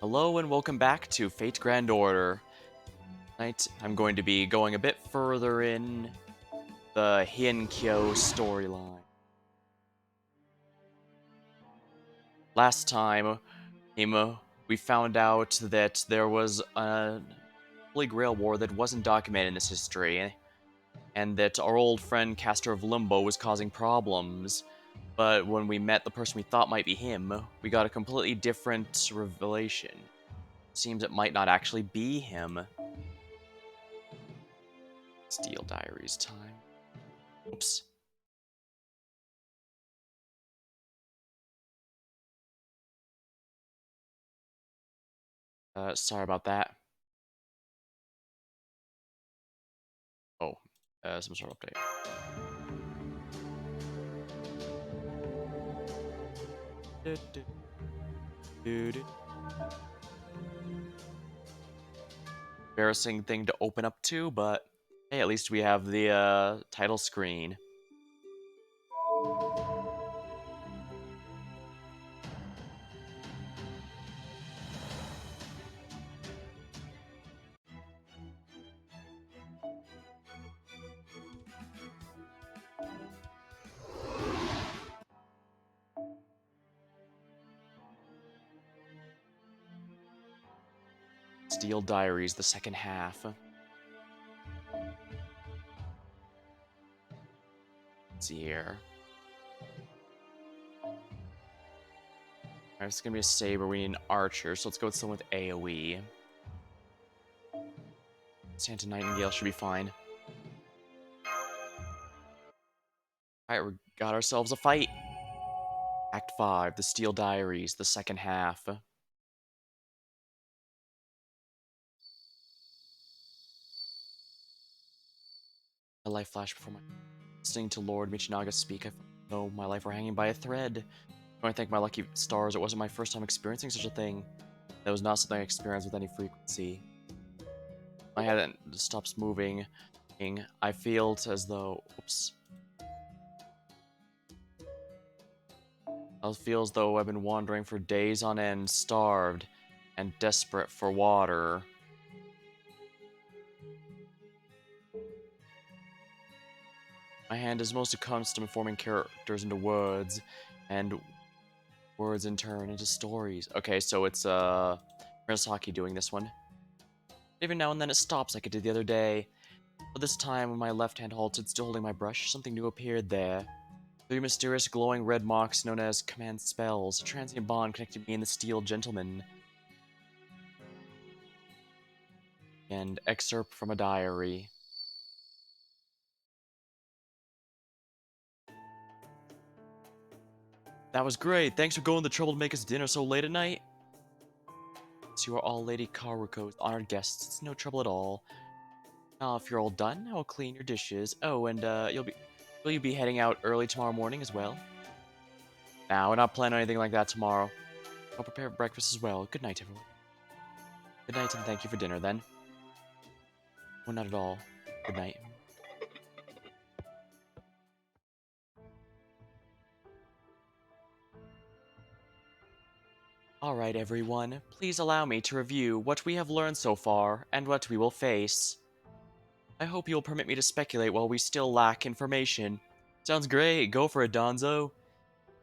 Hello and welcome back to Fate Grand Order. Tonight, I'm going to be going a bit further in the Heian-Kyo storyline. Last time, we found out that there was a Holy Grail War that wasn't documented in this history, and that our old friend Caster of Limbo was causing problems. But when we met the person we thought might be him, we got a completely different revelation. Seems it might not actually be him. Steel Diaries time. Oops. Sorry about that. Oh, some sort of update. Embarrassing thing to open up to, but hey, at least we have the title screen. Steel Diaries, the second half. Let's see here. Alright, it's gonna be a saber. We need an archer, so let's go with someone with AoE. Santa Nightingale should be fine. Alright, we got ourselves a fight. Act 5, the Steel Diaries, the second half. A life flashed before my... Listening to Lord Michinaga speak, I know my life were hanging by a thread. I thank my lucky stars, it wasn't my first time experiencing such a thing. That was not something I experienced with any frequency. My head stops moving. I feel as though... Oops. I feel as though I've been wandering for days on end, starved, and desperate for water. My hand is most accustomed to forming characters into words, and words in turn into stories. Okay, so it's Murasaki doing this one. Every now and then it stops like it did the other day. But this time, when my left hand halted, still holding my brush, something new appeared there. Three mysterious glowing red marks known as command spells, a transient bond connecting me and the Steel Gentleman. And excerpt from a diary. That was great. Thanks for going to the trouble to make us dinner so late at night. So you are all Lady Karuko's honored guests. It's no trouble at all. Now, if you're all done, I'll clean your dishes. Oh, and will you be heading out early tomorrow morning as well? Nah, we're not planning on anything like that tomorrow. I'll prepare breakfast as well. Good night, everyone. Good night, and thank you for dinner, then. Oh, not at all. Good night. Alright, everyone. Please allow me to review what we have learned so far, and what we will face. I hope you'll permit me to speculate while we still lack information. Sounds great. Go for it, Donzo.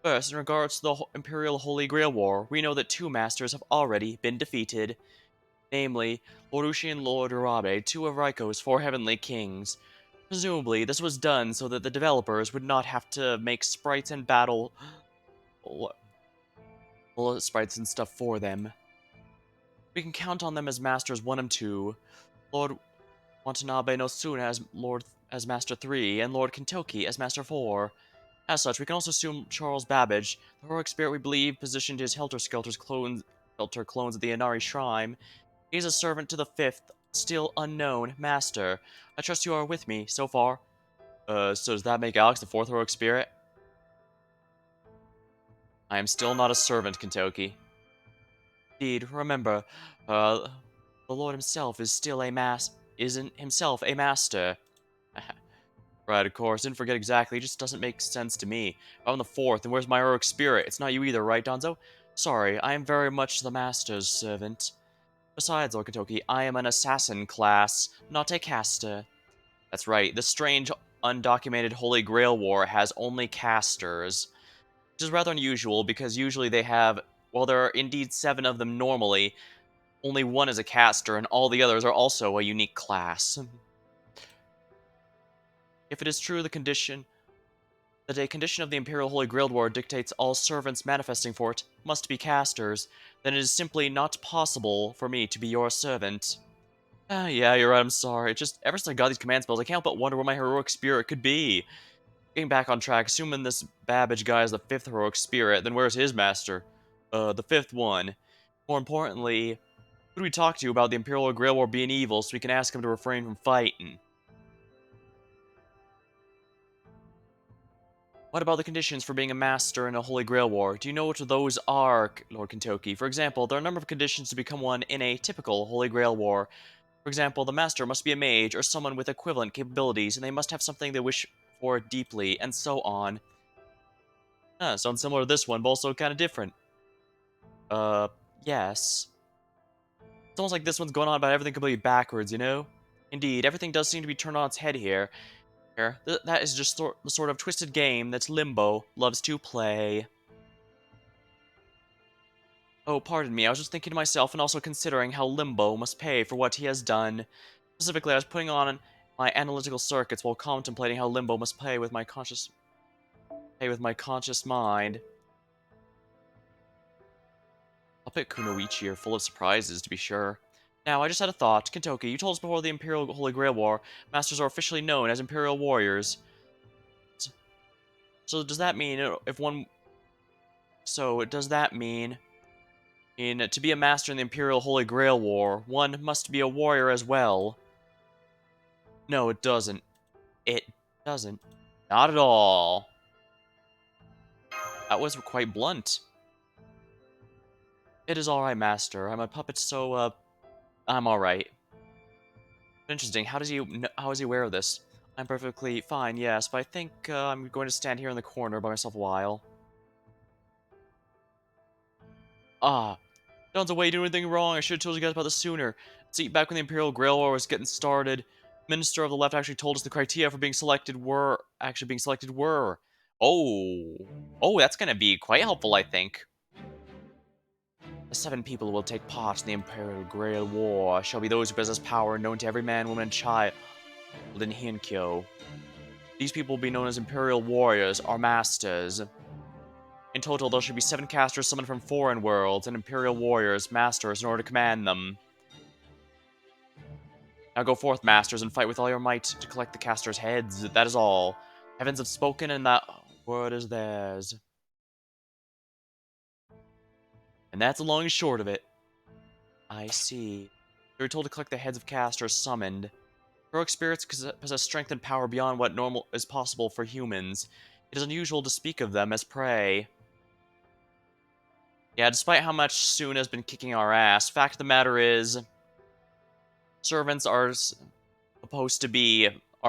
First, in regards to the Imperial Holy Grail War, we know that two masters have already been defeated. Namely, Lord Ushi and Lord Urabe, two of Raiko's four heavenly kings. Presumably, this was done so that the developers would not have to make sprites and battle sprites and stuff for them. We can count on them as Masters 1 and 2, Lord Watanabe no Suna as Master 3, and Lord Kintoki as Master 4. As such, we can also assume Charles Babbage, the heroic spirit we believe positioned his Helter-Skelter clones at the Inari Shrine. He is a servant to the fifth, still unknown, Master. I trust you are with me so far. So does that make Alex the fourth heroic spirit? I am still not a servant, Kintoki. Indeed, remember, the Lord himself is still isn't himself a master. Right, of course, didn't forget exactly, it just doesn't make sense to me. If I'm the fourth, then where's my heroic spirit? It's not you either, right, Donzo? Sorry, I am very much the Master's servant. Besides, Lord Kentucky, I am an assassin class, not a caster. That's right, this strange, undocumented Holy Grail War has only casters, which is rather unusual because usually they have, well, there are indeed 7 of them normally, only one is a caster, and all the others are also a unique class. If it is true that a condition of the Imperial Holy Grail War dictates all servants manifesting for it must be casters, then it is simply not possible for me to be your servant. Ah, yeah, you're right, I'm sorry. Just, ever since I got these command spells, I can't but wonder what my heroic spirit could be. Getting back on track, assuming this Babbage guy is the 5th heroic spirit, then where's his master? The 5th one. More importantly, who do we talk to about the Imperial Grail War being evil so we can ask him to refrain from fighting? What about the conditions for being a master in a Holy Grail War? Do you know what those are, Lord Kentucky? For example, there are a number of conditions to become one in a typical Holy Grail War. For example, the master must be a mage or someone with equivalent capabilities, and they must have something they wish for deeply, and so on. Sounds similar to this one, but also kind of different. Uh, yes. It's almost like this one's going on about everything completely backwards, you know? Indeed, everything does seem to be turned on its head here. That is just the sort of twisted game that Limbo loves to play. Oh, pardon me, I was just thinking to myself and also considering how Limbo must pay for what he has done. Specifically, I was putting on my analytical circuits while contemplating how Limbo must pay with my conscious mind. I'll pick Kunoichi here, full of surprises, to be sure. Now, I just had a thought. Kentoki, you told us before the Imperial Holy Grail War, Masters are officially known as Imperial Warriors. So does that mean if one... So, does that mean... to be a Master in the Imperial Holy Grail War, one must be a warrior as well? No, it doesn't. It doesn't. Not at all. That was quite blunt. It is alright, Master. I'm a puppet, so, I'm alright. Interesting. How is he aware of this? I'm perfectly fine, yes, but I think I'm going to stand here in the corner by myself a while. Ah, John's away doing anything wrong. I should have told you guys about this sooner. See, back when the Imperial Grail War was getting started, Minister of the Left actually told us the criteria for being selected were. Oh, that's gonna be quite helpful, I think. The 7 people who will take part in the Imperial Grail War shall be those who possess power known to every man, woman, and child in Heian-Kyo. These people will be known as Imperial Warriors, or Masters. In total, there should be 7 casters summoned from foreign worlds, and Imperial Warriors, Masters, in order to command them. Now go forth, Masters, and fight with all your might to collect the casters' heads. That is all. Heavens have spoken, and that word is theirs. And that's the long and short of it. I see. You're told to collect the heads of casters summoned. Heroic spirits possess strength and power beyond what normal is possible for humans. It is unusual to speak of them as prey. Yeah, despite how much Soon has been kicking our ass, fact of the matter is, servants are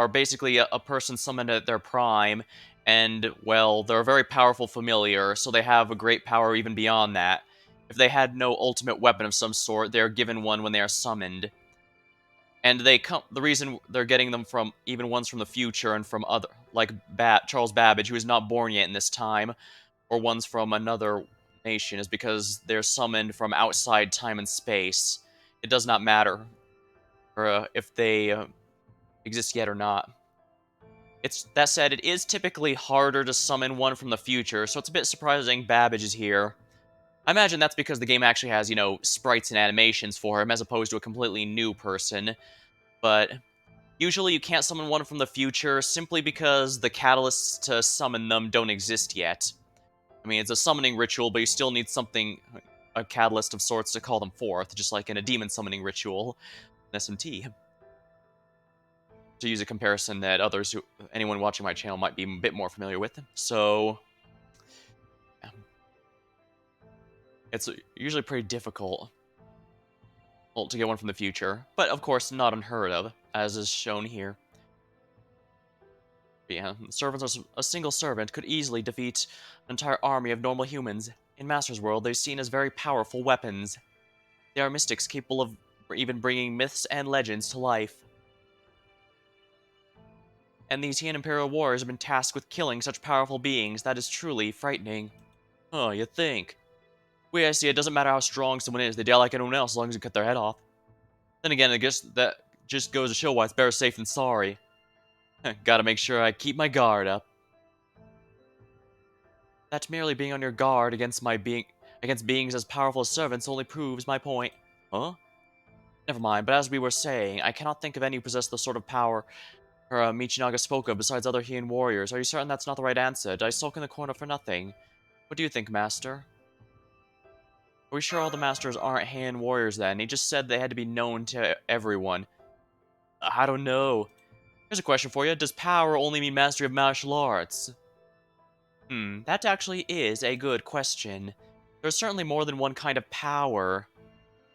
basically a person summoned at their prime, and, well, they're a very powerful familiar, so they have a great power even beyond that. If they had no ultimate weapon of some sort, they are given one when they are summoned. And the reason they're getting them from, even ones from the future and from other, like Charles Babbage, who is not born yet in this time, or ones from another nation, is because they're summoned from outside time and space. It does not matter if they exist yet or not. That said, it is typically harder to summon one from the future, so it's a bit surprising Babbage is here. I imagine that's because the game actually has, sprites and animations for him, as opposed to a completely new person. But usually you can't summon one from the future simply because the catalysts to summon them don't exist yet. I mean, it's a summoning ritual, but you still need a catalyst of sorts to call them forth, just like in a demon summoning ritual in SMT. To use a comparison that anyone watching my channel might be a bit more familiar with. So, yeah. It's usually pretty difficult to get one from the future, but of course not unheard of, as is shown here. But yeah, a single servant could easily defeat an entire army of normal humans. In Master's world, they're seen as very powerful weapons. They are mystics capable of even bringing myths and legends to life. And these Heian Imperial warriors have been tasked with killing such powerful beings that is truly frightening. Oh, you think? Way I see it, doesn't matter how strong someone is, they die like anyone else as long as you cut their head off. Then again, I guess that just goes to show why it's better safe than sorry. Gotta make sure I keep my guard up. That merely being on your guard against beings as powerful as servants only proves my point. Huh? Never mind, but as we were saying, I cannot think of any who possess the sort of power Michinaga spoke of besides other Heian warriors. Are you certain that's not the right answer? Did I sulk in the corner for nothing? What do you think, Master? Are we sure all the Masters aren't Heian warriors then? He just said they had to be known to everyone. I don't know. Here's a question for you. Does power only mean mastery of martial arts? That actually is a good question. There's certainly more than one kind of power.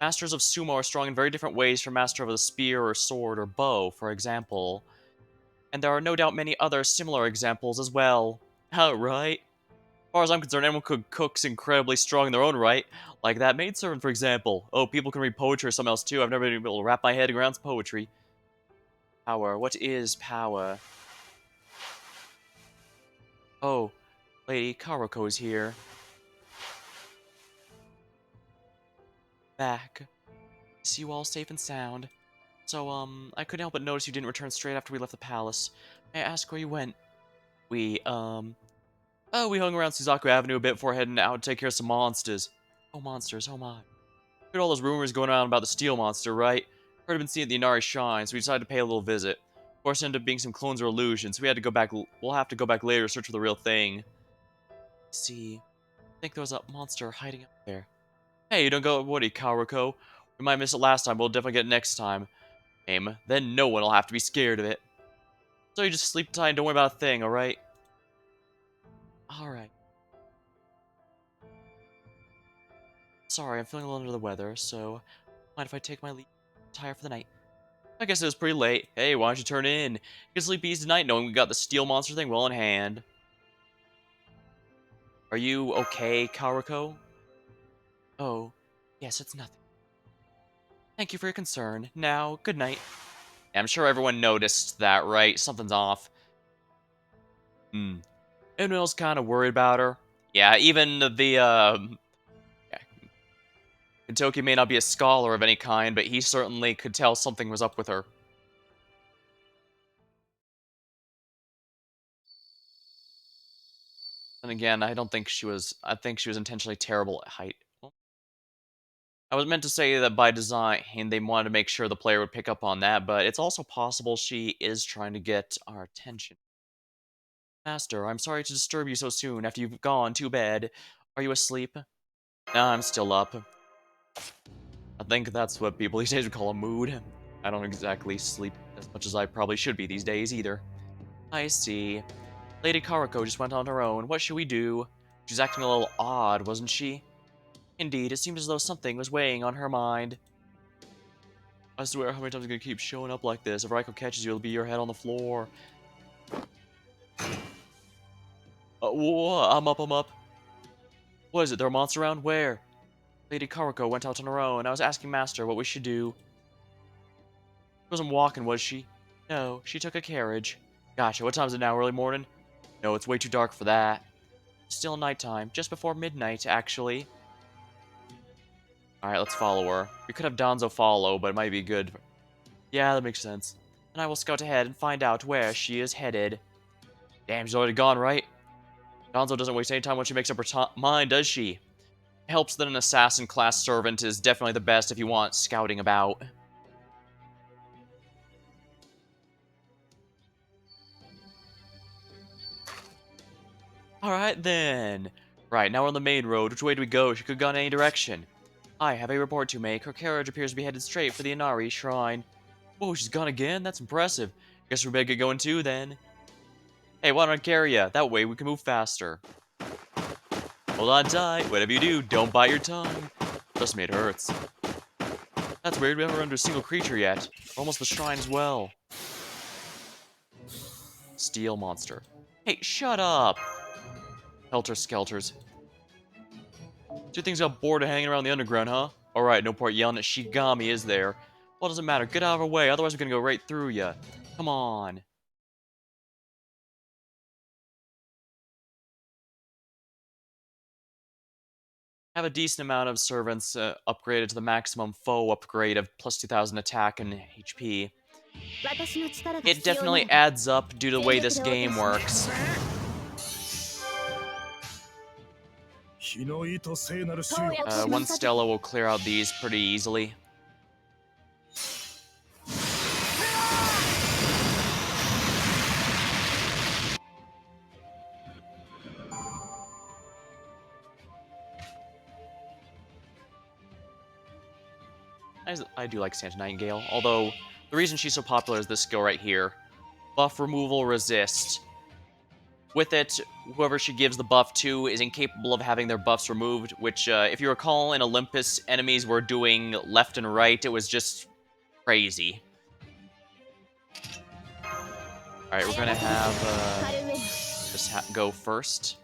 Masters of sumo are strong in very different ways from master of the spear or sword or bow, for example. And there are no doubt many other similar examples as well. Oh, right? As far as I'm concerned, anyone could cook's incredibly strong in their own right. Like that maidservant, for example. Oh, people can read poetry or something else too. I've never been able to wrap my head around poetry. Power. What is power? Oh, Lady Karuko's here. Back. See you all safe and sound. So, I couldn't help but notice you didn't return straight after we left the palace. May I ask where you went? We hung around Suzaku Avenue a bit before heading out to take care of some monsters. Oh, monsters, oh my. Heard all those rumors going around about the steel monster, right? Heard I've been seeing at the Inari Shrine, so we decided to pay a little visit. Of course, it ended up being some clones or illusions, so we'll have to go back later to search for the real thing. See, I think there was a monster hiding up there. Hey, don't go worry, Karuko. We might miss it last time, but we'll definitely get it next time. Aim. Then no one will have to be scared of it. So you just sleep tight and don't worry about a thing, alright? Alright. Sorry, I'm feeling a little under the weather, so mind if I take my leave and retire for the night? I guess it was pretty late. Hey, why don't you turn in? You can sleep easy tonight knowing we got the steel monster thing well in hand. Are you okay, Karuko? Oh, yes, it's nothing. Thank you for your concern. Now, good night. I'm sure everyone noticed that, right? Something's off. Everyone else kind of worried about her. Yeah, even yeah, Kentoki may not be a scholar of any kind, but he certainly could tell something was up with her. And again, I think she was intentionally terrible at height. Well, I was meant to say that by design, and they wanted to make sure the player would pick up on that, but it's also possible she is trying to get our attention. Master, I'm sorry to disturb you so soon after you've gone, too bad. Are you asleep? No, I'm still up. I think that's what people these days would call a mood. I don't exactly sleep as much as I probably should be these days either. I see. Lady Karuko just went on her own. What should we do? She's acting a little odd, wasn't she? Indeed, it seems as though something was weighing on her mind. I swear, how many times are you gonna keep showing up like this? If Raiko catches you, it'll be your head on the floor. Whoa, I'm up, I'm up. What is it, there a monster around? Where? Lady Karuko went out on her own. I was asking Master what we should do. She wasn't walking, was she? No, she took a carriage. Gotcha, what time is it now, early morning? No, it's way too dark for that. Still nighttime, just before midnight, actually. Alright, let's follow her. We could have Donzo follow, but it might be good. Yeah, that makes sense. And I will scout ahead and find out where she is headed. Damn, she's already gone, right? Donzo doesn't waste any time when she makes up her mind, does she? It helps that an assassin-class servant is definitely the best if you want scouting about. Alright then. Right, now we're on the main road. Which way do we go? She could have gone any direction. I have a report to make. Her carriage appears to be headed straight for the Inari Shrine. Whoa, she's gone again? That's impressive. Guess we better get going too, then. Hey, why don't I carry ya? That way we can move faster. Hold on tight. Whatever you do, don't bite your tongue. Trust me, it hurts. That's weird. We haven't run into a single creature yet. Almost the shrine as well. Steel monster. Hey, shut up! Helter Skelters. Two things got bored of hanging around the underground, huh? Alright, no point yelling at Shigami, is there? Well, it doesn't matter. Get out of our way, otherwise we're gonna go right through ya. Come on. Have a decent amount of servants upgraded to the maximum foe upgrade of plus 2000 attack and HP. It definitely adds up due to the way this game works. One Stella will clear out these pretty easily. I do like Santa Nightingale, although the reason she's so popular is this skill right here. Buff removal resist. With it, whoever she gives the buff to is incapable of having their buffs removed, which, if you recall, in Olympus, enemies were doing left and right. It was just crazy. Alright, we're gonna have, just go first.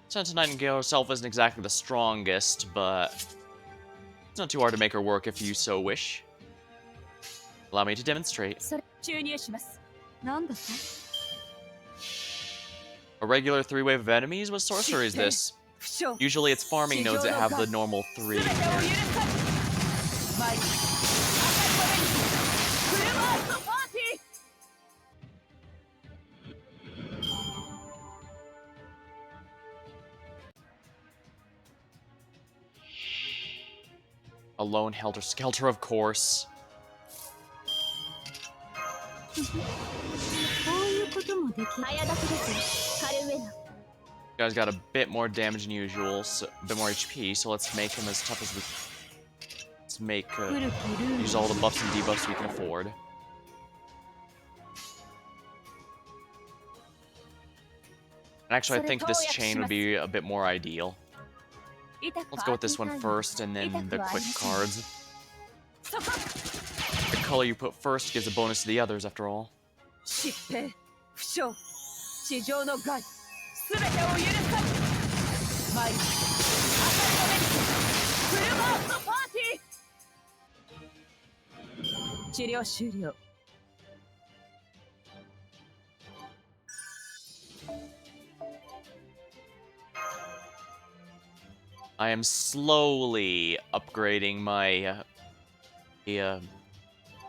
Santa Nightingale herself isn't exactly the strongest, but it's not too hard to make her work if you so wish. Allow me to demonstrate. A regular 3-wave of enemies? What sorcery is this? Usually it's farming nodes that have the normal 3. A lone helter-skelter, of course. Guys got a bit more damage than usual, so, a bit more HP, so let's make him as tough as we... Let's make, use all the buffs and debuffs we can afford. And actually, I think this chain would be a bit more ideal. Let's go with this one first, and then the quick cards. The color you put first gives a bonus to the others, after all. I am slowly upgrading my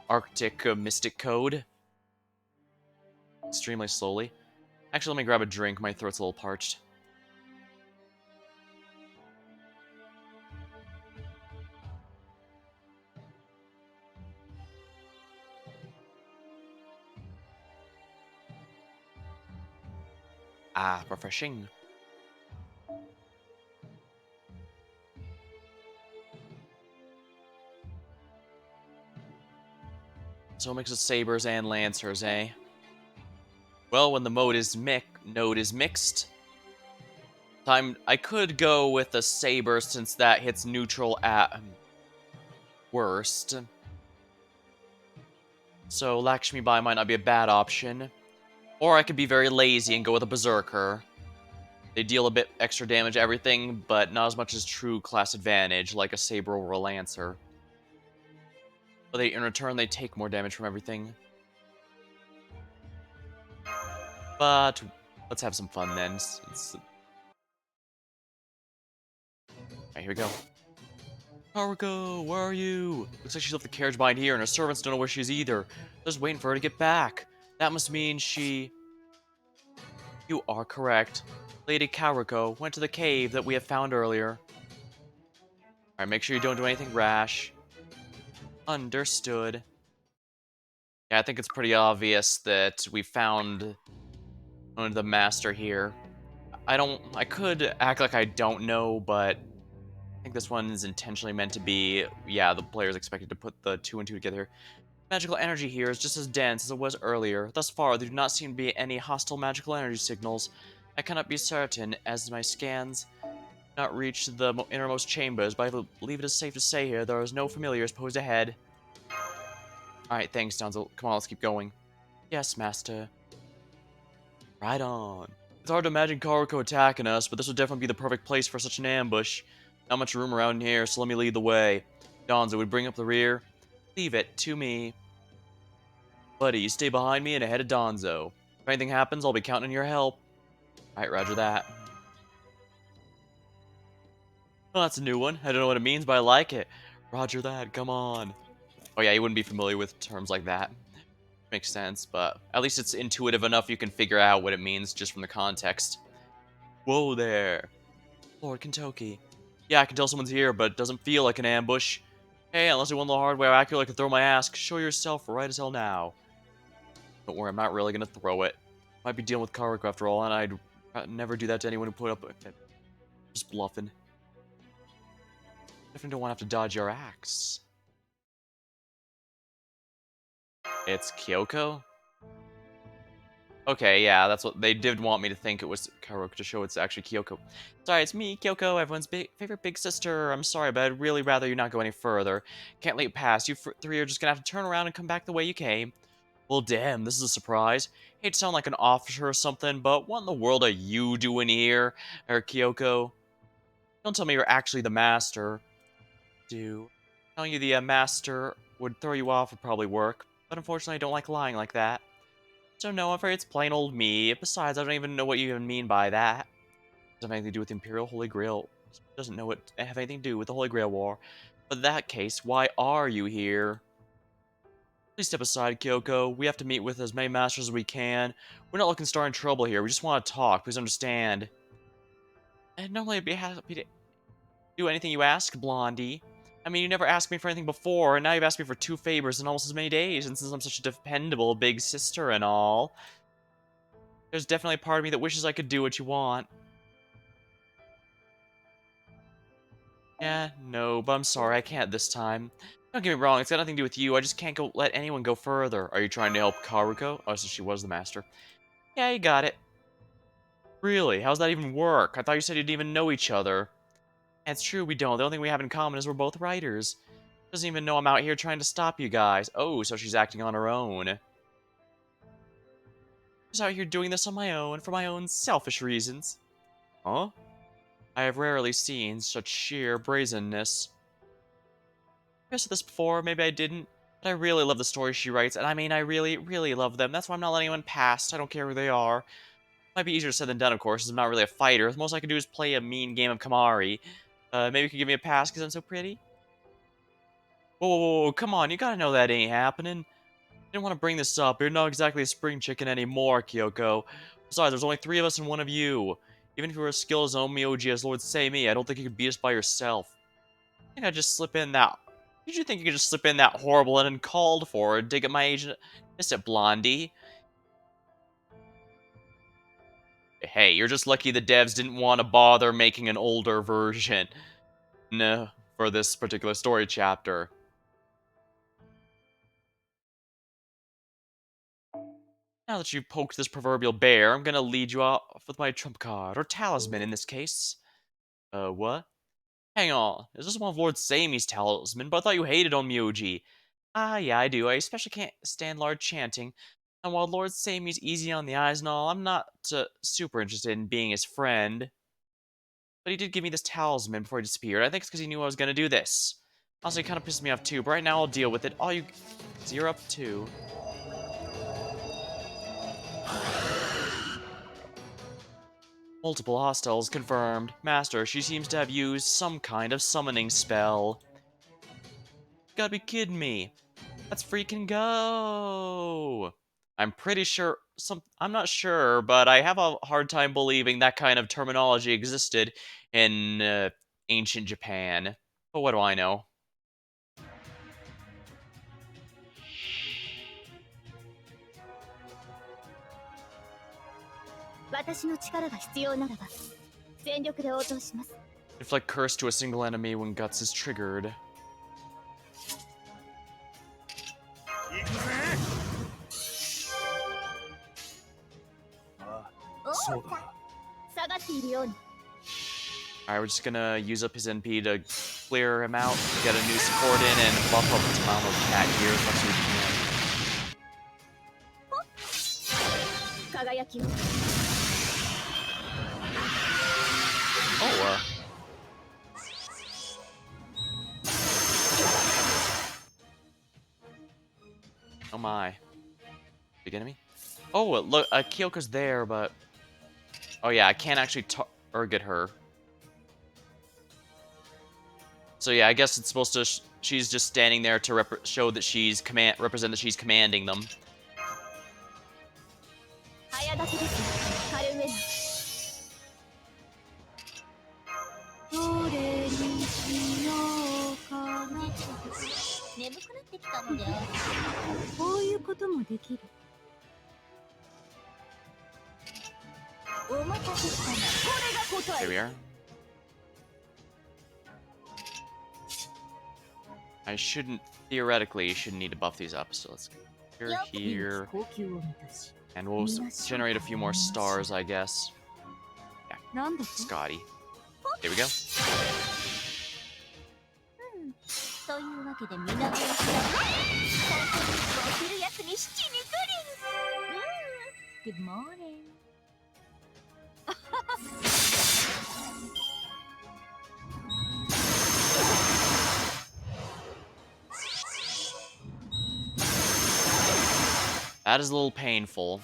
Arctic Mystic Code. Extremely slowly. Actually, let me grab a drink. My throat's a little parched. Ah, refreshing. So a mix of sabers and lancers, eh? Well, when the node is mixed. I could go with a saber since that hits neutral at worst. So Lakshmi Bai might not be a bad option. Or I could be very lazy and go with a berserker. They deal a bit extra damage to everything, but not as much as true class advantage, like a saber or a lancer. But in return, they take more damage from everything. But let's have some fun then. Alright, here we go. Haruko, where are you? Looks like she's left the carriage behind here, and her servants don't know where she is either. They're just waiting for her to get back. That must mean she... You are correct. Lady Haruko went to the cave that we have found earlier. Alright, make sure you don't do anything rash. Understood. Yeah, I think it's pretty obvious that we found the master here. I could act like I don't know, but I think this one is intentionally meant to be, yeah, the player's expected to put the 2 and 2 together. Magical energy here is just as dense as it was earlier. Thus far, there do not seem to be any hostile magical energy signals. I cannot be certain, as my scans Not reach the innermost chambers, but I believe it is safe to say here there is no familiars posed ahead. Alright, thanks, Danzo. Come on, let's keep going. Yes, Master. Right on. It's hard to imagine Karuko attacking us, but this would definitely be the perfect place for such an ambush. Not much room around here, so let me lead the way. Danzo would bring up the rear. Leave it to me. Buddy, you stay behind me and ahead of Danzo. If anything happens, I'll be counting on your help. Alright, roger that. Well, that's a new one. I don't know what it means, but I like it. Roger that, come on. Oh yeah, you wouldn't be familiar with terms like that. Makes sense, but at least it's intuitive enough you can figure out what it means just from the context. Whoa there. Lord Kentucky. Yeah, I can tell someone's here, but it doesn't feel like an ambush. Hey, unless you want the hard way, I feel like I could throw my ass. Show yourself right as hell now. Don't worry, I'm not really gonna throw it. Might be dealing with Karuk after all, and I'd never do that to anyone who put up with it. Just bluffing. Definitely don't want to have to dodge your axe. It's Kyoko? Okay, yeah, that's what they did want me to think it was Karuk to show it's actually Kyoko. Sorry, it's me, Kyoko, everyone's favorite big sister. I'm sorry, but I'd really rather you not go any further. Can't let you pass. You three are just gonna have to turn around and come back the way you came. Well, damn, this is a surprise. Hate to sound like an officer or something, but what in the world are you doing here, Kyoko? Don't tell me you're actually the master. Telling you the master would throw you off would probably work, but unfortunately I don't like lying like that. So no, I'm afraid it's plain old me. Besides, I don't even know what you even mean by that. Doesn't have anything to do with the Imperial Holy Grail. Doesn't know it have anything to do with the Holy Grail War. But in that case, why are you here? Please step aside, Kyoko. We have to meet with as many masters as we can. We're not looking to start in trouble here. We just want to talk. Please understand. And normally I'd be happy to do anything you ask, Blondie. I mean, you never asked me for anything before, and now you've asked me for 2 favors in almost as many days, and since I'm such a dependable big sister and all, there's definitely a part of me that wishes I could do what you want. Yeah, no, but I'm sorry, I can't this time. Don't get me wrong, it's got nothing to do with you, I just can't let anyone go further. Are you trying to help Karuko? Oh, so she was the master. Yeah, you got it. Really? How's that even work? I thought you said you didn't even know each other. It's true, we don't. The only thing we have in common is we're both writers. Doesn't even know I'm out here trying to stop you guys. Oh, so she's acting on her own. Just out here doing this on my own, for my own selfish reasons. Huh? I have rarely seen such sheer brazenness. I said this before, maybe I didn't, but I really love the stories she writes, and I mean, I really, really love them. That's why I'm not letting anyone past. I don't care who they are. Might be easier said than done, of course, as I'm not really a fighter. The most I can do is play a mean game of Kamari. Maybe you could give me a pass because I'm so pretty? Whoa, whoa, whoa, come on, you gotta know that ain't happening. Didn't want to bring this up, you're not exactly a spring chicken anymore, Kyoko. Besides, there's only 3 of us and 1 of you. Even if you were as skilled as Omioji as Lord Seimi, I don't think you could beat us by yourself. I think I'd just slip in that... Did you think you could just slip in that horrible and uncalled for dig at my agent? Miss it, Blondie. Hey, you're just lucky the devs didn't want to bother making an older version. No, for this particular story chapter. Now that you've poked this proverbial bear, I'm gonna lead you off with my trump card, or talisman in this case. What? Hang on, is this one of Lord Seimi's talisman? But I thought you hated on Myoji. Ah, yeah, I do. I especially can't stand large chanting. And while Lord Seimi's easy on the eyes and all, I'm not super interested in being his friend. But he did give me this talisman before he disappeared. I think it's because he knew I was gonna do this. Also, he kind of pissed me off too, but right now I'll deal with it. All you... 0 up 2. Multiple hostiles confirmed. Master, she seems to have used some kind of summoning spell. You gotta be kidding me. Let's freaking go! I'm pretty sure... I'm not sure, but I have a hard time believing that kind of terminology existed in ancient Japan. But what do I know? Inflict curse to a single enemy when Guts is triggered. Alright, we're just gonna use up his NP to clear him out, get a new support in, and buff up its amount of cat gear as much as we can. Oh, oh my. Big enemy? Oh, look, Kyoko's there, but... Oh yeah, I can't actually target her. So yeah, I guess it's supposed to... she's just standing there to show that she's represent that she's commanding them. Here we are. I theoretically shouldn't need to buff these up, so let's go here, and we'll generate a few more stars, I guess. Yeah, Scotty. Here we go. Good morning. That is a little painful.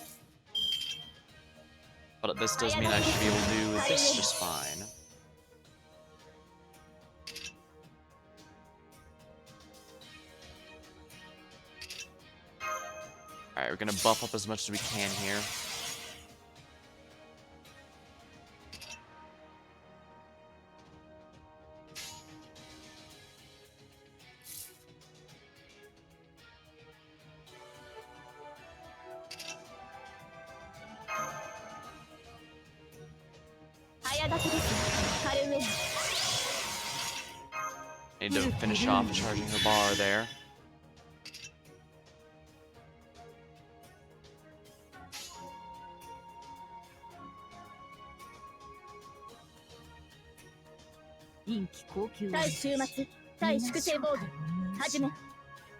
But this does mean I should be able to do this just fine. Alright, we're gonna buff up as much as we can here. Need to finish off charging her bar there. I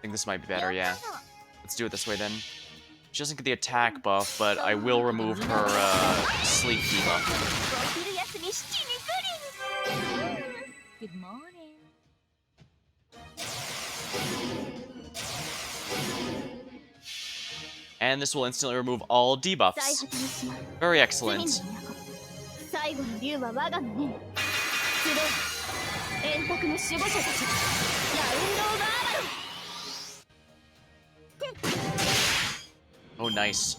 think this might be better, yeah. Let's do it this way then. She doesn't get the attack buff, but I will remove her sleep debuff. Good morning. And this will instantly remove all debuffs. Very excellent. Oh, nice.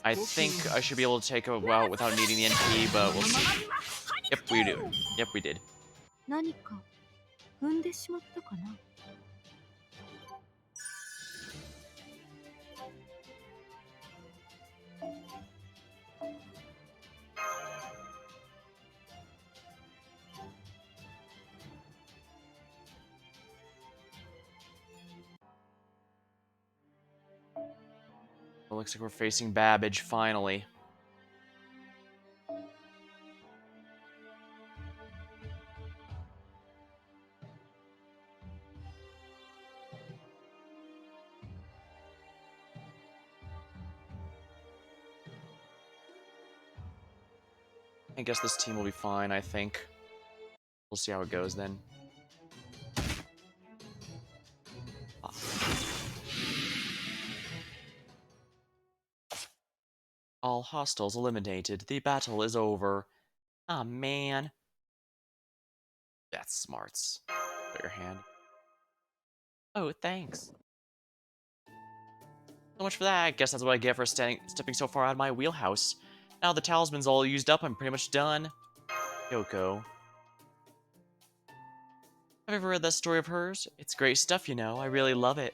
I think I should be able to take him out without needing the NP, but we'll see. Yep, we do. Yep, we did. It looks like we're facing Babbage, finally. I guess this team will be fine, I think. We'll see how it goes then. All hostiles eliminated. The battle is over. Ah, man. That's smarts. Put your hand. Oh, thanks. So much for that. I guess that's what I get for stepping so far out of my wheelhouse. Now the talisman's all used up, I'm pretty much done. Yoko. Have you ever read that story of hers? It's great stuff, you know. I really love it.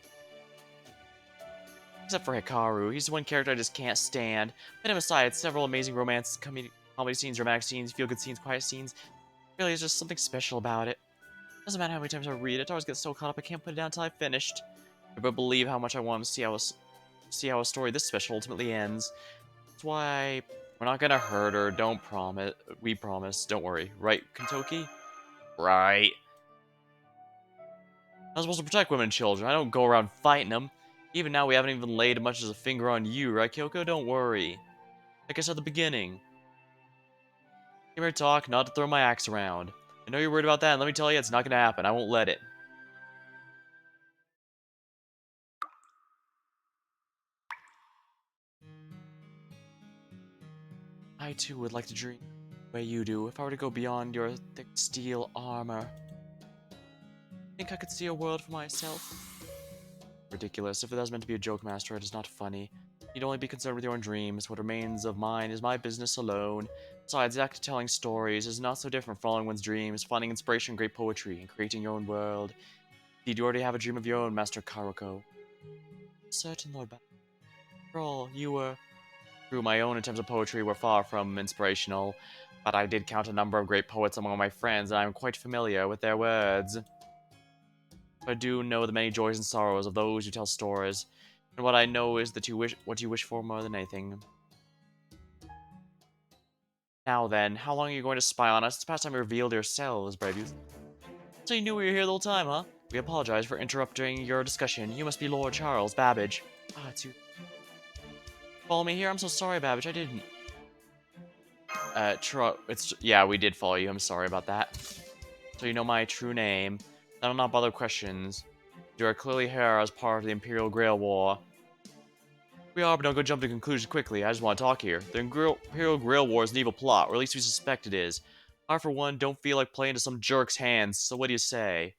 Except for Hikaru. He's the one character I just can't stand. Put him aside, several amazing romance, comedy scenes, dramatic scenes, feel-good scenes, quiet scenes. Really, it's just something special about it. Doesn't matter how many times I read it, I always get so caught up I can't put it down until I've finished. But believe how much I want to see how a story this special ultimately ends. That's why we're not gonna hurt her. Don't promise. We promise. Don't worry. Right, Kentucky? Right. I'm supposed to protect women and children. I don't go around fighting them. Even now, we haven't even laid much as a finger on you, right, Kyoko? Don't worry. Like I said at the beginning. Came here to talk, not to throw my axe around. I know you're worried about that, and let me tell you, it's not gonna happen. I won't let it. I too would like to dream the way you do. If I were to go beyond your thick steel armor, think I could see a world for myself. Ridiculous. If it was meant to be a joke, Master, it is not funny. You'd only be concerned with your own dreams. What remains of mine is my business alone. Besides, the act of telling stories is not so different from following one's dreams, finding inspiration in great poetry, and creating your own world. Indeed, you already have a dream of your own, Master Karuko. Certain, Lord After all, you were... True, my own attempts at poetry were far from inspirational, but I did count a number of great poets among my friends, and I am quite familiar with their words. I do know the many joys and sorrows of those who tell stories, and what I know is that what you wish for more than anything. Now then, how long are you going to spy on us? It's past time you revealed yourselves, brave youth. So you knew we were here the whole time, huh? We apologize for interrupting your discussion. You must be Lord Charles Babbage. Ah, it's you. Follow me here? I'm so sorry, Babbage. I didn't. Yeah, we did follow you. I'm sorry about that. So you know my true name. That'll not bother questions. You are clearly here as part of the Imperial Grail War. We are, but don't go jump to conclusions quickly. I just want to talk here. The Imperial Grail War is an evil plot, or at least we suspect it is. I, for one, don't feel like playing into some jerk's hands, so what do you say?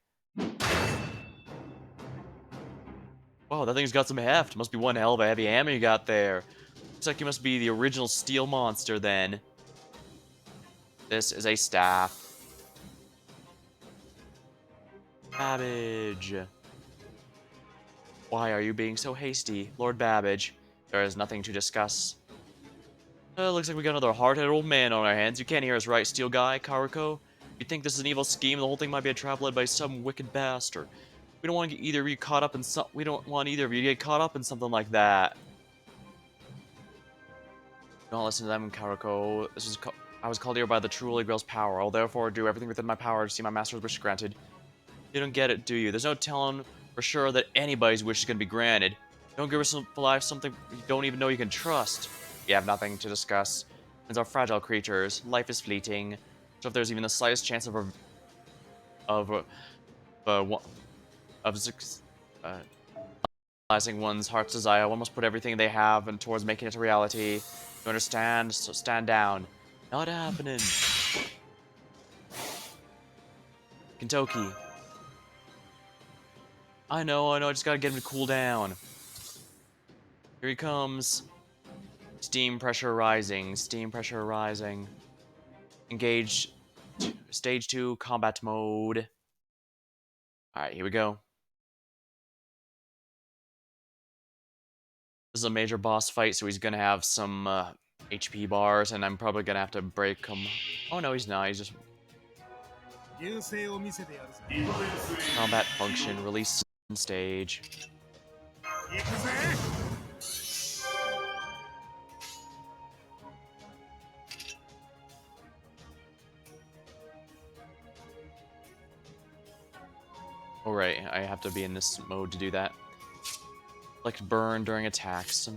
Wow, that thing's got some heft. Must be one hell of a heavy hammer you got there. Looks like you must be the original steel monster, then. This is a staff. Babbage. Why are you being so hasty, Lord Babbage? There is nothing to discuss. Looks like we got another hard-headed old man on our hands. You can't hear us right, Steel Guy, Karuko? You think this is an evil scheme, the whole thing might be a trap led by some wicked bastard. We don't want either of you caught up in we don't want either of you to get caught up in something like that. Don't listen to them, Karuko. I was called here by the true Holy Grail's power. I'll therefore do everything within my power to see my master's wish granted. You don't get it, do you? There's no telling for sure that anybody's wish is going to be granted. Don't give us life something you don't even know you can trust. You have nothing to discuss. These are fragile creatures. Life is fleeting. So if there's even the slightest chance of realizing one's heart's desire, one must put everything they have and towards making it a reality. You understand? So stand down. Not happening. Kentucky. I know, I just gotta get him to cool down. Here he comes. Steam pressure rising, steam pressure rising. Engage stage 2 combat mode. Alright, here we go. This is a major boss fight, so he's gonna have some HP bars, and I'm probably gonna have to break him. Oh no, he's not, he's just... Combat function, release stage. Alright, I have to be in this mode to do that. Like burn during attacks.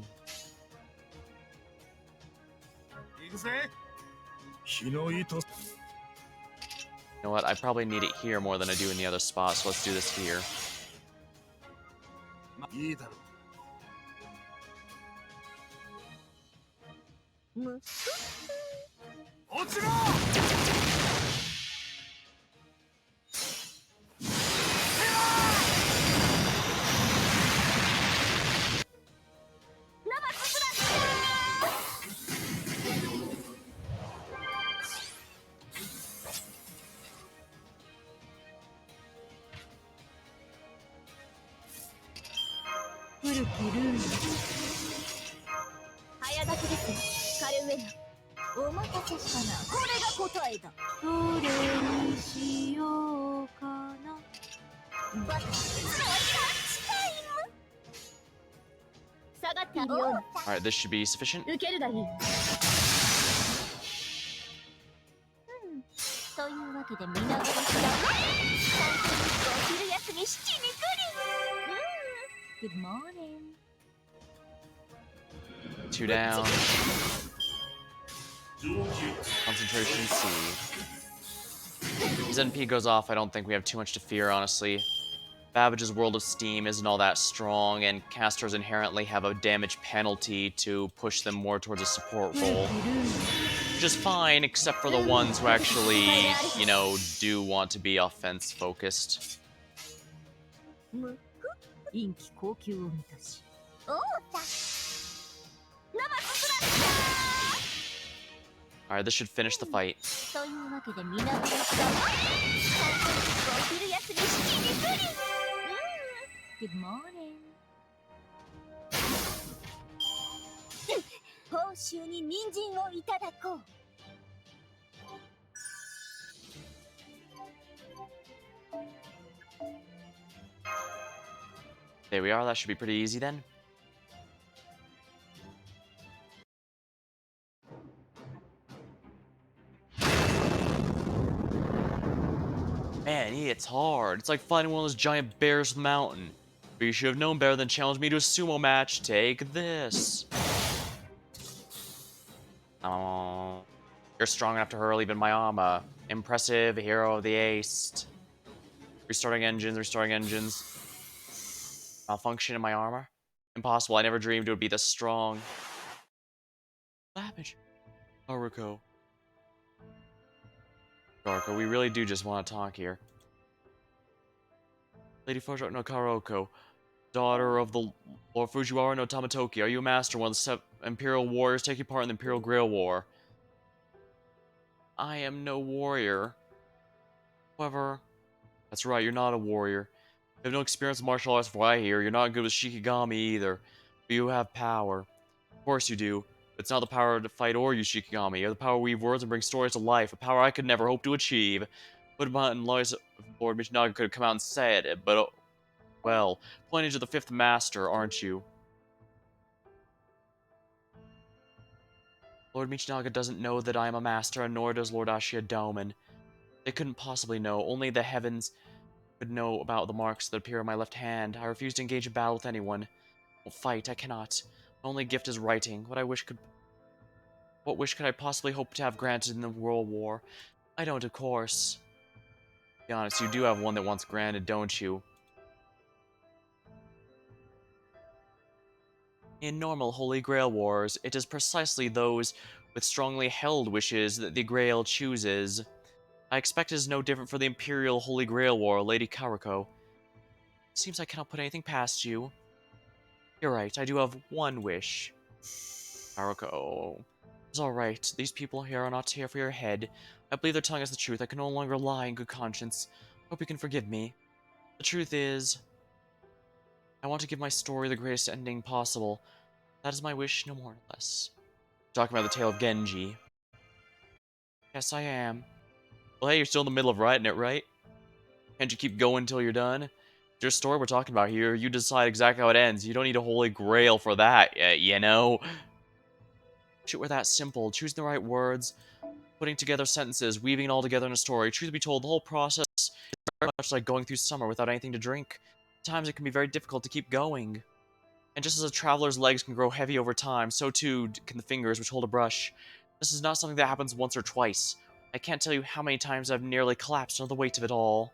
You know what, I probably need it here more than I do in the other spot, so let's do this here. お待たせしたな。これが答えだ。どれにしようかな。バッチタイム。下がっているような。Alright, this should be sufficient. 受けるがいい。というわけで皆殺しだ。本当にお昼休み7に来る。Good morning. 2 down. Concentration C. As NP goes off, I don't think we have too much to fear, honestly. Babbage's World of Steam isn't all that strong, and casters inherently have a damage penalty to push them more towards a support role. Which is fine, except for the ones who actually, you know, do want to be offense-focused. Alright, this should finish the fight. Good morning. There we are, that should be pretty easy then. Man, he hits hard. It's like fighting one of those giant bears from the mountain. But you should have known better than challenge me to a sumo match. Take this. Oh, you're strong enough to hurl even my armor. Impressive, hero of the ace. Restarting engines, restoring engines. Malfunction in my armor? Impossible, I never dreamed it would be this strong. Damage. Haruko. Haruko, we really do just want to talk here. Lady Fujiwara no Karoko, daughter of the Lord Fujiwara no Tamatoki, are you a master, one of the Imperial warriors taking part in the Imperial Grail War? I am no warrior. However, that's right, you're not a warrior. You have no experience in martial arts from what I hear. You're not good with Shikigami either. But you have power. Of course you do. But it's not the power to fight or use Shikigami. You have the power to weave words and bring stories to life. A power I could never hope to achieve. But in Lois, Lord Michinaga could have come out and said it. But, well, pointing to the fifth master, aren't you? Lord Michinaga doesn't know that I am a master, and nor does Lord Ashia Doman. They couldn't possibly know. Only the heavens could know about the marks that appear on my left hand. I refuse to engage in battle with anyone. I won't fight, I cannot. My only gift is writing. What wish could I possibly hope to have granted in the World War? I don't, of course. To be honest, you do have one that wants granted, don't you? In normal Holy Grail wars, it is precisely those with strongly held wishes that the Grail chooses. I expect it is no different for the Imperial Holy Grail War, Lady Karako. Seems I cannot put anything past you. You're right, I do have one wish. Karako. It's alright, these people here are not here for your head. I believe they're telling us the truth. I can no longer lie in good conscience. Hope you can forgive me. The truth is, I want to give my story the greatest ending possible. That is my wish, no more no less. Talking about the tale of Genji. Yes, I am. Well, hey, you're still in the middle of writing it, right? Can't you keep going until you're done? It's your story we're talking about here. You decide exactly how it ends. You don't need a holy grail for that, you know? Shit, we're that simple. Choosing the right words, putting together sentences, weaving it all together in a story. Truth be told, the whole process is very much like going through summer without anything to drink. At times it can be very difficult to keep going. And just as a traveler's legs can grow heavy over time, so too can the fingers which hold a brush. This is not something that happens once or twice. I can't tell you how many times I've nearly collapsed under the weight of it all.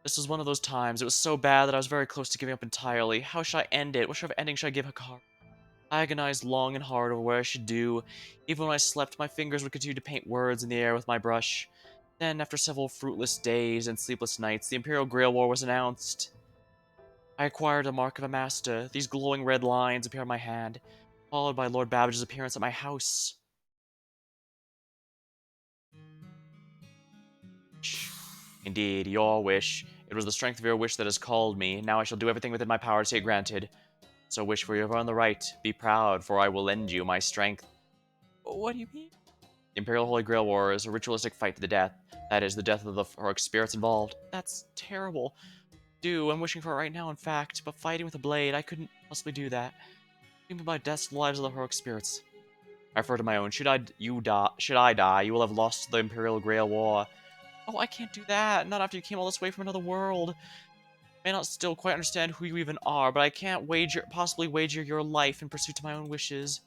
This was one of those times. It was so bad that I was very close to giving up entirely. How should I end it? What sort of ending should I give Hikaru? I agonized long and hard over what I should do. Even when I slept, my fingers would continue to paint words in the air with my brush. Then, after several fruitless days and sleepless nights, the Imperial Grail War was announced. I acquired a mark of a master. These glowing red lines appear on my hand, followed by Lord Babbage's appearance at my house. Indeed, your wish. It was the strength of your wish that has called me. Now I shall do everything within my power to take it granted. So wish for you are on the right. Be proud, for I will lend you my strength. What do you mean? The Imperial Holy Grail War is a ritualistic fight to the death. That is, the death of the heroic spirits involved. That's terrible. I'm wishing for it right now, in fact, but fighting with a blade, I couldn't possibly do that. Even by death's lives of the heroic spirits. I refer to my own. Should I die, you will have lost the Imperial Grail War. Oh, I can't do that. Not after you came all this way from another world. I may not still quite understand who you even are, but I can't possibly wager your life in pursuit of my own wishes.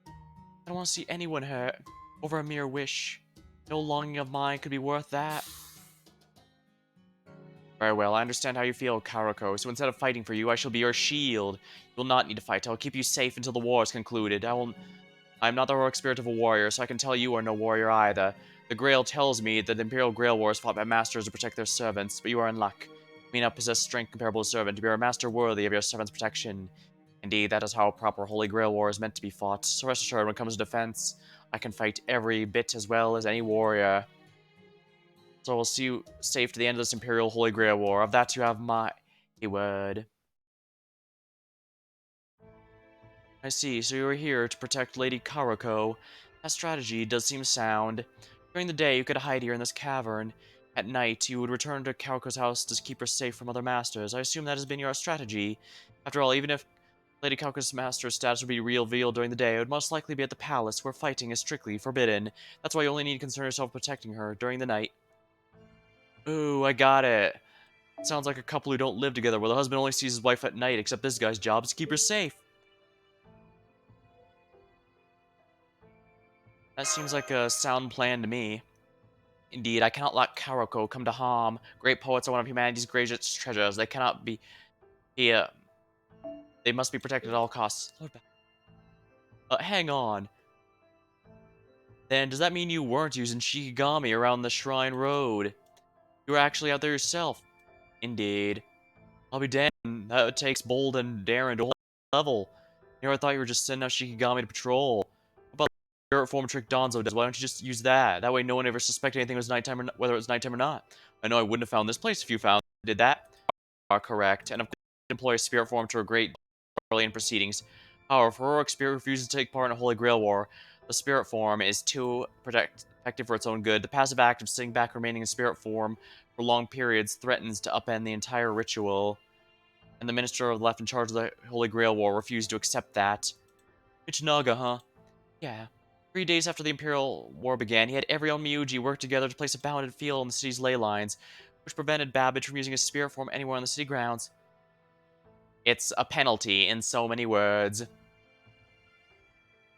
I don't want to see anyone hurt over a mere wish. No longing of mine could be worth that. Very well, I understand how you feel, Karako, so instead of fighting for you, I shall be your shield. You will not need to fight. I will keep you safe until the war is concluded. I am not the heroic spirit of a warrior, so I can tell you are no warrior either. The Grail tells me that the Imperial Grail War is fought by masters to protect their servants, but you are in luck. You may not possess strength comparable to servant to be a master worthy of your servant's protection. Indeed, that is how a proper Holy Grail War is meant to be fought, so rest assured when it comes to defense, I can fight every bit as well as any warrior. So we'll see you safe to the end of this Imperial Holy Grail War. Of that you have my word. I see, so you are here to protect Lady Karako. That strategy does seem sound. During the day, you could hide here in this cavern. At night, you would return to Karako's house to keep her safe from other masters. I assume that has been your strategy. After all, even if Lady Karako's master's status would be revealed during the day, it would most likely be at the palace, where fighting is strictly forbidden. That's why you only need to concern yourself with protecting her during the night. Ooh, I got it. Sounds like a couple who don't live together, where the husband only sees his wife at night, except this guy's job is to keep her safe. That seems like a sound plan to me. Indeed, I cannot let Karako come to harm. Great poets are one of humanity's greatest treasures. They cannot be here. They must be protected at all costs. Lord hang on. Then, does that mean you weren't using Shikigami around the Shrine Road? You were actually out there yourself. Indeed. I'll be damned. That takes bold and daring to a whole level. I thought you were just sending out Shikigami to patrol. What about the spirit form trick Donzo does? Why don't you just use that? That way no one ever suspected anything was nighttime or whether it was nighttime or not. I know I wouldn't have found this place if you did that. Are correct. And if they employ a spirit form to a great early in proceedings. However, if heroic spirit refuses to take part in a Holy Grail War, the spirit form is too protective for its own good. The passive act of sitting back remaining in spirit form for long periods threatens to upend the entire ritual. And the minister left in charge of the Holy Grail War refused to accept that. Michinaga, huh? Yeah. 3 days after the Imperial War began, he had every Onmyuji work together to place a bounded field on the city's ley lines, which prevented Babbage from using his spirit form anywhere on the city grounds. It's a penalty, in so many words.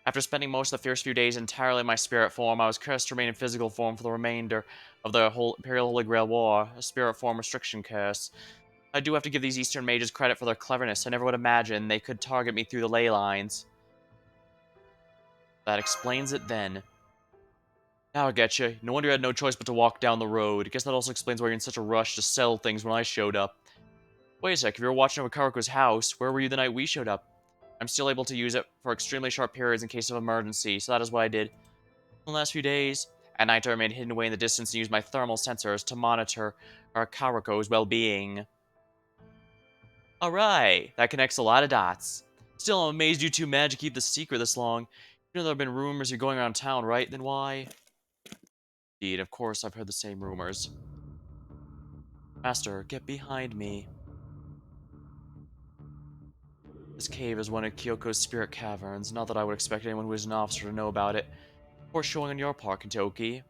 After spending most of the first few days entirely in my spirit form, I was cursed to remain in physical form for the remainder of the whole Imperial Holy Grail War, a spirit form restriction curse. I do have to give these Eastern mages credit for their cleverness. I never would imagine they could target me through the ley lines. That explains it then. Now I get you. No wonder you had no choice but to walk down the road. Guess that also explains why you're in such a rush to sell things when I showed up. Wait a sec, if you were watching over Karako's house, where were you the night we showed up? I'm still able to use it for extremely short periods in case of emergency, so that is what I did. In the last few days, at night I remained hidden away in the distance and used my thermal sensors to monitor our Karako's well-being. Alright, that connects a lot of dots. Still, I'm amazed you two managed to keep this secret this long. You know there have been rumors you're going around town, right? Then why? Indeed, of course I've heard the same rumors. Master, get behind me. This cave is one of Kyoko's spirit caverns. Not that I would expect anyone who is an officer to know about it. Before showing on your part, Kentoki.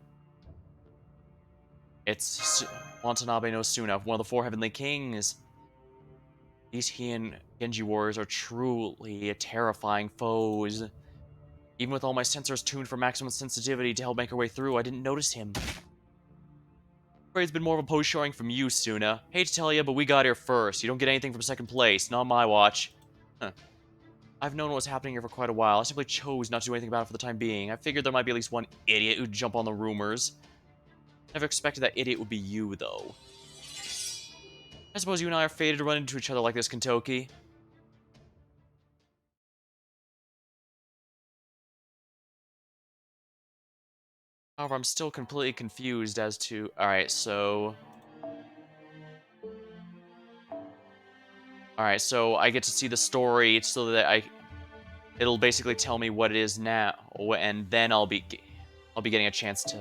It's Watanabe no Suna, one of the four heavenly kings. These Heian Genji warriors are truly terrifying foes. Even with all my sensors tuned for maximum sensitivity to help make our way through, I didn't notice him. Afraid it's been more of a pose showing from you, Suna. Hate to tell you, but we got here first. You don't get anything from second place, not on my watch. Huh. I've known what was happening here for quite a while. I simply chose not to do anything about it for the time being. I figured there might be at least one idiot who'd jump on the rumors. Never expected that idiot would be you, though. I suppose you and I are fated to run into each other like this, Kentoki. However, I'm still completely confused as to... Alright, so... Alright, so I get to see the story so that it'll basically tell me what it is now, and then I'll be getting a chance to...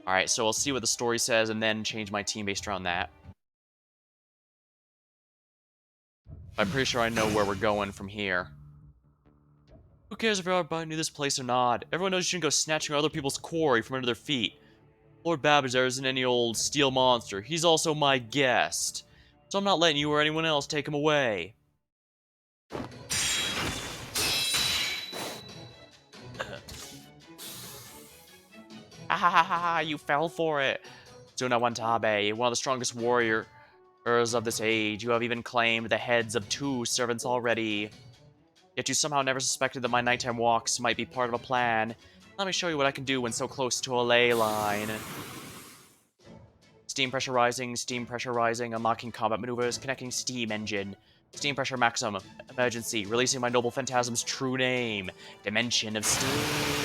Alright, so I'll see what the story says and then change my team based around that. I'm pretty sure I know where we're going from here. Who cares if everybody knew this place or not? Everyone knows you shouldn't go snatching other people's quarry from under their feet. Lord Babbage there isn't any old steel monster. He's also my guest. So I'm not letting you or anyone else take him away. Ha ha ha ha ha, you fell for it. Suna Wantabe, one of the strongest warriors of this age. You have even claimed the heads of 2 servants already. Yet you somehow never suspected that my nighttime walks might be part of a plan. Let me show you what I can do when so close to a ley line. Steam pressure rising, unlocking combat maneuvers, connecting steam engine. Steam pressure maximum, emergency, releasing my noble phantasm's true name. Dimension of steam.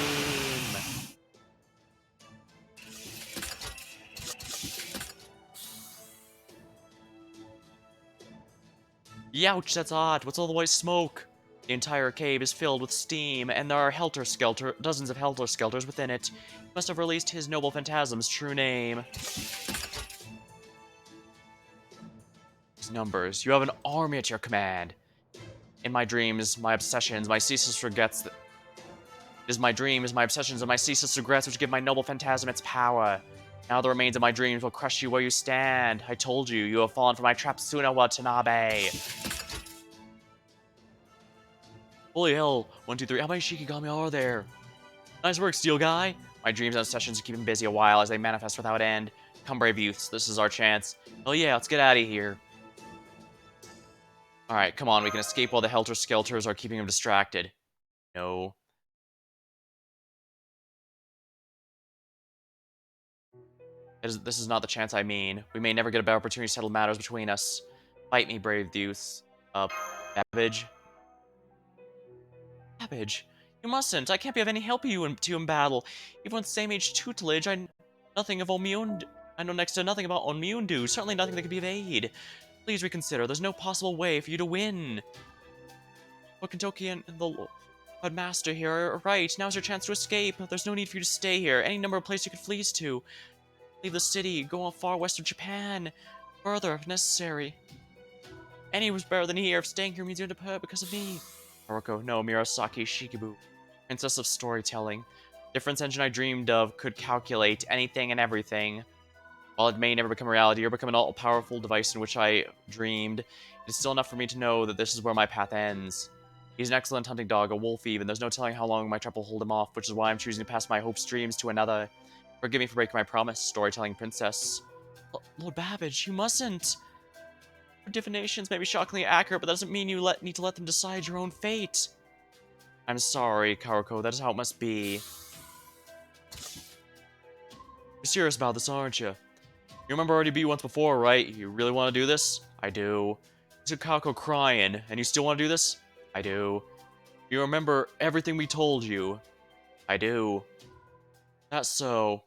Youch, that's odd. What's all the white smoke? The entire cave is filled with steam, and there are dozens of helter-skelters within it. He must have released his noble phantasm's true name. These numbers. You have an army at your command. In my dreams, my obsessions, my ceaseless regrets... It is my dreams, my obsessions, and my ceaseless regrets which give my noble phantasm its power. Now the remains of my dreams will crush you where you stand. I told you, you have fallen for my trap, Suna Watanabe. Holy hell, 1, 2, 3, how many Shikigami are there? Nice work, Steel Guy. My dreams and obsessions keep him busy a while as they manifest without end. Come, brave youths, this is our chance. Oh yeah, let's get out of here. Alright, come on, we can escape while the helter-skelters are keeping him distracted. No. This is not the chance I mean. We may never get a better opportunity to settle matters between us. Fight me, brave youths. Babbage? Babbage? You mustn't. I can't be of any help to you in battle. Even with same-age tutelage, I know next to nothing about Onmyundu. Certainly nothing that could be of aid. Please reconsider. There's no possible way for you to win. But Kentoki and the Lord Master here are right. Now's your chance to escape. There's no need for you to stay here. Any number of places you could flee to. Leave the city. Go on far west of Japan. Further, if necessary. Any was better than here. If staying here means you're hurt because of me. Haruko, no, Murasaki Shikibu. Princess of Storytelling. Difference engine I dreamed of could calculate anything and everything. While it may never become reality or become an all-powerful device in which I dreamed, it is still enough for me to know that this is where my path ends. He's an excellent hunting dog, a wolf even. There's no telling how long my trap will hold him off, which is why I'm choosing to pass my hopes' dreams to another. Forgive me for breaking my promise, storytelling princess. Lord Babbage, you mustn't! Your divinations may be shockingly accurate, but that doesn't mean you need to let them decide your own fate. I'm sorry, Karuko, that is how it must be. You're serious about this, aren't you? You remember I already beat you once before, right? You really want to do this? I do. You said Karuko crying, and you still want to do this? I do. You remember everything we told you? I do. That's so.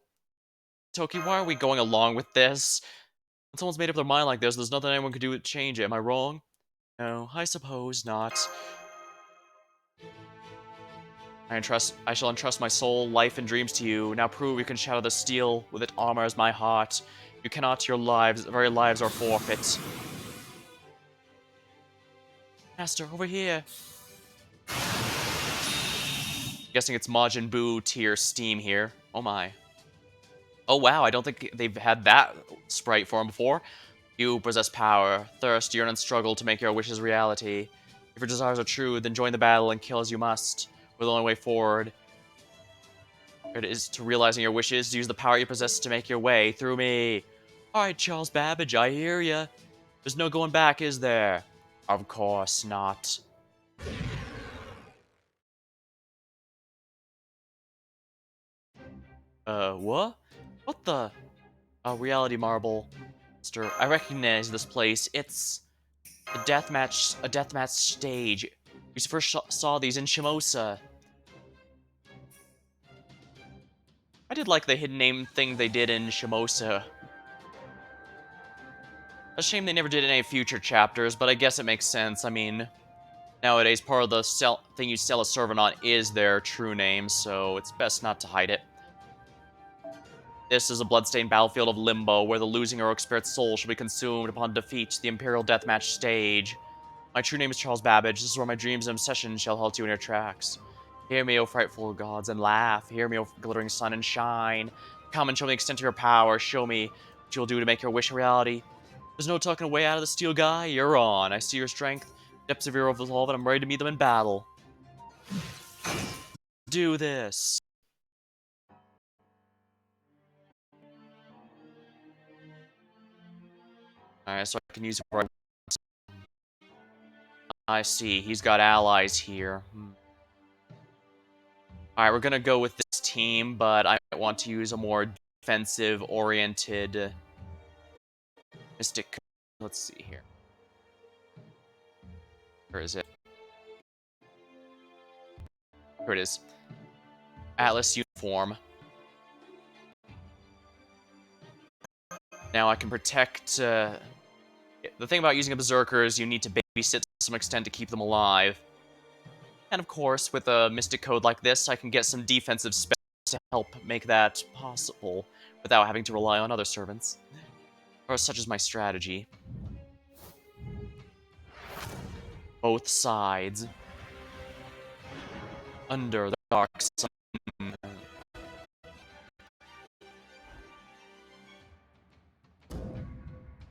Toki, why are we going along with this? When someone's made up their mind like this, there's nothing anyone can do to change it. Am I wrong? No, I suppose not. I shall entrust my soul, life, and dreams to you. Now prove you can shatter the steel with its armor as my heart. You cannot, your very lives are forfeit. Master, over here. Guessing it's Majin Buu tier Steam here. Oh my. Oh wow, I don't think they've had that sprite form before. You possess power, thirst, yearn, and struggle to make your wishes reality. If your desires are true, then join the battle and kill as you must. We're the only way forward. It is to realizing your wishes, to use the power you possess to make your way through me. Alright, Charles Babbage, I hear ya. There's no going back, is there? Of course not. What? What the? Reality Marble. Mister, I recognize this place. It's a deathmatch stage. We first saw these in Shimosa. I did like the hidden name thing they did in Shimosa. A shame they never did any future chapters, but I guess it makes sense. I mean, nowadays part of the thing you sell a servant on is their true name, so it's best not to hide it. This is a bloodstained battlefield of limbo, where the losing heroic spirit's soul shall be consumed upon defeat the Imperial Deathmatch stage. My true name is Charles Babbage. This is where my dreams and obsession shall halt you in your tracks. Hear me, O frightful gods, and laugh. Hear me, O glittering sun, and shine. Come and show me the extent of your power. Show me what you'll do to make your wish a reality. There's no talking away out of the steel guy. You're on. I see your strength, depths of your resolve, and I'm ready to meet them in battle. Do this. Alright, so I can use it for... I see. He's got allies here. Alright, we're gonna go with this team, but I might want to use a more defensive-oriented Mystic. Let's see here. Where is it? Here it is. Atlas uniform. Now I can protect... the thing about using a Berserker is you need to babysit to some extent to keep them alive. And of course, with a Mystic Code like this, I can get some defensive spells to help make that possible, without having to rely on other servants. Or such is my strategy. Both sides. Under the dark sun.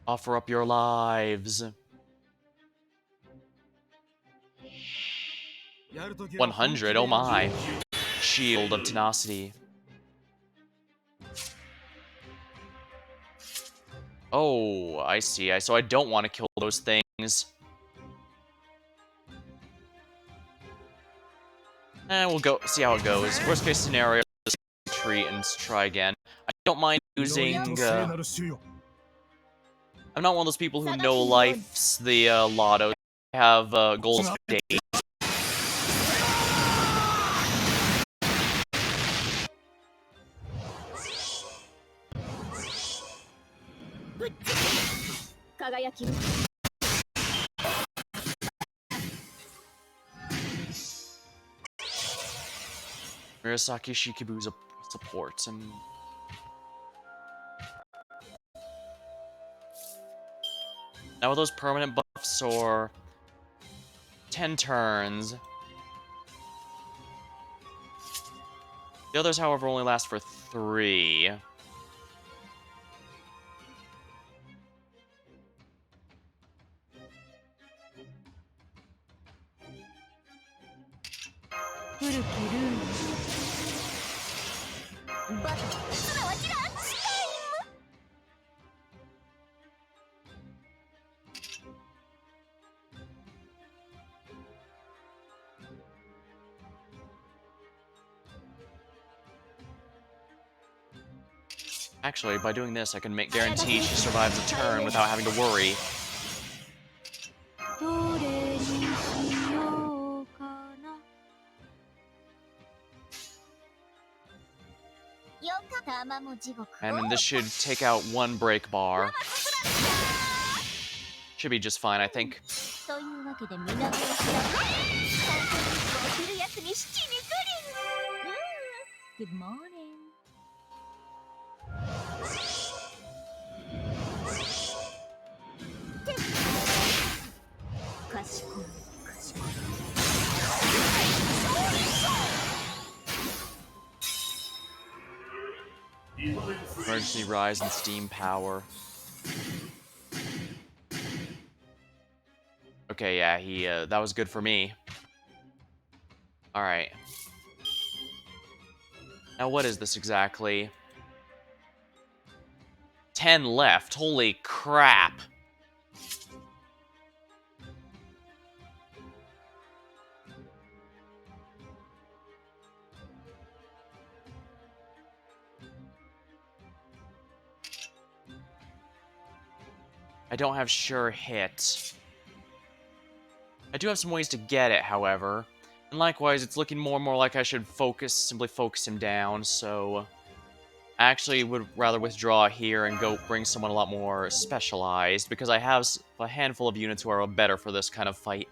Offer up your lives. 100, oh my. Shield of Tenacity. Oh, I see. So I don't want to kill those things. And we'll go see how it goes. Worst case scenario, just retreat and try again. I don't mind using... I'm not one of those people who no lifes the lotto. I have goals for days. Murasaki Shikibu's support, and... Now are those permanent buffs or 10 turns? The others, however, only last for 3. Actually, by doing this, I can guarantee she survives a turn without having to worry. And this should take out 1 break bar. Should be just fine, I think. Good morning. Emergency rise in steam power. Okay, yeah, he, that was good for me. Alright. Now what is this exactly? 10 left, holy crap! I don't have sure hit. I do have some ways to get it, however. And likewise, it's looking more and more like I should simply focus him down, so... actually would rather withdraw here and go bring someone a lot more specialized, because I have a handful of units who are better for this kind of fight.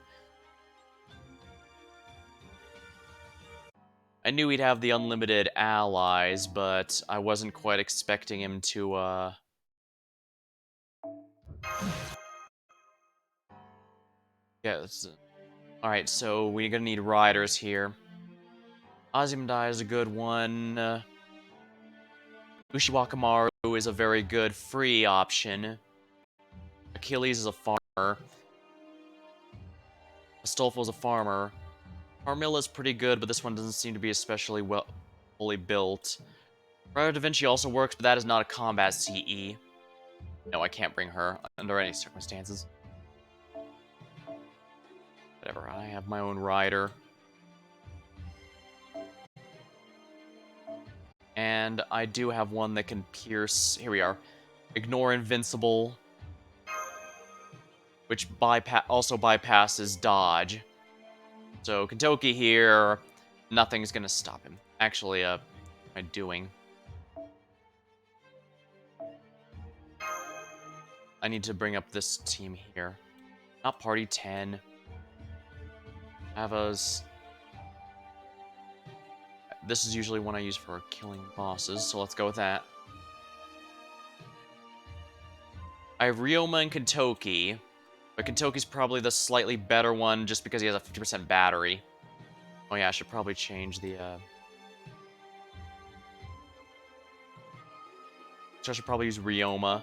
I knew he'd have the unlimited allies, but I wasn't quite expecting him to, yeah, alright, so we're gonna need riders here. Azimdai is a good one. Ushiwakamaru is a very good free option. Achilles is a farmer. Astolfo is a farmer. Carmilla's pretty good, but this one doesn't seem to be especially well fully built. Rider Da Vinci also works, but that is not a combat CE. No, I can't bring her under any circumstances. Whatever, I have my own rider. And I do have one that can pierce. Here we are. Ignore Invincible, which also bypasses dodge. So Kentoki here, nothing's gonna stop him. Actually, what am I doing? I need to bring up this team here. Not party 10. Ava's. This is usually one I use for killing bosses, so let's go with that. I have Ryoma and Kentoki, but Kentoki's probably the slightly better one just because he has a 50% battery. Oh yeah, I should probably change the, so I should probably use Ryoma.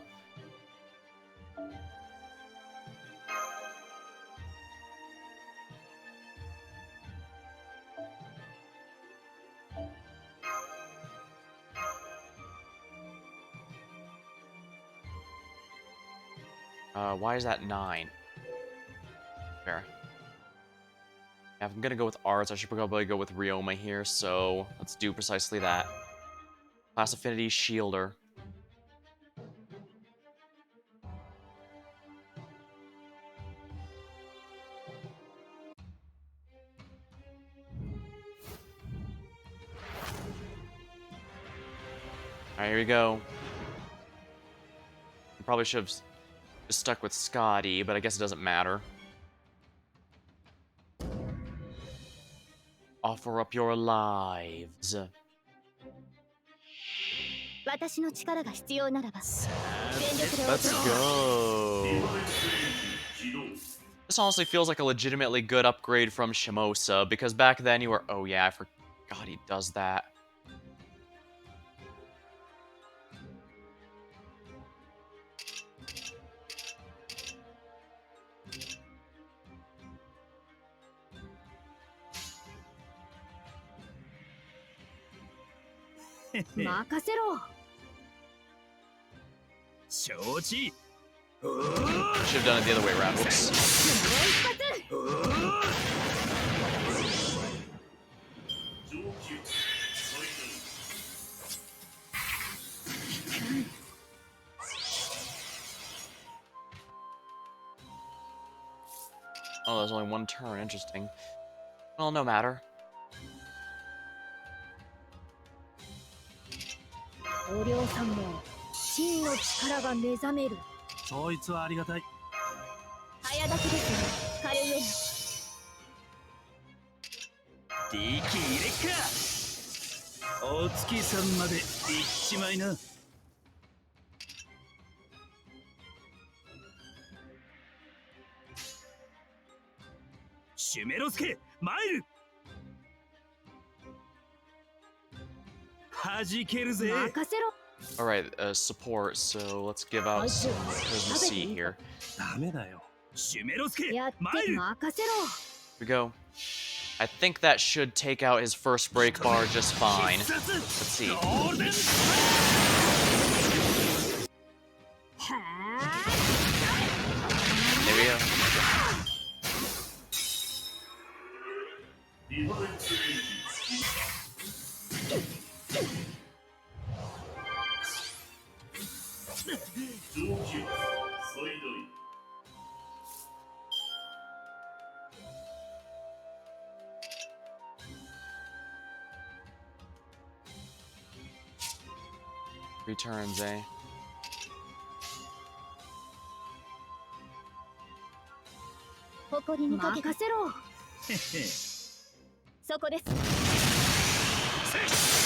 Why is that 9? Fair. If I'm gonna go with arts, I should probably go with Ryoma here, so let's do precisely that. Class Affinity Shielder. Alright, here we go. I probably should have just stuck with Scotty, but I guess it doesn't matter. Offer up your lives. 私の力が必要ならば全力で Let's go. This honestly feels like a legitimately good upgrade from Shimosa, because back then you were... Oh yeah, I forgot he does that. Should have done it the other way around. Whoops. Oh, there's only one turn. Interesting. Well, no matter. お両さんも真の力が目覚めるそいつはありがたい早炊きですねカルイエ力入れっかお月さんまで行っちまいなシュメロスケ参る弾けるぜ 任せろ Alright, support, so let's give out some Charisma C here. ダメだよシュメロスケやって参る任せろ Here we go. I think that should take out his first break bar just fine. Let's see. ゴールデン There we go. 3 turns, eh? 誇りにかけ任せろ。へへそこです。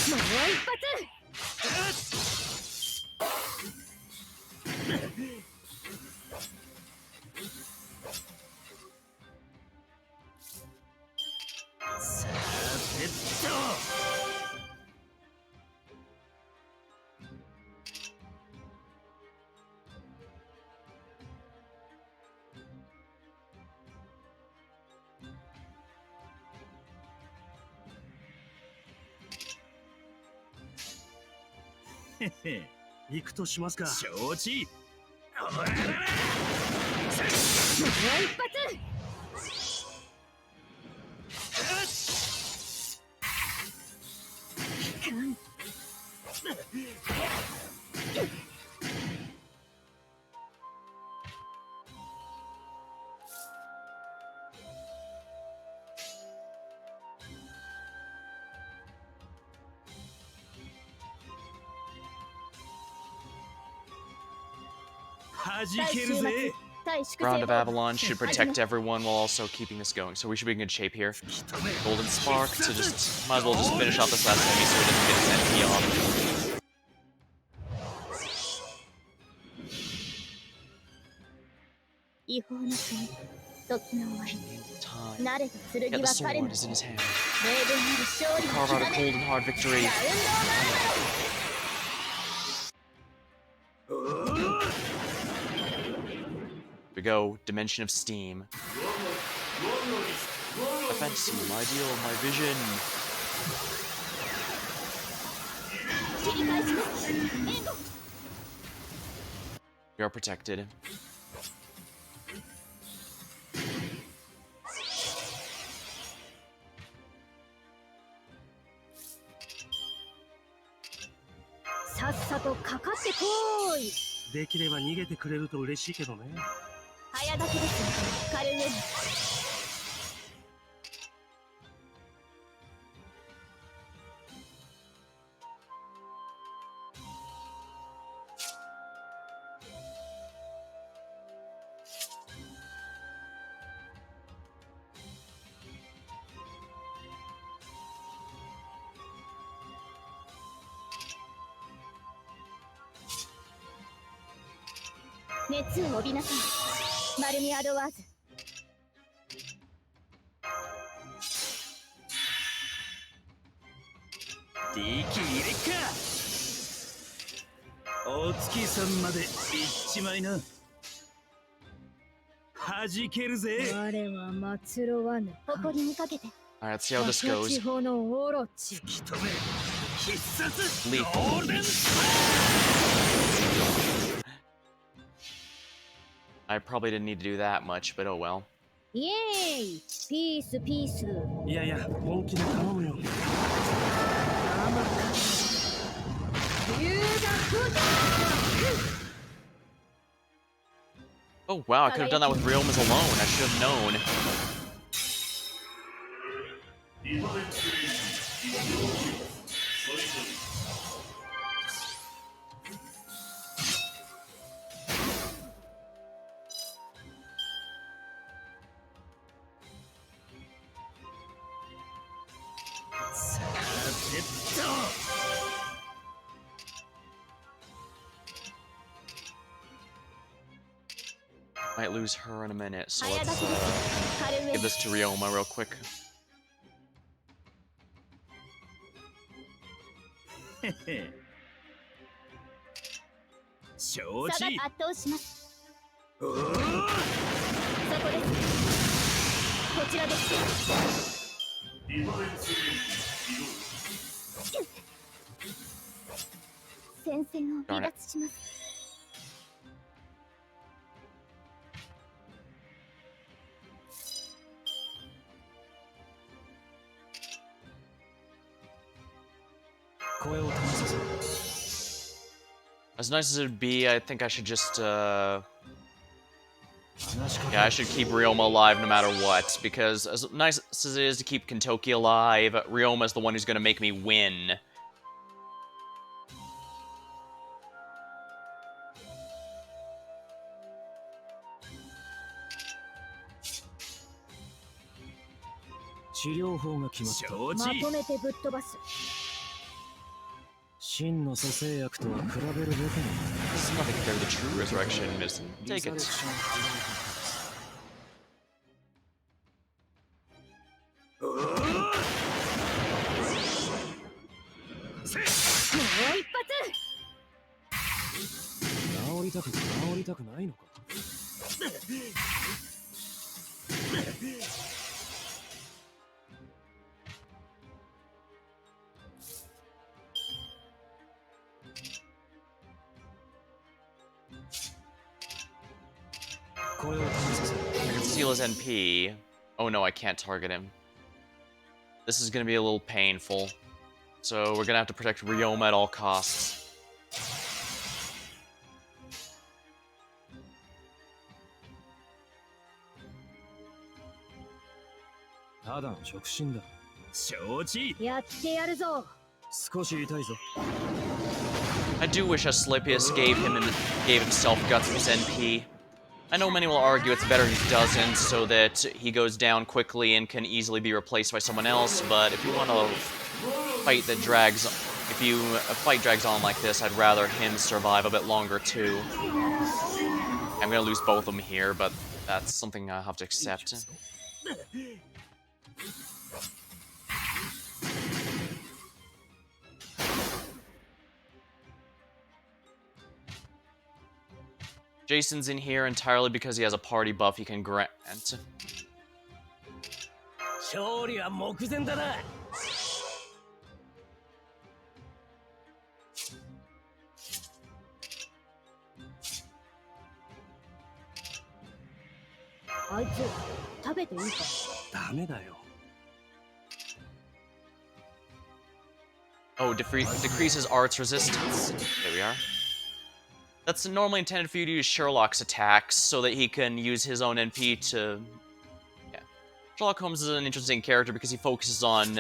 もう一発。さてとへへ行くとしますか。承知。おらららもう一発。弾けるぜ。対粛 Round 清 of ボー Avalanche should protect everyone while also keeping this going, so we should be in good shape here. Golden Spark to just... might as well just finish off this last enemy so it doesn't get its MP off. 違法な国、時の終わり。 Time. 慣れた剣 Yet the は彼 sword の is in his hand. 明言なる勝利を Carve 決 out め a る。 cold and hard victory. ラウンドナウン Here we go. Dimension of Steam. My fantasy, my ideal, my vision. 切り返します。援護。 We are protected. さっさとかかってこーい。できれば逃げてくれると嬉しいけどね。早炊きです。カルウェン。熱を帯びなさい。マルミアドワーズ。力入れか。お月さんまで行っちまいな。弾けるぜ。我は祭ろわぬ。誇りにかけて。 Alright, let's see how this 地 goes. 方のオロチ。引き止める。必殺 Lethal. ゴールデン I probably didn't need to do that much, but oh well. イエーイ。ピースピース。いやいや、本気で頼むよ。Oh wow, I could have done that with Realms alone. I should have known. Might lose her in a minute, so 早 let's 炊きです。カルウェ give ン。 this to Ryoma real quick. 承差知。が圧倒します。おーそこです。こちらです。戦線を離脱します。声を楽させろ。 As nice as it would be, I think I should just, yeah, I should keep Ryoma alive no matter what, because as nice as it is to keep Kentoki alive, Ryoma's the one who's gonna make me win. 治療法が決まった。承ま知。とめてぶっ飛ばす。真の蘇生薬とは比べるべきな。 This is nothing compared to the true resurrection medicine. Take it. もう一治りたくないのか。これを試させる。 I can steal his NP. Oh no, I can't target him. This is gonna be a little painful. So we're gonna have to protect Ryoma at all costs. ただの触診だ。承知。発やってやるぞ。少し痛いぞ。 I do wish Asclepius gave himself guts of his NP. I know many will argue it's better he doesn't, so that he goes down quickly and can easily be replaced by someone else, but if you want a fight that drags... If a fight drags on like this, I'd rather him survive a bit longer too. I'm gonna lose both of them here, but that's something I have to accept. Jason's in here entirely because he has a party buff he can grant. 勝利は目前だな。あいつ食べていいか。ダメだよ。 Oh, decreases arts resistance. There we are. That's normally intended for you to use Sherlock's attacks so that he can use his own NP to... Yeah. Sherlock Holmes is an interesting character because he focuses on...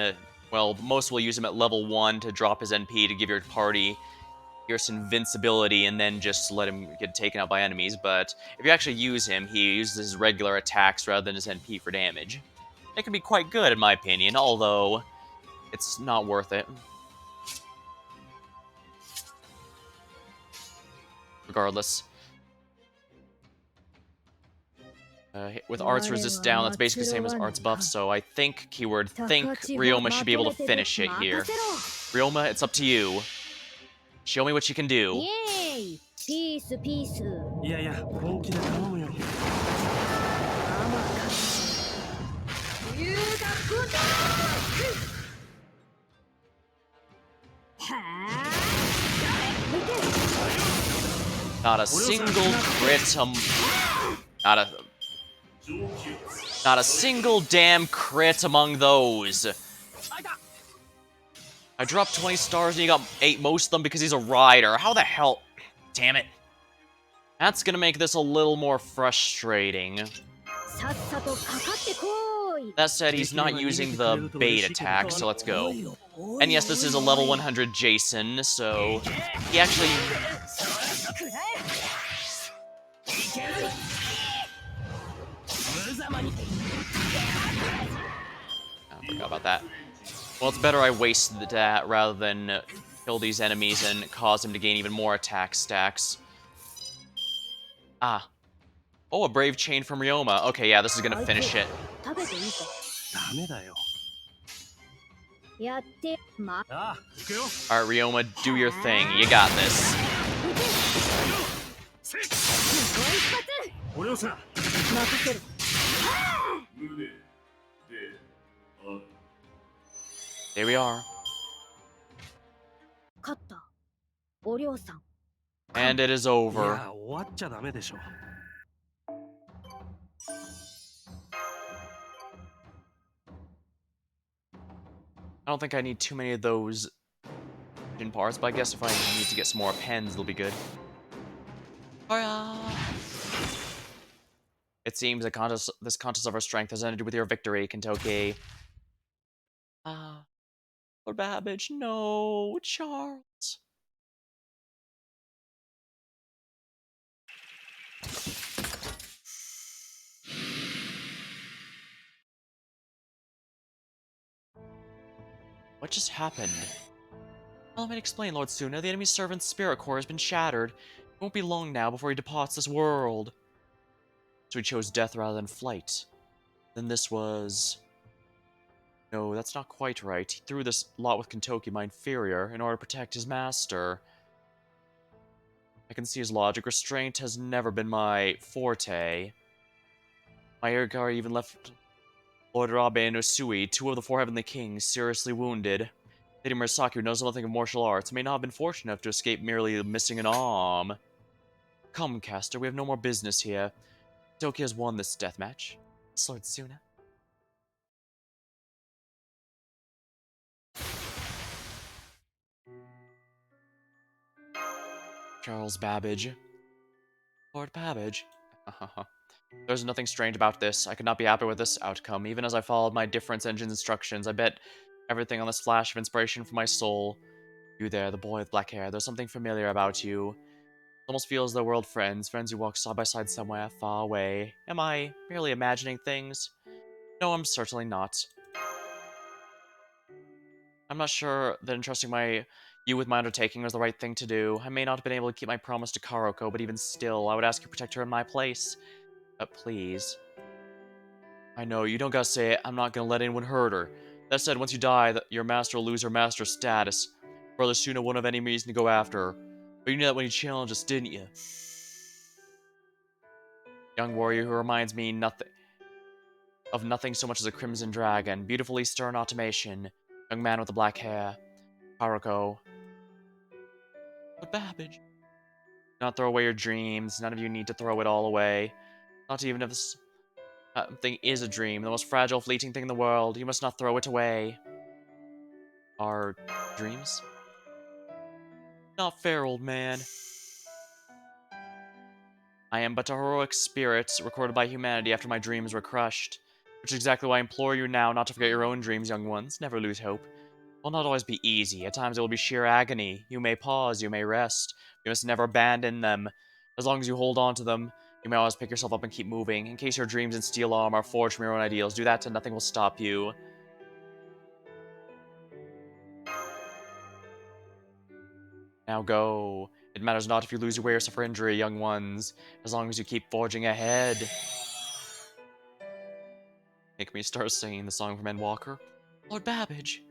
well, most will use him at level 1 to drop his NP to give your party Fierce invincibility and then just let him get taken out by enemies, but if you actually use him, he uses his regular attacks rather than his NP for damage. It can be quite good in my opinion, although it's not worth it. Regardless. With arts resist down, that's basically the same as arts buff, so I think, keyword think, Ryoma should be able to finish it here. Ryoma, it's up to you. Show me what you can do. イエーイピースピース。いやいや、本気で頼むよ。甘か龍が来た。はあ。Not a single crit, not a single damn crit among those. I dropped 20 stars and you got 8 most of them because he's a rider. How the hell? Damn it. That's gonna make this a little more frustrating. さっさとかかってこい。 That said, he's not using the bait attack, so let's go. And yes, this is a level 100 Jason, so he actually... I forgot about that. Well, it's better I waste that rather than kill these enemies and cause him to gain even more attack stacks. Ah. Oh, a brave chain from Ryoma. Okay, yeah, this is gonna finish it. 食べていいか。ダメだよ。やってま。ああ、行くよ。Alright, Ryoma, do your thing. You got this. お嬢さん。任せる。 There we are. 勝った。お嬢さん。 And it is い over. や、終わっちゃダメでしょ。 I don't think I need too many of those in parts, but I guess if I need to get some more pens, it'll be good. It seems this contest of our strength has ended with your victory, Kentoki. Ah, Lord Babbage, no, Charles. What just happened? Well, let me explain, Lord Suna. The enemy servant's spirit core has been shattered. It won't be long now before he departs this world. So he chose death rather than flight. Then this was... No, that's not quite right. He threw this lot with Kentoki, my inferior, in order to protect his master. I can see his logic. Restraint has never been my forte. My Irigari even left Lord Rabe and Usui, two of the four heavenly kings, seriously wounded. Lady Murasaki, who knows nothing of martial arts, may not have been fortunate enough to escape merely missing an arm. Come, Caster, we have no more business here. Toki has won this deathmatch. It's Lord Suna. Charles Babbage. Lord Babbage. There's nothing strange about this. I could not be happy with this outcome. Even as I followed my difference engine's instructions, I bet everything on this flash of inspiration from my soul. You there, the boy with black hair. There's something familiar about you. It almost feels though we're old friends who walk side by side somewhere far away. Am I merely imagining things? No, I'm certainly not. I'm not sure that entrusting you with my undertaking was the right thing to do. I may not have been able to keep my promise to Karoko, but even still, I would ask you to protect her in my place. But please. I know, you don't gotta say it. I'm not gonna let anyone hurt her. That said, once you die, your master will lose her master status. Brother Suna won't have any reason to go after her. But you knew that when you challenged us, didn't you? Young warrior who reminds me of nothing so much as a crimson dragon. Beautifully stern automation. Young man with the black hair. Karoko. But Babbage. Do not throw away your dreams. None of you need to throw it all away. Not even if this thing is a dream. The most fragile, fleeting thing in the world. You must not throw it away. Our dreams? Not fair, old man. I am but a heroic spirit recorded by humanity after my dreams were crushed. Which is exactly why I implore you now not to forget your own dreams, young ones. Never lose hope. It will not always be easy. At times it will be sheer agony. You may pause, you may rest. You must never abandon them. As long as you hold on to them, you may always pick yourself up and keep moving. In case your dreams in steel arm are forged from your own ideals, do that and nothing will stop you. Now go. It matters not if you lose your way or suffer injury, young ones, as long as you keep forging ahead. Make me start singing the song from Endwalker. Lord Babbage.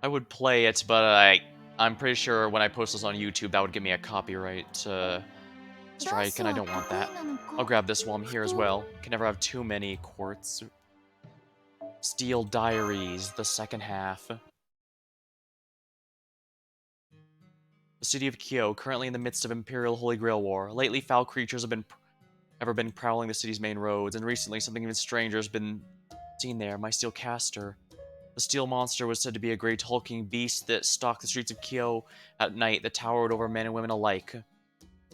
I would play it, but I'm pretty sure when I post this on YouTube, that would give me a copyright strike, and I don't want that. I'll grab this while I'm here as well. Can never have too many quartz. Steel Diaries, the second half. The city of Kyo, currently in the midst of Imperial Holy Grail War. Lately, foul creatures have been prowling the city's main roads, and recently something even stranger has been seen there, my steel caster. The steel monster was said to be a great hulking beast that stalked the streets of Kyo at night that towered over men and women alike.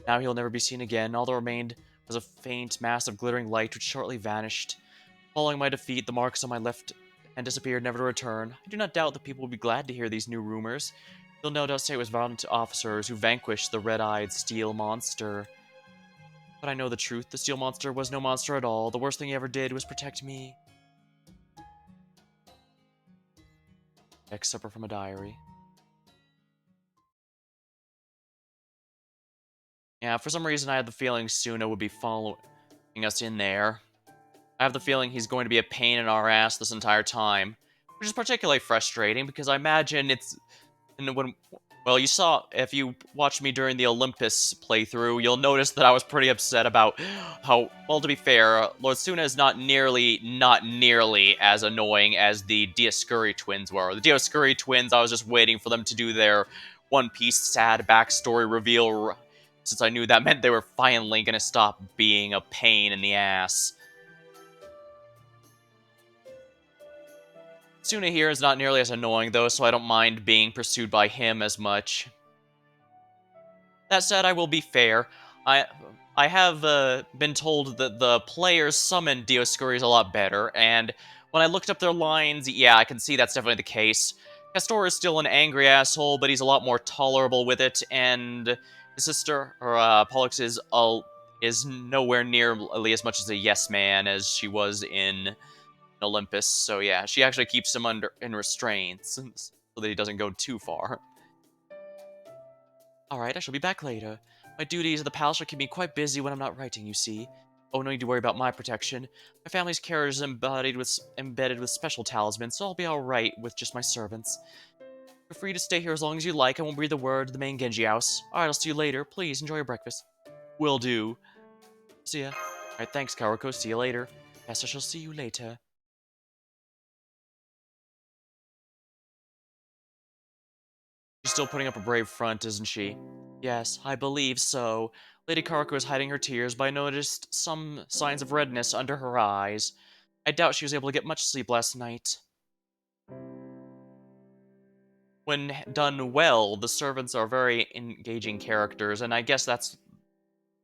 Now he'll never be seen again. All that remained was a faint mass of glittering light which shortly vanished. Following my defeat, the marks on my left hand disappeared, never to return. I do not doubt that people will be glad to hear these new rumors. They'll no doubt say it was valiant officers who vanquished the red-eyed steel monster. But I know the truth. The steel monster was no monster at all. The worst thing he ever did was protect me. Excerpt from a diary. Yeah, for some reason I had the feeling Suna would be following us in there. I have the feeling he's going to be a pain in our ass this entire time. Which is particularly frustrating because I imagine it's... Well, you saw, if you watched me during the Olympus playthrough, you'll notice that I was pretty upset about how, well, to be fair, Lord Suna is not nearly as annoying as the Dioscuri twins were. The Dioscuri twins, I was just waiting for them to do their One Piece sad backstory reveal, since I knew that meant they were finally gonna stop being a pain in the ass. Suna here is not nearly as annoying, though, so I don't mind being pursued by him as much. That said, I will be fair. I have been told that the players summoned Dioscuri a lot better, and when I looked up their lines, yeah, I can see that's definitely the case. Castor is still an angry asshole, but he's a lot more tolerable with it, and his sister, or Pollux, is nowhere near as much as a yes man as she was in Olympus. So yeah, she actually keeps him in restraints so that he doesn't go too far. Alright, I shall be back later. My duties at the palace will keep me quite busy when I'm not writing, you see. Oh, no need to worry about my protection. My family's care is embedded with special talismans, so I'll be alright with just my servants. Feel free to stay here as long as you like. I won't breathe a word to the main Genji house. Alright, I'll see you later. Please, enjoy your breakfast. Will do. See ya. Alright, thanks, Karuko. See you later. Yes, I shall see you later. She's still putting up a brave front, isn't she? Yes, I believe so. Lady Karuko is hiding her tears, but I noticed some signs of redness under her eyes. I doubt she was able to get much sleep last night. When done well, the servants are very engaging characters, and I guess that's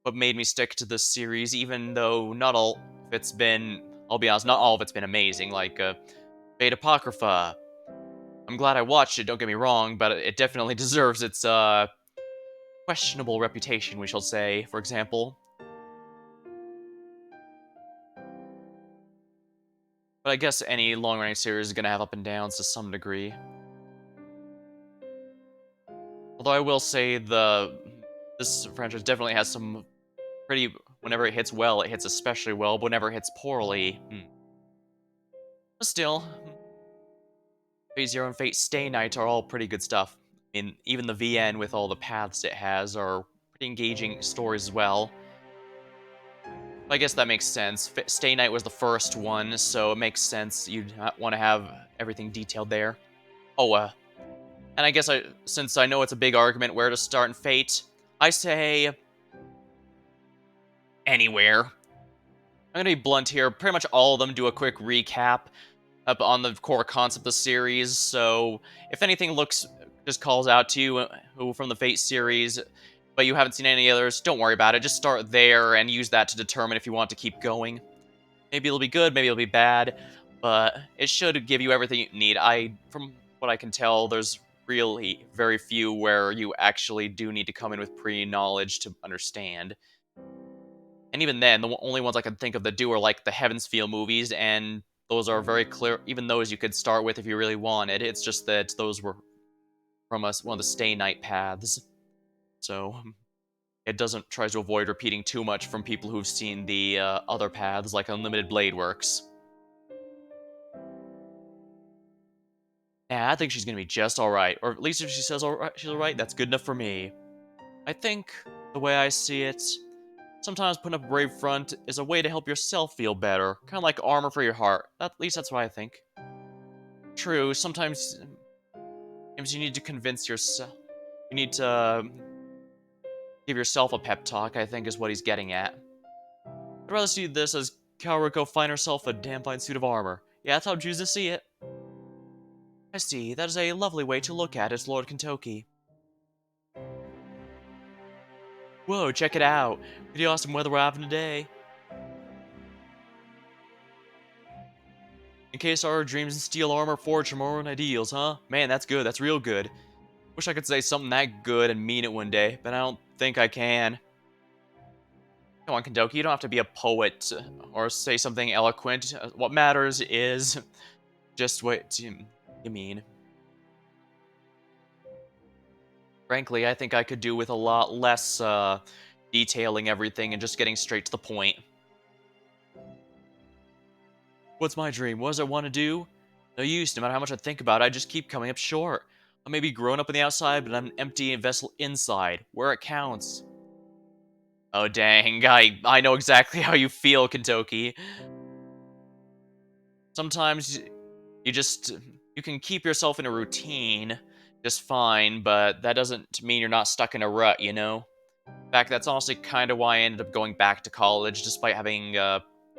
what made me stick to this series, even though not all of it's been, I'll be honest, not all of it's been amazing, like Beta Apocrypha. I'm glad I watched it, don't get me wrong, but it definitely deserves its questionable reputation, we shall say, for example. But I guess any long-running series is going to have up and downs to some degree. Although I will say this franchise definitely has some pretty... Whenever it hits well, it hits especially well, but whenever it hits poorly... But still, Fate Zero and Fate Stay Night are all pretty good stuff. I mean, even the VN with all the paths it has are pretty engaging stories as well. I guess that makes sense. Stay Night was the first one, so it makes sense you'd want to have everything detailed there. Oh, and I guess since I know it's a big argument where to start in Fate, I say anywhere. I'm gonna be blunt here. Pretty much all of them do a quick recap up on the core concept of the series. So if anything just calls out to you from the Fate series, but you haven't seen any others, don't worry about it. Just start there and use that to determine if you want to keep going. Maybe it'll be good, maybe it'll be bad, but it should give you everything you need. From what I can tell, there's really very few where you actually do need to come in with pre-knowledge to understand. And even then, the only ones I can think of that do are like the Heaven's Feel movies, and those are very clear. Even those you could start with if you really wanted. It's just that those were from one of the Stay Night paths. So it doesn't try to avoid repeating too much from people who've seen the other paths, like Unlimited Blade Works. Yeah, I think she's gonna be just alright. Or at least if she says she's alright, that's good enough for me. I think, the way I see it, sometimes putting up a brave front is a way to help yourself feel better. Kind of like armor for your heart. At least that's what I think. True, sometimes you need to convince yourself. You need to give yourself a pep talk, I think is what he's getting at. I'd rather see this as Kaoruko find herself a damn fine suit of armor. Yeah, that's how I choose to see it. I see, that is a lovely way to look at it, Lord Kentoki. Whoa, check it out. Pretty awesome weather we're having today. In case our dreams in steel armor forged from our own ideals, huh? Man, that's good, that's real good. Wish I could say something that good and mean it one day, but I don't think I can. Come on, Kentoki, you don't have to be a poet or say something eloquent. What matters is just what you mean. Frankly, I think I could do with a lot less detailing everything and just getting straight to the point. What's my dream? What does I want to do? No use, no matter how much I think about it, I just keep coming up short. I may be grown up on the outside, but I'm an empty vessel inside, where it counts. Oh dang, I know exactly how you feel, Kentoki. Sometimes you can keep yourself in a routine just fine, but that doesn't mean you're not stuck in a rut, you know? In fact, that's honestly kind of why I ended up going back to college, despite having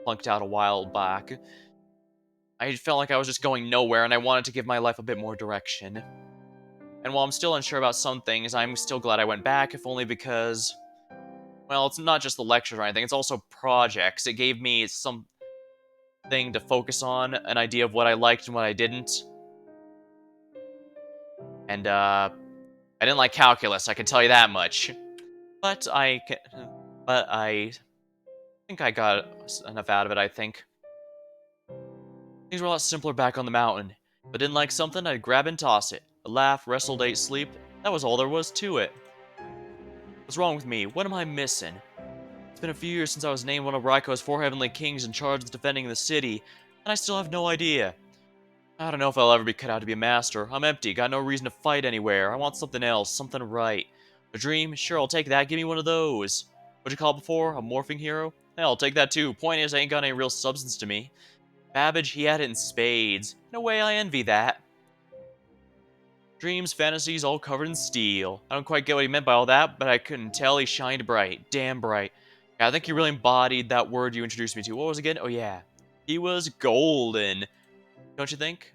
flunked out a while back. I felt like I was just going nowhere, and I wanted to give my life a bit more direction. And while I'm still unsure about some things, I'm still glad I went back, if only because, well, it's not just the lectures or anything, it's also projects. It gave me something to focus on, an idea of what I liked and what I didn't. And, I didn't like calculus, I can tell you that much. But I think I got enough out of it, I think. Things were a lot simpler back on the mountain. If I didn't like something, I'd grab and toss it. A laugh, wrestled, ate, sleep. That was all there was to it. What's wrong with me? What am I missing? It's been a few years since I was named one of Raiko's 4 heavenly kings in charge of defending the city, and I still have no idea. I don't know if I'll ever be cut out to be a master. I'm empty, got no reason to fight anywhere. I want something else, something right. A dream? Sure, I'll take that. Give me one of those. What'd you call it before? A morphing hero? Hell, I'll take that too. Point is, I ain't got any real substance to me. Babbage, he had it in spades. No way I envy that. Dreams, fantasies, all covered in steel. I don't quite get what he meant by all that, but I couldn't tell he shined bright. Damn bright. Yeah, I think he really embodied that word you introduced me to. What was it again? Oh yeah. He was golden. Don't you think?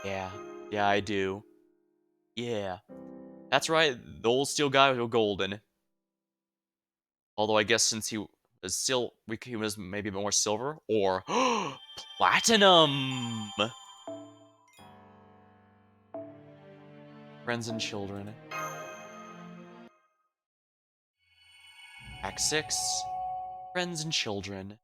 Yeah. Yeah, I do. Yeah. That's right, the old steel guy was golden. Although I guess since he was he was maybe a bit more silver. Or platinum! Friends and children. Act 6. Friends and children.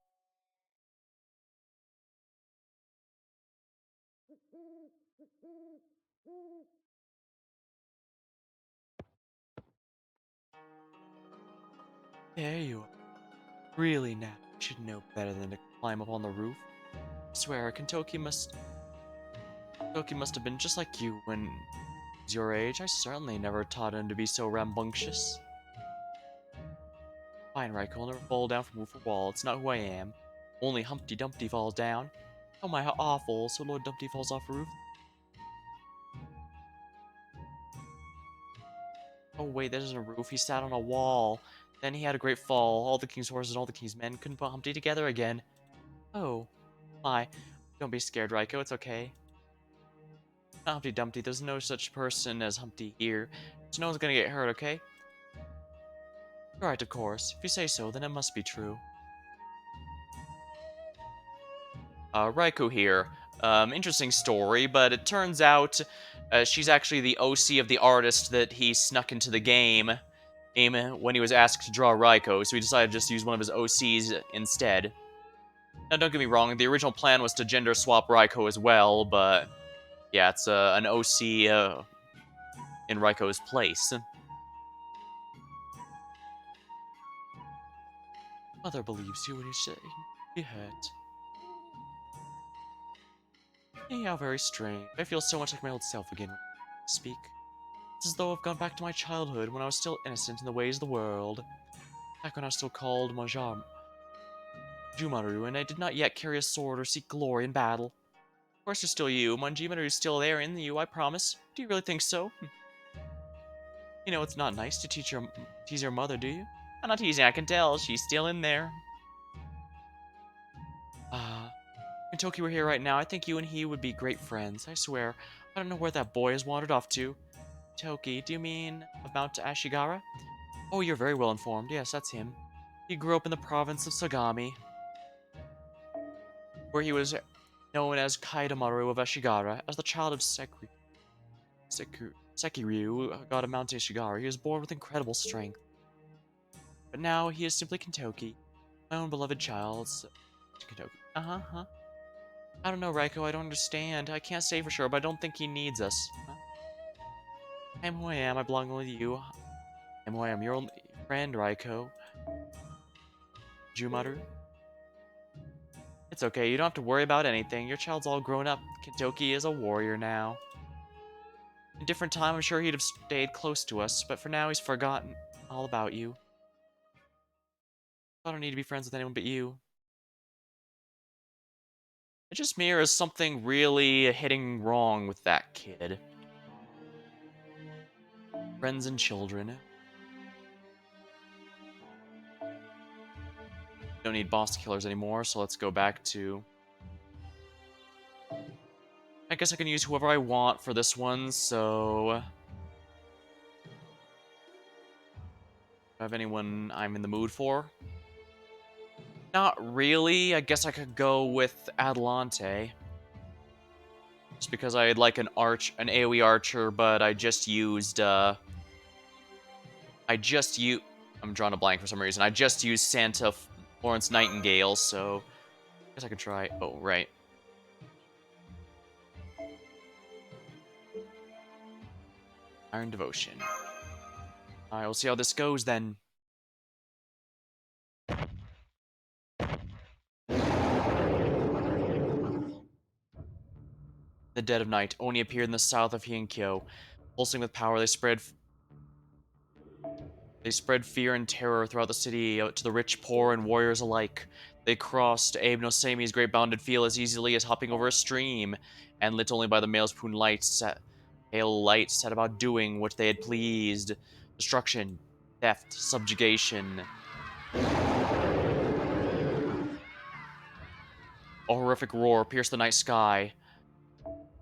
There you are. Really now, you should know better than to climb up on the roof. I swear, Kentucky must have been just like you when he was your age. I certainly never taught him to be so rambunctious. Fine, Raiko, I'll never fall down from roof or wall. It's not who I am. Only Humpty Dumpty falls down. Oh my, how awful. So Lord Dumpty falls off a roof. Oh wait, that isn't a roof. He sat on a wall. Then he had a great fall. All the king's horses and all the king's men couldn't put Humpty together again. Oh my. Don't be scared, Raiko. It's okay. Not Humpty Dumpty. There's no such person as Humpty here. So no one's gonna get hurt, okay? Right, of course. If you say so, then it must be true. Raikou here. Interesting story, but it turns out she's actually the OC of the artist that he snuck into the game when he was asked to draw Raikou, so he decided to just use one of his OCs instead. Now, don't get me wrong, the original plan was to gender swap Raikou as well, but yeah, it's an OC in Raikou's place. Mother believes you when you say you hurt. Yeah, very strange. I feel so much like my old self again when I speak. It's as though I've gone back to my childhood when I was still innocent in the ways of the world. Back when I was still called Jumaru, and I did not yet carry a sword or seek glory in battle. Of course you're still you. Manjimaru is still there in you, I promise. Do you really think so? You know, it's not nice to tease your mother, do you? I'm not teasing, I can tell. She's still in there. If Toki were here right now, I think you and he would be great friends. I swear. I don't know where that boy has wandered off to. Toki, do you mean of Mount Ashigara? Oh, you're very well informed. Yes, that's him. He grew up in the province of Sagami, where he was known as Kaidamaru of Ashigara, as the child of Sekiryu, god of Mount Ashigara. He was born with incredible strength. But now he is simply Kentoki, my own beloved child. Kentoki. Uh-huh. I don't know, Raiko, I don't understand. I can't say for sure, but I don't think he needs us. Huh? I am who I am, I belong with you. I am who I am, your only friend, Raiko. Jumaru? It's okay, you don't have to worry about anything. Your child's all grown up. Kentoki is a warrior now. In a different time, I'm sure he'd have stayed close to us, but for now he's forgotten all about you. I don't need to be friends with anyone but you. It just mirrors something really hitting wrong with that kid. Friends and children. Don't need boss killers anymore, so let's go back to... I guess I can use whoever I want for this one, so... Do I have anyone I'm in the mood for? Not really. I guess I could go with Adelante. Just because I'd like an AoE archer, but I just used, I'm drawing a blank for some reason. I just used Santa Florence Nightingale, so I guess I could try. Oh, right. Iron Devotion. Alright, we'll see how this goes then. The dead of night, Oni appeared in the south of Heian-Kyo. Pulsing with power, they spread fear and terror throughout the city to the rich, poor, and warriors alike. They crossed Abe no Seimi's great bounded field as easily as hopping over a stream, and lit only by the Maelstrom lights, pale light set about doing what they had pleased. Destruction, theft, subjugation. A horrific roar pierced the night sky.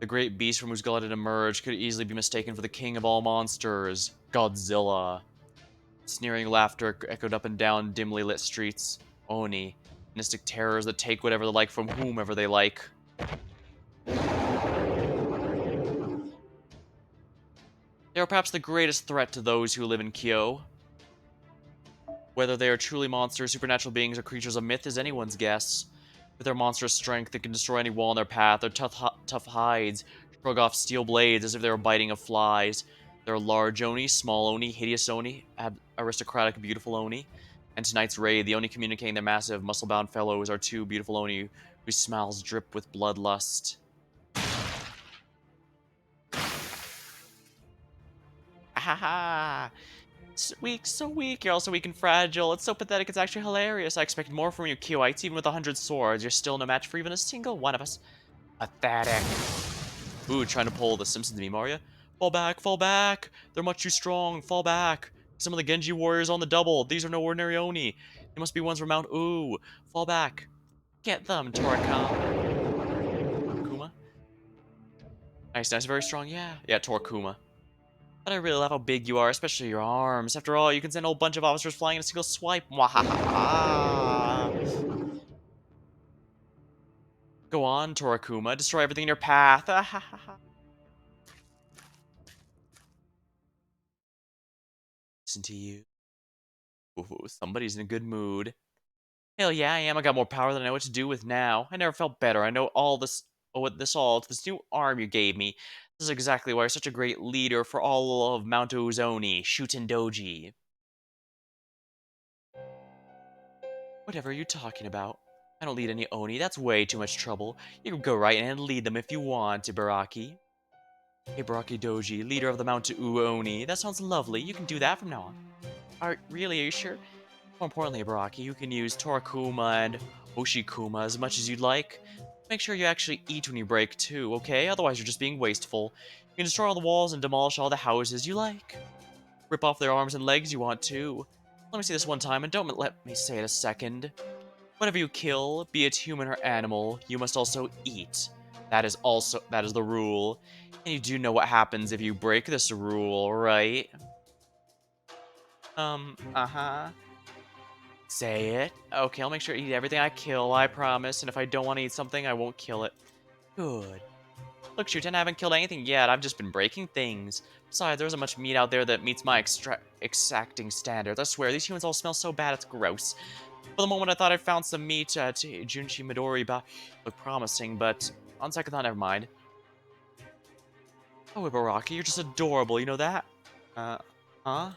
The great beast from whose gullet it emerged could easily be mistaken for the king of all monsters, Godzilla. Sneering laughter echoed up and down dimly lit streets. Oni, mystic terrors that take whatever they like from whomever they like. They are perhaps the greatest threat to those who live in Kyo. Whether they are truly monsters, supernatural beings, or creatures of myth is anyone's guess. With their monstrous strength, they can destroy any wall in their path. Their tough hides shrug off steel blades as if they were biting of flies. There are large Oni, small Oni, hideous Oni, aristocratic, beautiful Oni. And tonight's raid, the Oni communicating their massive, muscle-bound fellows are two beautiful Oni whose smiles drip with bloodlust. Ahaha! So weak. You're also weak and fragile. It's so pathetic. It's actually hilarious. I expected more from you, Kyoites. Even with 100 swords, you're still no match for even a single one of us. Pathetic. Ooh, trying to pull the Simpsons meme, are ya? Fall back, fall back. They're much too strong. Fall back. Some of the Genji warriors on the double. These are no ordinary Oni. They must be ones from Mount Ooh. Fall back. Get them, Torakuma. Nice, very strong. Yeah, Torakuma. But I really love how big you are, especially your arms. After all, you can send a whole bunch of officers flying in a single swipe. Mwahaha. Go on, Torakuma. Destroy everything in your path. Listen to you. Ooh, somebody's in a good mood. Hell yeah, I am. I got more power than I know what to do with now. I never felt better. I know all this. Oh, what this all. This new arm you gave me. This is exactly why you're such a great leader for all of Mount Ozoni, Shuten Doji. Whatever are you talking about? I don't lead any Oni. That's way too much trouble. You can go right in and lead them if you want, Ibaraki. Ibaraki Doji, leader of the Mount Oni. That sounds lovely. You can do that from now on. Really, are you sure? More importantly, Ibaraki, you can use Torakuma and Oshikuma as much as you'd like. Make sure you actually eat when you break too, okay? Otherwise you're just being wasteful. You can destroy all the walls and demolish all the houses you like. Rip off their arms and legs you want to. Let me see this one time and don't let me say it a second. Whatever you kill, be it human or animal, you must also eat. That is the rule. And you do know what happens if you break this rule, right? Uh-huh. Say it. Okay, I'll make sure to eat everything I kill, I promise. And if I don't want to eat something, I won't kill it. Good. Look, Shuten, I haven't killed anything yet. I've just been breaking things. Besides, there isn't much meat out there that meets my exacting standards. I swear, these humans all smell so bad, it's gross. For the moment, I thought I found some meat at Junshi Midori looked promising, but on second thought, never mind. Oh, Ibaraki, you're just adorable, you know that? Huh?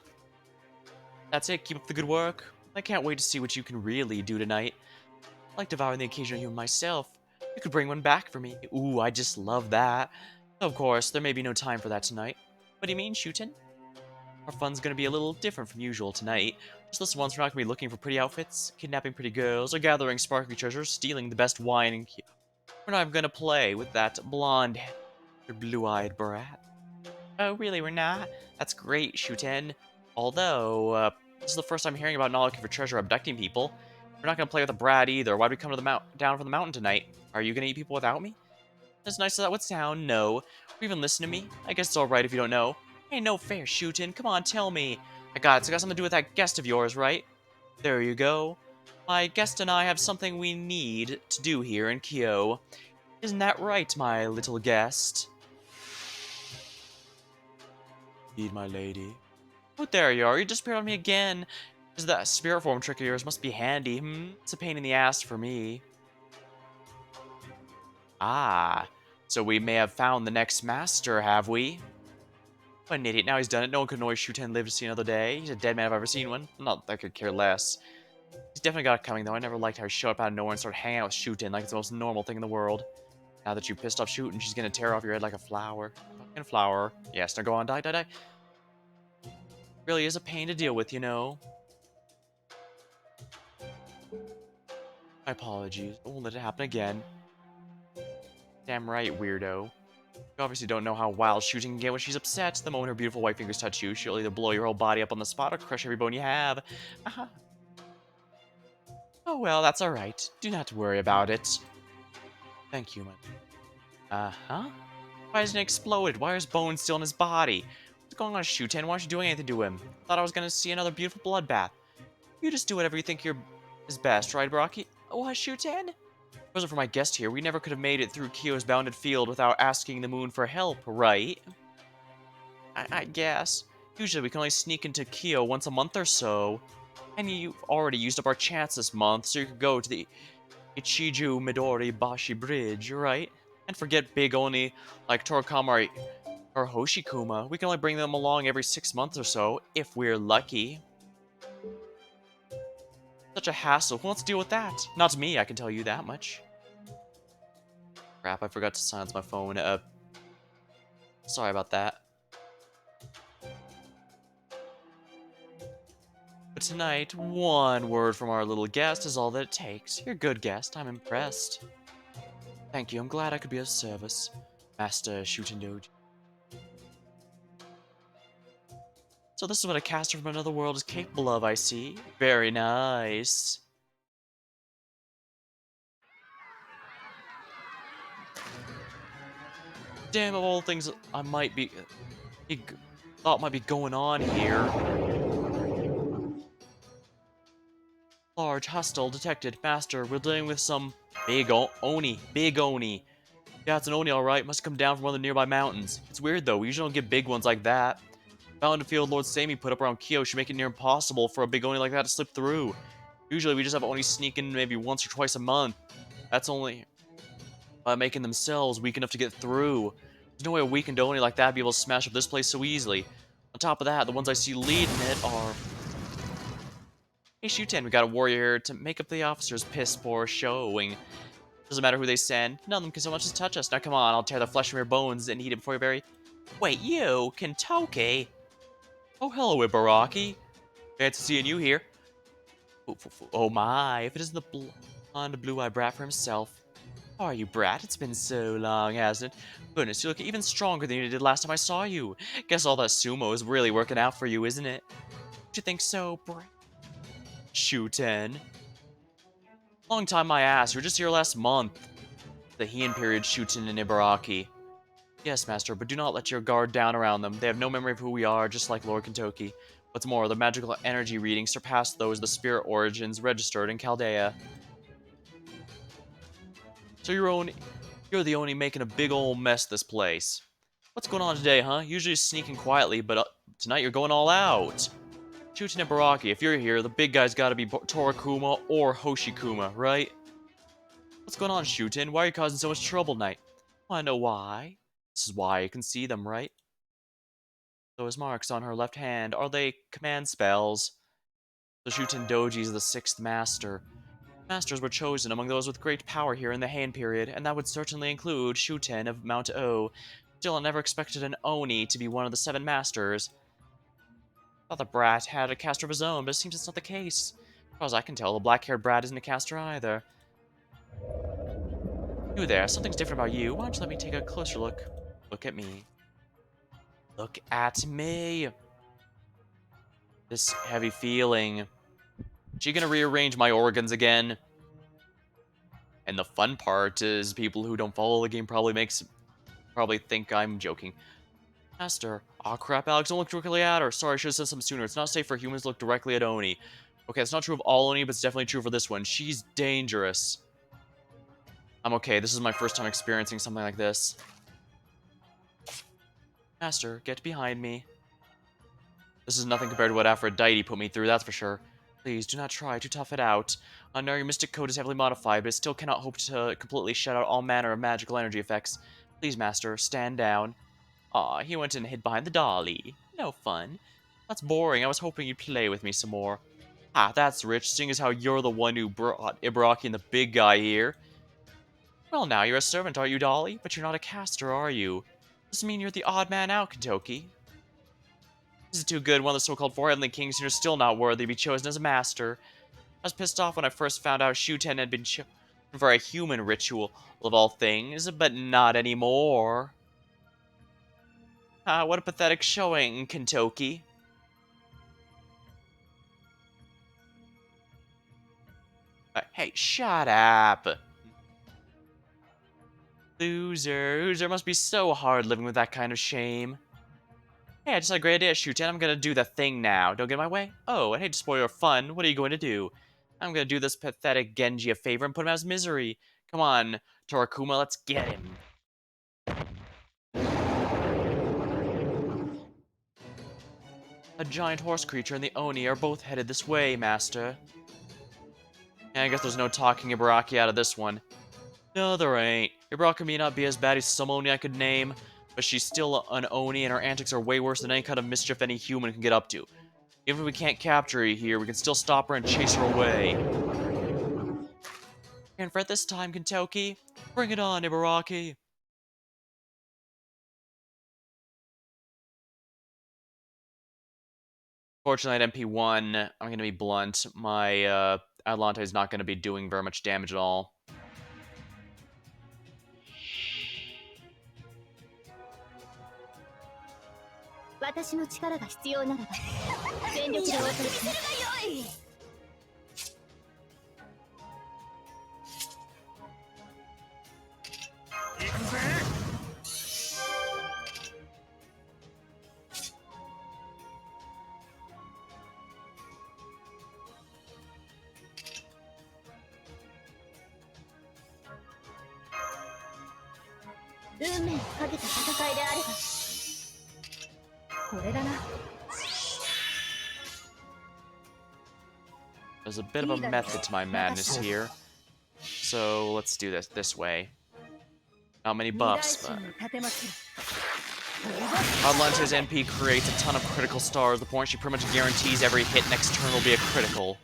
That's it, keep up the good work. I can't wait to see what you can really do tonight. I like devouring the occasional human myself. You could bring one back for me. Ooh, I just love that. Of course, there may be no time for that tonight. What do you mean, Shuten? Our fun's gonna be a little different from usual tonight. Just this once, we're not gonna be looking for pretty outfits, kidnapping pretty girls, or gathering sparkly treasures, stealing the best wine, and we're not even gonna play with that blonde, blue-eyed brat. Oh, really, we're not? That's great, Shuten. Although, this is the first time hearing about not looking for treasure abducting people. We're not gonna play with a brat either. Why'd we come to the down from the mountain tonight? Are you gonna eat people without me? As nice as that would sound, no. Or even listen to me? I guess it's alright if you don't know. Ain't no fair, Shootin'. Come on, tell me. I got it. It's got something to do with that guest of yours, right? There you go. My guest and I have something we need to do here in Kyo. Isn't that right, my little guest? Indeed, my lady. Oh, there you are. You disappeared on me again. Is that spirit form trick of yours must be handy. It's a pain in the ass for me. Ah, so we may have found the next master, have we? What an idiot, now he's done it. No one could annoy Shuten and live to see another day. He's a dead man if I've ever seen one. Not that I could care less. He's definitely got it coming, though. I never liked how he showed up out of nowhere and started hanging out with Shuten like it's the most normal thing in the world. Now that you pissed off Shuten, she's gonna tear off your head like a flower. Fucking flower. Yes, now go on, die, die, die. Really is a pain to deal with, you know. My apologies. I won't let it happen again. Damn right, weirdo. You obviously don't know how wild Shooting can get when she's upset. The moment her beautiful white fingers touch you, she'll either blow your whole body up on the spot or crush every bone you have. Uh-huh. Oh well, that's alright. Do not worry about it. Thank you, man. Uh-huh. Why hasn't it exploded? Why are his bones still in his body? What's going on, Shuten? Why aren't you doing anything to him? Thought I was gonna see another beautiful bloodbath. You just do whatever you think is best, right, Baraki? What, Shuten? If it wasn't for my guest here, we never could have made it through Kyo's bounded field without asking the moon for help, right? I guess. Usually we can only sneak into Kyo once a month or so. And you've already used up our chance this month, so you could go to the Ichiju Midori Bashi Bridge, right? And forget big Oni like Torikama or Hoshikuma. We can only bring them along every 6 months or so, if we're lucky. Such a hassle. Who wants to deal with that? Not me, I can tell you that much. Crap, I forgot to silence my phone. Sorry about that. But tonight, one word from our little guest is all that it takes. You're a good guest. I'm impressed. Thank you. I'm glad I could be of service, Master Shutendoji. So this is what a caster from another world is capable of, I see. Very nice. Damn, of all things I might be... thought might be going on here. Large hostile detected. Master, we're dealing with some big Oni. Big Oni. Yeah, it's an Oni alright. Must come down from one of the nearby mountains. It's weird though, we usually don't get big ones like that. Mountain field Lord Sami put up around Kyo should make it near impossible for a big Oni like that to slip through. Usually we just have Oni sneak in maybe once or twice a month. That's only by making themselves weak enough to get through. There's no way a weakened Oni like that would be able to smash up this place so easily. On top of that, the ones I see leading it are... Hey Shuten, we got a warrior here to make up the officer's piss poor showing. Doesn't matter who they send, none of them can so much as touch us. Now come on, I'll tear the flesh from your bones and eat it before you bury... Wait, you, Kentucky? Oh, hello, Ibaraki. Fancy seeing you here. Oh my, if it isn't the blonde, blue-eyed brat for himself. How are you, brat? It's been so long, hasn't it? Goodness, you look even stronger than you did last time I saw you. Guess all that sumo is really working out for you, isn't it? Don't you think so, brat? Shuten. Long time my ass, you were just here last month. The Heian period Shuten and Ibaraki. Yes, Master, but do not let your guard down around them. They have no memory of who we are, just like Lord Kentucky. What's more, their magical energy readings surpass those of the spirit origins registered in Chaldea. So you're the only making a big ol' mess this place. What's going on today, huh? Usually sneaking quietly, but tonight you're going all out. Shooting at Baraki, if you're here, the big guy's gotta be Torikuma or Hoshikuma, right? What's going on, Shuten? Why are you causing so much trouble tonight? Wanna know why? This is why you can see them, right? Those marks on her left hand, are they command spells? The Shuten Doji is the sixth master. Masters were chosen among those with great power here in the Heian period, and that would certainly include Shuten of Mount O. Still, I never expected an Oni to be one of the seven masters. I thought the brat had a caster of his own, but it seems it's not the case. As far as I can tell, the black-haired brat isn't a caster either. You there, something's different about you. Why don't you let me take a closer look? Look at me. Look at me. This heavy feeling. She gonna rearrange my organs again? And the fun part is people who don't follow the game probably think I'm joking. Master. Aw, crap, Alex, don't look directly at her. Sorry, I should have said something sooner. It's not safe for humans to look directly at Oni. Okay, it's not true of all Oni, but it's definitely true for this one. She's dangerous. I'm okay. This is my first time experiencing something like this. Master, get behind me. This is nothing compared to what Aphrodite put me through, that's for sure. Please do not try to tough it out. I know your mystic code is heavily modified, but it still cannot hope to completely shut out all manner of magical energy effects. Please, Master, stand down. Aw, he went and hid behind the dolly. No fun. That's boring. I was hoping you'd play with me some more. Ah, that's rich, seeing as how you're the one who brought Ibaraki and the big guy here. Well, now you're a servant, aren't you, Dolly? But you're not a caster, are you? Does this mean you're the odd man out, Kentoki? This is too good. One of the so-called four heavenly kings who are still not worthy to be chosen as a master. I was pissed off when I first found out Shuten had been chosen for a human ritual of all things, but not anymore. Ah, what a pathetic showing, Kentoki. Hey, shut up. Loser. Loser must be so hard living with that kind of shame. Hey, I just had a great idea, Shuten. I'm gonna do the thing now. Don't get in my way. Oh, I hate to spoil your fun. What are you going to do? I'm gonna do this pathetic Genji a favor and put him out of his misery. Come on, Torakuma, let's get him. A giant horse creature and the Oni are both headed this way, Master. Yeah, I guess there's no talking Ibaraki out of this one. No, there ain't. Ibaraki may not be as bad as some Oni I could name, but she's still an Oni and her antics are way worse than any kind of mischief any human can get up to. Even if we can't capture her here, we can still stop her and chase her away. And for this time, Kentoki, bring it on, Ibaraki. Fortunately, at MP1, I'm going to be blunt. My Atalanta is not going to be doing very much damage at all. There's a bit of a method to my madness here. So let's do this way. Not many buffs, but... Atlanta's NP creates a ton of critical stars, the point she pretty much guarantees every hit next turn will be a critical.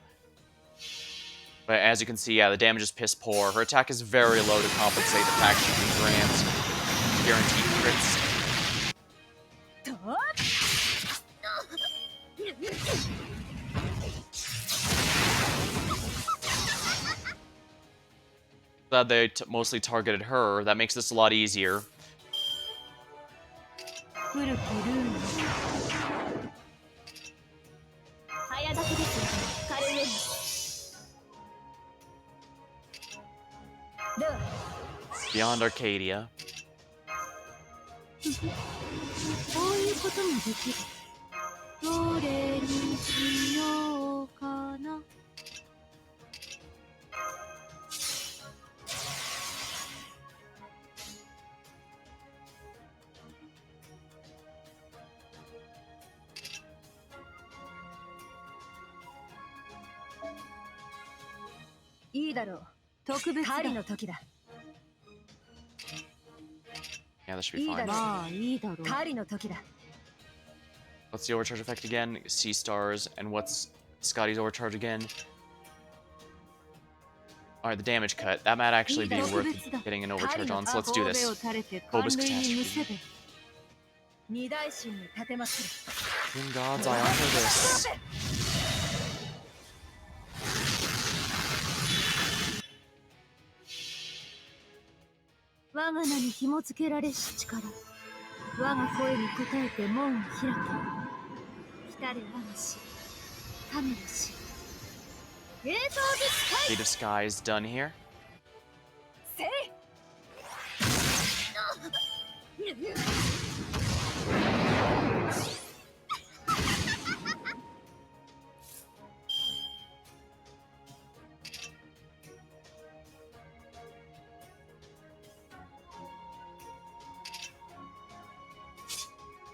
But as you can see, yeah, the damage is piss poor. Her attack is very low to compensate the fact she can grant guaranteed crits. Glad they mostly targeted her. That makes this a lot easier. Beyond Arcadia. Yeah, that should be fine. What's the overcharge effect again? Sea stars. And what's Scotty's overcharge again? Alright, the damage cut. That might actually be worth getting an overcharge on, so let's do this. Phobos Catastrophe. In God's eye, on for this. The disguise done here.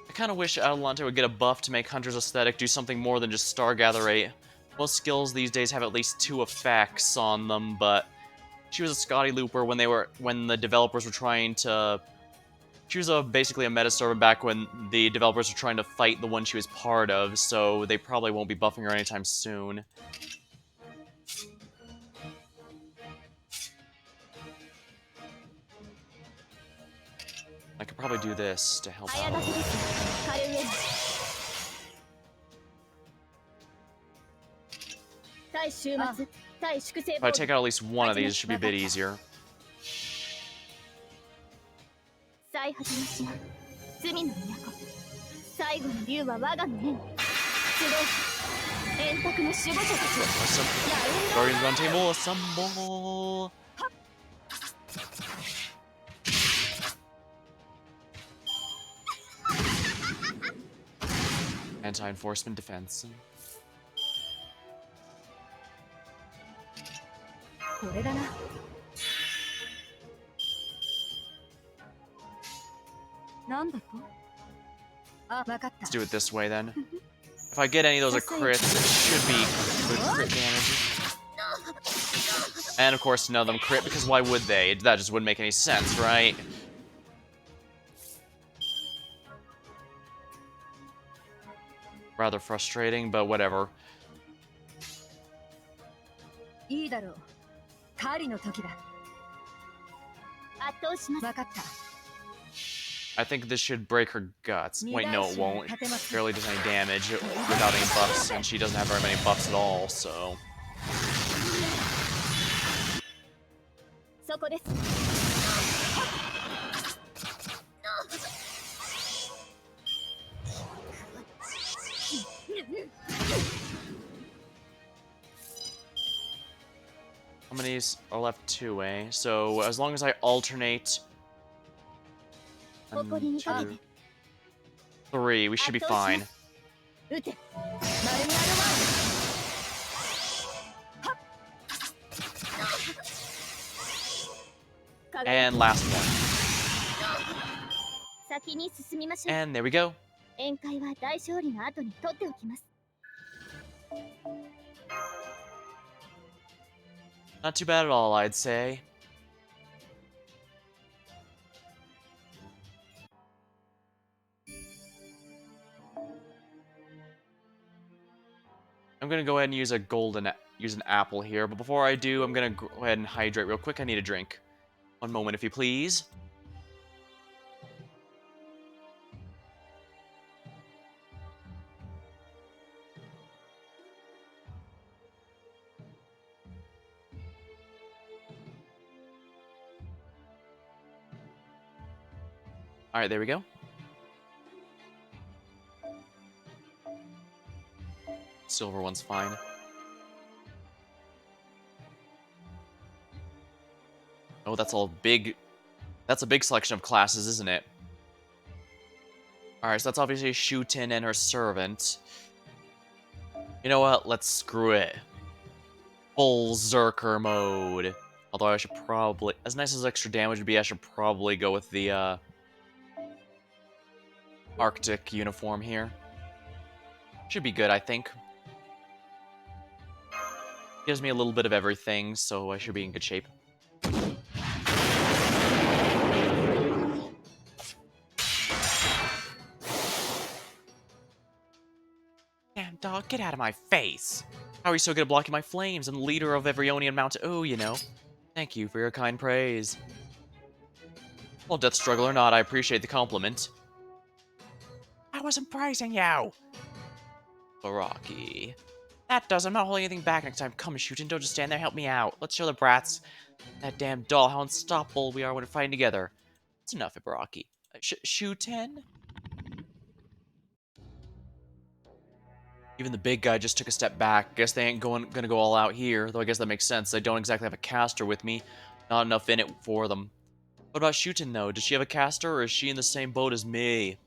I kind of wish Atalanta would get a buff to make Hunter's aesthetic do something more than just Stargather a Most skills these days have at least 2 effects on them, but she was a Scotty Looper when the developers were trying to. She was basically a meta server back when the developers were trying to fight the one she was part of, so they probably won't be buffing her anytime soon. I could probably do this to help out. If I take out at least one of these, it should be a bit easier. Guardians Round Table, assemble! Anti-enforcement defense. Let's do it this way then. If I get any of those at crits, it should be good crit damage. And of course, none of them crit, because why would they? That just wouldn't make any sense, right? Rather frustrating, but whatever. I think this should break her guts. Wait, no, it won't. It barely does any damage without any buffs, and she doesn't have very many buffs at all, so... How many are left? 2, eh? So, as long as I alternate... 1, 2, 3, we should be fine. And last one. And there we go. Not too bad at all, I'd say. I'm gonna go ahead and use an apple here, but before I do, I'm gonna go ahead and hydrate real quick. I need a drink. One moment, if you please. Alright, there we go. Silver one's fine. Oh, that's all big. That's a big selection of classes, isn't it? Alright, so that's obviously Shutin and her servant. You know what? Let's screw it. Full Zerker mode. Although I should probably... As nice as extra damage would be, I should probably go with the, Arctic uniform here. Should be good, I think. Gives me a little bit of everything, so I should be in good shape. Damn, dog, get out of my face! How are you so good at blocking my flames and leader of Evrionian Mountain? Oh, you know. Thank you for your kind praise. Well, death struggle or not, I appreciate the compliment. I wasn't praising you! Baraki. That does, I'm not holding anything back next time. Come, Shutin, don't just stand there, help me out. Let's show the brats, that damn doll, how unstoppable we are when we're fighting together. That's enough, Ibaraki. Shutin? Even the big guy just took a step back. Guess they ain't gonna go all out here, though I guess that makes sense. I don't exactly have a caster with me. Not enough in it for them. What about Shutin, though? Does she have a caster, or is she in the same boat as me?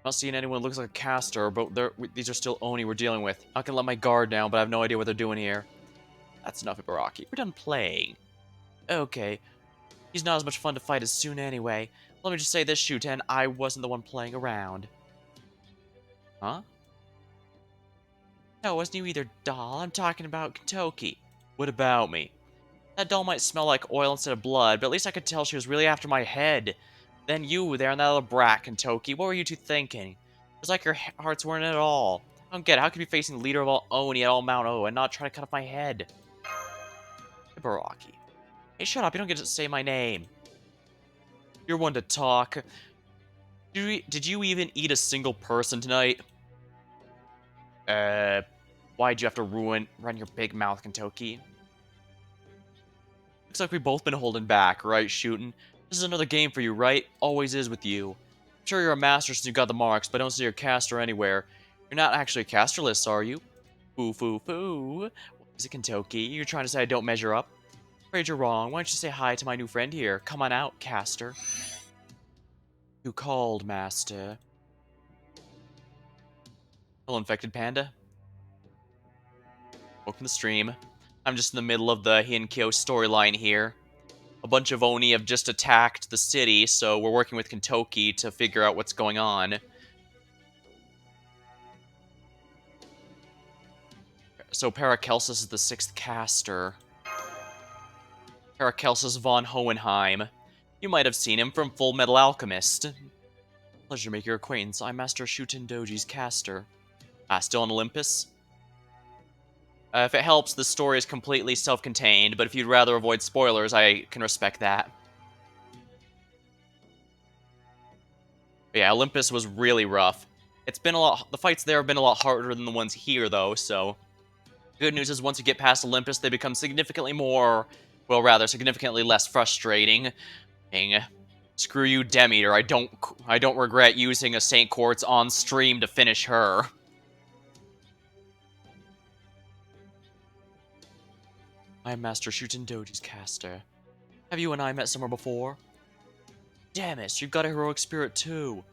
Not seeing anyone who looks like a caster, but these are still Oni we're dealing with. Not gonna let my guard down, but I have no idea what they're doing here. That's enough, Ibaraki. We're done playing. Okay. He's not as much fun to fight as Suna anyway. Let me just say this, Shutin, I wasn't the one playing around. Huh? No, it wasn't you either, doll. I'm talking about Kentucky. What about me? That doll might smell like oil instead of blood, but at least I could tell she was really after my head. Then you there and that little brat, Kentucky. What were you two thinking? It was like your hearts weren't in it at all. I don't get it. How could you be facing the leader of all Oni at all Mount O and not try to cut off my head? Hey, Baraki. Hey, shut up. You don't get to say my name. You're one to talk. Did you even eat a single person tonight? Why'd you have to run your big mouth, Kentucky? Looks like we've both been holding back, right, shooting? This is another game for you, right? Always is with you. I'm sure you're a master since you got the marks, but I don't see your caster anywhere. You're not actually casterless, are you? Foo foo foo. What is it, Kentucky? You're trying to say I don't measure up? Afraid you're wrong. Why don't you say hi to my new friend here? Come on out, caster. You called, master. Hello, infected panda. Welcome to the stream. I'm just in the middle of the Heian-Kyo storyline here. A bunch of Oni have just attacked the city, so we're working with Kentucky to figure out what's going on. So Paracelsus is the 6th caster. Paracelsus von Hohenheim. You might have seen him from Full Metal Alchemist. Pleasure to make your acquaintance. I'm Master Shuten Doji's caster. Still on Olympus? If it helps, the story is completely self-contained, but if you'd rather avoid spoilers, I can respect that. But yeah, Olympus was really rough. It's been a lot. The fights there have been a lot harder than the ones here, though, so... Good news is once you get past Olympus, they become significantly more... Well, rather, significantly less frustrating. Screw you, Demeter. I don't regret using a Saint Quartz on stream to finish her. I am Master Shuten Doji's caster. Have you and I met somewhere before? Damn it, you've got a heroic spirit too.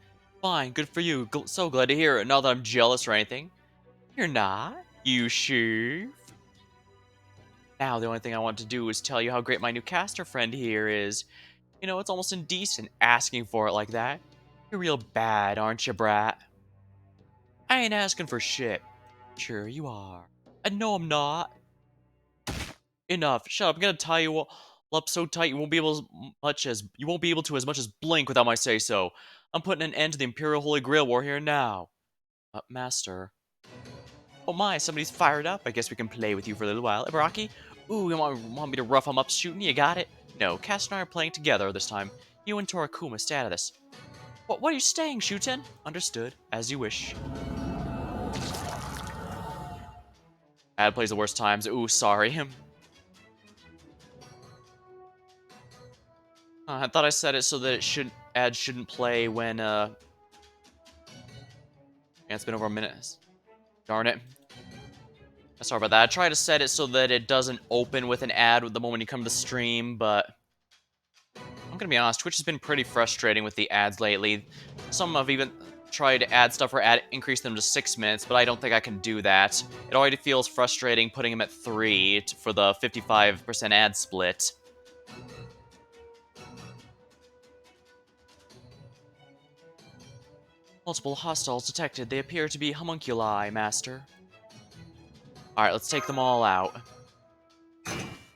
Fine, good for you. So glad to hear it. Not that I'm jealous or anything. You're not? You sure? Now the only thing I want to do is tell you how great my new caster friend here is. You know, it's almost indecent asking for it like that. You're real bad, aren't you, brat? I ain't asking for shit. Sure you are. And no, I'm not. Enough. Shut up. I'm gonna tie you all up so tight you won't be able to as much as blink without my say so. I'm putting an end to the Imperial Holy Grail War here now. Master. Oh my, somebody's fired up. I guess we can play with you for a little while. Ibaraki? Ooh, you want me to rough him up shooting? You got it? No, Cass and I are playing together this time. You and Torakuma stay out of this. What are you staying, Shuten? Understood. As you wish. Ad plays the worst times. Ooh, sorry. I thought I said it so that ad shouldn't play when, Yeah, it's been over a minute. Darn it. Sorry about that. I try to set it so that it doesn't open with an ad the moment you come to the stream, but... I'm gonna be honest, Twitch has been pretty frustrating with the ads lately. Some have even tried to add stuff or increase them to 6 minutes, but I don't think I can do that. It already feels frustrating putting them at 3 for the 55% ad split. Multiple hostiles detected. They appear to be homunculi, Master. Alright, let's take them all out.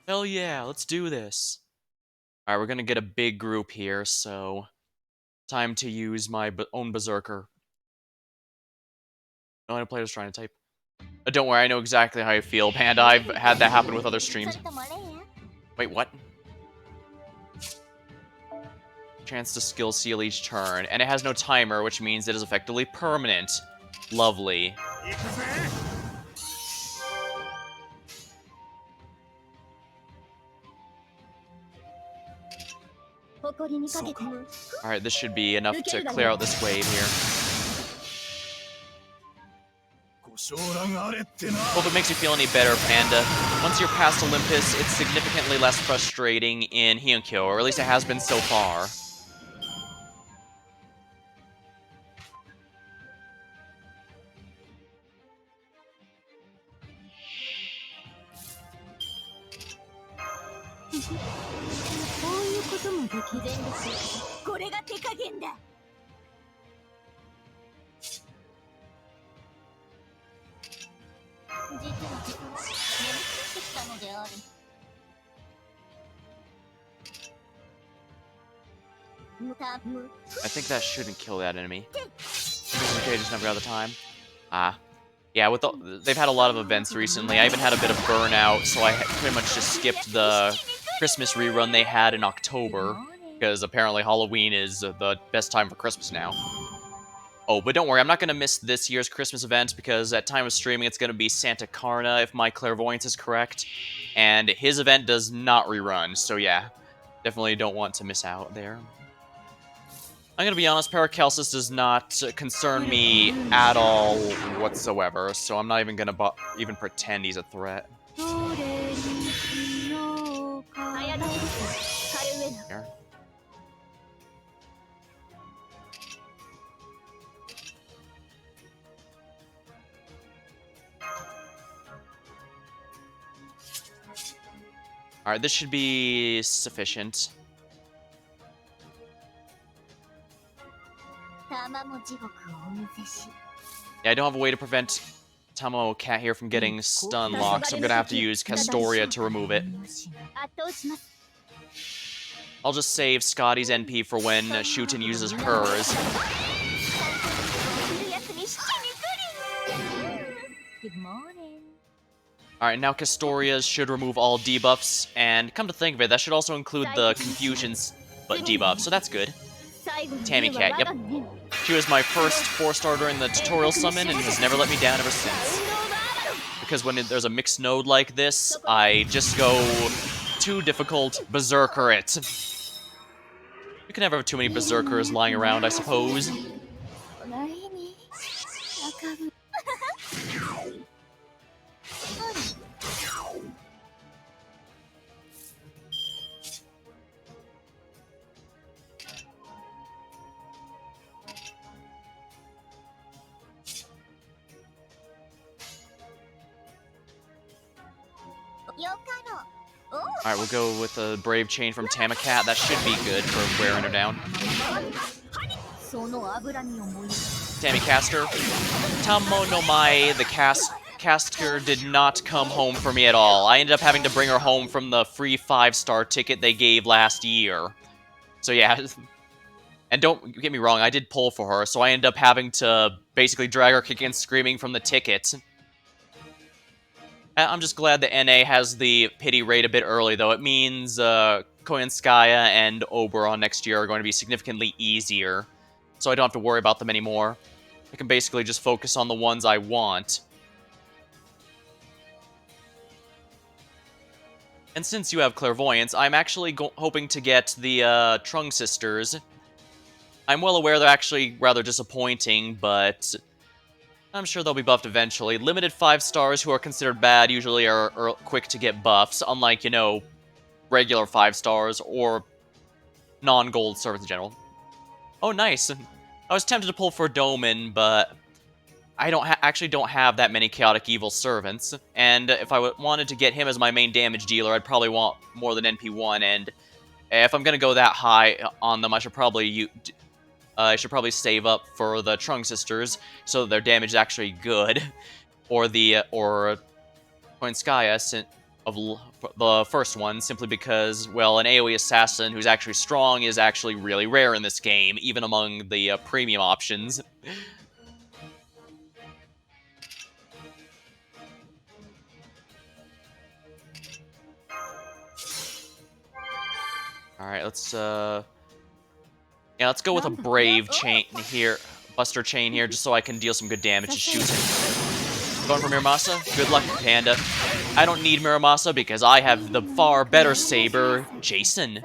Hell yeah, let's do this. Alright, we're gonna get a big group here, so... Time to use my own Berserker. No, I player's trying to type. Don't worry, I know exactly how you feel, Panda. I've had that happen with other streams. Wait, what? Chance to skill seal each turn, and it has no timer, which means it is effectively permanent. Lovely. Alright, this should be enough to clear out this wave here. Hope it makes you feel any better, Panda. Once you're past Olympus, it's significantly less frustrating in Heian-Kyo, or at least it has been so far. I think that shouldn't kill that enemy. Okay, just never got the time. Ah. Yeah, they've had a lot of events recently. I even had a bit of burnout, so I pretty much just skipped the Christmas rerun they had in October, because apparently Halloween is the best time for Christmas now. Oh, but don't worry, I'm not going to miss this year's Christmas event, because at time of streaming it's going to be Santa Carna, if my clairvoyance is correct, and his event does not rerun, so yeah, definitely don't want to miss out there. I'm gonna be honest, Paracelsus does not concern me at all whatsoever, so I'm not even gonna even pretend he's a threat. Here. Alright, this should be sufficient. Yeah, I don't have a way to prevent Tamo Cat here from getting stun locked, so I'm gonna have to use Castoria to remove it. I'll just save Scotty's NP for when Shuten uses hers. Alright, now Castoria's should remove all debuffs, and come to think of it, that should also include the Confusion's debuff, so that's good. Tammy Cat, yep. She was my first 4-star during the tutorial summon and has never let me down ever since. Because when there's a mixed node like this, I just go too difficult, berserker it. You can never have too many berserkers lying around, I suppose. Alright, we'll go with a Brave Chain from Tamacat. That should be good for wearing her down. Tamicaster. Tamo no Mai, the caster, did not come home for me at all. I ended up having to bring her home from the free 5-star ticket they gave last year. So yeah. And don't get me wrong, I did pull for her, so I ended up having to basically drag her kicking and screaming from the ticket. I'm just glad the NA has the pity rate a bit early, though. It means Koyanskaya and Oberon next year are going to be significantly easier, so I don't have to worry about them anymore. I can basically just focus on the ones I want. And since you have Clairvoyance, I'm actually hoping to get the Trung Sisters. I'm well aware they're actually rather disappointing, but I'm sure they'll be buffed eventually. Limited 5-stars who are considered bad usually are quick to get buffs, unlike, you know, regular 5-stars or non-gold servants in general. Oh, nice. I was tempted to pull for Doman, but I actually don't have that many Chaotic Evil servants, and if I wanted to get him as my main damage dealer, I'd probably want more than NP1, and if I'm gonna go that high on them, I should probably save up for the Trung Sisters, so their damage is actually good, or Koinskaya of the first one, simply because, well, an AoE assassin who's actually strong is actually really rare in this game, even among the premium options. Alright, let's let's go with a Brave Chain here, Buster Chain here, just so I can deal some good damage to shoot him. Going for Miramasa? Good luck, Panda. I don't need Miramasa because I have the far better saber, Jason.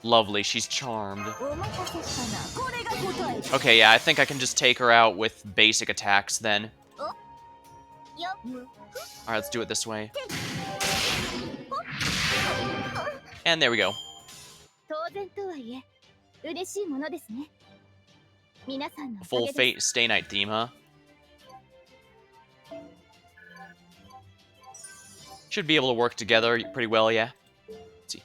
Lovely, she's charmed. Okay, yeah, I think I can just take her out with basic attacks then. Alright, let's do it this way. And there we go. A full Fate Stay Night theme, huh? Should be able to work together pretty well, yeah. Let's see.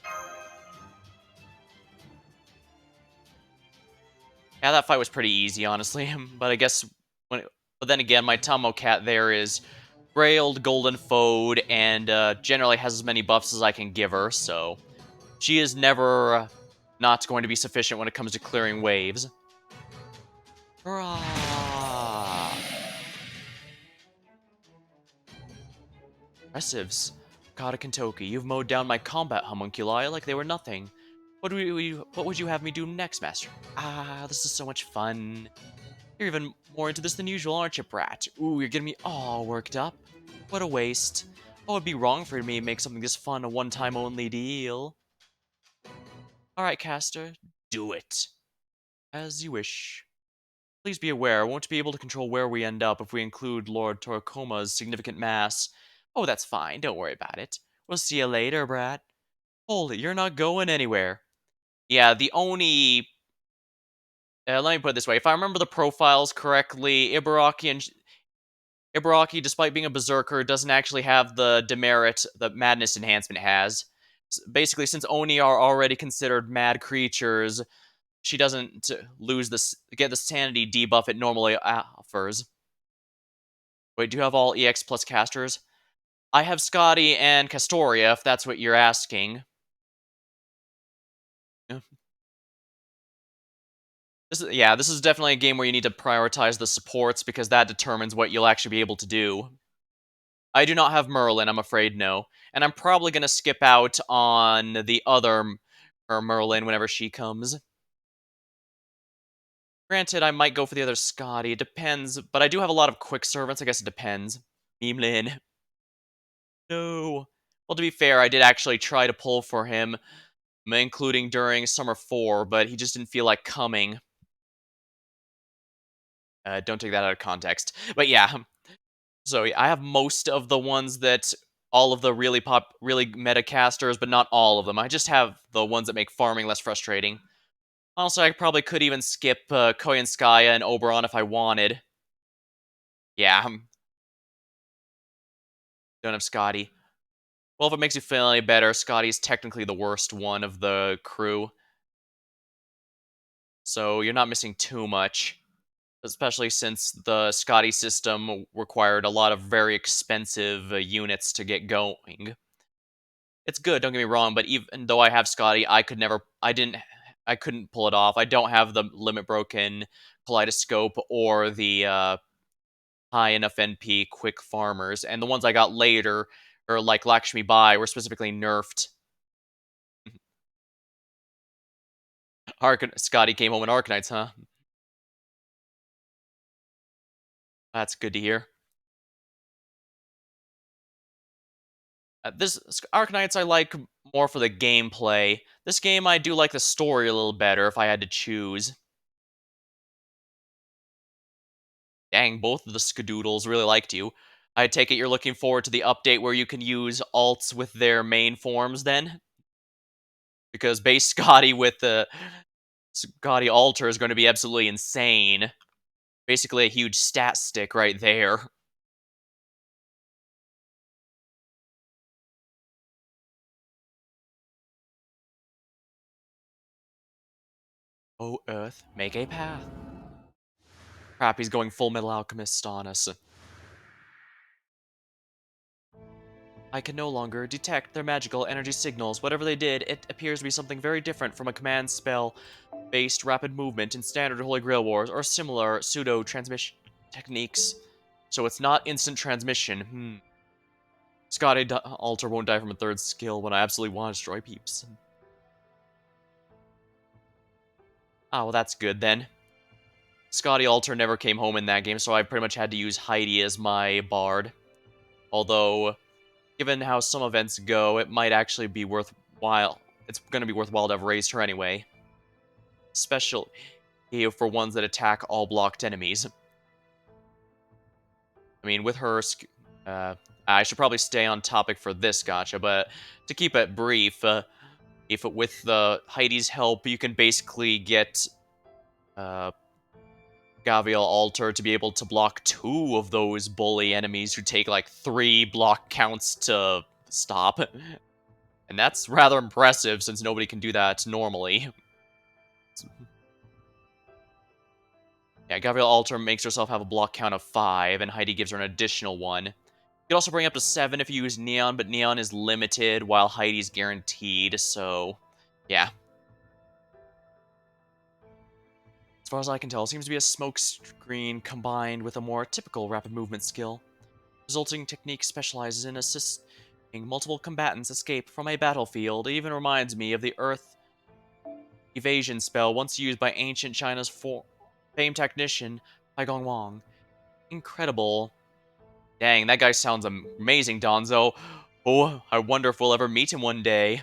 Yeah, that fight was pretty easy, honestly. But I guess but then again, my Tomo cat there is grailed, golden foed, and generally has as many buffs as I can give her. So she is never not going to be sufficient when it comes to clearing waves. Hurrah! Impressives. Kata Kentoki, you've mowed down my combat homunculi like they were nothing. What would you have me do next, Master? Ah, this is so much fun. You're even more into this than usual, aren't you, Brat? Ooh, you're getting me all worked up. What a waste. Oh, it'd be wrong for me to make something this fun a one-time only deal. Alright, Caster, do it. As you wish. Please be aware, I won't be able to control where we end up if we include Lord Torikoma's significant mass. Oh, that's fine, don't worry about it. We'll see you later, Brat. Hold it, you're not going anywhere. Yeah, the Oni... let me put it this way. If I remember the profiles correctly, Ibaraki, despite being a berserker, doesn't actually have the demerit that Madness Enhancement has. Basically, since Oni are already considered mad creatures, she doesn't get the sanity debuff it normally offers. Wait, do you have all EX plus casters? I have Scotty and Castoria, if that's what you're asking. Yeah. This is definitely a game where you need to prioritize the supports because that determines what you'll actually be able to do. I do not have Merlin, I'm afraid, no. And I'm probably going to skip out on the other Merlin whenever she comes. Granted, I might go for the other Scotty, it depends, but I do have a lot of quick servants, I guess it depends. Meemlin. No. Well, to be fair, I did actually try to pull for him, including during Summer 4, but he just didn't feel like coming. Don't take that out of context. But yeah, so yeah, I have most of the ones that all of the really meta casters, but not all of them. I just have the ones that make farming less frustrating. Also, I probably could even skip Koyanskaya and Oberon if I wanted. Yeah, don't have Scotty. Well, if it makes you feel any better, Scotty's technically the worst one of the crew. So you're not missing too much. Especially since the Scotty system required a lot of very expensive units to get going. It's good, don't get me wrong, but even though I have Scotty, I couldn't pull it off. I don't have the limit broken kaleidoscope or the high enough NP quick farmers, and the ones I got later, or like Lakshmi Bai, were specifically nerfed. Scotty came home in Arknights, huh? That's good to hear. This Arknights I like more for the gameplay. This game I do like the story a little better if I had to choose. Dang, both of the skadoodles really liked you. I take it you're looking forward to the update where you can use alts with their main forms then? Because base Scotty with the Scotty alter is going to be absolutely insane. Basically a huge stat stick right there. Oh, Earth, make a path. Crap, he's going full Metal Alchemist on us. I can no longer detect their magical energy signals. Whatever they did, it appears to be something very different from a command spell-based rapid movement in standard Holy Grail Wars or similar pseudo-transmission techniques. So it's not instant transmission. Scotty Alter won't die from a third skill when I absolutely want to destroy peeps. Ah, well that's good then. Scotty Alter never came home in that game, so I pretty much had to use Heidi as my bard. Although, given how some events go, it might actually be worthwhile. It's going to be worthwhile to have raised her anyway. Especially for ones that attack all blocked enemies. I mean, with her... I should probably stay on topic for this gacha, but to keep it brief, if with Heidi's help, you can basically get uh, Gavial Alter to be able to block 2 of those bully enemies who take like 3 block counts to stop. And that's rather impressive since nobody can do that normally. Yeah, Gabrielle Alter makes herself have a block count of 5, and Heidi gives her an additional one. You can also bring up to 7 if you use Neon, but Neon is limited, while Heidi's guaranteed, so yeah. As far as I can tell, it seems to be a smoke screen combined with a more typical rapid movement skill. Resulting technique specializes in assisting multiple combatants escape from a battlefield. It even reminds me of the Earth evasion spell once used by ancient China's famed technician, Bai Gong Wang. Incredible. Dang, that guy sounds amazing, Donzo. Oh, I wonder if we'll ever meet him one day.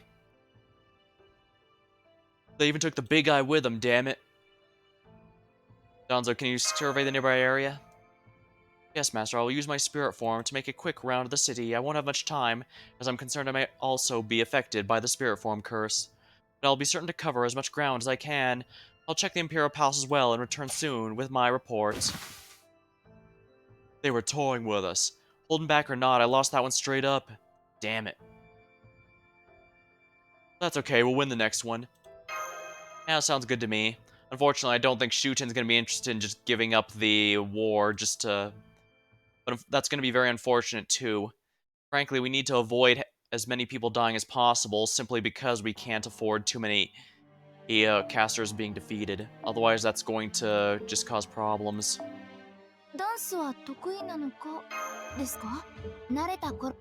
They even took the big guy with them, damn it. Donzo, can you survey the nearby area? Yes, Master, I will use my spirit form to make a quick round of the city. I won't have much time, as I'm concerned I may also be affected by the spirit form curse. But I'll be certain to cover as much ground as I can. I'll check the Imperial Palace as well and return soon with my reports. They were toying with us. Holding back or not, I lost that one straight up. Damn it. That's okay, we'll win the next one. Yeah, sounds good to me. Unfortunately, I don't think Shuten's gonna be interested in just giving up the war just to... But that's gonna be very unfortunate, too. Frankly, we need to avoid as many people dying as possible, simply because we can't afford too many casters being defeated. Otherwise, that's going to just cause problems. ダンスは得意なのかですか？慣れた頃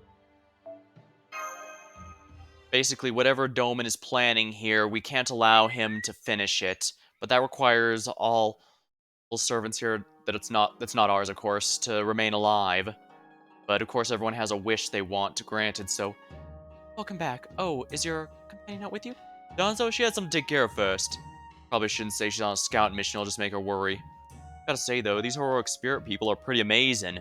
Basically, whatever Doman is planning here, we can't allow him to finish it. But that requires all servants here that's not ours, of course, to remain alive. But of course, everyone has a wish they want granted, so... Welcome back. Oh, is your companion not with you? Donzo, she had something to take care of first. Probably shouldn't say she's on a scout mission, it'll just make her worry. Gotta say, though, these heroic spirit people are pretty amazing.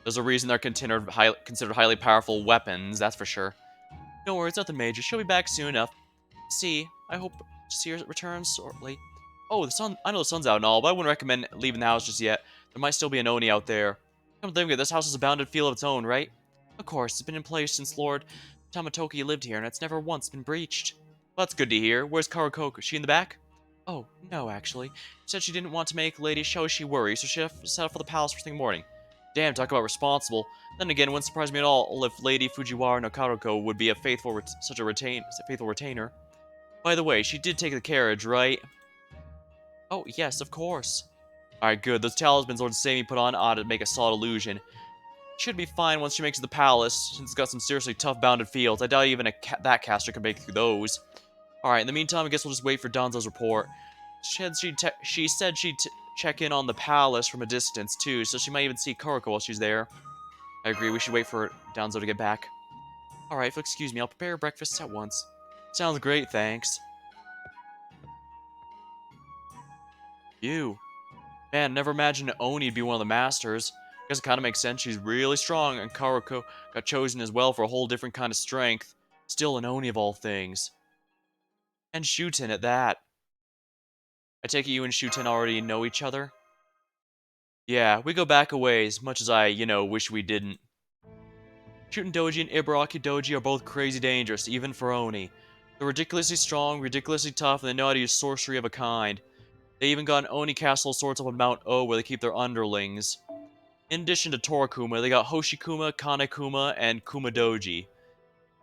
There's a reason they're considered highly powerful weapons, that's for sure. No worries, nothing major. She'll be back soon enough. See, I hope to see her return shortly. Oh, the sun. I know the sun's out and all, but I wouldn't recommend leaving the house just yet. There might still be an Oni out there. Come to think of it, this house has a bounded feel of its own, right? Of course, it's been in place since Lord Tamatoki lived here, and it's never once been breached. Well, that's good to hear. Where's Karokoko? Is she in the back? Oh, no, actually. She said she didn't want to make Lady Shoshi worry, so she set off for the palace first thing morning. Damn, talk about responsible. Then again, it wouldn't surprise me at all if Lady Fujiwara no Karoko would be a faithful retainer. By the way, she did take the carriage, right? Oh, yes, of course. Alright, good. Those talismans Lord Sami put on ought to make a solid illusion. Should be fine once she makes it to the palace, since it's got some seriously tough bounded fields. I doubt even that caster can make through those. Alright, in the meantime, I guess we'll just wait for Donzo's report. She said she'd check in on the palace from a distance, too, so she might even see Kuroko while she's there. I agree, we should wait for Donzo to get back. Alright, if you'll excuse me, I'll prepare breakfast at once. Sounds great, thanks. You. Man, never imagined Oni'd be one of the masters. Guess it kinda makes sense, she's really strong, and Karoko got chosen as well for a whole different kind of strength. Still an Oni of all things. And Shuten at that. I take it you and Shuten already know each other? Yeah, we go back a ways, much as I, wish we didn't. Shuten Doji and Ibaraki Doji are both crazy dangerous, even for Oni. They're ridiculously strong, ridiculously tough, and they know how to use sorcery of a kind. They even got an Oni castle of sorts up on Mount O where they keep their underlings. In addition to Torakuma, they got Hoshikuma, Kanekuma, and Kumadoji.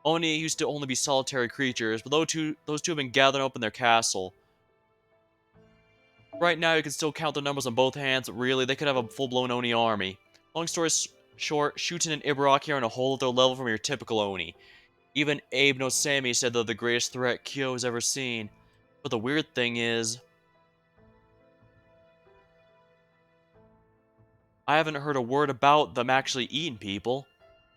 Oni used to only be solitary creatures, but those two have been gathered up in their castle. Right now, you can still count their numbers on both hands, but really, they could have a full-blown Oni army. Long story short, Shuten and Ibaraki are on a whole other level from your typical Oni. Even Abe no Sami said they're the greatest threat Kyo has ever seen. But the weird thing is, I haven't heard a word about them actually eating people.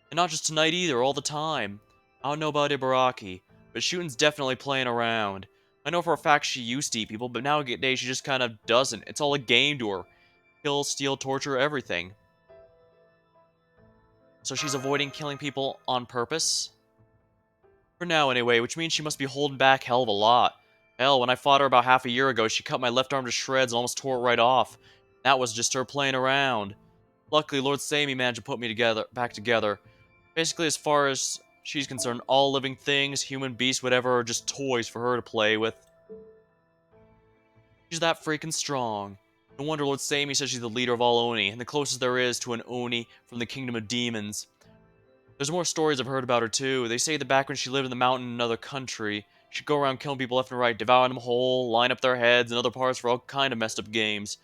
And not just tonight either, all the time. I don't know about Ibaraki, but Shuten's definitely playing around. I know for a fact she used to eat people, but nowadays she just kind of doesn't. It's all a game to her. Kill, steal, torture, everything. So she's avoiding killing people on purpose? For now, anyway, which means she must be holding back hell of a lot. Hell, when I fought her about half a year ago, she cut my left arm to shreds and almost tore it right off. That was just her playing around. Luckily, Lord Sami managed to put me back together. Basically, as far as she's concerned, all living things, human beasts, whatever, are just toys for her to play with. She's that freaking strong. No wonder Lord Sami says she's the leader of all Oni, and the closest there is to an Oni from the Kingdom of Demons. There's more stories I've heard about her too. They say that back when she lived in the mountain in another country, she'd go around killing people left and right, devouring them whole, line up their heads and other parts for all kind of messed up games.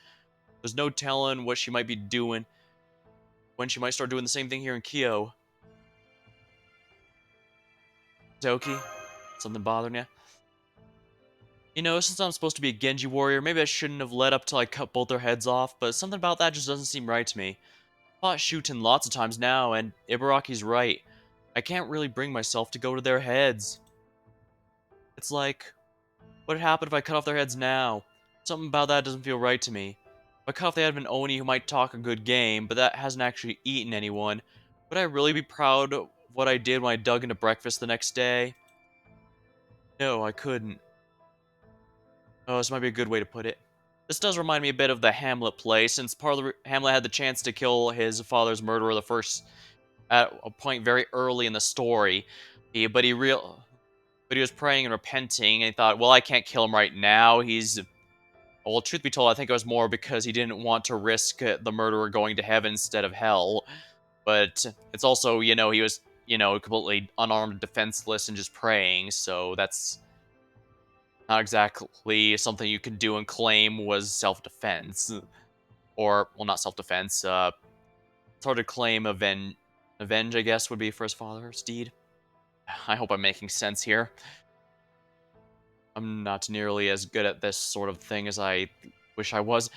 There's no telling what she might be doing, when she might start doing the same thing here in Kyo. Doki, something bothering you? You know, since I'm supposed to be a Genji warrior, maybe I shouldn't have led up till I cut both their heads off, but something about that just doesn't seem right to me. Fought Shuten lots of times now, and Ibaraki's right. I can't really bring myself to go to their heads. It's like, what would happen if I cut off their heads now? Something about that doesn't feel right to me. If I cut off the head of an Oni who might talk a good game, but that hasn't actually eaten anyone, would I really be proud of what I did when I dug into breakfast the next day? No, I couldn't. Oh, this might be a good way to put it. This does remind me a bit of the Hamlet play, since part of Hamlet had the chance to kill his father's murderer at a point very early in the story. But he was praying and repenting, and he thought, well, I can't kill him right now. Well, truth be told, I think it was more because he didn't want to risk the murderer going to heaven instead of hell. But it's also, he was, completely unarmed, defenseless, and just praying, so that's not exactly something you can do and claim was self-defense. Or, well, not self-defense, it's hard to claim avenge, I guess, would be for his father's deed. I hope I'm making sense here. I'm not nearly as good at this sort of thing as I wish I was.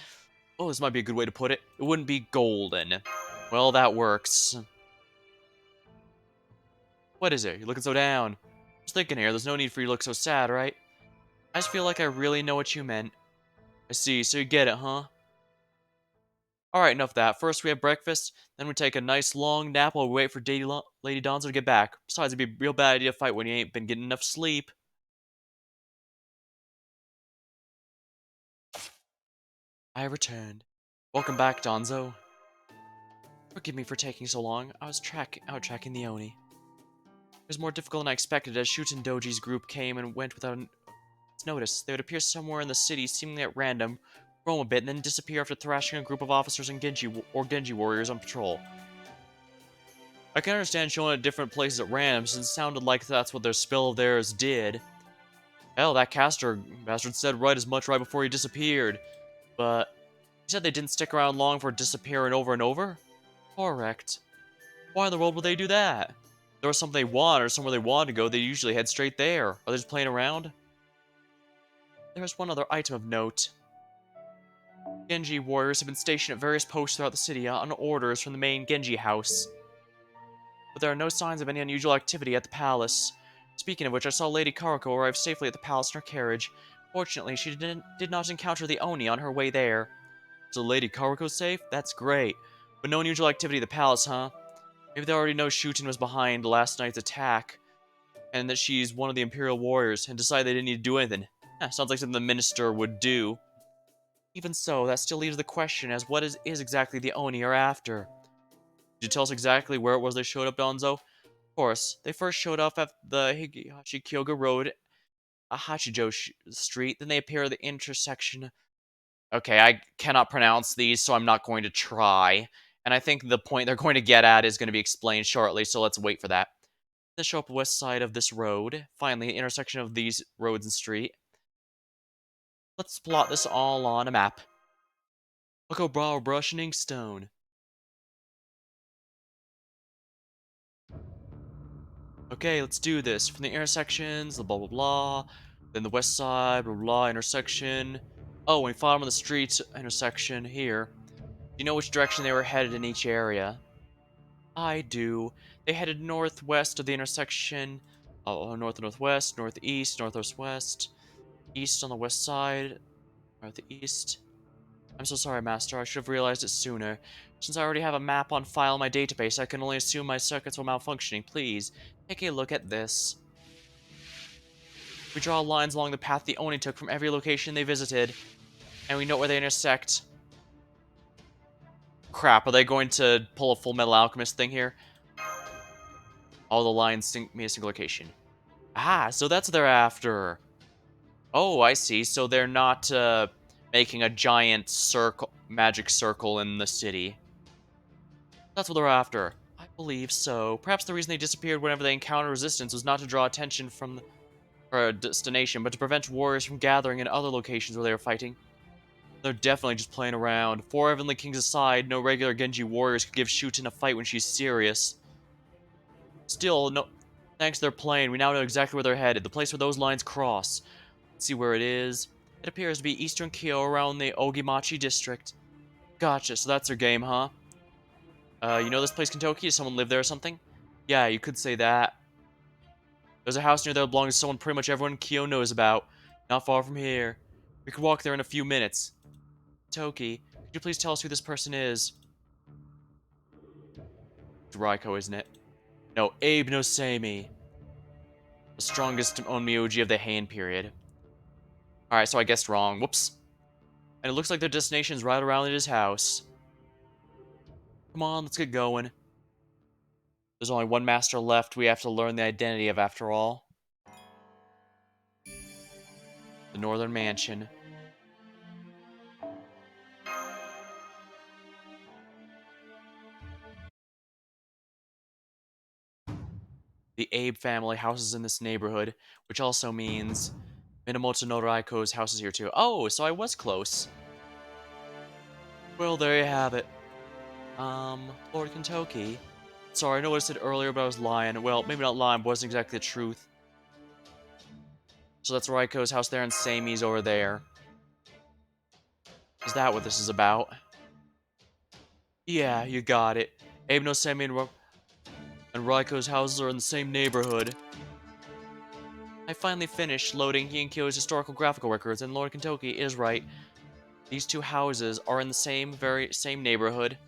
Oh, this might be a good way to put it. It wouldn't be golden. Well, that works. What is it? You're looking so down. Just thinking here, there's no need for you to look so sad, right? I just feel like I really know what you meant. I see, so you get it, huh? Alright, enough of that. First we have breakfast, then we take a nice long nap while we wait for Lady Donzo to get back. Besides, it'd be a real bad idea to fight when you ain't been getting enough sleep. I returned. Welcome back, Donzo. Forgive me for taking so long. I was out tracking the Oni. It was more difficult than I expected as Shuten Doji's group came and went without notice. They would appear somewhere in the city, seemingly at random, roam a bit, and then disappear after thrashing a group of officers and Genji warriors on patrol. I can understand showing at different places at random, since it sounded like that's what their spell of theirs did. Hell, that caster bastard said right as much right before he disappeared. But he said they didn't stick around long for disappearing over and over? Correct. Why in the world would they do that? If there was something they want or somewhere they wanted to go, they usually head straight there. Are they just playing around? There was one other item of note. Genji warriors have been stationed at various posts throughout the city on orders from the main Genji house. But there are no signs of any unusual activity at the palace. Speaking of which, I saw Lady Karako arrive safely at the palace in her carriage. Fortunately, she did not encounter the Oni on her way there. So Lady Karuko's safe? That's great. But no unusual activity at the palace, huh? Maybe they already know Shuten was behind last night's attack, and that she's one of the Imperial warriors, and decided they didn't need to do anything. Sounds like something the minister would do. Even so, that still leaves the question as what is exactly the Oni are after. Could you tell us exactly where it was they showed up, Donzo? Of course, they first showed up at the Higashi-Kyoga Road, Hachijo Street, then they appear at the intersection. Okay, I cannot pronounce these, so I'm not going to try. And I think the point they're going to get at is going to be explained shortly, so let's wait for that. They show up west side of this road. Finally, the intersection of these roads and street. Let's plot this all on a map. Look at brow brush and inkstone. Okay, let's do this. From the intersections, the blah blah blah. Then the west side, blah blah, blah intersection. Oh, we found them on the street intersection here. Do you know which direction they were headed in each area? I do. They headed northwest of the intersection. Oh, north and northwest, northeast, northwest, east on the west side, northeast. I'm so sorry, Master. I should have realized it sooner. Since I already have a map on file in my database, I can only assume my circuits were malfunctioning. Please, take a look at this. We draw lines along the path the Oni took from every location they visited, and we know where they intersect. Crap, are they going to pull a Full Metal Alchemist thing here? All the lines meet a single location. Ah, so that's what they're after. Oh, I see. So they're not making a giant circle, magic circle in the city. That's what they're after. I believe so. Perhaps the reason they disappeared whenever they encountered resistance was not to draw attention from our destination, but to prevent warriors from gathering in other locations where they were fighting. They're definitely just playing around. 4 Heavenly Kings aside, no regular Genji warriors could give Shuten a fight when she's serious. Still, no. Thanks to their plane, we now know exactly where they're headed, the place where those lines cross. Let's see where it is. It appears to be Eastern Kyo around the Ogimachi district. Gotcha, so that's their game, huh? You know this place, Kentucky? Does someone live there or something? Yeah, you could say that. There's a house near there that belongs to someone pretty much everyone in Kyo knows about. Not far from here. We could walk there in a few minutes. Toki, could you please tell us who this person is? It's Raiko, isn't it? No, Abe no Seimi. The strongest onmyoji of the Heian period. Alright, so I guessed wrong. Whoops. And it looks like their destination's right around his house. Come on, let's get going. There's only one master left we have to learn the identity of after all. The Northern Mansion. The Abe family houses in this neighborhood, which also means Minamoto no Raiko's house is here too. Oh, so I was close. Well, there you have it. Lord Kentucky. Sorry, I know what I said earlier, but I was lying. Well, maybe not lying, but wasn't exactly the truth. So that's Raiko's house there, and Samey's over there. Is that what this is about? Yeah, you got it. Abe no Samey and Raiko's houses are in the same neighborhood. I finally finished loading Heian-Kyo's historical graphical records, and Lord Kentucky is right. These two houses are in the very same neighborhood.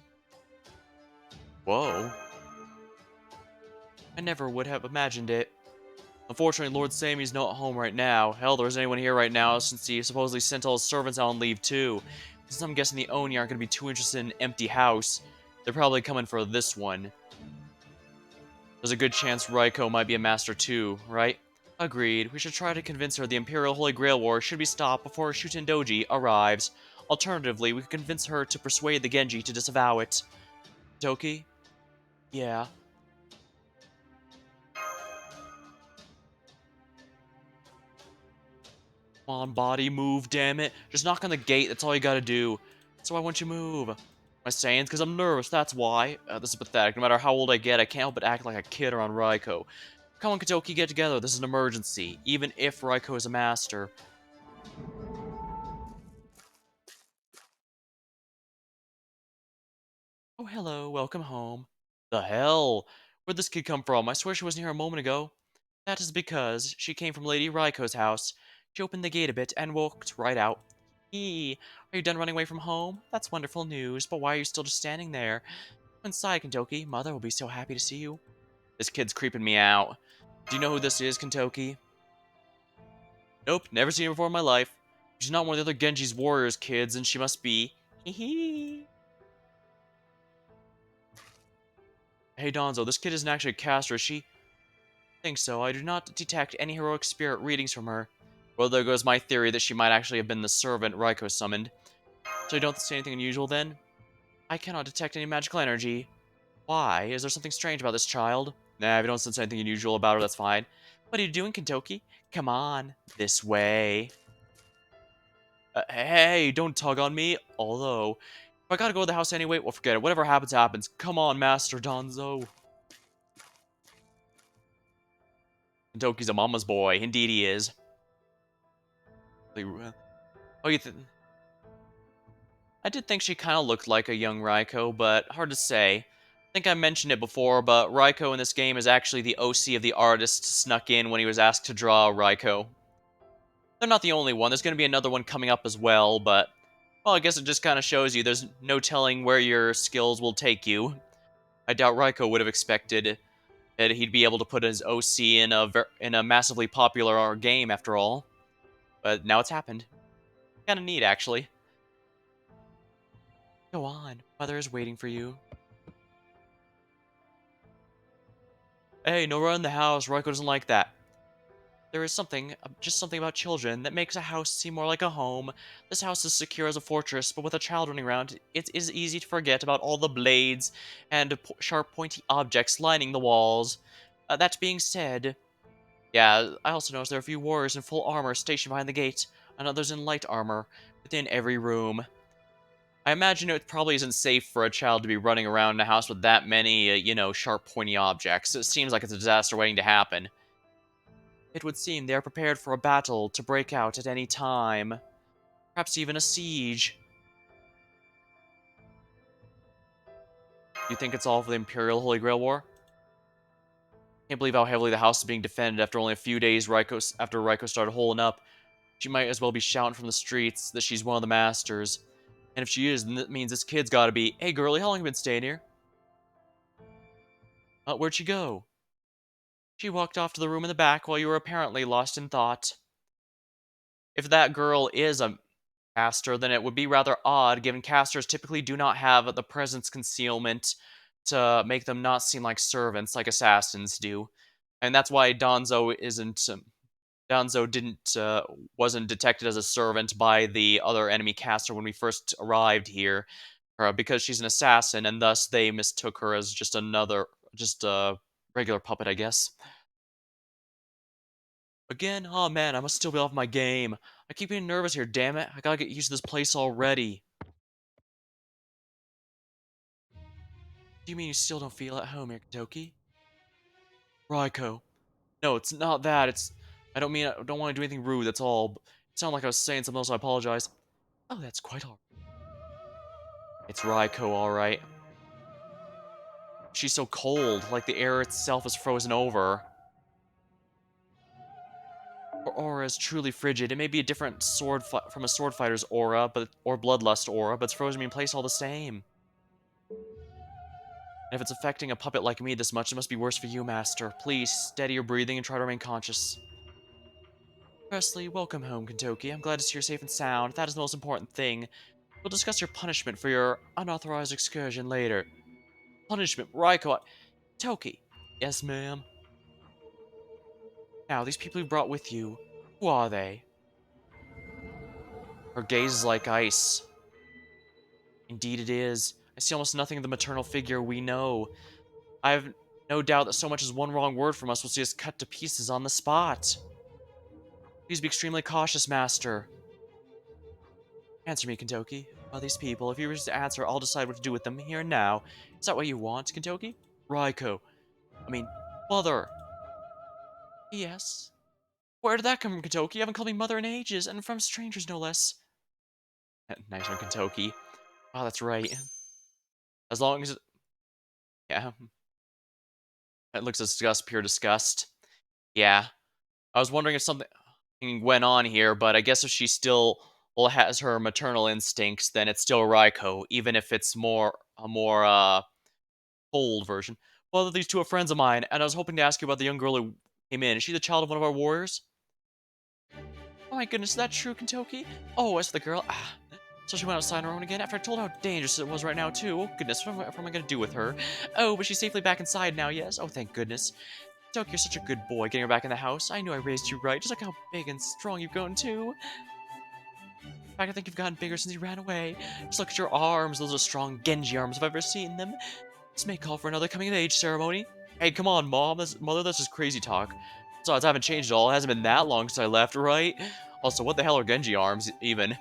Whoa. I never would have imagined it. Unfortunately, Lord Samey's not at home right now. Hell, there isn't anyone here right now since he supposedly sent all his servants out on leave too. Since I'm guessing the Oni aren't going to be too interested in an empty house, they're probably coming for this one. There's a good chance Raiko might be a master too, right? Agreed. We should try to convince her the Imperial Holy Grail War should be stopped before Shuten Doji arrives. Alternatively, we could convince her to persuade the Genji to disavow it. Toki? Yeah. Come on, body, move, damn it. Just knock on the gate, that's all you gotta do. So why won't you move? Am I saying it's because I'm nervous, that's why. This is pathetic. No matter how old I get, I can't help but act like a kid around Raiko. Come on, Katoki, get together. This is an emergency. Even if Raiko is a master. Oh, hello. Welcome home. The hell? Where'd this kid come from? I swear she wasn't here a moment ago. That is because she came from Lady Raiko's house. She opened the gate a bit and walked right out. Are you done running away from home? That's wonderful news, but why are you still just standing there? Come inside, Kentoki. Mother will be so happy to see you. This kid's creeping me out. Do you know who this is, Kentoki? Nope, never seen her before in my life. She's not one of the other Genji's warriors kids, and she must be... Hee. Hey Donzo, this kid isn't actually a caster, is she? Think so. I do not detect any heroic spirit readings from her. Well, there goes my theory that she might actually have been the servant Raiko summoned. So you don't see anything unusual then? I cannot detect any magical energy. Why? Is there something strange about this child? Nah, if you don't sense anything unusual about her, that's fine. What are you doing, Kentoki? Come on. This way. Hey, don't tug on me. Although, if I gotta go to the house anyway, well, forget it. Whatever happens, happens. Come on, Master Donzo. Kentoki's a mama's boy. Indeed he is. Oh, I did think she kind of looked like a young Raiko, but hard to say. I think I mentioned it before, but Raiko in this game is actually the OC of the artist snuck in when he was asked to draw Raiko. They're not the only one. There's going to be another one coming up as well, but... Well, I guess it just kind of shows you there's no telling where your skills will take you. I doubt Raiko would have expected that he'd be able to put his OC in a massively popular game, after all. But now it's happened. Kinda neat, actually. Go on. Mother is waiting for you. Hey, no run in the house. Raiko doesn't like that. There is something, just something about children that makes a house seem more like a home. This house is secure as a fortress, but with a child running around, it is easy to forget about all the blades and sharp, pointy objects lining the walls. That being said, yeah, I also noticed there are a few warriors in full armor stationed behind the gate, and others in light armor within every room. I imagine it probably isn't safe for a child to be running around in a house with that many, sharp, pointy objects. It seems like it's a disaster waiting to happen. It would seem they are prepared for a battle to break out at any time. Perhaps even a siege. Do you think it's all for the Imperial Holy Grail War? Can't believe how heavily the house is being defended after only a few days after Raiko started holding up. She might as well be shouting from the streets that she's one of the masters. And if she is, then that means this kid's gotta be, "Hey girlie, how long you been staying here?" Where'd she go? She walked off to the room in the back while you were apparently lost in thought. If that girl is a caster, then it would be rather odd, given casters typically do not have the presence concealment to make them not seem like servants like assassins do. And that's why Donzo didn't wasn't detected as a servant by the other enemy caster when we first arrived here, because she's an assassin, and thus they mistook her as just a regular puppet, I guess. Again? Oh man, I must still be off my game. I keep getting nervous here, damn it. I gotta get used to this place already. Do you mean you still don't feel at home here, Kentucky? Raiko. No, it's not that. I don't want to do anything rude, that's all. It sounded like I was saying something else, I apologize. Oh, that's quite alright. It's Raiko, alright. She's so cold, like the air itself is frozen over. Her aura is truly frigid. It may be a different from a sword fighter's aura, or bloodlust aura, but it's frozen me in place all the same. And if it's affecting a puppet like me this much, it must be worse for you, Master. Please, steady your breathing and try to remain conscious. Presley, welcome home, Kentucky. I'm glad to see you're safe and sound. That is the most important thing. We'll discuss your punishment for your unauthorized excursion later. Punishment, Raiko. Toki. Yes, ma'am. Now, these people you brought with you, who are they? Her gaze is like ice. Indeed it is. I see almost nothing of the maternal figure we know. I have no doubt that so much as one wrong word from us will see us cut to pieces on the spot. Please be extremely cautious, Master. Answer me, Kentucky. Who are these people? If you wish to answer, I'll decide what to do with them here and now. Is that what you want, Kentucky? Raiko. Mother. Yes. Where did that come from, Kentucky? You haven't called me mother in ages, and from strangers, no less. Nice one, Kentucky. Oh, that's right. As long as... Yeah. It looks disgust, pure disgust. Yeah. I was wondering if something went on here, but I guess if she still has her maternal instincts, then it's still Raiko, even if it's a more cold version. Well, these two are friends of mine, and I was hoping to ask you about the young girl who came in. Is she the child of one of our warriors? Oh my goodness, is that true, Kentucky? Oh, it's the girl. So she went outside on her own again after I told her how dangerous it was right now, too. Oh goodness, what am I gonna do with her? Oh, but she's safely back inside now, yes? Oh, thank goodness. Kentucky, you're such a good boy getting her back in the house. I knew I raised you right. Just look how big and strong you've grown, too. In fact, I think you've gotten bigger since you ran away. Just look at your arms. Those are strong Genji arms if I've ever seen them. This may call for another coming-of-age ceremony. Hey, come on, Mom. Mother, that's just crazy talk. Besides, I haven't changed at all. It hasn't been that long since I left, right? Also, what the hell are Genji arms, even?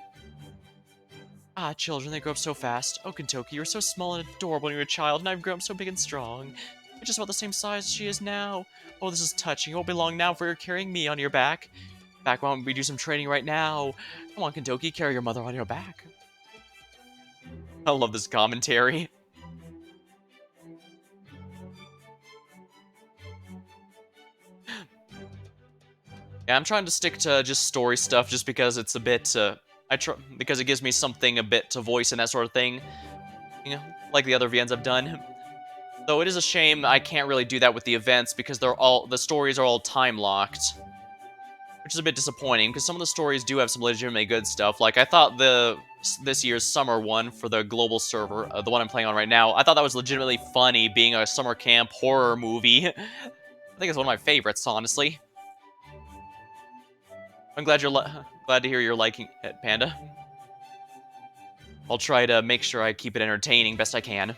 Ah, children, they grow up so fast. Oh, Kentucky, you were so small and adorable when you were a child, and I've grown up so big and strong. You're just about the same size as she is now. Oh, this is touching. It won't be long now for you're carrying me on your back. Back, why don't we do some training right now? Come on, Kentucky, carry your mother on your back. I love this commentary. Yeah, I'm trying to stick to just story stuff just because it's a bit, because it gives me something a bit to voice and that sort of thing. You know, like the other VNs I've done. Though it is a shame I can't really do that with the events because the stories are all time-locked. Which is a bit disappointing, because some of the stories do have some legitimately good stuff. Like, I thought this year's summer one for the global server, the one I'm playing on right now, I thought that was legitimately funny, being a summer camp horror movie. I think it's one of my favorites, honestly. I'm glad you're glad to hear you're liking it, Panda. I'll try to make sure I keep it entertaining best I can.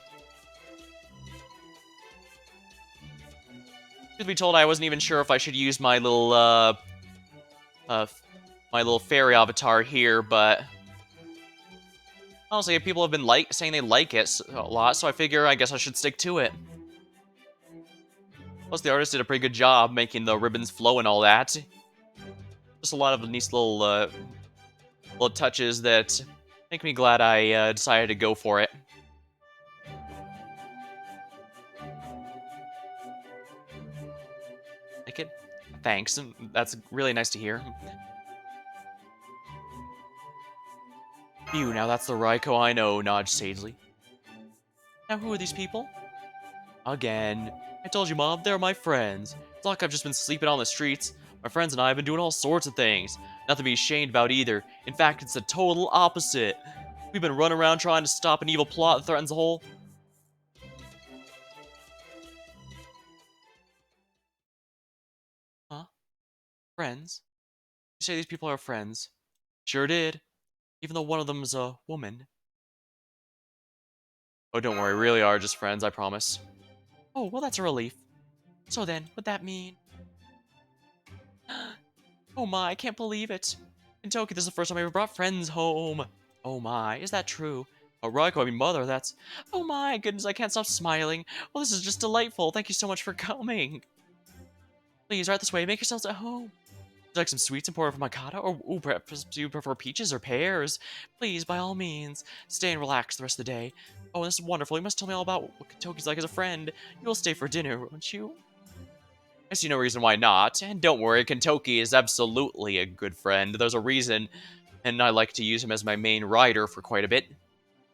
Truth be told, I wasn't even sure if I should use my little uh, my little fairy avatar here, but honestly, people have been saying they like it a lot, so I figure I guess I should stick to it. Plus, the artist did a pretty good job making the ribbons flow and all that. Just a lot of nice little touches that make me glad I decided to go for it. Like it? Thanks. That's really nice to hear. Phew, now that's the Raiko I know, nods sagely. Now who are these people? Again. I told you, Mom, they're my friends. It's not like I've just been sleeping on the streets. My friends and I have been doing all sorts of things. Nothing to be ashamed about either. In fact, it's the total opposite. We've been running around trying to stop an evil plot that threatens the whole... Huh? Friends? You say these people are friends? Sure did. Even though one of them is a woman. Oh, don't worry, really are just friends, I promise. Oh, well that's a relief. So then, would that mean... Oh my, I can't believe it. In Tokyo, this is the first time I ever brought friends home. Oh my, is that true? Oh, Raiko, I mean mother, that's... Oh my goodness, I can't stop smiling. Well, this is just delightful. Thank you so much for coming. Please, right this way, make yourselves at home. Would you like some sweets and pour over macata? Or ooh, perhaps do you prefer peaches or pears? Please, by all means, stay and relax the rest of the day. Oh, this is wonderful. You must tell me all about what Toki's like as a friend. You will stay for dinner, won't you? I see no reason why not. And don't worry, Kentoki is absolutely a good friend. There's a reason, and I like to use him as my main rider for quite a bit.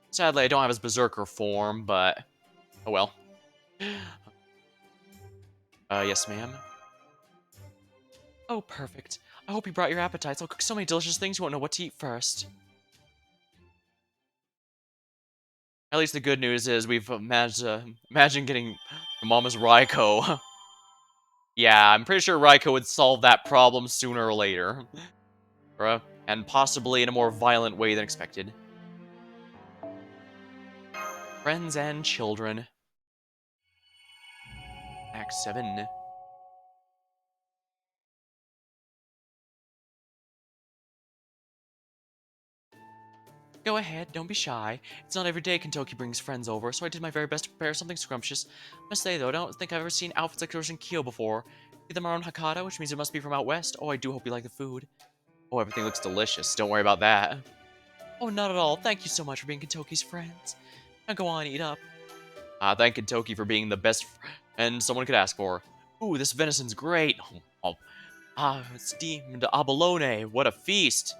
Sadly, I don't have his berserker form, but... Oh well. Yes, ma'am. Oh, perfect. I hope you brought your appetites. I'll cook so many delicious things you won't know what to eat first. At least the good news is we've managed to... Imagine getting Mama's Raiko. Yeah, I'm pretty sure Raiko would solve that problem sooner or later. And possibly in a more violent way than expected. Friends and children. Act 7. Go ahead, don't be shy. It's not every day Kentoki brings friends over, so I did my very best to prepare something scrumptious. Must say though, I don't think I've ever seen outfits like yours in Kyo before. See them around Hakata, which means it must be from out west. Oh, I do hope you like the food. Oh, everything looks delicious. Don't worry about that. Oh, not at all. Thank you so much for being Kentoki's friends. Now go on, eat up. Thank Kentoki for being the best friend someone could ask for. Ooh, this venison's great. Oh, steamed abalone. What a feast.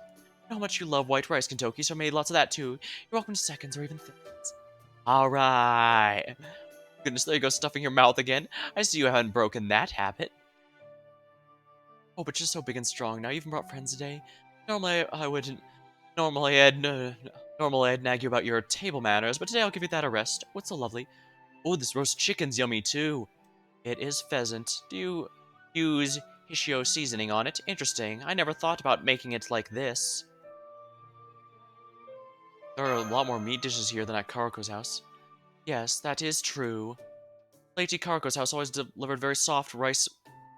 I know how much you love white rice, Kentoki, so I made lots of that too. You're welcome to seconds or even thirds. Alright. Goodness, there you go, stuffing your mouth again. I see you haven't broken that habit. Oh, but you're so big and strong now. You even brought friends today. Normally, I wouldn't. Normally, I'd nag you about your table manners, but today I'll give you that a rest. What's so lovely? Oh, this roast chicken's yummy too. It is pheasant. Do you use Hishio seasoning on it? Interesting. I never thought about making it like this. There are a lot more meat dishes here than at Karuko's house. Yes, that is true. Lady Karuko's house always delivered very soft rice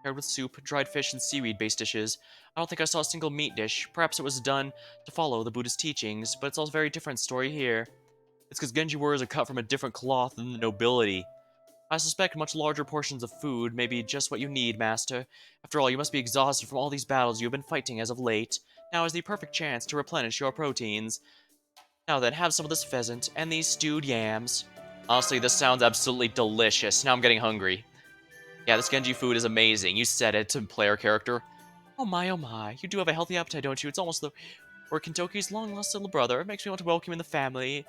paired with soup, dried fish, and seaweed-based dishes. I don't think I saw a single meat dish. Perhaps it was done to follow the Buddhist teachings, but it's all a very different story here. It's because Genji warriors are cut from a different cloth than the nobility. I suspect much larger portions of food may be just what you need, Master. After all, you must be exhausted from all these battles you have been fighting as of late. Now is the perfect chance to replenish your proteins. Now then, have some of this pheasant and these stewed yams. Honestly, this sounds absolutely delicious. Now I'm getting hungry. Yeah, this Genji food is amazing. You said it, player character. Oh my. You do have a healthy appetite, don't you? It's almost the... Or Kentoki's long-lost little brother. It makes me want to welcome him in the family.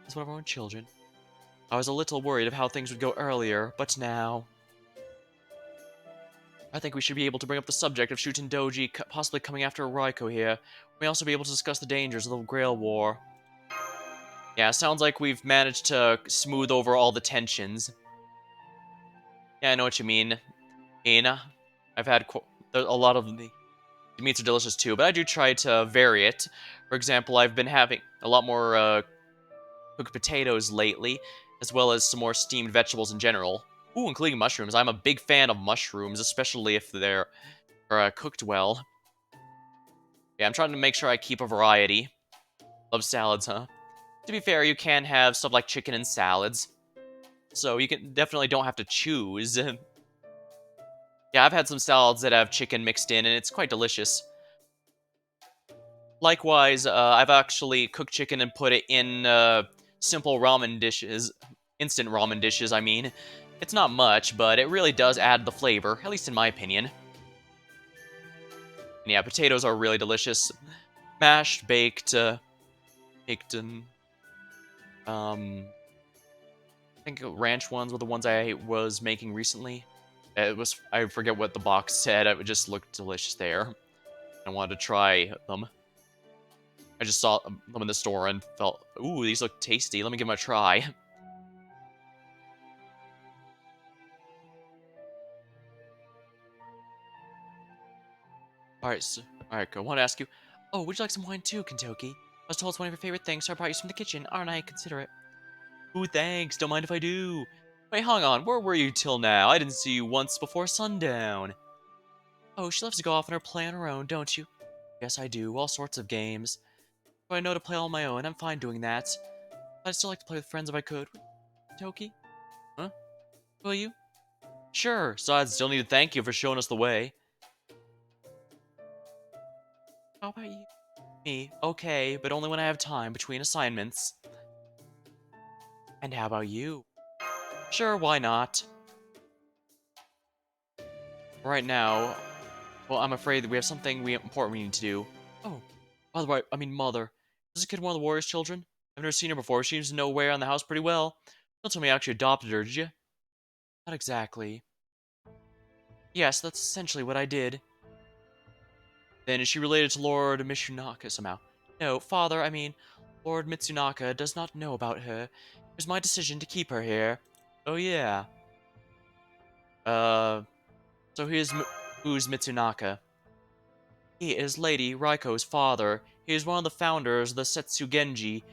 As one of our own children. I was a little worried of how things would go earlier, but now... I think we should be able to bring up the subject of Shuten Doji possibly coming after Raiko here. We may also be able to discuss the dangers of the Grail War. Yeah, sounds like we've managed to smooth over all the tensions. Yeah, I know what you mean. Ina, I've had a lot of the... The meats are delicious too, but I do try to vary it. For example, I've been having a lot more cooked potatoes lately, as well as some more steamed vegetables in general. Ooh, including mushrooms. I'm a big fan of mushrooms, especially if they're cooked well. Yeah, I'm trying to make sure I keep a variety. Love salads, huh? To be fair, you can have stuff like chicken and salads, so you can definitely don't have to choose. Yeah, I've had some salads that have chicken mixed in, and it's quite delicious. Likewise, I've actually cooked chicken and put it in simple ramen dishes, instant ramen dishes, I mean. It's not much, but it really does add the flavor, at least in my opinion. And yeah, potatoes are really delicious. Mashed, baked, and, I think ranch ones were the ones I was making recently. I forget what the box said, it just looked delicious there. I wanted to try them. I just saw them in the store and felt, ooh, these look tasty. Let me give them a try. Alright, I want to ask you. Oh, would you like some wine too, Kentucky? I was told it's one of your favorite things, so I brought you some from the kitchen. Aren't I considerate? Ooh, thanks. Don't mind if I do. Wait, hang on. Where were you till now? I didn't see you once before sundown. Oh, she loves to go off on her play on her own, don't you? Yes, I do. All sorts of games. But I know to play all on my own. I'm fine doing that. But I'd still like to play with friends if I could. Toki? Huh? Will you? Sure. So I'd still need to thank you for showing us the way. How about you? Me? Okay, but only when I have time between assignments. And how about you? Sure, why not? Right now, well, I'm afraid that we have something important we need to do. Oh, by the way, I mean, Mother. Is this kid one of the Warriors' children? I've never seen her before. She seems to know way around the house pretty well. Don't tell me you actually adopted her, did you? Not exactly. Yes, that's essentially what I did. Then is she related to Lord Mitsunaka somehow? No, Father, I mean, Lord Mitsunaka does not know about her. It was my decision to keep her here. Oh yeah. Uh, so who's Mitsunaka? He is Lady Raiko's father. He is one of the founders of the Setsugenji,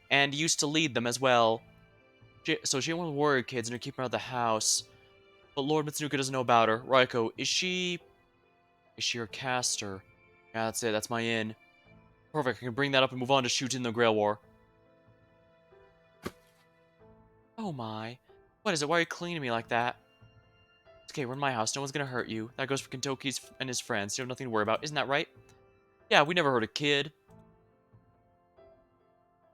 and used to lead them as well. So she one of the warrior kids and are keeping her out of the house. But Lord Mitsunuka doesn't know about her. Raiko, is she your caster? Yeah, that's it, that's my in. Perfect, I can bring that up and move on to shoot in the Grail War. Oh my. What is it? Why are you clinging to me like that? It's okay, we're in my house. No one's gonna hurt you. That goes for Kentoki's and his friends. You have nothing to worry about. Isn't that right? Yeah, we never hurt a kid.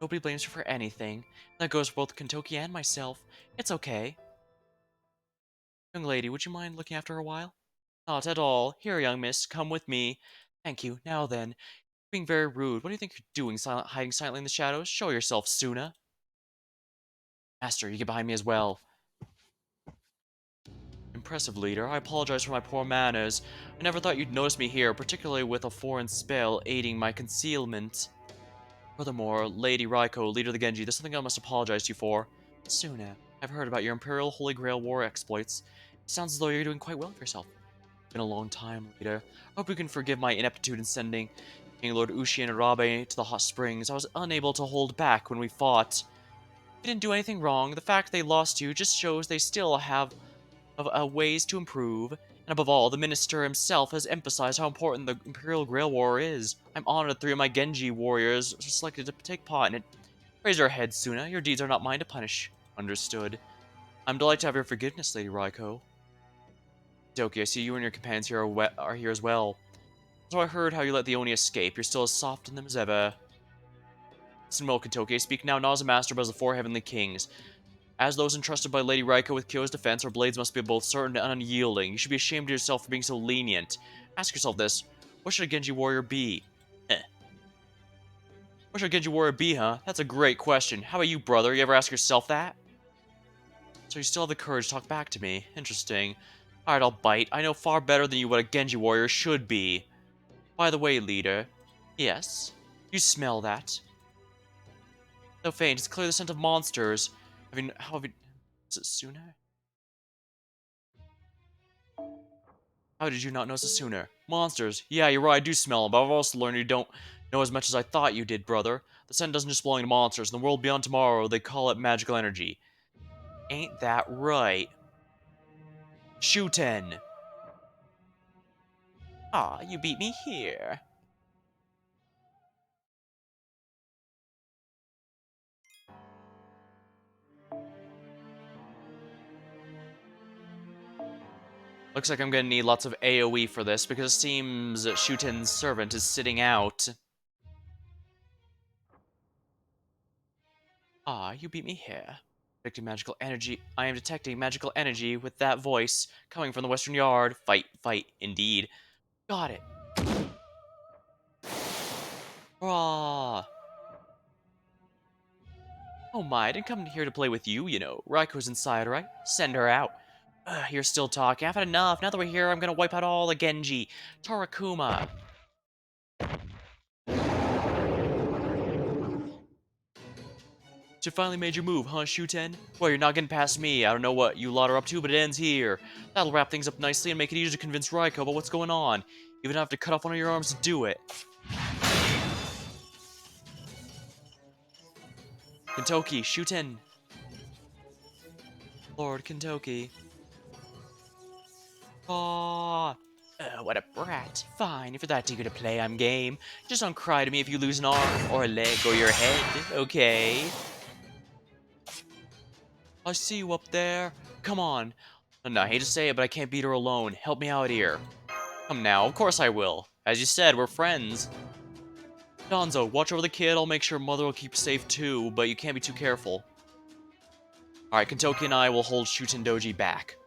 Nobody blames her for anything. That goes for both Kentoki and myself. It's okay. Young lady, would you mind looking after her a while? Not at all. Here, young miss, come with me. Thank you. Now then, being very rude. What do you think you're doing, hiding silently in the shadows? Show yourself, Suna. Master, you get behind me as well. Impressive, leader. I apologize for my poor manners. I never thought you'd notice me here, particularly with a foreign spell aiding my concealment. Furthermore, Lady Raiko, leader of the Genji, there's something I must apologize to you for. Suna, I've heard about your Imperial Holy Grail War exploits. It sounds as though you're doing quite well for yourself. It's been a long time, leader. I hope you can forgive my ineptitude in sending King Lord Ushi and Arabe to the hot springs. I was unable to hold back when we fought. They didn't do anything wrong. The fact they lost you just shows they still have ways to improve. And above all, the minister himself has emphasized how important the Imperial Grail War is. I'm honored that 3 of my Genji warriors were selected to take part in it. Raise your head, Suna. Your deeds are not mine to punish. Understood. I'm delighted to have your forgiveness, Lady Raiko. Doki, I see you and your companions here are here as well. So I heard how you let the Oni escape. You're still as soft on them as ever. Listen well, Kentoki. I speak now not as a master, but as the 4 heavenly kings. As those entrusted by Lady Raiko with Kyo's defense, our blades must be both certain and unyielding. You should be ashamed of yourself for being so lenient. Ask yourself this. What should a Genji warrior be? What should a Genji warrior be, huh? That's a great question. How about you, brother? You ever ask yourself that? So you still have the courage to talk back to me. Interesting. Alright, I'll bite. I know far better than you what a Genji warrior should be. By the way, leader. Yes? You smell that? So faint, it's clearly the scent of monsters. How have you... Is it Suna? How did you not notice sooner? Monsters. Yeah, you're right, I do smell them, but I've also learned you don't know as much as I thought you did, brother. The scent doesn't just belong to monsters. In the world beyond tomorrow, they call it magical energy. Ain't that right? Shooten! Aw, you beat me here. Looks like I'm gonna need lots of AoE for this, because it seems Shuten's servant is sitting out. Ah, you beat me here. Detecting magical energy. I am detecting magical energy with that voice coming from the western yard. Fight, fight, indeed. Got it. Ah. Oh my, I didn't come here to play with you, you know. Raiko's inside, right? Send her out. You're still talking. I've had enough. Now that we're here, I'm gonna wipe out all the Genji. Tarakuma. You finally made your move, huh, Shuten? Well, you're not getting past me. I don't know what you lot are up to, but it ends here. That'll wrap things up nicely and make it easier to convince Raiko about what's going on. You even have to cut off one of your arms to do it. Kentoki, Shuten. Lord Kentoki. Aww. What a brat. Fine, if you're that eager to play, I'm game. Just don't cry to me if you lose an arm, or a leg, or your head, okay? I see you up there. Come on. And I hate to say it, but I can't beat her alone. Help me out here. Come now, of course I will. As you said, we're friends. Donzo, watch over the kid. I'll make sure Mother will keep safe too, but you can't be too careful. Alright, Kentoki and I will hold Shuten Doji back.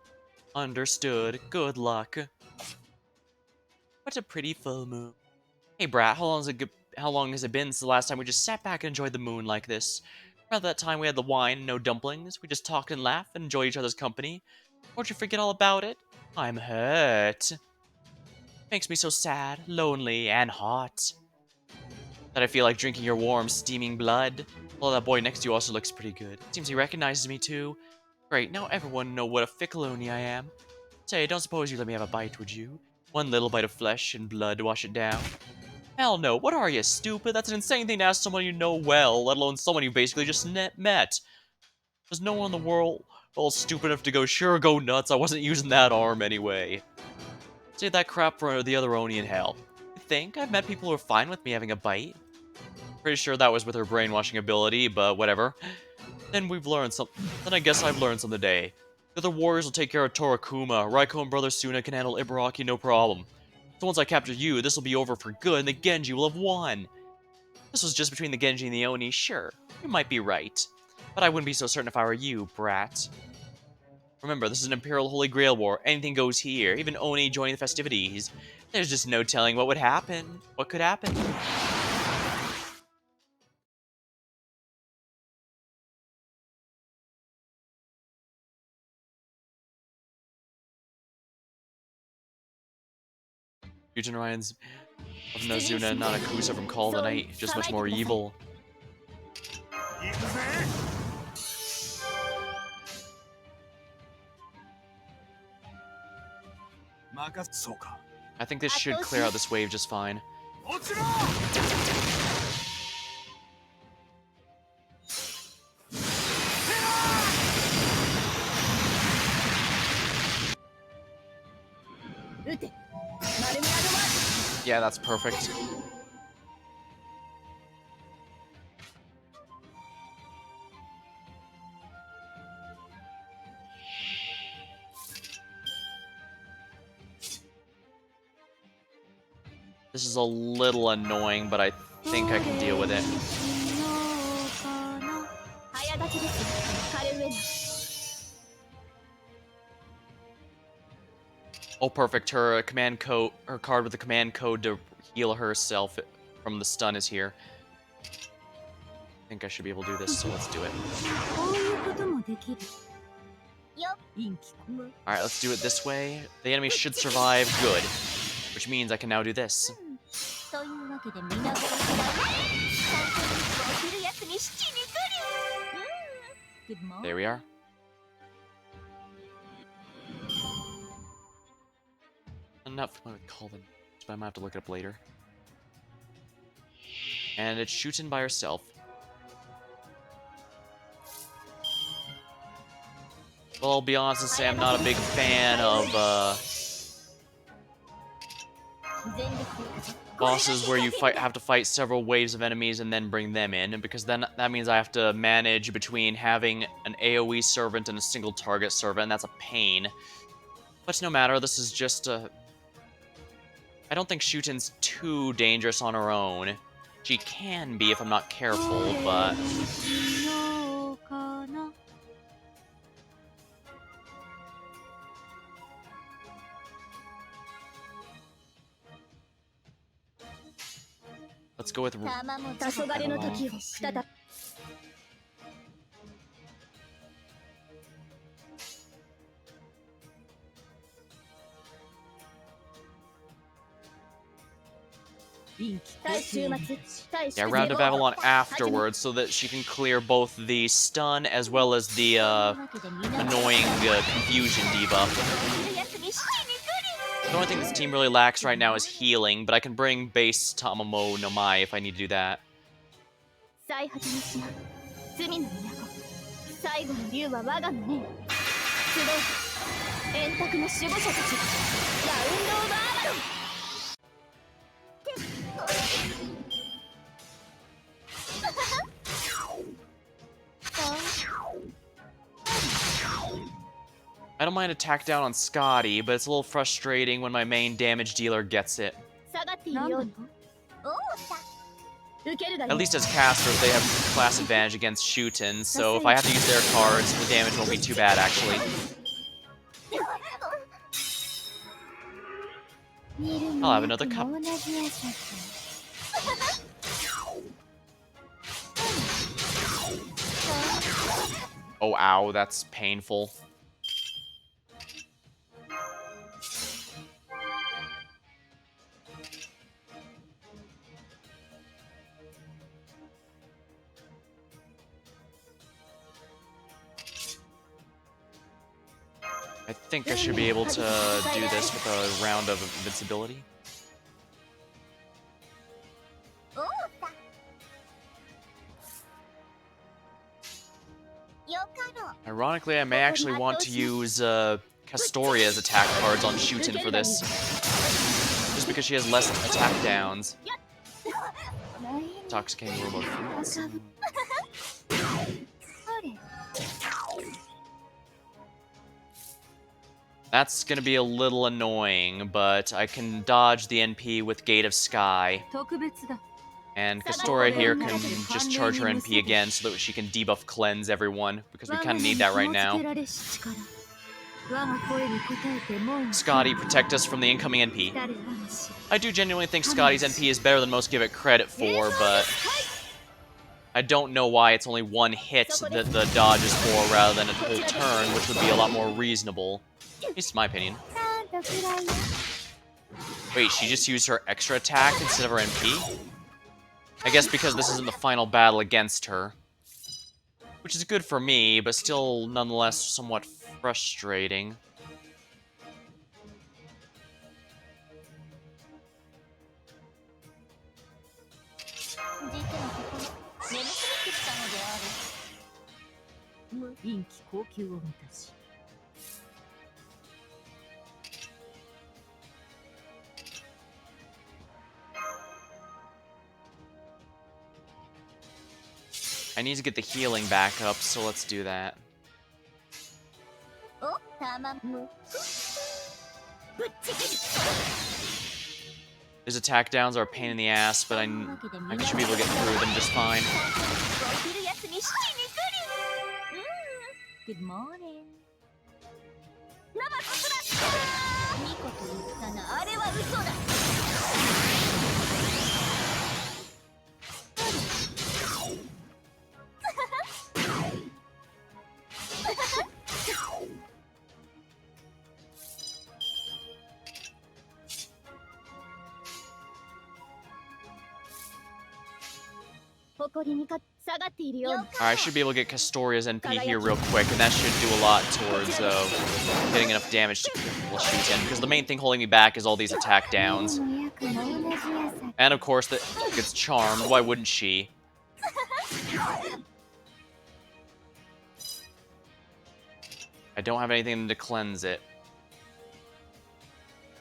Understood. Good luck. What a pretty full moon. Hey brat, how long has it been since the last time we just sat back and enjoyed the moon like this? Remember that time we had the wine and no dumplings? We just talked and laughed and enjoyed each other's company? Won't you forget all about it? I'm hurt. Makes me so sad, lonely, and hot. That I feel like drinking your warm, steaming blood. Although that boy next to you also looks pretty good. Seems he recognizes me too. Great, now everyone know what a fickaloni I am. Say, don't suppose you let me have a bite, would you? One little bite of flesh and blood to wash it down? Hell no, what are you, stupid? That's an insane thing to ask someone you know well, let alone someone you basically just met. There's no one in the world all stupid enough to go, sure, go nuts, I wasn't using that arm anyway. Save that crap for the other Oni in hell. I think I've met people who are fine with me having a bite. Pretty sure that was with her brainwashing ability, but whatever. Then we've learned something. Then I guess I've learned something today. The other warriors will take care of Torakuma. Raiko and Brother Suna can handle Ibaraki no problem. So once I capture you, this will be over for good, and the Genji will have won. This was just between the Genji and the Oni, sure. You might be right. But I wouldn't be so certain if I were you, brat. Remember, this is an Imperial Holy Grail War. Anything goes here. Even Oni joining the festivities. There's just no telling what would happen. What could happen? Ryujin Ryan's of Nazuna Nanakusa from Call of the Night. Just much more evil. I think this should clear out this wave just fine. Yeah, that's perfect. This is a little annoying, but I think I can deal with it. Oh, perfect. Her command code, her card with the command code to heal herself from the stun is here. I think I should be able to do this, so let's do it. Alright, let's do it this way. The enemy should survive. Good. Which means I can now do this. There we are. not familiar with call them, but I might have to look it up later. And it's Shootin by herself. Well, I'll be honest and say I'm not a big fan of bosses where you have to fight several waves of enemies and then bring them in, and because then that means I have to manage between having an AoE servant and a single target servant, and that's a pain. But no matter, this is just a... I don't think Shuten's too dangerous on her own. She can be if I'm not careful, but... Let's go with... 黄昏の時を再び Yeah, Round of Avalon afterwards, so that she can clear both the stun as well as the annoying confusion debuff. The only thing this team really lacks right now is healing, but I can bring base Tamamo no Mai if I need to do that. 最果ての島罪の都最後の竜は我がの念集う円卓の守護者たちラウンド・オブ・アバロン I don't mind attack down on Scotty, but it's a little frustrating when my main damage dealer gets it. At least as casters, they have class advantage against Shooten, so if I have to use their cards, the damage won't be too bad, actually. I'll have another cup. Oh, ow, that's painful. I think I should be able to do this with a round of invincibility. Ironically, I may actually want to use Castoria's attack cards on Shooten for this. Just because she has less attack downs. Intoxicating Remote Fruits. That's gonna be a little annoying, but I can dodge the NP with Gate of Sky. And Castoria here can just charge her NP again so that she can debuff cleanse everyone, because we kind of need that right now. Scotty, protect us from the incoming NP. I do genuinely think Scotty's NP is better than most give it credit for, but I don't know why it's only one hit that the dodge is for rather than a whole turn, which would be a lot more reasonable. At least in my opinion. Wait, she just used her extra attack instead of her NP? I guess because this isn't the final battle against her. Which is good for me, but still nonetheless somewhat frustrating. I need to get the healing back up, so let's do that. His attack downs are a pain in the ass, but I should be able to get through them just fine. Good morning. Alright, I should be able to get Castoria's NP here real quick, and that should do a lot towards getting enough damage to kill Shuten, because the main thing holding me back is all these attack downs. And of course, that gets charmed. Why wouldn't she? I don't have anything to cleanse it.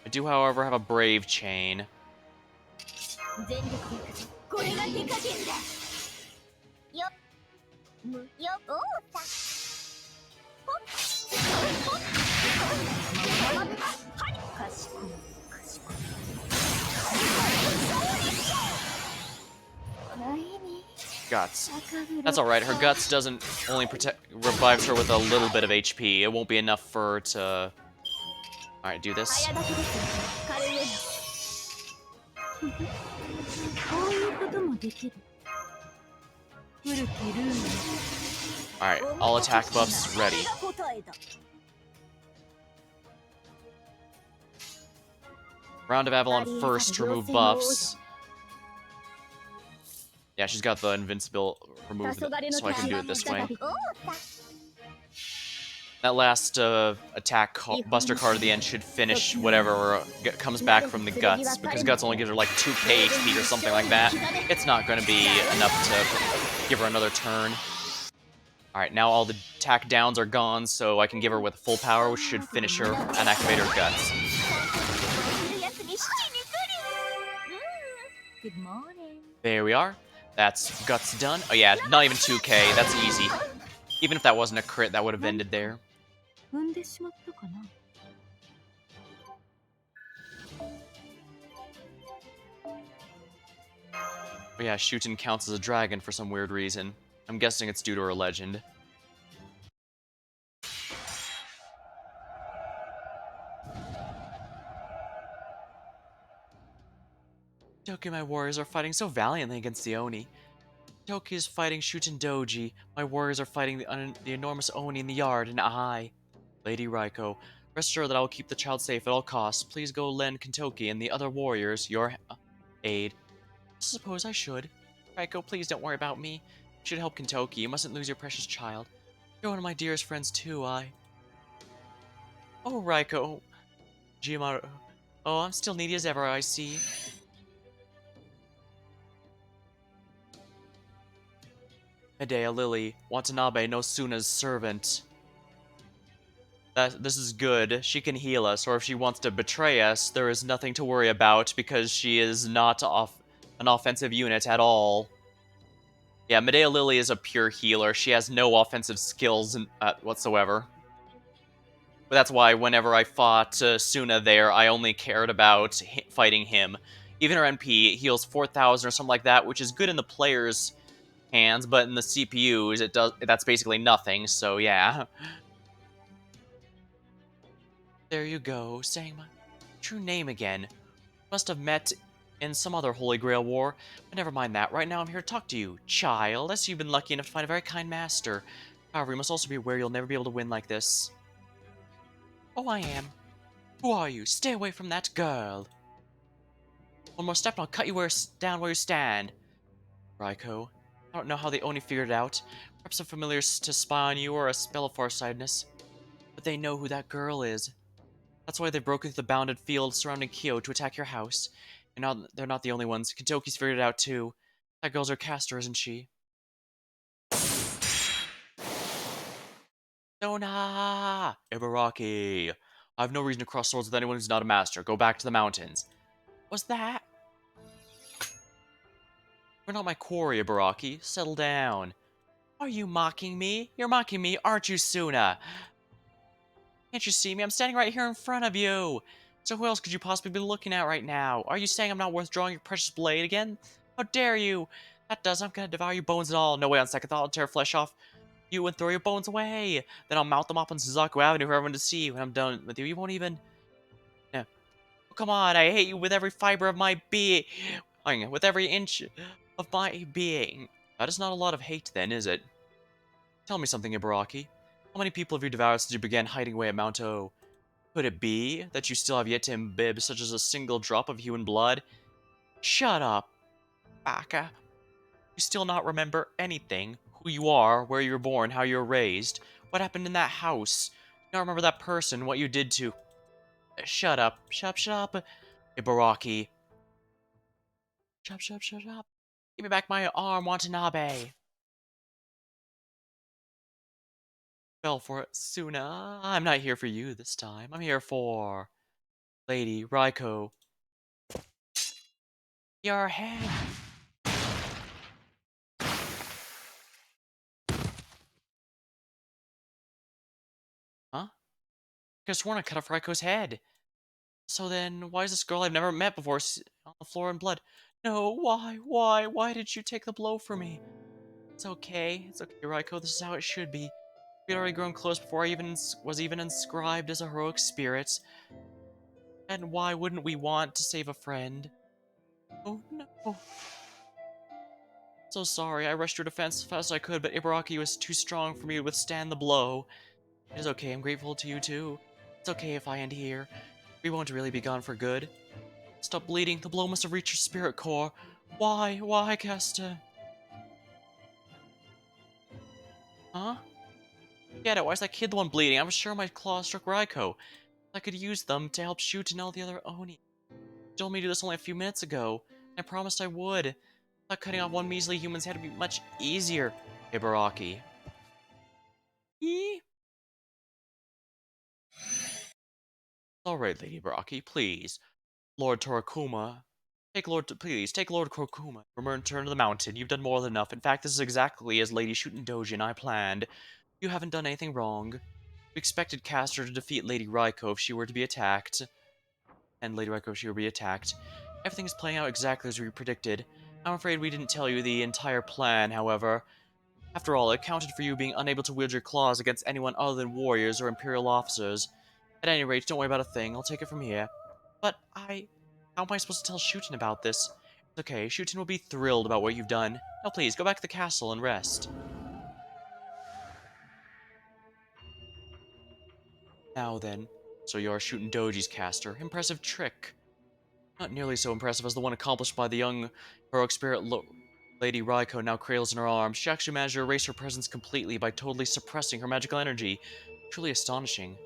I do, however, have a Brave Chain. Guts. That's alright, her Guts doesn't only revives her with a little bit of HP. It won't be enough for her to... Alright, do this. Alright, all attack buffs ready. Round of Avalon first to remove buffs. Yeah, she's got the invincible removed, so I can do it this way. That last attack buster card at the end should finish whatever comes back from the Guts, because Guts only gives her like 2k HP or something like that. It's not going to be enough to give her another turn. Alright, now all the attack downs are gone, so I can give her with full power, which should finish her and activate her Guts. Good morning. There we are. That's Guts done. Oh yeah, not even 2k, that's easy. Even if that wasn't a crit, that would have ended there. Oh yeah, Shuten counts as a dragon for some weird reason. I'm guessing it's due to her legend. Toki and my warriors are fighting so valiantly against the Oni. Toki is fighting Shuten Doji. My warriors are fighting the enormous Oni in the yard, and I... Lady Raiko, rest assured that I will keep the child safe at all costs. Please go lend Kentoki and the other warriors your aid. I suppose I should. Raiko, please don't worry about me. You should help Kentoki. You mustn't lose your precious child. You're one of my dearest friends too, Oh, Raiko. Jimaru. Oh, I'm still needy as ever, I see. Medea Lily, Watanabe no Suna's servant. This is good. She can heal us, or if she wants to betray us, there is nothing to worry about because she is not an offensive unit at all. Yeah, Medea Lily is a pure healer. She has no offensive skills whatsoever. But that's why whenever I fought Suna there, I only cared about fighting him. Even her NP heals 4,000 or something like that, which is good in the player's hands, but in the CPUs, that's basically nothing, so yeah. There you go, saying my true name again. Must have met in some other Holy Grail war, but never mind that. Right now I'm here to talk to you, child. I see you've been lucky enough to find a very kind master. However, you must also be aware you'll never be able to win like this. Oh, I am. Who are you? Stay away from that girl. One more step and I'll cut you down where you stand. Raiko, I don't know how they only figured it out. Perhaps a familiar to spy on you or a spell of farsightedness. But they know who that girl is. That's why they've broken through the bounded field surrounding Kyo to attack your house. And they're not the only ones. Kentoki's figured it out too. That girl's her caster, isn't she? Sona! Ibaraki! I have no reason to cross swords with anyone who's not a master. Go back to the mountains. What's that? You're not my quarry, Ibaraki. Settle down. Are you mocking me? You're mocking me, aren't you, Suna? Can't you see me? I'm standing right here in front of you. So who else could you possibly be looking at right now? Are you saying I'm not worth drawing your precious blade again? How dare you? That does, I'm gonna devour your bones and all. No way, on second thought, I'll tear flesh off you and throw your bones away. Then I'll mount them up on Suzaku Avenue for everyone to see. When I'm done with you, you won't even... No. Oh, come on, I hate you with every fiber of my being. With every inch of my being. That is not a lot of hate then, is it? Tell me something, Ibaraki. How many people have you devoured since you began hiding away at Mount O? Could it be that you still have yet to imbibe such as a single drop of human blood? Shut up, Baka. You still not remember anything? Who you are, where you were born, how you were raised, what happened in that house? You not remember that person, what you did to... Shut up. Shut up. Ibaraki. Shut up. Give me back my arm, Watanabe. Fell for it, Suna. I'm not here for you this time. I'm here for... Lady Raiko. Your head. Huh? Could have sworn I cut off Raiko's head. So then, why is this girl I've never met before on the floor in blood? No, why did you take the blow for me? It's okay, Raiko, this is how it should be. We'd already grown close before I was even inscribed as a heroic spirit. And why wouldn't we want to save a friend? Oh no. So sorry, I rushed your defense as fast as I could, but Ibaraki was too strong for me to withstand the blow. It is okay, I'm grateful to you too. It's okay if I end here. We won't really be gone for good. Stop bleeding, the blow must have reached your spirit core. Why, Kesta? Huh? Get it, why is that kid the one bleeding? I'm sure my claws struck Raiko. I could use them to help shoot and all the other Oni. You told me to do this only a few minutes ago. I promised I would. I thought cutting off one measly human's head would be much easier. Ibaraki. Eee? Alright, Lady Ibaraki, please. Lord Torakuma. Please, take Lord Kurokuma. Return to the mountain. You've done more than enough. In fact, this is exactly as Lady Shutendoji and I planned. You haven't done anything wrong. We expected Castor to defeat Lady Raiko if she were to be attacked. And Lady Raiko if she were to be attacked. Everything is playing out exactly as we predicted. I'm afraid we didn't tell you the entire plan, however. After all, it accounted for you being unable to wield your claws against anyone other than warriors or imperial officers. At any rate, don't worry about a thing. I'll take it from here. But how am I supposed to tell Shuten about this? It's okay, Shuten will be thrilled about what you've done. Now please, go back to the castle and rest. Now then, so you're Shuten Doji's caster. Impressive trick. Not nearly so impressive as the one accomplished by the young heroic spirit Lady Raiko now cradles in her arms. She actually managed to erase her presence completely by totally suppressing her magical energy. Truly astonishing.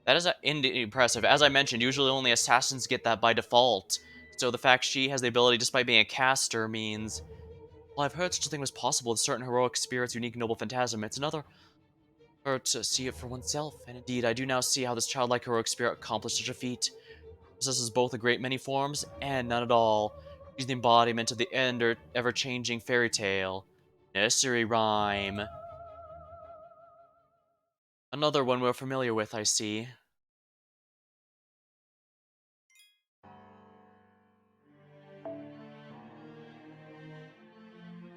That is indeed impressive. As I mentioned, usually only assassins get that by default. So the fact she has the ability despite being a caster means... Well, I've heard such a thing was possible with certain heroic spirits' unique noble phantasm. It's another her to see it for oneself. And indeed, I do now see how this childlike heroic spirit accomplished such a feat. Possesses both a great many forms and none at all. She's the embodiment of the ever-changing fairy tale. Nursery rhyme. Another one we're familiar with, I see.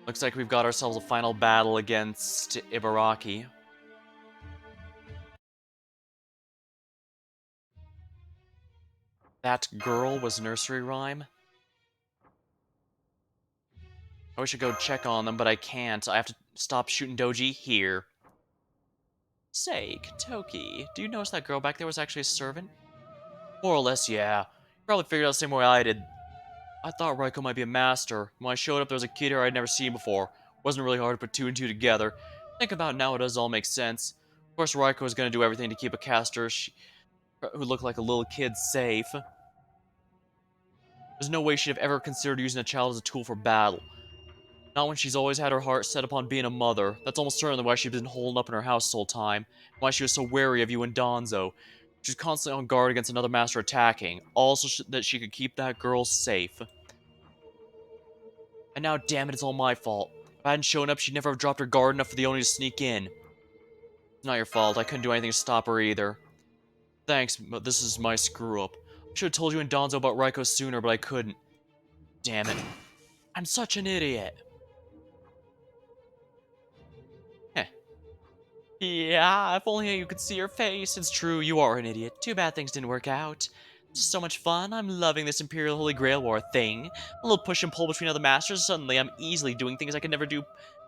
Looks like we've got ourselves a final battle against Ibaraki. That girl was nursery rhyme. I wish I could go check on them, but I can't. I have to stop shooting Doji here. Say, Kentoki, do you notice that girl back there was actually a servant? More or less, yeah. You probably figured out the same way I did. I thought Raiko might be a master. When I showed up, there was a kid here I'd never seen before. Wasn't really hard to put two and two together. Think about it now, it does all make sense. Of course, Raiko was going to do everything to keep a caster who looked like a little kid safe. There's no way she'd have ever considered using a child as a tool for battle. Not when she's always had her heart set upon being a mother. That's almost certainly why she's been holed up in her house this whole time. Why she was so wary of you and Donzo. She's constantly on guard against another master attacking. Also that she could keep that girl safe. And now, damn it, it's all my fault. If I hadn't shown up, she'd never have dropped her guard enough for the Oni to sneak in. It's not your fault. I couldn't do anything to stop her either. Thanks, but this is my screw-up. I should have told you and Donzo about Raiko sooner, but I couldn't. Damn it. I'm such an idiot. Heh. Yeah, if only you could see your face. It's true, you are an idiot. Too bad things didn't work out. This is so much fun. I'm loving this Imperial Holy Grail War thing. A little push and pull between other masters. Suddenly, I'm easily doing things I could never do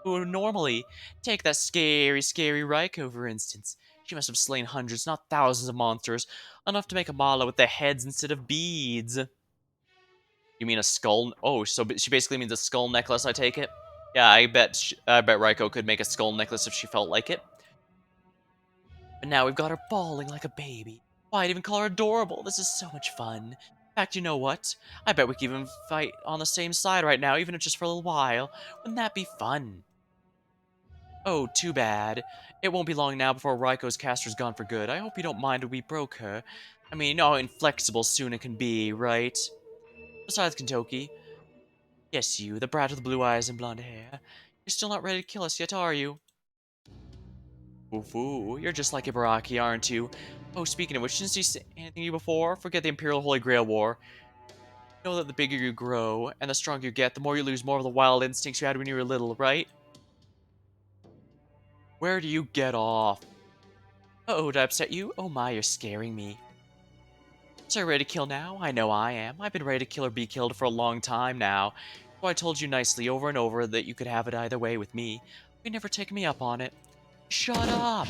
normally. Take that scary Raiko, for instance. She must have slain hundreds, not thousands of monsters. Enough to make a mala with the heads instead of beads. You mean a skull? Oh, so she basically means a skull necklace, I take it? Yeah, I bet Raiko could make a skull necklace if she felt like it. But now we've got her bawling like a baby. Why, I'd even call her adorable. This is so much fun. In fact, you know what? I bet we could even fight on the same side right now, even if just for a little while. Wouldn't that be fun? Oh, too bad. It won't be long now before Raiko's caster's gone for good. I hope you don't mind when we broke her. I mean, you know how inflexible Suna can be, right? Besides, Kentoki. Yes, you, the brat with the blue eyes and blonde hair. You're still not ready to kill us yet, are you? Ooh, you're just like Ibaraki, aren't you? Oh, speaking of which, didn't you say anything to you before? Forget the Imperial Holy Grail War. You know that the bigger you grow, and the stronger you get, the more you lose more of the wild instincts you had when you were little, right? Where do you get off? Uh-oh, did I upset you? Oh my, you're scaring me. So you ready to kill now? I know I am. I've been ready to kill or be killed for a long time now. So I told you nicely over and over that you could have it either way with me. You never take me up on it. Shut up!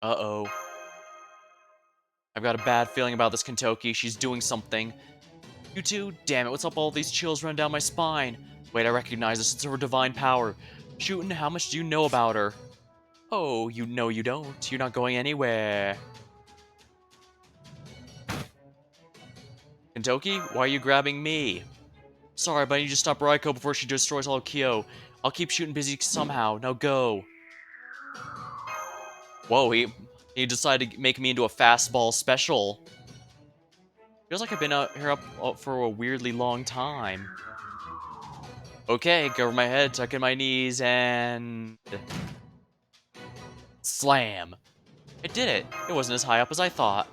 Uh-oh. I've got a bad feeling about this Kentoki. She's doing something. You too? Damn it, what's up with all these chills running down my spine? Wait, I recognize this. It's her divine power. Shootin', how much do you know about her? Oh, you know you don't. You're not going anywhere. Kentoki, why are you grabbing me? Sorry, but I need to stop Raiko before she destroys all of Kyo. I'll keep shooting busy somehow. Now go. Whoa, he decided to make me into a fastball special. Feels like I've been out here up for a weirdly long time. Okay, cover my head, tuck in my knees, and... Slam. I did it. It wasn't as high up as I thought.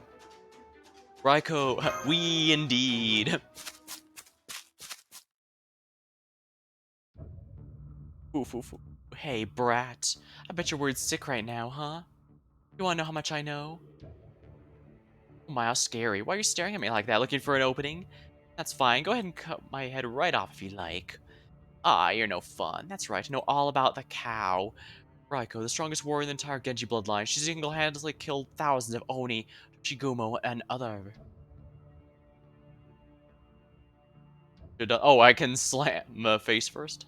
Raiko, we indeed. Oof, oof, oof. Hey, brat. I bet you're worried sick right now, huh? You wanna know how much I know? Oh my, how scary. Why are you staring at me like that? Looking for an opening? That's fine. Go ahead and cut my head right off if you like. Ah, you're no fun. That's right. I know all about the cow. Raiko, the strongest warrior in the entire Genji bloodline. She single-handedly killed thousands of Oni, Shigumo, and other. Oh, I can slam face first?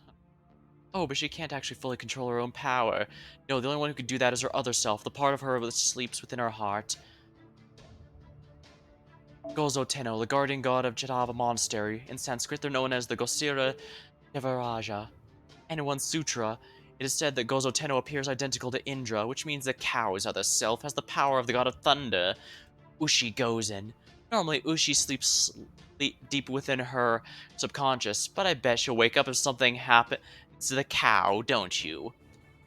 Oh, but she can't actually fully control her own power. No, the only one who could do that is her other self, the part of her that sleeps within her heart. Gozo Tenno, the guardian god of Jatava Monastery. In Sanskrit, they're known as the Gosira Devaraja. And in one sutra, it is said that Gozo Tenno appears identical to Indra, which means the cow's other self has the power of the god of thunder, Ushi Gozen. Normally, Ushi sleeps deep within her subconscious, but I bet she'll wake up if something happens to the cow, don't you?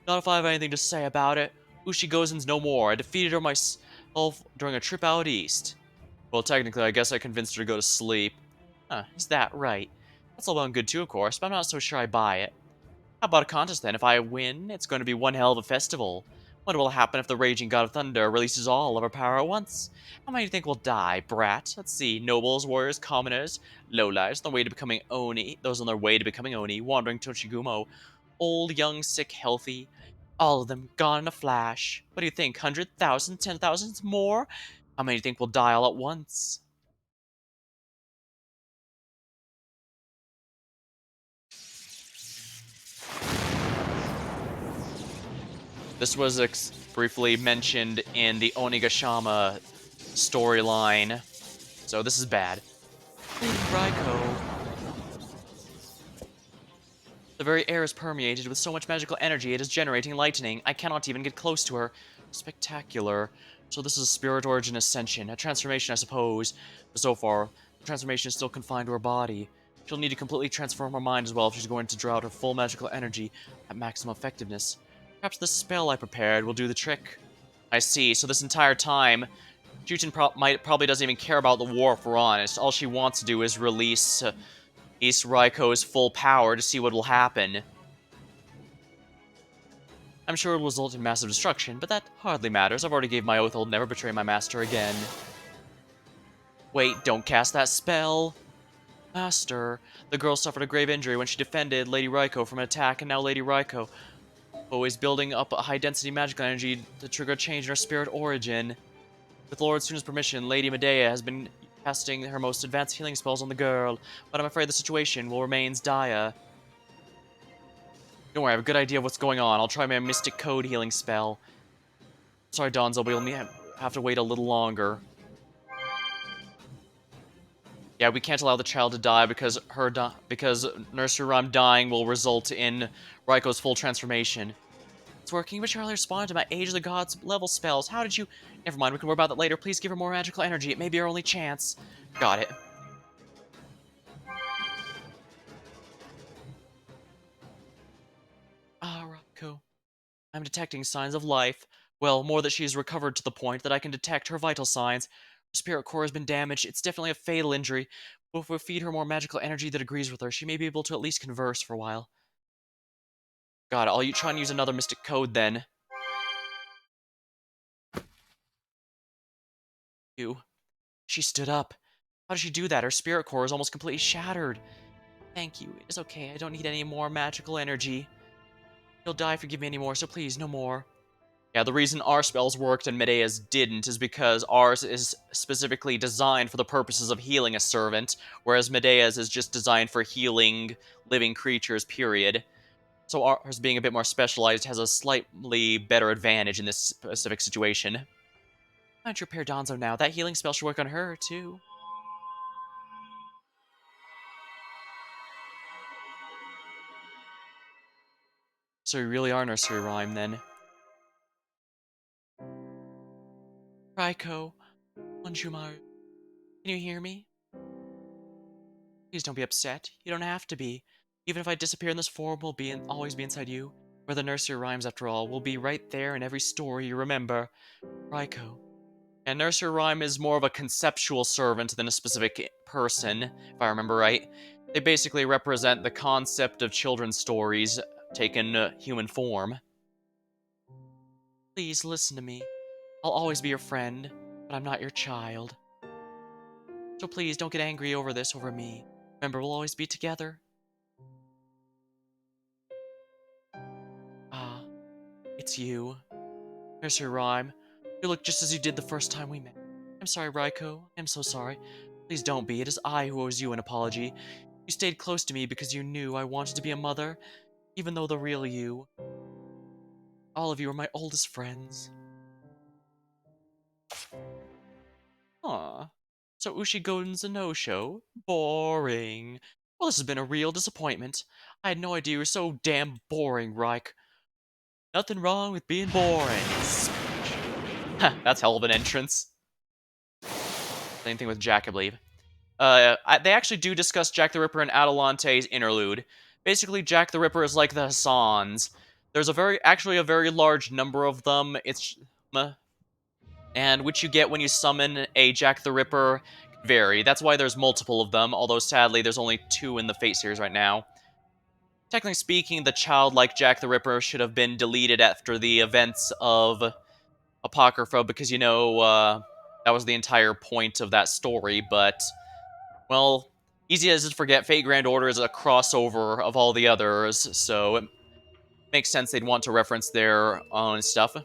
Not if I have anything to say about it. Ushi Gozen's no more. I defeated her myself during a trip out east. Well, technically, I guess I convinced her to go to sleep. Huh, is that right? That's all well and good too, of course, but I'm not so sure I buy it. How about a contest then? If I win, it's going to be one hell of a festival. What will happen if the raging god of thunder releases all of her power at once? How many do you think will die, brat? Let's see. Nobles, warriors, commoners, lowlives on their way to becoming Oni. Those on their way to becoming Oni, wandering Toshigumo. Old, young, sick, healthy. All of them gone in a flash. What do you think? 100,000? 10,000? More? How many do you think will die all at once? This was briefly mentioned in the Onigashima storyline, so this is bad. Lady Raiko. The very air is permeated with so much magical energy it is generating lightning. I cannot even get close to her. Spectacular. So this is a spirit origin ascension, a transformation I suppose, but so far, the transformation is still confined to her body. She'll need to completely transform her mind as well if she's going to draw out her full magical energy at maximum effectiveness. Perhaps the spell I prepared will do the trick. I see, so this entire time, Juten probably doesn't even care about the war, if we're honest. All she wants to do is release Raiko's full power to see what will happen. I'm sure it'll result in massive destruction, but that hardly matters. I've already gave my oath I'll never betray my master again. Wait, don't cast that spell! Master, the girl suffered a grave injury when she defended Lady Raiko from an attack, and now Lady Raiko, always building up a high-density magical energy to trigger a change in her spirit origin. With Lord Suna's permission, Lady Medea has been casting her most advanced healing spells on the girl, but I'm afraid the situation will remain dire. Don't worry, I have a good idea of what's going on. I'll try my Mystic Code healing spell. Sorry, Donzo, but you'll have to wait a little longer. Yeah, we can't allow the child to die because because Nursery Rhyme dying will result in Raiko's full transformation. It's working, but Charlie responded to my Age of the Gods level spells. How did you... Never mind, we can worry about that later. Please give her more magical energy. It may be our only chance. Got it. Ah, Raiko. I'm detecting signs of life. Well, more that she's recovered to the point that I can detect her vital signs. Her spirit core has been damaged. It's definitely a fatal injury. But if we feed her more magical energy that agrees with her, she may be able to at least converse for a while. God, I'll try and use another Mystic Code then. You. She stood up. How did she do that? Her spirit core is almost completely shattered. Thank you. It is okay. I don't need any more magical energy. You'll die if you give me any more, so please, no more. Yeah, the reason our spells worked and Medea's didn't is because ours is specifically designed for the purposes of healing a servant, whereas Medea's is just designed for healing living creatures, period. So ours being a bit more specialized has a slightly better advantage in this specific situation. Why don't you repair Donzo now? That healing spell should work on her, too. So you really are Nursery Rhyme, then. Raiko, Anjumaru, can you hear me? Please don't be upset. You don't have to be. Even if I disappear in this form, we'll always be inside you. We're the nursery rhymes, after all. We'll be right there in every story you remember. Raiko. And nursery rhyme is more of a conceptual servant than a specific person, if I remember right. They basically represent the concept of children's stories taken human form. Please listen to me. I'll always be your friend, but I'm not your child. So please don't get angry over me. Remember, we'll always be together. Ah, it's you. Nursery Rhyme. You look just as you did the first time we met. I'm sorry, Raiko. I'm so sorry. Please don't be. It is I who owes you an apology. You stayed close to me because you knew I wanted to be a mother, even though the real you. All of you are my oldest friends. Aw. So Ushigoden's a no-show? Boring. Well, this has been a real disappointment. I had no idea you were so damn boring, Raik. Nothing wrong with being boring. That's hell of an entrance. Same thing with Jack, I believe. They actually do discuss Jack the Ripper and Adelante's interlude. Basically, Jack the Ripper is like the Hassans. There's actually a very large number of them. And which you get when you summon a Jack the Ripper vary. That's why there's multiple of them, although sadly there's only 2 in the Fate series right now. Technically speaking, the childlike Jack the Ripper should have been deleted after the events of Apocrypha, because, that was the entire point of that story, but, well, easy as to forget, Fate Grand Order is a crossover of all the others, so it makes sense they'd want to reference their own stuff.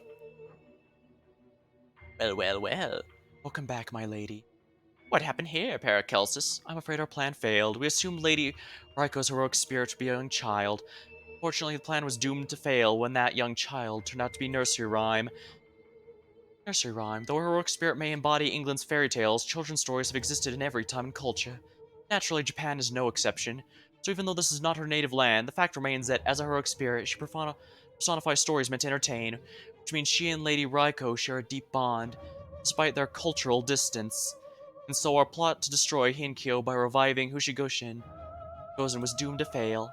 Well, well, well. Welcome back, my lady. What happened here, Paracelsus? I'm afraid our plan failed. We assumed Lady Raiko's heroic spirit to be a young child. Fortunately, the plan was doomed to fail when that young child turned out to be Nursery Rhyme. Nursery Rhyme. Though her heroic spirit may embody England's fairy tales, children's stories have existed in every time and culture. Naturally, Japan is no exception. So even though this is not her native land, the fact remains that, as a heroic spirit, she personifies stories meant to entertain, which means she and Lady Raiko share a deep bond, despite their cultural distance. And so our plot to destroy Heian-Kyo by reviving Gozen was doomed to fail.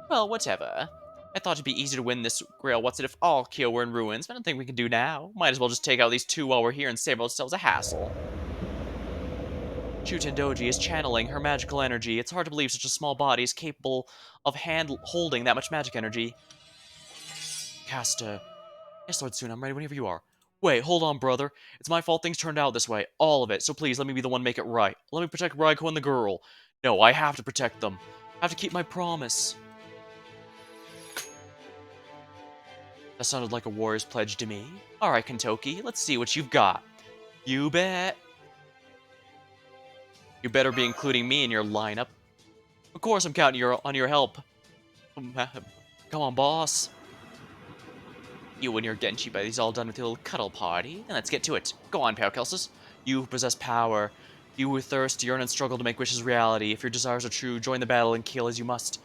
Well, whatever. I thought it'd be easy to win this grail. What's it if all Kyo were in ruins? I don't think we can do now. Might as well just take out these 2 while we're here and save ourselves a hassle. Shutendoji is channeling her magical energy. It's hard to believe such a small body is capable of holding that much magic energy. Caster. Yes, Lord Suna, I'm ready whenever you are. Wait, hold on, brother. It's my fault things turned out this way. All of it. So please, let me be the one to make it right. Let me protect Raiko and the girl. No, I have to protect them. I have to keep my promise. That sounded like a warrior's pledge to me. Alright, Kentoki, let's see what you've got. You bet. You better be including me in your lineup. Of course I'm counting on your help. Come on, boss. You and your Genshi buddies all done with your little cuddle party. Then let's get to it. Go on, Paracelsus. You who possess power. You who thirst, yearn, and struggle to make wishes reality. If your desires are true, join the battle and kill as you must.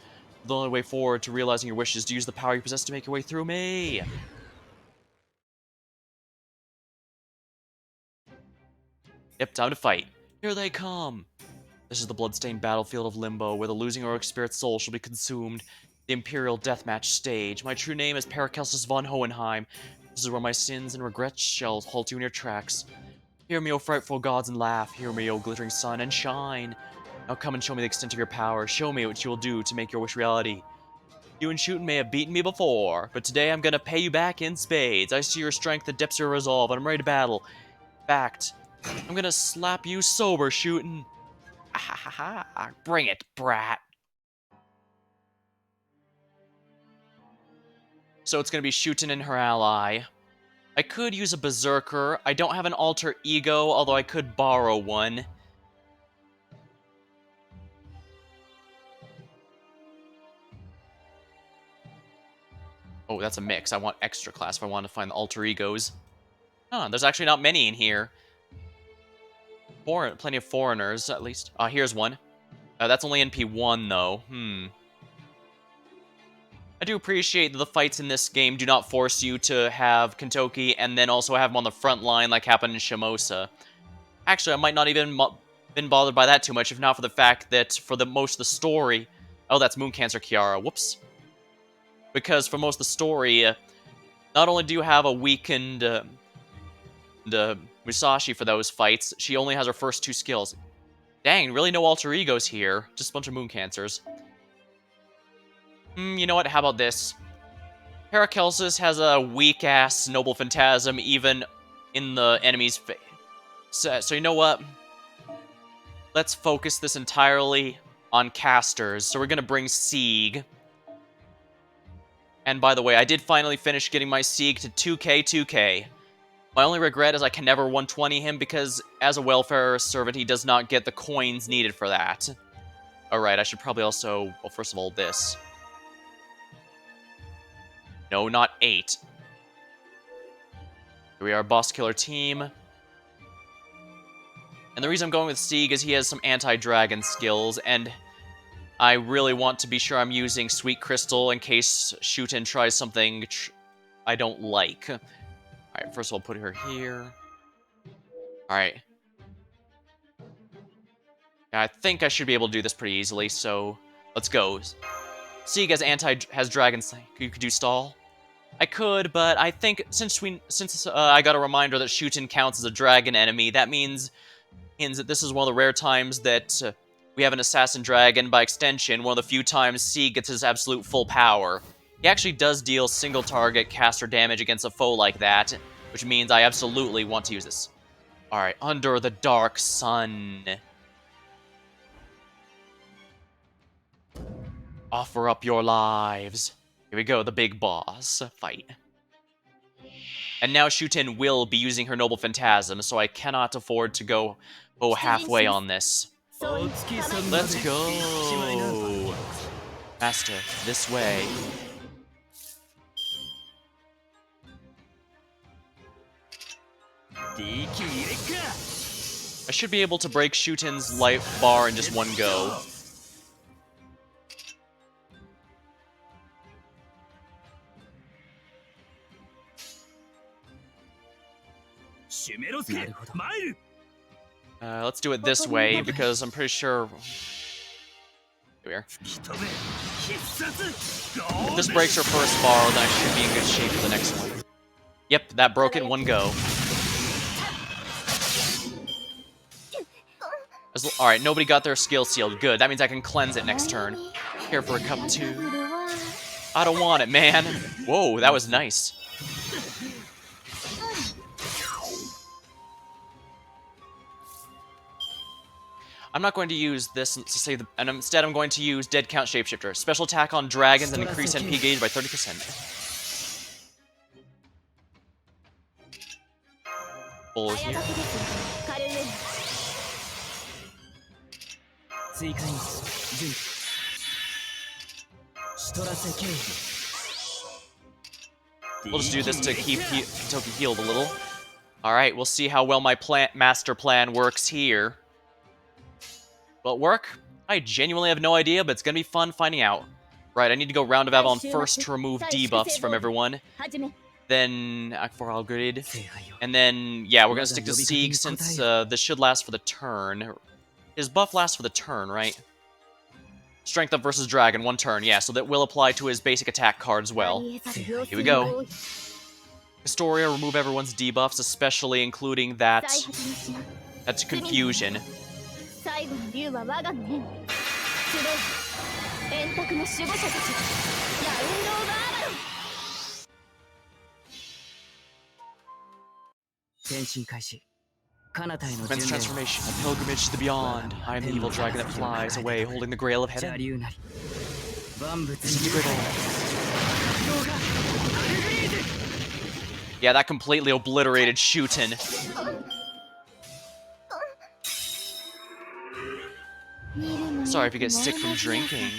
The only way forward to realizing your wishes is to use the power you possess to make your way through me. Yep, time to fight. Here they come. This is the bloodstained battlefield of Limbo, where the losing heroic spirit's soul shall be consumed. The Imperial Deathmatch stage. My true name is Paracelsus von Hohenheim. This is where my sins and regrets shall halt you in your tracks. Hear me, O frightful gods, and laugh. Hear me, O glittering sun, and shine. Now come and show me the extent of your power. Show me what you will do to make your wish reality. You and Shootin may have beaten me before, but today I'm gonna pay you back in spades. I see your strength, the depths of your resolve, and I'm ready to battle. Fact, I'm gonna slap you sober, Shootin. Ah, bring it, brat. So it's gonna be Shootin and her ally. I could use a berserker. I don't have an alter ego, although I could borrow one. Oh, that's a mix. I want extra class if I want to find the alter egos. Huh, there's actually not many in here. Plenty of foreigners, at least. Here's one. That's only NP1, though. I do appreciate that the fights in this game do not force you to have Kentoki and then also have him on the front line like happened in Shimosa. Actually, I might not even been bothered by that too much, if not for the fact that for most of the story... Oh, that's Moon Cancer Kiara. Whoops. Because for most of the story, not only do you have a weakened Musashi for those fights, she only has her first two skills. Dang, really no alter egos here. Just a bunch of Moon Cancers. You know what? How about this? Paracelsus has a weak-ass Noble Phantasm even in the enemy's face. So you know what? Let's focus this entirely on casters. So we're gonna bring Sieg. And by the way, I did finally finish getting my Sieg to 2k. My only regret is I can never 120 him because as a welfare servant, he does not get the coins needed for that. Alright, I should probably also... Well, first of all, this. No, not 8. Here we are, boss killer team. And the reason I'm going with Sieg is he has some anti-dragon skills, and I really want to be sure I'm using Sweet Crystal in case Shootin tries something I don't like. Alright, first of all, put her here. Alright. I think I should be able to do this pretty easily, so let's go. Sieg has dragon... You could do stall? I could, but I think since I got a reminder that Shootin counts as a dragon enemy, that means that this is one of the rare times that we have an assassin dragon. By extension, one of the few times Sieg gets his absolute full power. He actually does deal single target caster damage against a foe like that, which means I absolutely want to use this. Alright, Under the Dark Sun. Offer up your lives. Here we go, the big boss fight. And now Shootin will be using her Noble Phantasm, so I cannot afford to go halfway on this. Let's go! Master, this way. I should be able to break Shootin's life bar in just one go. Let's do it this way, because I'm pretty sure... Here we are. If this breaks her first bar, then I should be in good shape for the next one. Yep, that broke it in one go. Alright, nobody got their skill sealed. Good, that means I can cleanse it next turn. Here for a cup too. I don't want it, man. Whoa, that was nice. I'm not going to use this to save the... And instead I'm going to use Dead Count Shapeshifter. Special attack on dragons and increase NP gauge by 30%. full here. 軽い追加に準備シトラセケイ We'll just do this to keep Toki healed a little. Alright, we'll see how well my master plan works here. Will it work? I genuinely have no idea, but it's gonna be fun finding out. Right, I need to go Round of Avalon first to remove debuffs from everyone. 始め Then Act 4 Algrid. 聖杯よ And then, yeah, we're gonna stick to Sieg since this should last for the turn. His buff lasts for the turn, right? Strength up versus Dragon, 1 turn, yeah, so that will apply to his basic attack card as well. Here we go. Historia, remove everyone's debuffs, especially including that. That's Confusion. 最後の竜は我がの縁集い円卓の守護者たちラウンドオブアバロン転身開始彼方への Immense 巡礼 transformation, a pilgrimage to the beyond. I am the evil dragon that flies away, holding the grail of 邪 heaven. 竜なり万物 Disintegrate に Yeah, that completely obliterated Shooten. Sorry if you get sick from drinking.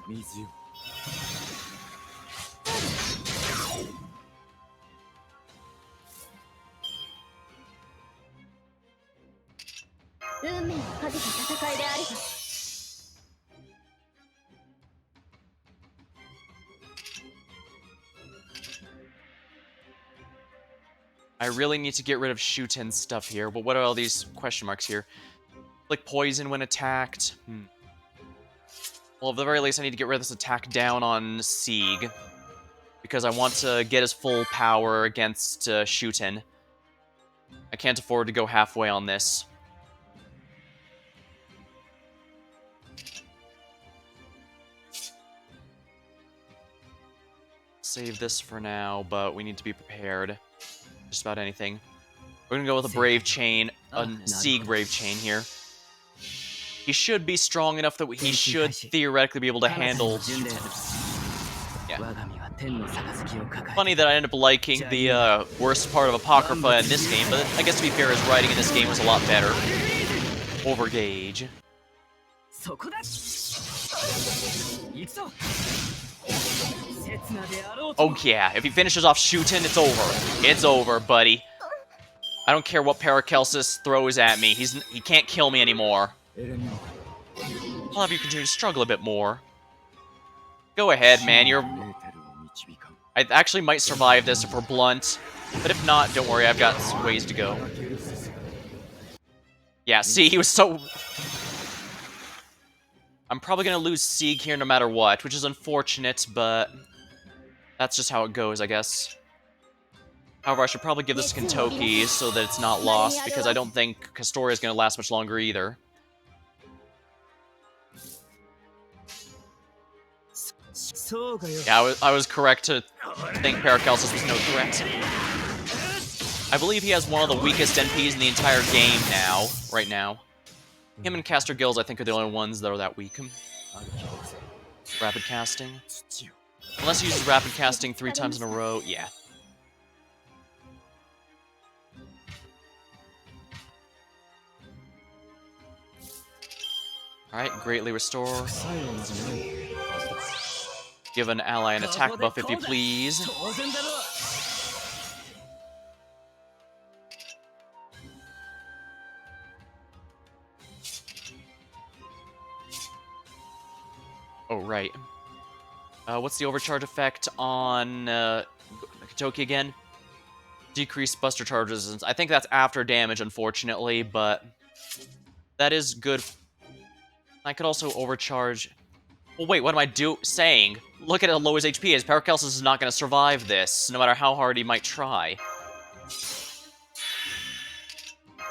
水よ運命をかけた戦いであるが I really need to get rid of Shuten's stuff here, but what are all these question marks here? Like poison when attacked. Well, at the very least, I need to get rid of this attack down on Sieg. Because I want to get his full power against Shuten. I can't afford to go halfway on this. Save this for now, but we need to be prepared. Just about anything. We're gonna go with a Brave Chain, a Sieg Brave Chain here. He should be strong enough that he should theoretically be able to handle. Yeah. 我が身は天の杯を抱え Funny that I ended up liking the worst part of Apocrypha in this game, but I guess to be fair, his writing in this game was a lot better. Overgage. そこだ行くぞ刹那であろうと Oh yeah, if he finishes off Shooten, it's over. It's over, buddy. I don't care what Paracelsus throws at me. He can't kill me anymore. エレミオ I'll have you continue to struggle a bit more. Go ahead, man. エーテルを導かん I actually might survive this if we're blunt. But if not, don't worry, I've got some ways to go. Yeah, see, he was so... I'm probably gonna lose Sieg here no matter what, which is unfortunate, but... That's just how it goes, I guess. However, I should probably give this to Kentoki so that it's not lost, because I don't think Historia is gonna last much longer either. Yeah, I was correct to think Paracelsus was no threat. I believe he has one of the weakest NPs in the entire game now, right now. Him and Caster Gills, I think, are the only ones that are that weak. Rapid casting. Unless he uses rapid casting 3 times in a row, yeah. Alright, greatly restore. Give an ally an attack buff if you please. 当然だろ Oh, right. What's the overcharge effect on Kentoki again? Decrease Buster Charge resistance. I think that's after damage, unfortunately, but that is good. I could also overcharge... Well, wait, what am I saying? Look at how low his HP is. Paracelsus is not going to survive this, no matter how hard he might try.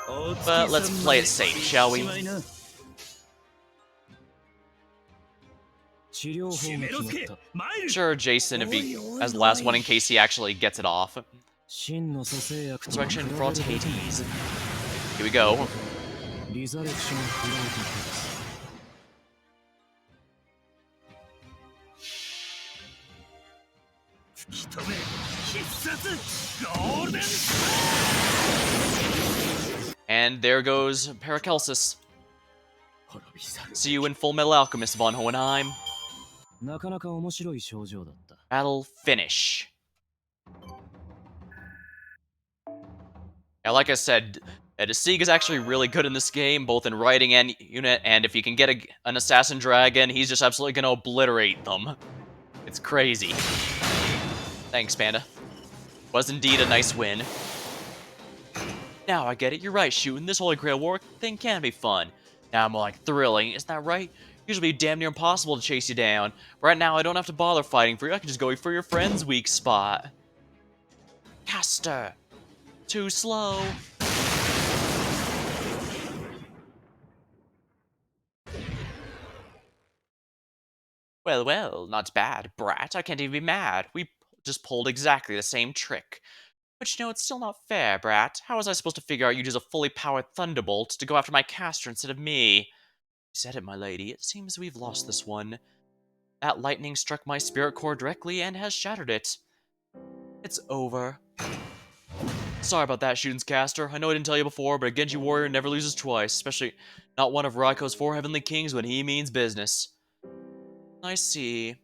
But let's play it safe, shall we? 治療法が決まった Sure, Jason, if he as the last one in case he actually gets it off. 真の蘇生薬と Resurrection brought Hades. Here we go. リザレクションフライトです フき止め必殺ゴールデン And there goes Paracelsus. 滅び去る See you in Full Metal Alchemist, von Hohenheim. なかなか面白い症状だった Battle finish. Now, like I said, Sieg is actually really good in this game, both in writing and unit, and if you can get an Assassin Dragon, he's just absolutely gonna obliterate them. It's crazy. Thanks, Panda. Was indeed a nice win. Now I get it, you're right, shooting this Holy Grail War thing can be fun. Now more like thrilling, isn't that right? Usually damn near impossible to chase you down. Right now I don't have to bother fighting for you, I can just go for your friend's weak spot. Caster! Too slow. Well, well, not bad, brat. I can't even be mad. We just pulled exactly the same trick. But you know, it's still not fair, brat. How was I supposed to figure out you'd use a fully powered thunderbolt to go after my caster instead of me? You said it, my lady. It seems we've lost this one. That lightning struck my spirit core directly and has shattered it. It's over. Sorry about that, Shuden's caster. I know I didn't tell you before, but a Genji warrior never loses twice, especially not one of Raiko's 4 heavenly kings when he means business. I see.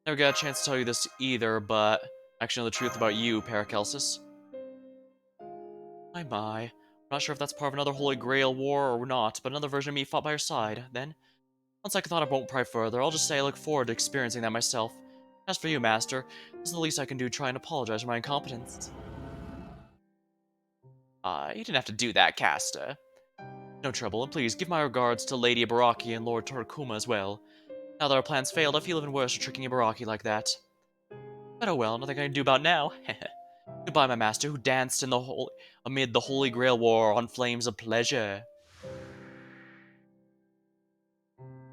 Never got a chance to tell you this either, but I actually know the truth about you, Paracelsus. My. I'm not sure if that's part of another Holy Grail war or not, but another version of me fought by your side. Then, once I thought I won't pry further, I'll just say I look forward to experiencing that myself. As for you, Master, this is the least I can do try and apologize for my incompetence. You didn't have to do that, Caster. No trouble, and please give my regards to Lady Ibaraki and Lord Torikuma as well. Now that our plans failed, I feel even worse for tricking Ibaraki like that. But oh well, nothing I can do about now. Goodbye, my master, who danced in amid the Holy Grail War on flames of pleasure.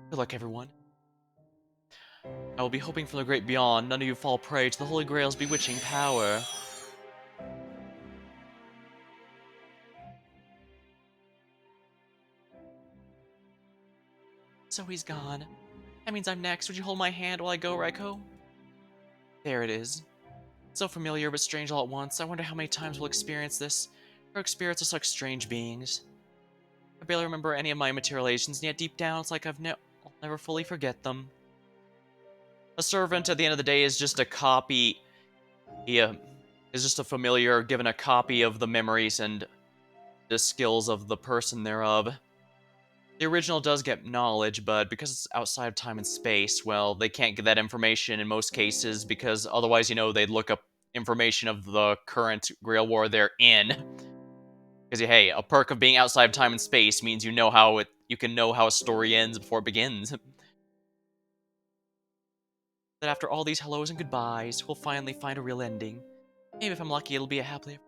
Good luck, everyone. I will be hoping from the great beyond none of you fall prey to the Holy Grail's bewitching power. So he's gone. That means I'm next. Would you hold my hand while I go, Raiko? There it is. So familiar but strange all at once. I wonder how many times we'll experience this. Rogue spirits are such strange beings. I barely remember any of my materializations, and yet deep down it's like I'll never fully forget them. A servant at the end of the day is just a copy. He is just a familiar given a copy of the memories and the skills of the person thereof. The original does get knowledge, but because it's outside of time and space, well, they can't get that information in most cases because otherwise, you know, they'd look up information of the current Grail War they're in. Because hey, a perk of being outside of time and space means you can know how a story ends before it begins. That after all these hellos and goodbyes, we'll finally find a real ending. Maybe if I'm lucky, it'll be a happily.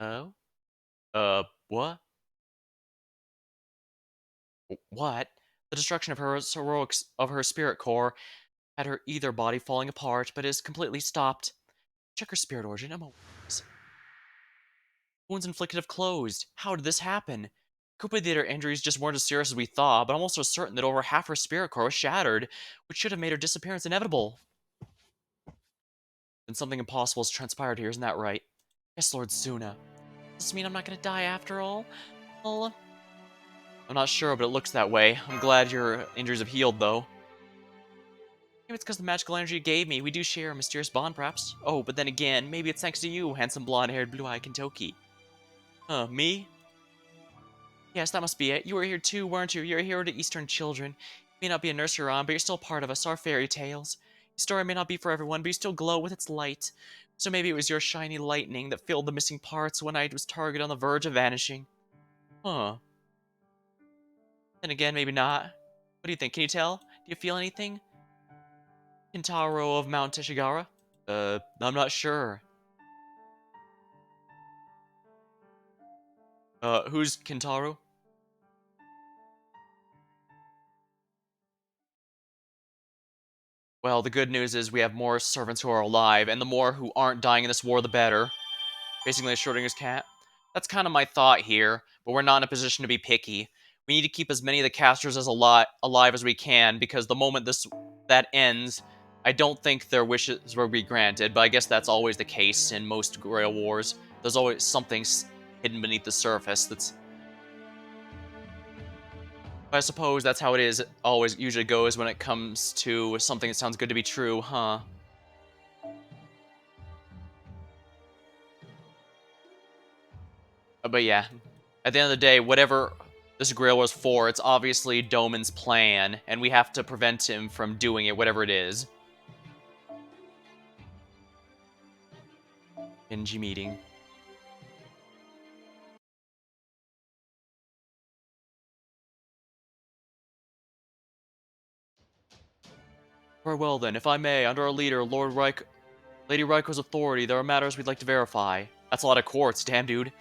Oh? What? What? The destruction of her spirit core had her ether body falling apart, but is completely stopped. Check her spirit origin. Wounds inflicted have closed. How did this happen? Could be that her injuries just weren't as serious as we thought, but I'm also certain that over half her spirit core was shattered, which should have made her disappearance inevitable. Then something impossible has transpired here, isn't that right? Yes, Lord Suna. Does this mean I'm not gonna die after all? Well, I'm not sure, but it looks that way. I'm glad your injuries have healed, though. Maybe it's because the magical energy you gave me. We do share a mysterious bond, perhaps. Oh, but then again, maybe it's thanks to you, handsome blonde-haired, blue-eyed Kentoki. Huh, me? Yes, that must be it. You were here too, weren't you? You're a hero to Eastern children. You may not be a nursery rhyme, but you're still part of us, our fairy tales. Your story may not be for everyone, but you still glow with its light. So maybe it was your shiny lightning that filled the missing parts when I was targeted on the verge of vanishing. Huh. Then again, maybe not. What do you think? Can you tell? Do you feel anything? Kintaro of Mount Teshigara? I'm not sure. Who's Kintaro? Well, the good news is we have more servants who are alive, and the more who aren't dying in this war, the better. Basically, a Schrodinger's cat. That's kind of my thought here, but we're not in a position to be picky. We need to keep as many of the casters as alive as we can, because the moment that ends, I don't think their wishes will be granted, but I guess that's always the case in most Grail Wars. There's always something hidden beneath the surface that's... I suppose that's how it is, always usually goes when it comes to something that sounds good to be true, huh? But yeah, at the end of the day, whatever this Grail was for, it's obviously Doman's plan, and we have to prevent him from doing it, whatever it is. Genji meeting. Very well then, if I may, under our leader, Lady Raiko's authority, there are matters we'd like to verify. That's a lot of quartz, damn dude.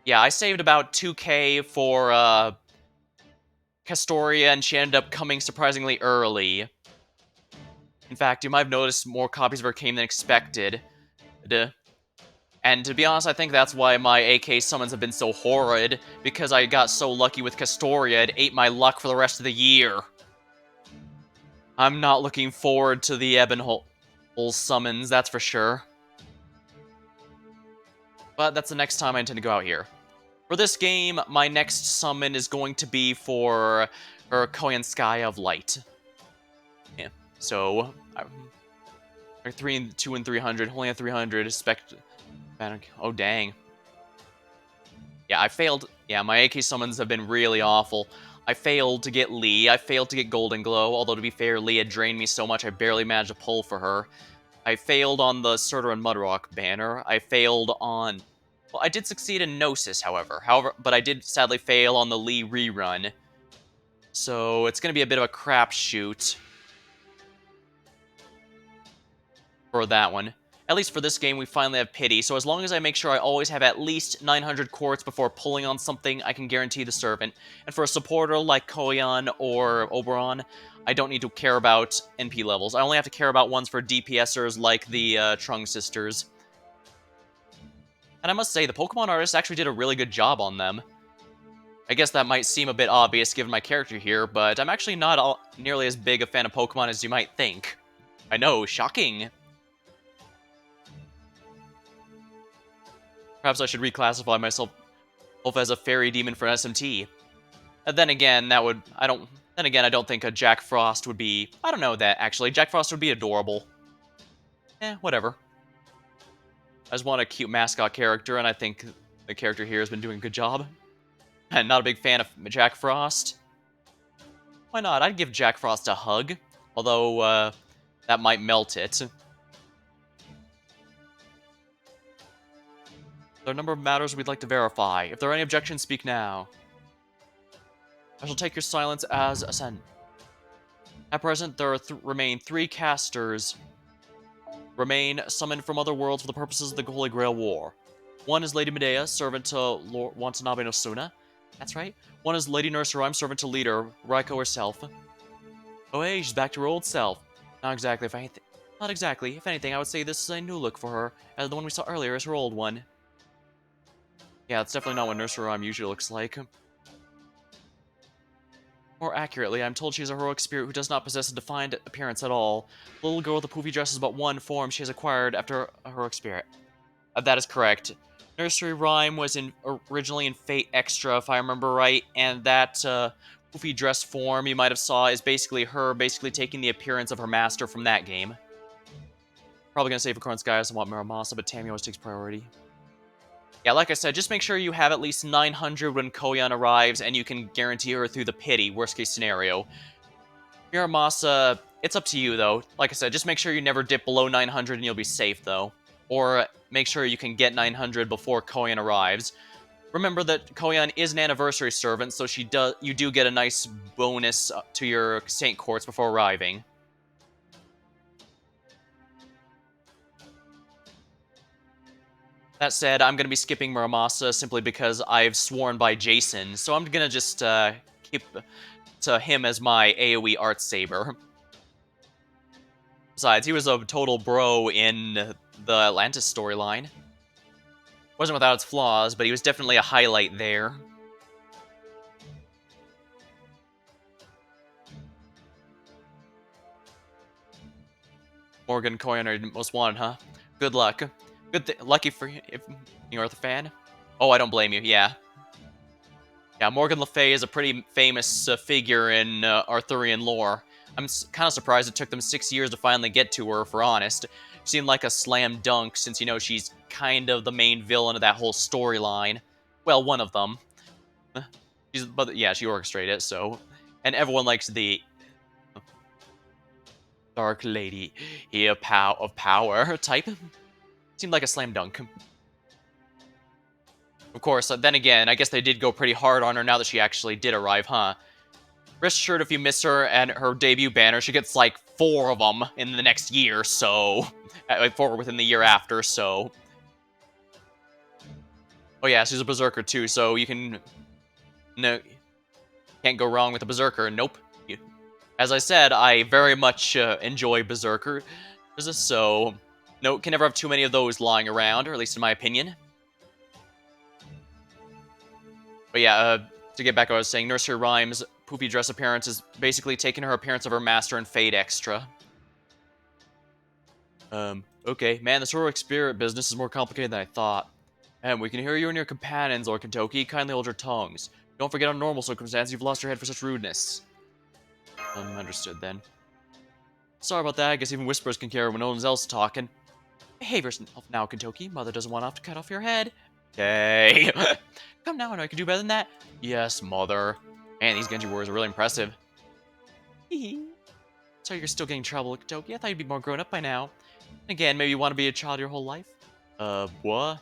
Yeah, I saved about 2k for, Castoria, and she ended up coming surprisingly early. In fact, you might have noticed more copies of her came than expected. Duh. And to be honest, I think that's why my AK summons have been so horrid, because I got so lucky with Castoria, it ate my luck for the rest of the year. I'm not looking forward to the Ebonhole summons, that's for sure. But that's the next time I intend to go out here. For this game, my next summon is going to be for her Koyan Sky of Light. Yeah, so... Like 2 and 300, only at 300, oh dang. Yeah, I failed. Yeah, my AK summons have been really awful. I failed to get Lee, I failed to get Golden Glow, although to be fair, Lee had drained me so much I barely managed to pull for her. I failed on the Surtur and Mudrock banner. I failed on... Well, I did succeed in Gnosis, however, but I did sadly fail on the Lee rerun. So it's going to be a bit of a crapshoot for that one. At least for this game, we finally have Pity, so as long as I make sure I always have at least 900 quartz before pulling on something, I can guarantee the Servant. And for a supporter like Koyan or Oberon, I don't need to care about NP levels. I only have to care about ones for DPSers like the Trung Sisters. And I must say, the Pokemon artist actually did a really good job on them. I guess that might seem a bit obvious given my character here, but I'm actually not nearly as big a fan of Pokemon as you might think. I know, shocking! Perhaps I should reclassify myself as a fairy demon for an SMT. And then again, I don't think a Jack Frost would be... I don't know that, actually. Jack Frost would be adorable. Whatever. I just want a cute mascot character, and I think the character here has been doing a good job. I'm not a big fan of Jack Frost. Why not? I'd give Jack Frost a hug. Although, that might melt it. There are a number of matters we'd like to verify. If there are any objections, speak now. I shall take your silence as assent. At present, there remain 3 casters summoned from other worlds for the purposes of the Holy Grail War. One is Lady Medea, servant to Lord Watanabe no Suna. That's right. One is Lady Nurse Rhyme, servant to leader Raiko herself. Oh hey, she's back to her old self. Not exactly. If anything, I would say this is a new look for her, as the one we saw earlier is her old one. Yeah, it's definitely not what Nurse Rhyme usually looks like. More accurately, I'm told she is a heroic spirit who does not possess a defined appearance at all. The little girl with the poofy dress is but one form she has acquired after a heroic spirit. That is correct. Nursery Rhyme was originally in Fate Extra, if I remember right, and that poofy dress form you might have saw is basically her taking the appearance of her master from that game. Probably gonna save for Current Skies and want Muramasa, but Tammy always takes priority. Yeah, like I said, just make sure you have at least 900 when Koyan arrives, and you can guarantee her through the Pity, worst case scenario. Muramasa, it's up to you, though. Like I said, just make sure you never dip below 900 and you'll be safe, though. Or make sure you can get 900 before Koyan arrives. Remember that Koyan is an anniversary servant, so you do get a nice bonus to your Saint Quartz before arriving. That said, I'm going to be skipping Muramasa simply because I've sworn by Jason, so I'm going to just keep to him as my AoE Art Saber. Besides, he was a total bro in the Atlantis storyline. Wasn't without its flaws, but he was definitely a highlight there. Morgan Coin are most wanted, huh? Good luck. Lucky for you if you're a fan. Oh, I don't blame you. Yeah. Yeah, Morgan Le Fay is a pretty famous figure in Arthurian lore. I'm kind of surprised it took them 6 years to finally get to her, for honest. Seemed like a slam dunk since, you know, she's kind of the main villain of that whole storyline. Well, one of them. But yeah, she orchestrated it, so. And everyone likes the Dark Lady here of power type. Seemed like a slam dunk. Of course, then again, I guess they did go pretty hard on her now that she actually did arrive, huh? Rest assured, if you miss her and her debut banner, she gets like 4 of them in the next year, so... Like 4 within the year after, so... Oh yeah, she's a Berserker too, so you can... No... Can't go wrong with a Berserker, nope. As I said, I very much enjoy Berserker, so... No, can never have too many of those lying around, or at least in my opinion. But yeah, to get back to what I was saying, Nursery Rhyme's poofy dress appearance is basically taking her appearance of her master in Fade Extra. Okay. Man, this heroic spirit business is more complicated than I thought. We can hear you and your companions, Lord Kentoki. Kindly hold your tongues. Don't forget under normal circumstances you've lost your head for such rudeness. Understood then. Sorry about that, I guess even whispers can carry when no one else is talking. Behave yourself now, Kentoki. Mother doesn't want to have to cut off your head. Okay. Come now, I know I can do better than that. Yes, Mother. Man, these Genji words are really impressive. So you're still getting trouble, Kentoki? I thought you'd be more grown up by now. Again, maybe you want to be a child your whole life? What?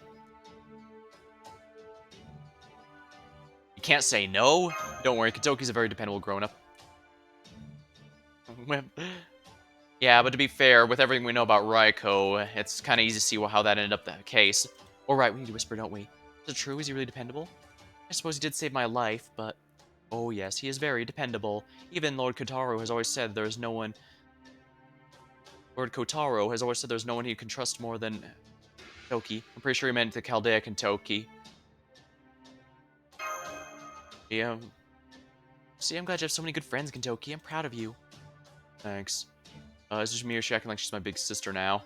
You can't say no? Don't worry, Kentoki's a very dependable grown-up. Yeah, but to be fair, with everything we know about Raiko, it's kind of easy to see how that ended up the case. Alright, we need to whisper, don't we? Is it true? Is he really dependable? I suppose he did save my life, but... Oh yes, he is very dependable. Even Lord Kotaro has always said there's no one... Lord Kotaro has always said there's no one he can trust more than... Toki. I'm pretty sure he meant the Chaldea Kentoki. Yeah. See, I'm glad you have so many good friends, Kentoki. I'm proud of you. Thanks. It's just me or she acting like she's my big sister now.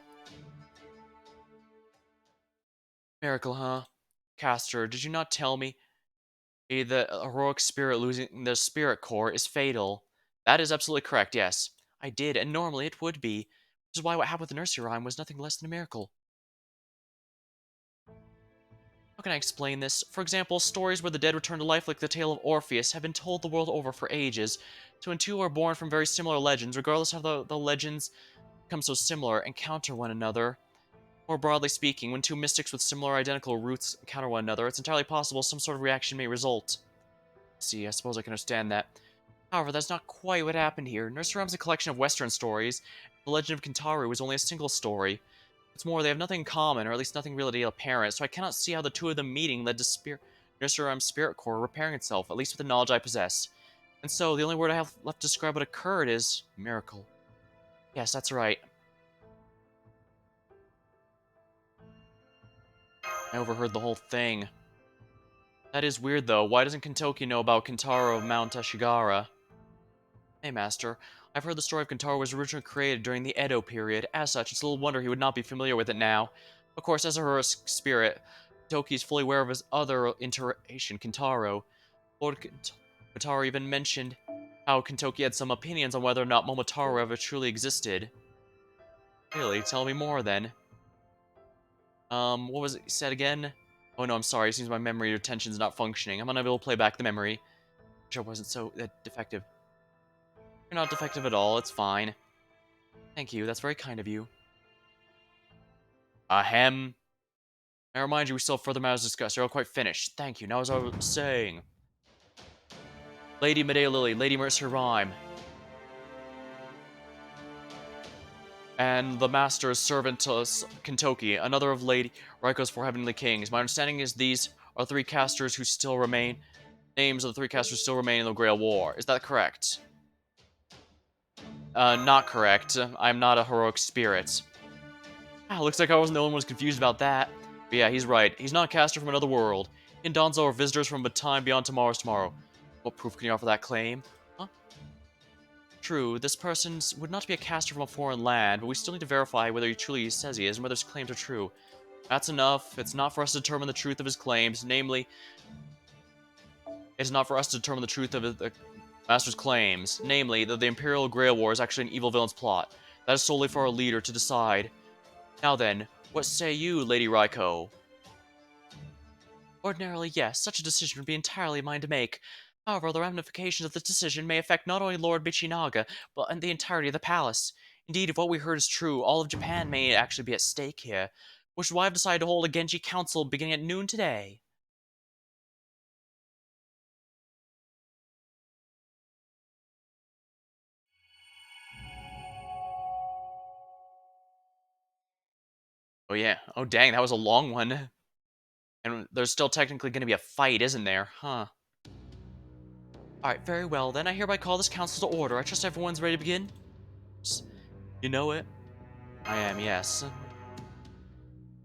Miracle, huh? Castor, did you not tell me the heroic spirit losing the spirit core is fatal? That is absolutely correct, yes. I did, and normally it would be. Which is why what happened with the nursery rhyme was nothing less than a miracle. How can I explain this? For example, stories where the dead return to life like the tale of Orpheus have been told the world over for ages. So when two are born from very similar legends, regardless of how the legends become so similar and counter one another. More broadly speaking, when two mystics with similar identical roots encounter one another, it's entirely possible some sort of reaction may result. See, I suppose I can understand that. However, that's not quite what happened here. Nursery Rhyme is a collection of Western stories. The Legend of Kintaro was only a single story. What's more, they have nothing in common, or at least nothing really apparent, so I cannot see how the two of them meeting led to Nursery Rhyme's spirit core repairing itself, at least with the knowledge I possess. And so, the only word I have left to describe what occurred is miracle. Yes, that's right. I overheard the whole thing. That is weird, though. Why doesn't Kentoki know about Kintaro of Mount Ashigara? Hey, Master. I've heard the story of Kintaro was originally created during the Edo period. As such, it's little wonder he would not be familiar with it now. Of course, as a heroic spirit, Kentoki is fully aware of his other iteration, Kintaro. Lord Kintaro even mentioned how Kentoki had some opinions on whether or not Momotaro ever truly existed. Really? Tell me more, then. What was it said again? Oh no, I'm sorry, it seems my memory retention's not functioning. I'm unable to play back the memory. Which I wasn't so defective. You're not defective at all, it's fine. Thank you, that's very kind of you. Ahem. I remind you, we still have further matters to discuss. You're all quite finished. Thank you. Now, as I was saying... Lady Medea Lily, Lady Mercer Rhyme. And the Master's servant to Kentoki, another of Lady Raiko's four heavenly kings. My understanding is these are three casters who still remain... Names of the three casters still remain in the Grail War. Is that correct? Not correct. I'm not a heroic spirit. Ah, looks like I wasn't the only one who was confused about that. But yeah, he's right. He's not a caster from another world. He and Donzo are visitors from a time beyond tomorrow's tomorrow. What proof can you offer for that claim? Huh? True, this person would not be a caster from a foreign land, but we still need to verify whether he truly says he is and whether his claims are true. That's enough. It's not for us to determine the truth of his claims, namely, it's not for us to determine the truth of the Master's claims, namely, that the Imperial Grail War is actually an evil villain's plot. That is solely for our leader to decide. Now then, what say you, Lady Raiko? Ordinarily, yes, such a decision would be entirely mine to make. However, the ramifications of this decision may affect not only Lord Michinaga, but the entirety of the palace. Indeed, if what we heard is true, all of Japan may actually be at stake here, which is why I've decided to hold a Genji Council beginning at noon today. Oh yeah, oh dang, that was a long one. And there's still technically going to be a fight, isn't there? Huh. Alright, very well then. I hereby call this council to order. I trust everyone's ready to begin? You know it? I am, yes.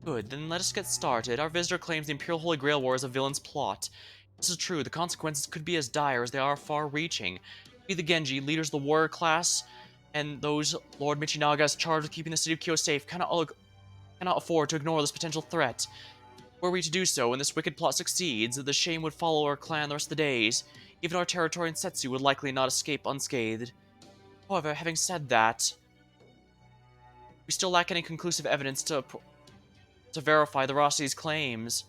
Good, then let us get started. Our visitor claims the Imperial Holy Grail War is a villain's plot. This is true, the consequences could be as dire as they are far-reaching. We the Genji, leaders of the warrior class, and those Lord Michinaga is charged with keeping the city of Kyo safe, cannot afford to ignore this potential threat. Were we to do so, and this wicked plot succeeds, the shame would follow our clan the rest of the days. Even our territory in Setsu would likely not escape unscathed. However, having said that, we still lack any conclusive evidence to verify the Rossi's claims.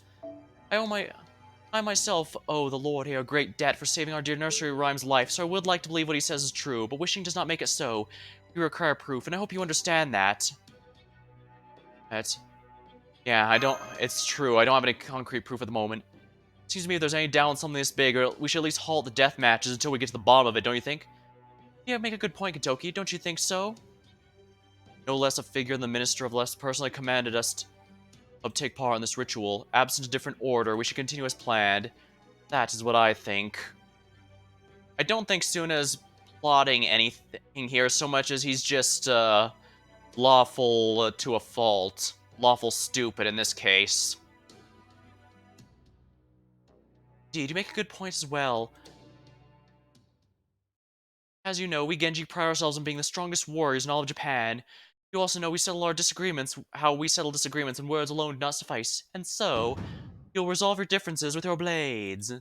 I myself owe the Lord here a great debt for saving our dear nursery rhyme's life, so I would like to believe what he says is true, but wishing does not make it so. We require proof, and I hope you understand that. Yeah, it's true, I don't have any concrete proof at the moment. Seems to me if there's any doubt on something this big, or we should at least halt the death matches until we get to the bottom of it, don't you think? Yeah, make a good point, Kentoki, don't you think so? No less a figure than the Minister of Lust personally commanded us to take part in this ritual. Absent a different order, we should continue as planned. That is what I think. I don't think Suna's plotting anything here so much as he's just, lawful to a fault. Lawful stupid in this case. Indeed, you make a good point as well. As you know, we Genji pride ourselves on being the strongest warriors in all of Japan. You also know we settle our disagreements, how we settle disagreements, and words alone do not suffice. And so, you'll resolve your differences with your blades.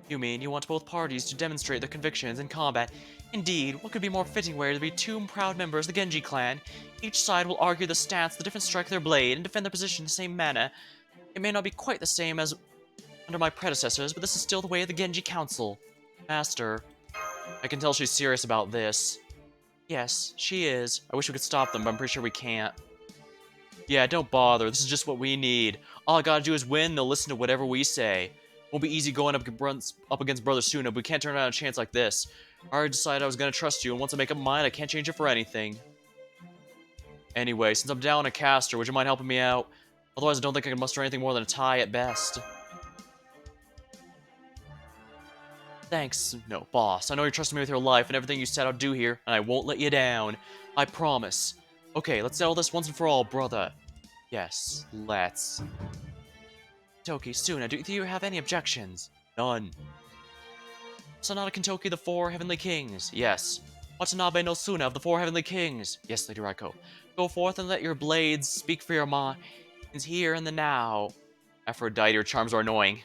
You mean you want both parties to demonstrate their convictions in combat. Indeed, what could be more fitting where there be two proud members of the Genji clan? Each side will argue the stance, the different strike of their blade, and defend their position in the same manner. It may not be quite the same as under my predecessors, but this is still the way of the Genji Council. Master, I can tell she's serious about this. Yes, she is. I wish we could stop them, but I'm pretty sure we can't. Yeah, don't bother. This is just what we need. All I gotta do is win, they'll listen to whatever we say. Won't be easy going up against Brother Suna, but we can't turn around a chance like this. I already decided I was gonna trust you, and once I make up my mind, I can't change it for anything. Anyway, since I'm down a caster, would you mind helping me out? Otherwise, I don't think I can muster anything more than a tie at best. Thanks. No, boss. I know you're trusting me with your life and everything you said I'll do here, and I won't let you down. I promise. Okay, let's settle this once and for all, brother. Yes, let's. Toki, Suna, do you have any objections? None. Sanada Kentoki, the Four Heavenly Kings. Yes. Watanabe no Suna of the Four Heavenly Kings. Yes, Lady Raiko. Go forth and let your blades speak for your minds here and the now. Aphrodite, your charms are annoying.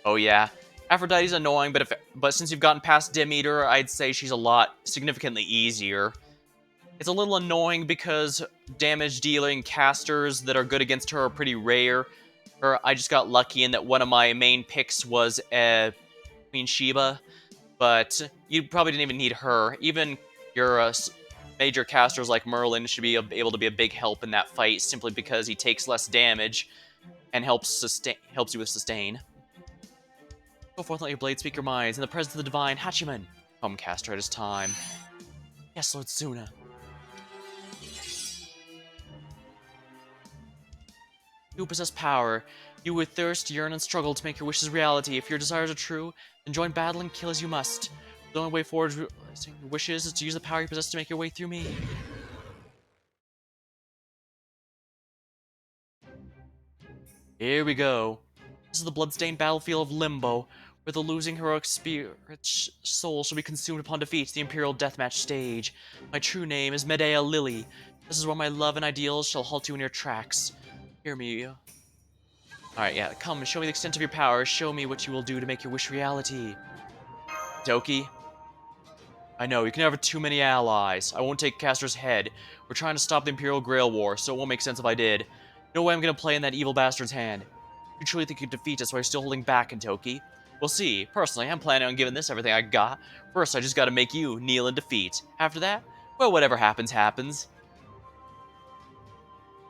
Oh yeah. Aphrodite's annoying, but since you've gotten past Demeter, I'd say she's a lot significantly easier. It's a little annoying because damage-dealing casters that are good against her are pretty rare. I just got lucky in that one of my main picks was Queen Sheba, but you probably didn't even need her. Even your major casters like Merlin should be able to be a big help in that fight, simply because he takes less damage and helps you with sustain. Go forth and let your blade speak your minds in the presence of the divine Hachiman. Come, caster, it is time. Yes, Lord Suna. You possess power. You with thirst, yearn, and struggle to make your wishes reality. If your desires are true, then join battle and kill as you must. The only way forward to realizing your wishes is to use the power you possess to make your way through me. Here we go. This is the bloodstained battlefield of Limbo, where the losing heroic spirit soul shall be consumed upon defeat. The Imperial Deathmatch stage. My true name is Medea Lily. This is where my love and ideals shall halt you in your tracks. Hear me. Alright, yeah, come, show me the extent of your power. Show me what you will do to make your wish reality. Doki? I know, you can never have too many allies. I won't take Castor's head. We're trying to stop the Imperial Grail War, so it won't make sense if I did. No way I'm gonna play in that evil bastard's hand. You truly think you can defeat us while you're still holding back, Kentoki? We'll see. Personally, I'm planning on giving this everything I got. First, I just gotta make you kneel in defeat. After that, well, whatever happens, happens.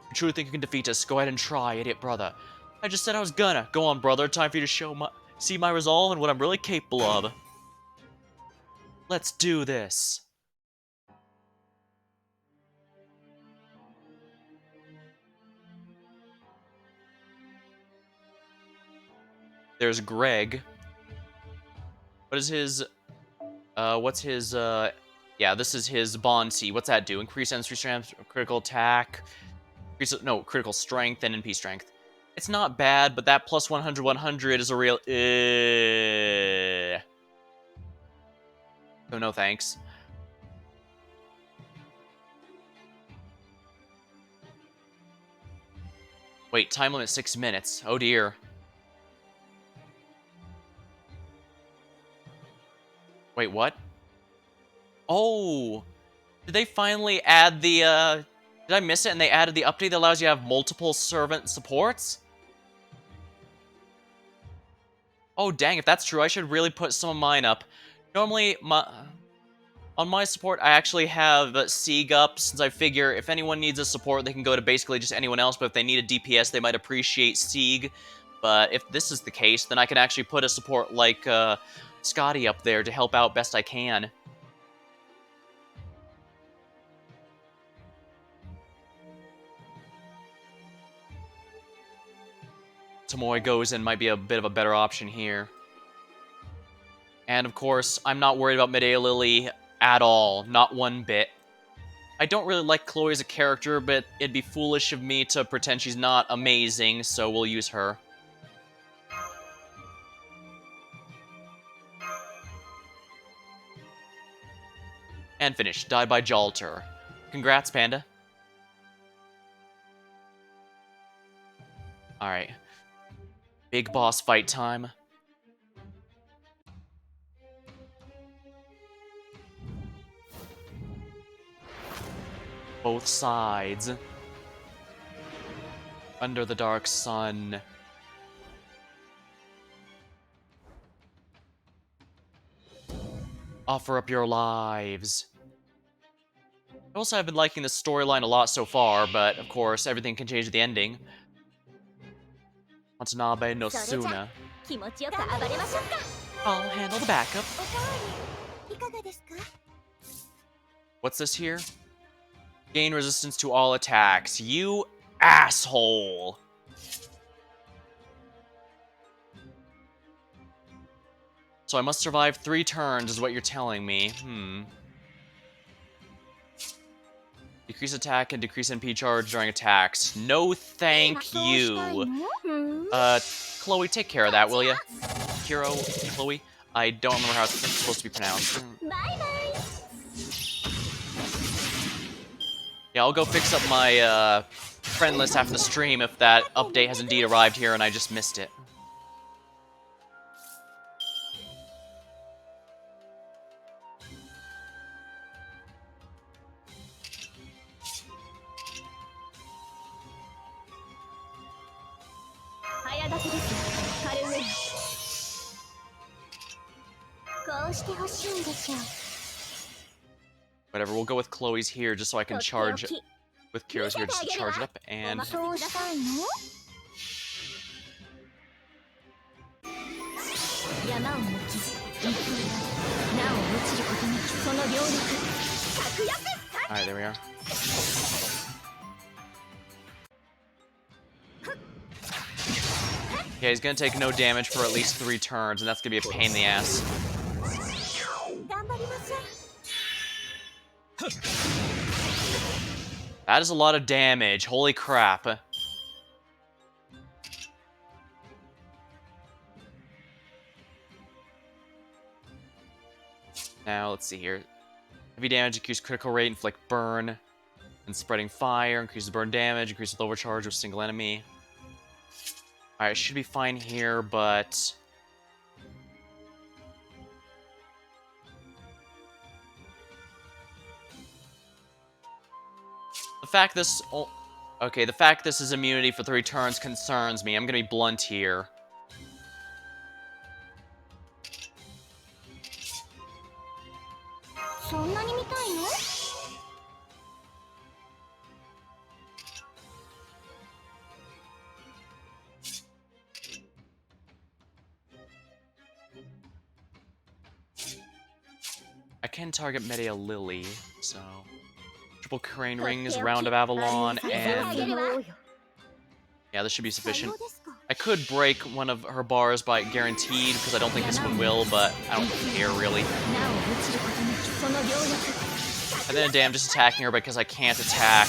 You truly think you can defeat us? Go ahead and try, idiot brother. I just said I was gonna. Go on, brother. Time for you to see my resolve and what I'm really capable of. Let's do this. There's Greg. What is his, what's his, yeah, this is his Bond C. What's that do? Increase entry strength, critical attack, critical strength, and NP strength. It's not bad, but that plus 100, 100 is a real, So no thanks. Wait, time limit 6 minutes. Oh dear. Wait, what? Oh! Did they finally add the, Did I miss it and they added the update that allows you to have multiple servant supports? Oh dang, if that's true, I should really put some of mine up. Normally, on my support, I actually have Sieg up, since I figure if anyone needs a support, they can go to basically just anyone else, but if they need a DPS, they might appreciate Sieg. But if this is the case, then I can actually put a support like, Scotty up there to help out best I can. Tomoe goes in might be a bit of a better option here. And of course, I'm not worried about Medea Lily at all, not one bit. I don't really like Chloe as a character, but it'd be foolish of me to pretend she's not amazing, so we'll use her. And finish. Died by Jalter. Congrats, Panda. Alright. Big boss fight time. Both sides. Under the dark sun. Offer up your lives. Also, I've been liking this storyline a lot so far, but of course, everything can change at the ending. Watanabe no Suna. I'll handle the backup. What's this here? Gain resistance to all attacks. You asshole! So I must survive 3 turns, is what you're telling me. Decrease attack and decrease NP charge during attacks. No thank you. Chloe, take care of that, will ya? Chloe? I don't remember how it's supposed to be pronounced. Yeah, I'll go fix up my, friend list after the stream if that update has indeed arrived here and I just missed it. Whatever, we'll go with Chloe's here just so I can charge with Kira's here just to charge it up and alright, there we are. Yeah, he's gonna take no damage for at least 3 turns, and that's gonna be a pain in the ass. That is a lot of damage, holy crap. Now, let's see here. Heavy damage, increase critical rate, inflict burn, and spreading fire, increases burn damage, increases overcharge with single enemy. Alright, should be fine here, but... The fact this... Okay, the fact this is immunity for 3 turns concerns me. I'm gonna be blunt here. I can target Medea Lily, so... Triple Crane Rings, Round of Avalon, and... Yeah, this should be sufficient. I could break one of her bars by guaranteed, because I don't think this one will, but I don't care, really. And then I'm just attacking her because I can't attack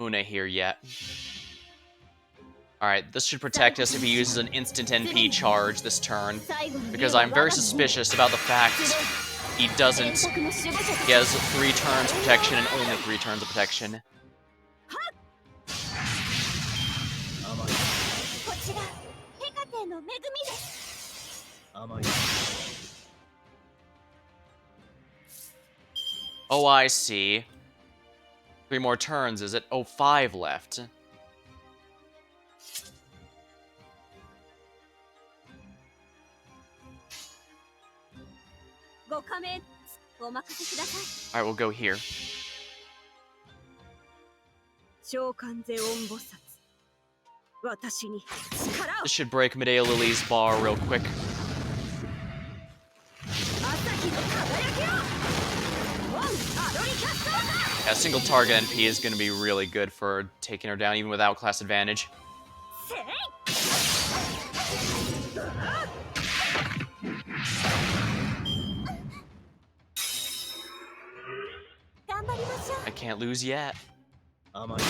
Una here yet. Alright, this should protect us if he uses an instant NP charge this turn, because I'm very suspicious about the fact he doesn't... He has 3 turns protection and only 3 turns of protection. Oh, I see. 3 more turns, is it? Oh, 5 left. Alright, we'll go here. This should break Medea Lily's bar real quick. Yeah, single target NP is going to be really good for taking her down, even without class advantage. I can't lose yet. Almost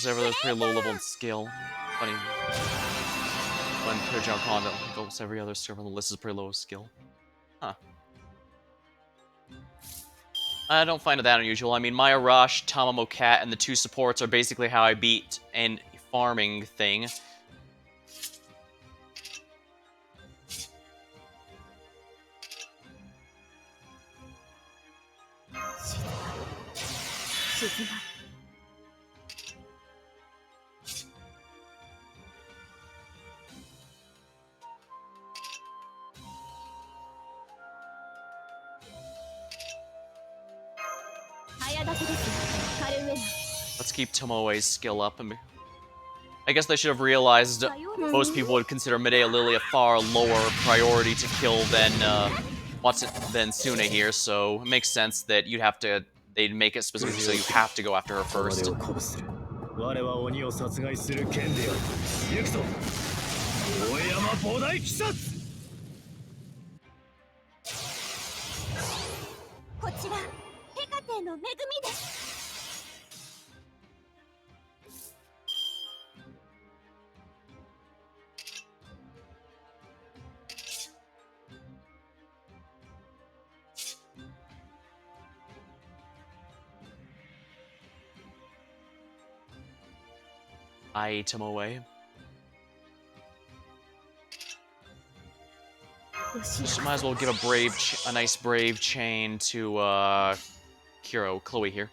every other's pretty low level in skill. Funny. When Pure Con, almost every other server on the list is pretty low skill. Huh. I don't find it that unusual. I mean, Maya Rush, Tamamo Cat, and the 2 supports are basically how I beat a farming thing. Let's keep Tomoe's skill up. I guess they should have realized most people would consider Medea Lily a far lower priority to kill than Suna here, so it makes sense that they'd make it specifically so you have to go after her first. Aye, Tomoe. Just might as well give a nice brave chain to Chloe here.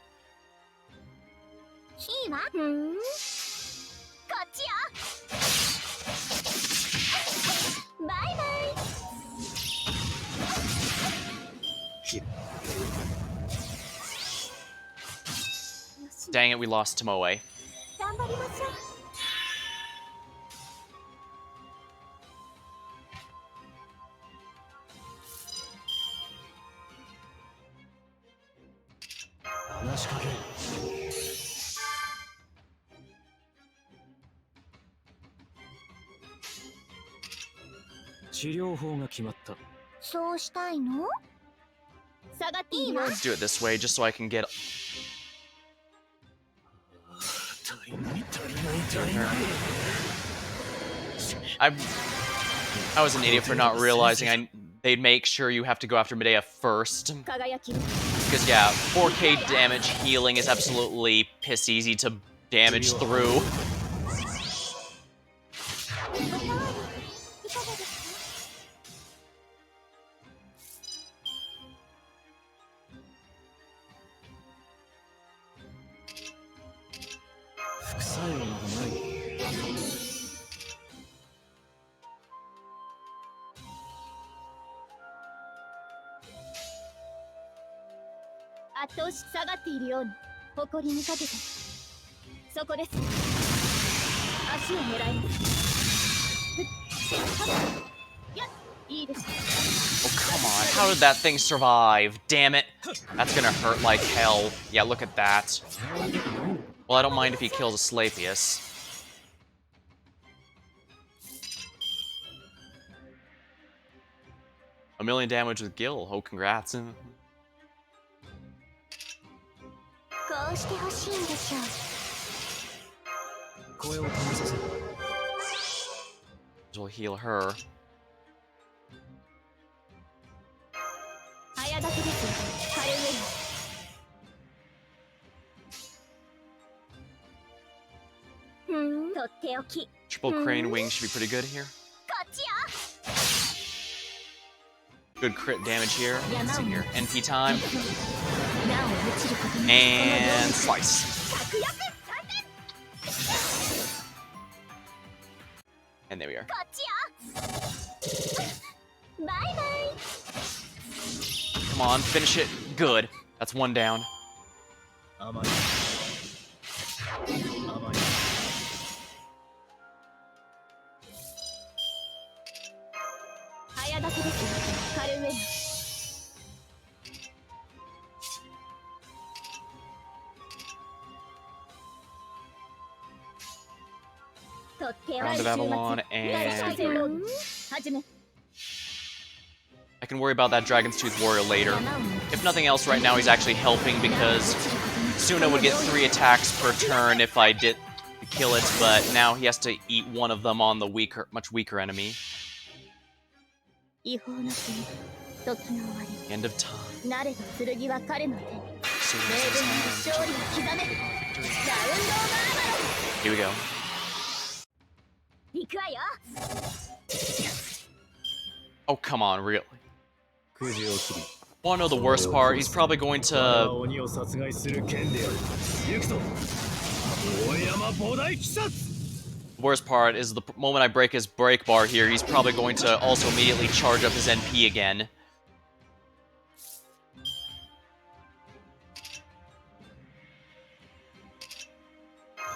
Dang it, we lost Tomoe. 下がっていいわ。 Let's do it this way just so I can get. 足りない足りない足りない。 I was an idiot for not realizing they'd make sure you have to go after Medea first. 輝き Because yeah, 4K damage healing is absolutely piss easy to damage through. いかがですか？ 副作用などない。 圧倒し下がっているように誇りにかけて、そこです。足を狙います。やっ、いいです。 Oh, come on. How did that thing survive? Damn it. That's gonna hurt like hell. Yeah, look at that. Well, I don't mind if he kills Asclepius. A million damage with Gil. Oh, congrats. こうしてほしいんでしょう。 声を止めさせる。 We'll heal her. 早立てです。カレウェイ。とっておき。 Triple crane wings should be pretty good here. こっちよ。 Good crit damage here. Let's see here. NP time. なお落ちることなく And slice. 確約3点。 And there we are. こっちよ。バイバイ。 Come on, finish it. Good. That's one down. 甘い。甘い。 早立てです。カレウェイ。 とっておき。 Round to Babylon, and はじめ。 I can worry about that Dragon's Tooth Warrior later. If nothing else, right now he's actually helping because Suna would get 3 attacks per turn if I did kill it, but now he has to eat one of them on the weaker, much weaker enemy. 違法な国、時の終わり。 End of time. なれど剣は彼の手に。 Suna's 名 his 分に hand. 勝利を刻め。ラウンドオブアーマロ。 Here we go. 行くわよ。 Oh, come on, really? くじを切り。 Wanna know the worst part? He's probably going to... 鬼を殺害する剣である。行くぞ。大山菩提鬼殺。 The worst part is the moment I break his break bar here, he's probably going to also immediately charge up his NP again.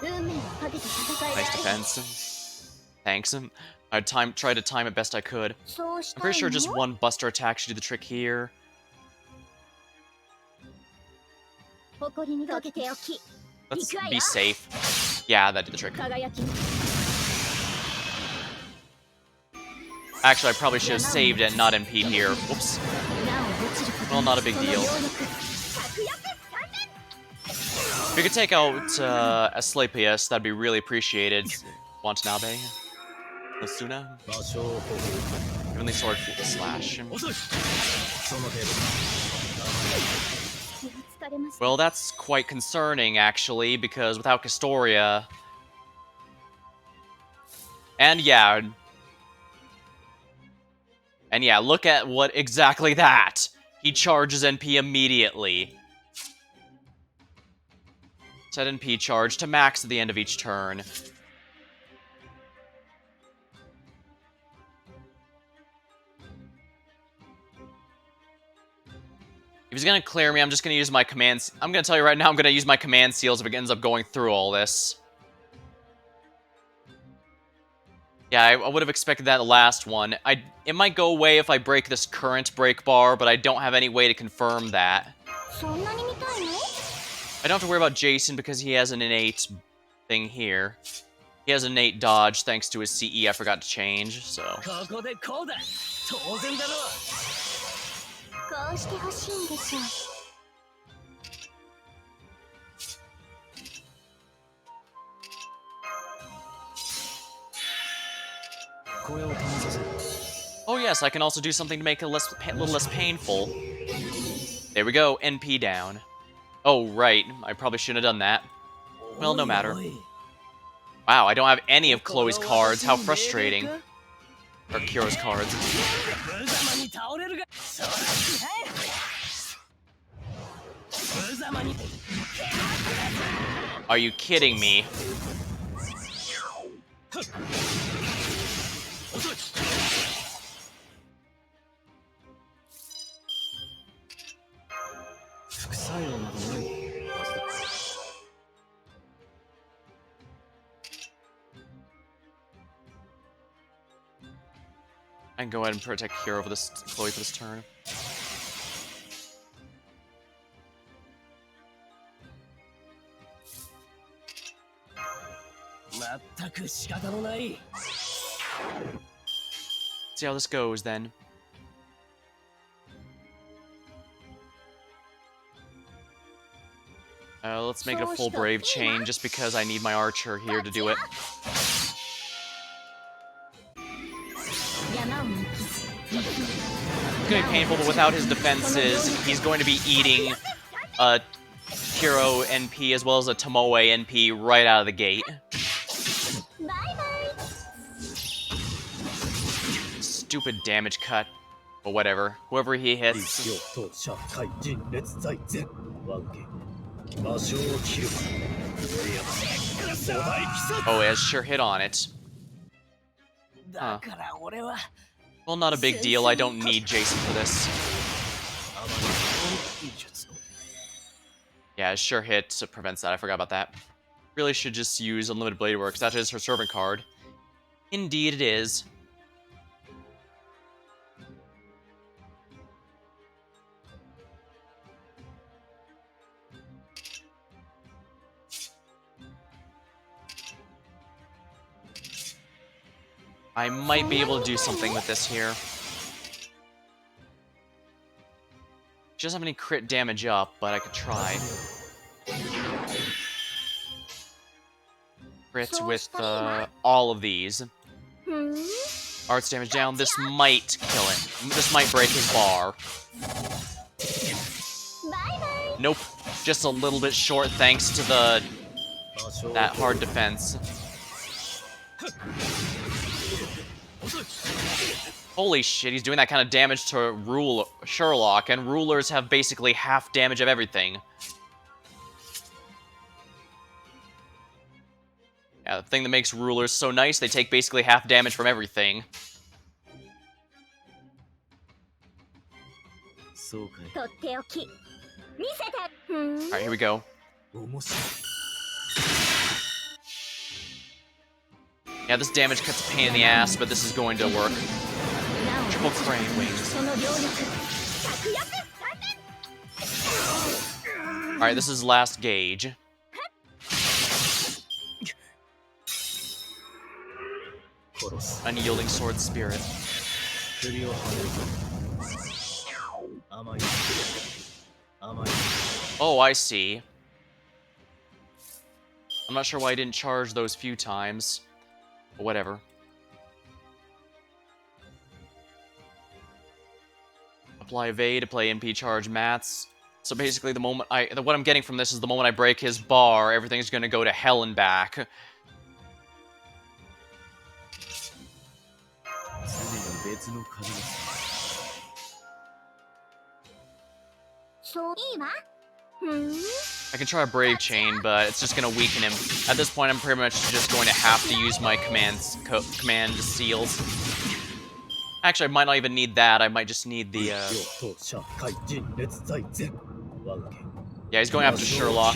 Nice defense. Thanks him. I tried to time it best I could. I'm pretty sure just one Buster attack should do the trick here. 誇りにかけておき。 Let's be safe. Yeah, that did the trick. 輝き。 Actually, I probably should have saved it and not NP'd here. Whoops. なお落ちること Well, な not a く big その deal. 能力。確約3点。 If we could take out Asclepius, that'd be really appreciated. Watanabe. Osuna. 場所を保護。 Heavenly Sword Slash. 遅い。その程度。 気をつかれました。 Well, that's quite concerning, actually, because without Castoria... And yeah... And yeah, look at what exactly that! He charges NP immediately. Set NP charge to max at the end of each turn. If he's gonna clear me, I'm just gonna use my commands. I'm gonna tell you right now, I'm gonna use my command seals if it ends up going through all this. Yeah, I would have expected that the last one. It might go away if I break this current break bar, but I don't have any way to confirm that. そんなに見たいの？ I don't have to worry about Jason because he has an innate thing here. He has innate dodge thanks to his CE I forgot to change, so... ここでこうだ。当然だろ。こうしてほしいんでしょう。Oh yes, I can also do something to make it a little less painful. There we go, NP down. Oh right, I probably shouldn't have done that. Well, no matter. Wow, I don't have any of Chloe's cards, how frustrating. Or Kyo's cards. Are you kidding me? I can go ahead and protect Chloe for this turn. See how this goes then. Let's make it a full brave chain just because I need my archer here to do it. It's gonna be painful, but without his defenses, he's going to be eating a Hero NP as well as a Tomoe NP right out of the gate. Stupid damage cut. But whatever. Whoever he hits. Oh, it has sure hit on it. Huh. Well, not a big deal. I don't need Jason for this. Yeah, it sure hit, so it prevents that. I forgot about that. Really should just use Unlimited Blade Work, because that is her servant card. Indeed it is. I might be able to do something with this here. She doesn't have any crit damage up, but I could try. Crit with all of these. Arts damage down. This might kill it. This might break his bar. Nope. Just a little bit short thanks to that hard defense. Holy shit, he's doing that kind of damage to Sherlock, and rulers have basically half damage of everything. Yeah, the thing that makes rulers so nice, they take basically half damage from everything. Alright, here we go. Yeah, this damage cut's a pain in the ass, but this is going to work. Triple crane wings. Alright, this is last gauge. Unyielding sword spirit. Oh, I see. I'm not sure why I didn't charge those few times. But whatever. Apply evade to play NP charge mats. So basically the moment what I'm getting from this is the moment I break his bar, everything's gonna go to hell and back. I can try a Brave Chain, but it's just going to weaken him. At this point, I'm pretty much just going to have to use my command seals. Actually, I might not even need that. I might just need the, Yeah, he's going after Sherlock.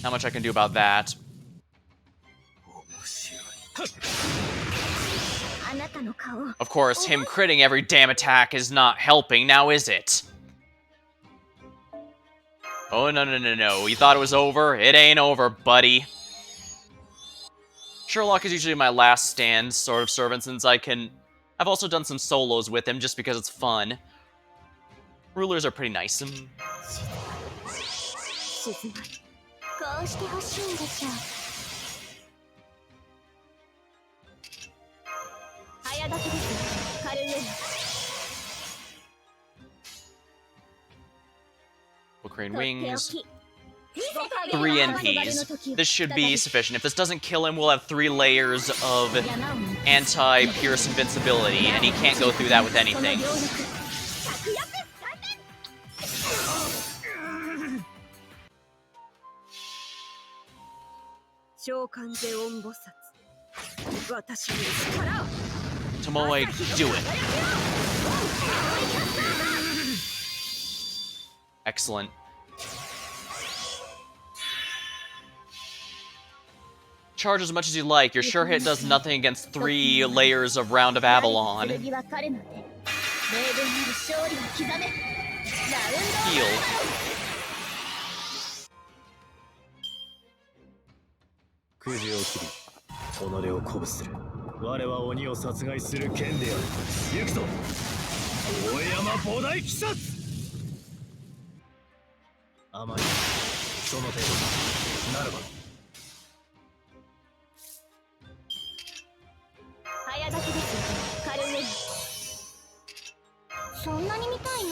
Not much I can do about that. Of course, him critting every damn attack is not helping, now is it? Oh, no, no, no, no. You thought it was over? It ain't over, buddy. Sherlock is usually my last stand sort of servant, since I can I've also done some solos with him just because it's fun. Rulers are pretty nice. 静まりこうしてほしいんでしょう早炊きですカルウェイ Crane とってお wings. き 3 NPs. This should be sufficient. If this doesn't kill him, we'll have 3 layers of anti-Pierce invincibility, and he can't go through that with anything. 召喚ゼオン菩薩私に力を Tomoe, do it. Excellent. Charge as much as you like. Your sure hit does nothing against 3 layers of Round of Avalon. 剣は彼の手明言なる勝利を刻めラウンド Heal. くじを切り己を鼓舞する我は鬼を殺害する剣である行くぞ大山菩提鬼殺あまりその程度ならば早炊きですカルウェイそんなに見たいの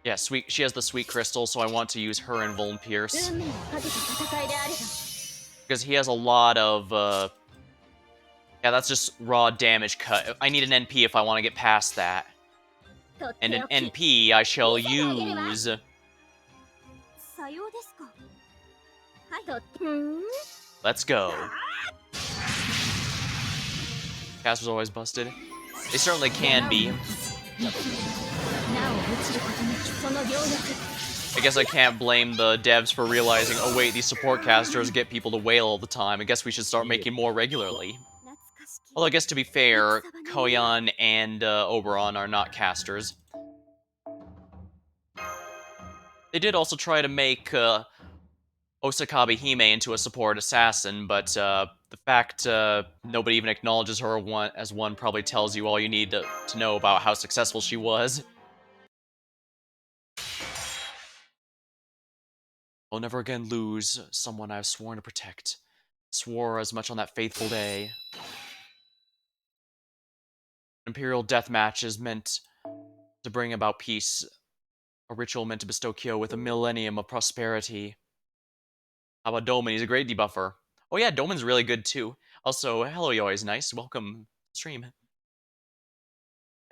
Yeah, sweet. She has the sweet crystal, so I want to use her and Vuln Pierce. 運命をかけた戦いであれば Because he has a lot of, yeah, that's just raw damage cut. I need an NP if I want to get past that. とっ And て an おき NP I shall use. さようですかはいとってん Let's go. Cast was always busted. They certainly can be. なお落ちることなきその両力 I guess I can't blame the devs for realizing, oh wait, these support casters get people to wail all the time. I guess we should start making more regularly. 懐かしき Although I guess to be fair, Koyan and Oberon are not casters. They did also try to make Osakabe Hime into a support assassin, but the fact nobody even acknowledges her as one probably tells you all you need to know about how successful she was. I'll never again lose someone I've sworn to protect. Swore as much on that faithful day. Imperial death match is meant to bring about peace. A ritual meant to bestow Kyo with a millennium of prosperity. How about Doman? He's a great debuffer. Oh yeah, Doman's really good too. Also, hello Yoi is nice. Welcome stream.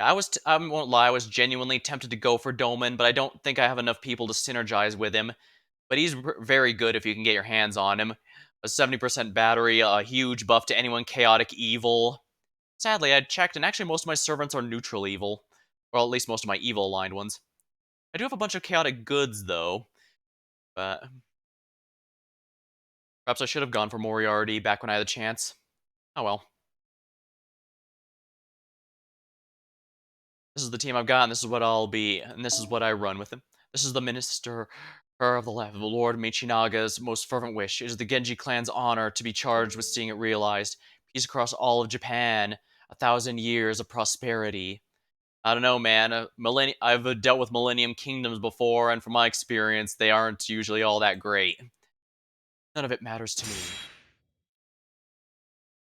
I won't lie, I was genuinely tempted to go for Doman, but I don't think I have enough people to synergize with him. But he's very good if you can get your hands on him. A 70% battery, a huge buff to anyone chaotic evil. Sadly, I checked, and actually most of my servants are neutral evil. Or at least most of my evil-aligned ones. I do have a bunch of chaotic goods, though. But perhaps I should have gone for Moriarty back when I had the chance. Oh well. This is the team I've got, and this is what I'll be, and this is what I run with him. This is the minister of the left, the Lord Michinaga's most fervent wish. It is the Genji clan's honor to be charged with seeing it realized. Peace across all of Japan. 1,000 years of prosperity. I don't know, man. I've dealt with Millennium Kingdoms before, and from my experience, they aren't usually all that great. None of it matters to me.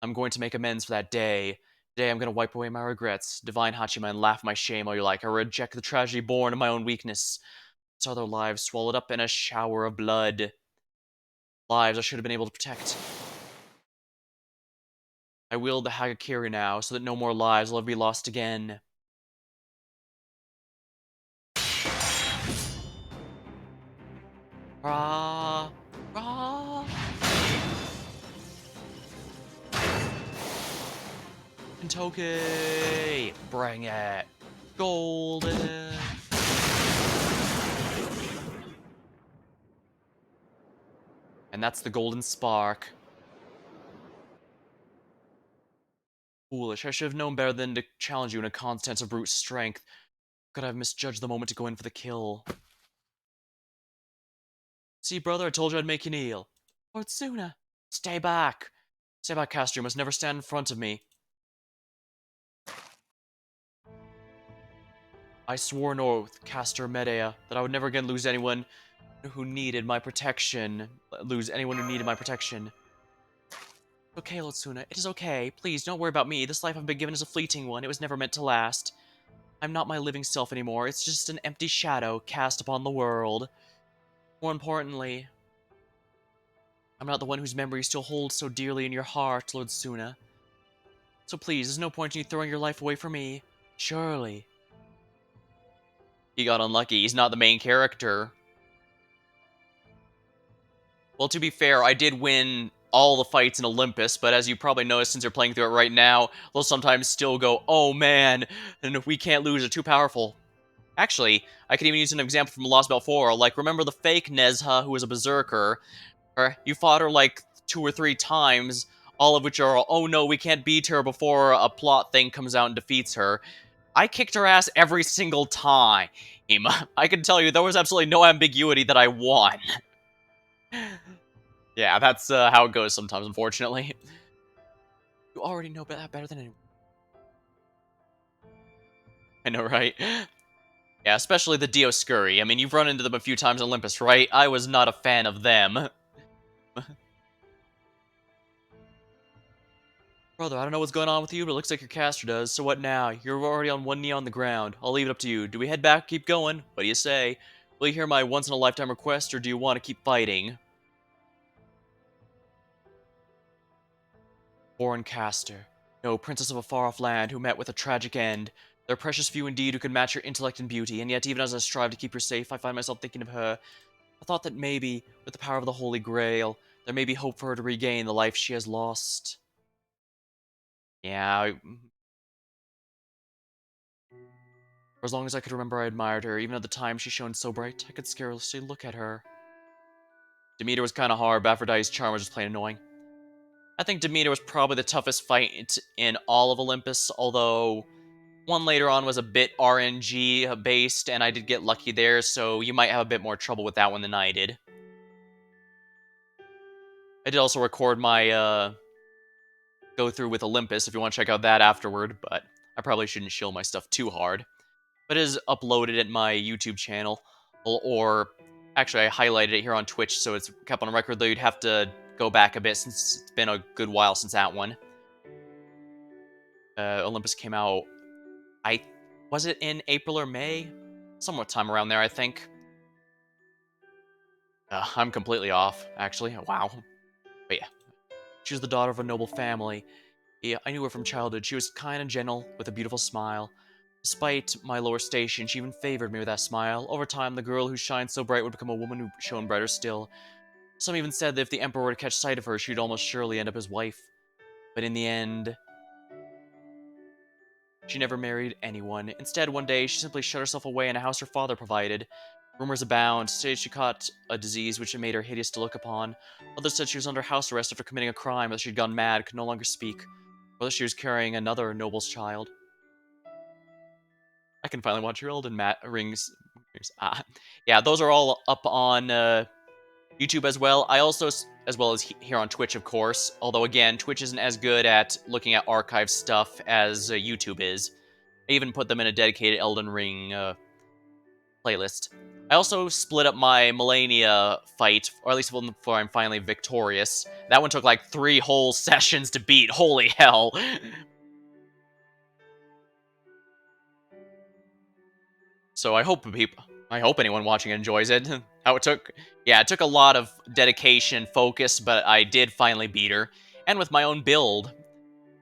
I'm going to make amends for that day. Today I'm going to wipe away my regrets. Divine Hachima, and laugh at my shame all you like. I reject the tragedy born of my own weakness. Saw their lives swallowed up in a shower of blood. Lives I should have been able to protect. I wield the Hagakiri now, so that no more lives will ever be lost again. Rah! Rah! Kentoki! Bring it! Golden! And that's the golden spark. Foolish. I should have known better than to challenge you in a contest of brute strength. Could I have misjudged the moment to go in for the kill? See, brother, I told you I'd make you kneel. Lord Suna, stay back. Stay back, Caster. You must never stand in front of me. I swore an oath, Caster Medea, that I would never again lose anyone who needed my protection. Lose anyone who needed my protection. Okay, Lotsuna, it is okay. Please, don't worry about me. This life I've been given is a fleeting one. It was never meant to last. I'm not my living self anymore. It's just an empty shadow cast upon the world. More importantly, I'm not the one whose memory you still hold so dearly in your heart, Lord Suna. So please, there's no point in you throwing your life away for me. Surely. He got unlucky. He's not the main character. Well, to be fair, I did win all the fights in Olympus, but as you probably noticed since you're playing through it right now, they'll sometimes still go, oh man, and we can't lose, they're too powerful. Actually, I could even use an example from Lostbelt 4, like remember the fake Nezha who was a berserker? You fought her like 2 or 3 times, all of which are, oh no, we can't beat her before a plot thing comes out and defeats her. I kicked her ass every single time. I can tell you there was absolutely no ambiguity that I won. Yeah, that's how it goes sometimes, unfortunately. You already know that better than anyone. I know, right? Yeah, especially the Dioscuri. I mean, you've run into them a few times in Olympus, right? I was not a fan of them. Brother, I don't know what's going on with you, but it looks like your caster does. So what now? You're already on one knee on the ground. I'll leave it up to you. Do we head back, keep going? What do you say? Will you hear my once-in-a-lifetime request, or do you want to keep fighting? Foreign caster. No, princess of a far-off land who met with a tragic end. There are precious few indeed who can match your intellect and beauty, and yet even as I strive to keep her safe, I find myself thinking of her. I thought that maybe, with the power of the Holy Grail, there may be hope for her to regain the life she has lost. Yeah, for as long as I could remember, I admired her. Even at the time she shone so bright, I could scarcely look at her. Demeter was kind of hard, but Aphrodite's charm was just plain annoying. I think Demeter was probably the toughest fight in all of Olympus, although one later on was a bit RNG based, and I did get lucky there, so you might have a bit more trouble with that one than I did. I did also record my go through with Olympus if you want to check out that afterward, but I probably shouldn't shill my stuff too hard. But it is uploaded at my YouTube channel, or actually I highlighted it here on Twitch, so it's kept on record, though you'd have to go back a bit since it's been a good while since that one. Olympus came out, was it in April or May? Somewhat time around there, I think. I'm completely off, actually. Wow. But yeah, she was the daughter of a noble family. Yeah, I knew her from childhood. She was kind and gentle, with a beautiful smile. Despite my lower station, she even favored me with that smile. Over time, the girl who shined so bright would become a woman who shone brighter still. Some even said that if the Emperor were to catch sight of her, she'd almost surely end up his wife. But in the end, she never married anyone. Instead, one day, she simply shut herself away in a house her father provided. Rumors abound, stated she caught a disease which made her hideous to look upon. Others said she was under house arrest after committing a crime, that she'd gone mad, could no longer speak. Or that she was carrying another noble's child. I can finally watch your Elden Rings. Yeah, those are all up on YouTube as well. I also, as well as here on Twitch, of course. Although, again, Twitch isn't as good at looking at archive stuff as YouTube is. I even put them in a dedicated Elden Ring playlist. I also split up my Millennia fight, or at least before I'm finally victorious. That one took like 3 whole sessions to beat. Holy hell. So I hope anyone watching enjoys it. How it took, yeah, it took a lot of dedication, focus, but I did finally beat her, and with my own build.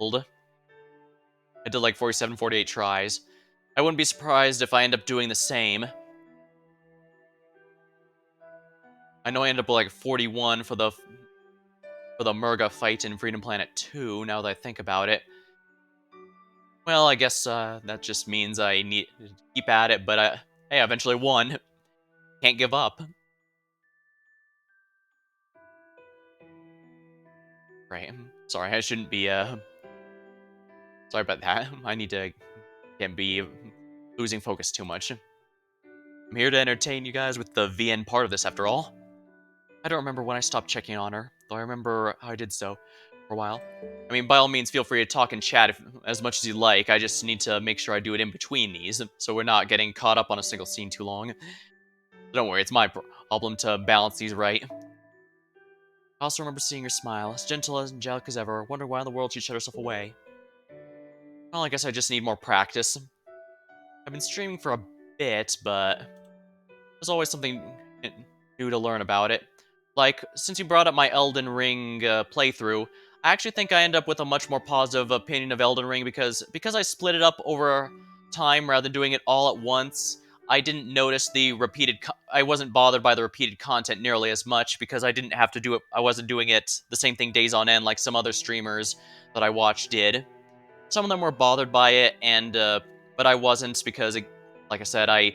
I did like 47, 48 tries. I wouldn't be surprised if I end up doing the same. I know I ended up with like 41 for the Murga fight in Freedom Planet 2. Now that I think about it. Well, I guess that just means I need to keep at it, but hey, I eventually won. Can't give up. Right. Sorry, I shouldn't be, sorry about that. I need to can't be losing focus too much. I'm here to entertain you guys with the VN part of this, after all. I don't remember when I stopped checking on her, though I remember how I did so. for a while. I mean, by all means, feel free to talk and chat as much as you like. I just need to make sure I do it in between these, so we're not getting caught up on a single scene too long. Don't worry, it's my problem to balance these right. I also remember seeing her smile, as gentle and angelic as ever, wondering why in the world she shut herself away. Well, I guess I just need more practice. I've been streaming for a bit, but there's always something new to learn about it. Like, since you brought up my Elden Ring playthrough, I actually think I end up with a much more positive opinion of Elden Ring because I split it up over time rather than doing it all at once. I didn't notice the repeated. I wasn't bothered by the repeated content nearly as much because I didn't have to do it. I wasn't doing it the same thing days on end like some other streamers that I watched did. Some of them were bothered by it, and but I wasn't because, like I said, I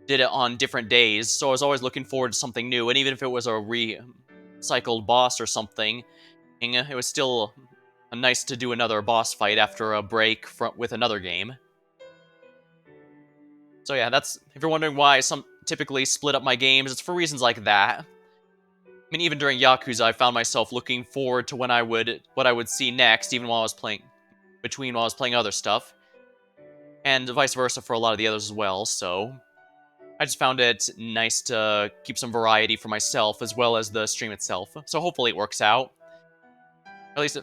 did it on different days, so I was always looking forward to something new. And even if it was a recycled boss or something, it was still nice to do another boss fight after a break with another game. So yeah, that's if you're wondering why some typically split up my games, it's for reasons like that. I mean, even during Yakuza, I found myself looking forward to what I would see next, even while I was playing other stuff, and vice versa for a lot of the others as well. So I just found it nice to keep some variety for myself as well as the stream itself. So hopefully it works out. At least I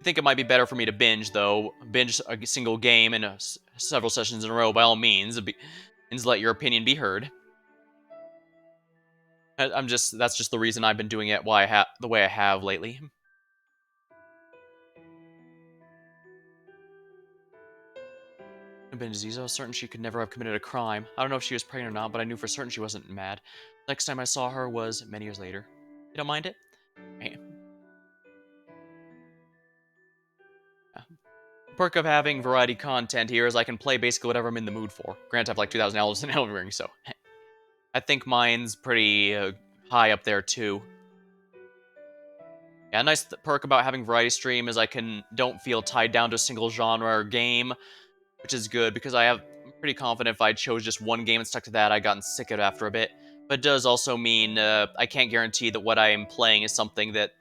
think it might be better for me to binge, though. Binge a single game and several sessions in a row, by all means, and let your opinion be heard. That's just the reason I've been doing it the way I have lately. Ben Aziz, I was certain she could never have committed a crime. I don't know if she was pregnant or not, but I knew for certain she wasn't mad. Next time I saw her was many years later. You don't mind it? Hey. Perk of having variety content here is I can play basically whatever I'm in the mood for. Granted, I have like 2,000 hours in Elden Ring, so I think mine's pretty high up there too. Yeah, a nice perk about having variety stream is I don't feel tied down to a single genre or game, which is good because I'm pretty confident if I chose just one game and stuck to that, I'd gotten sick of it after a bit. But it does also mean I can't guarantee that what I am playing is something that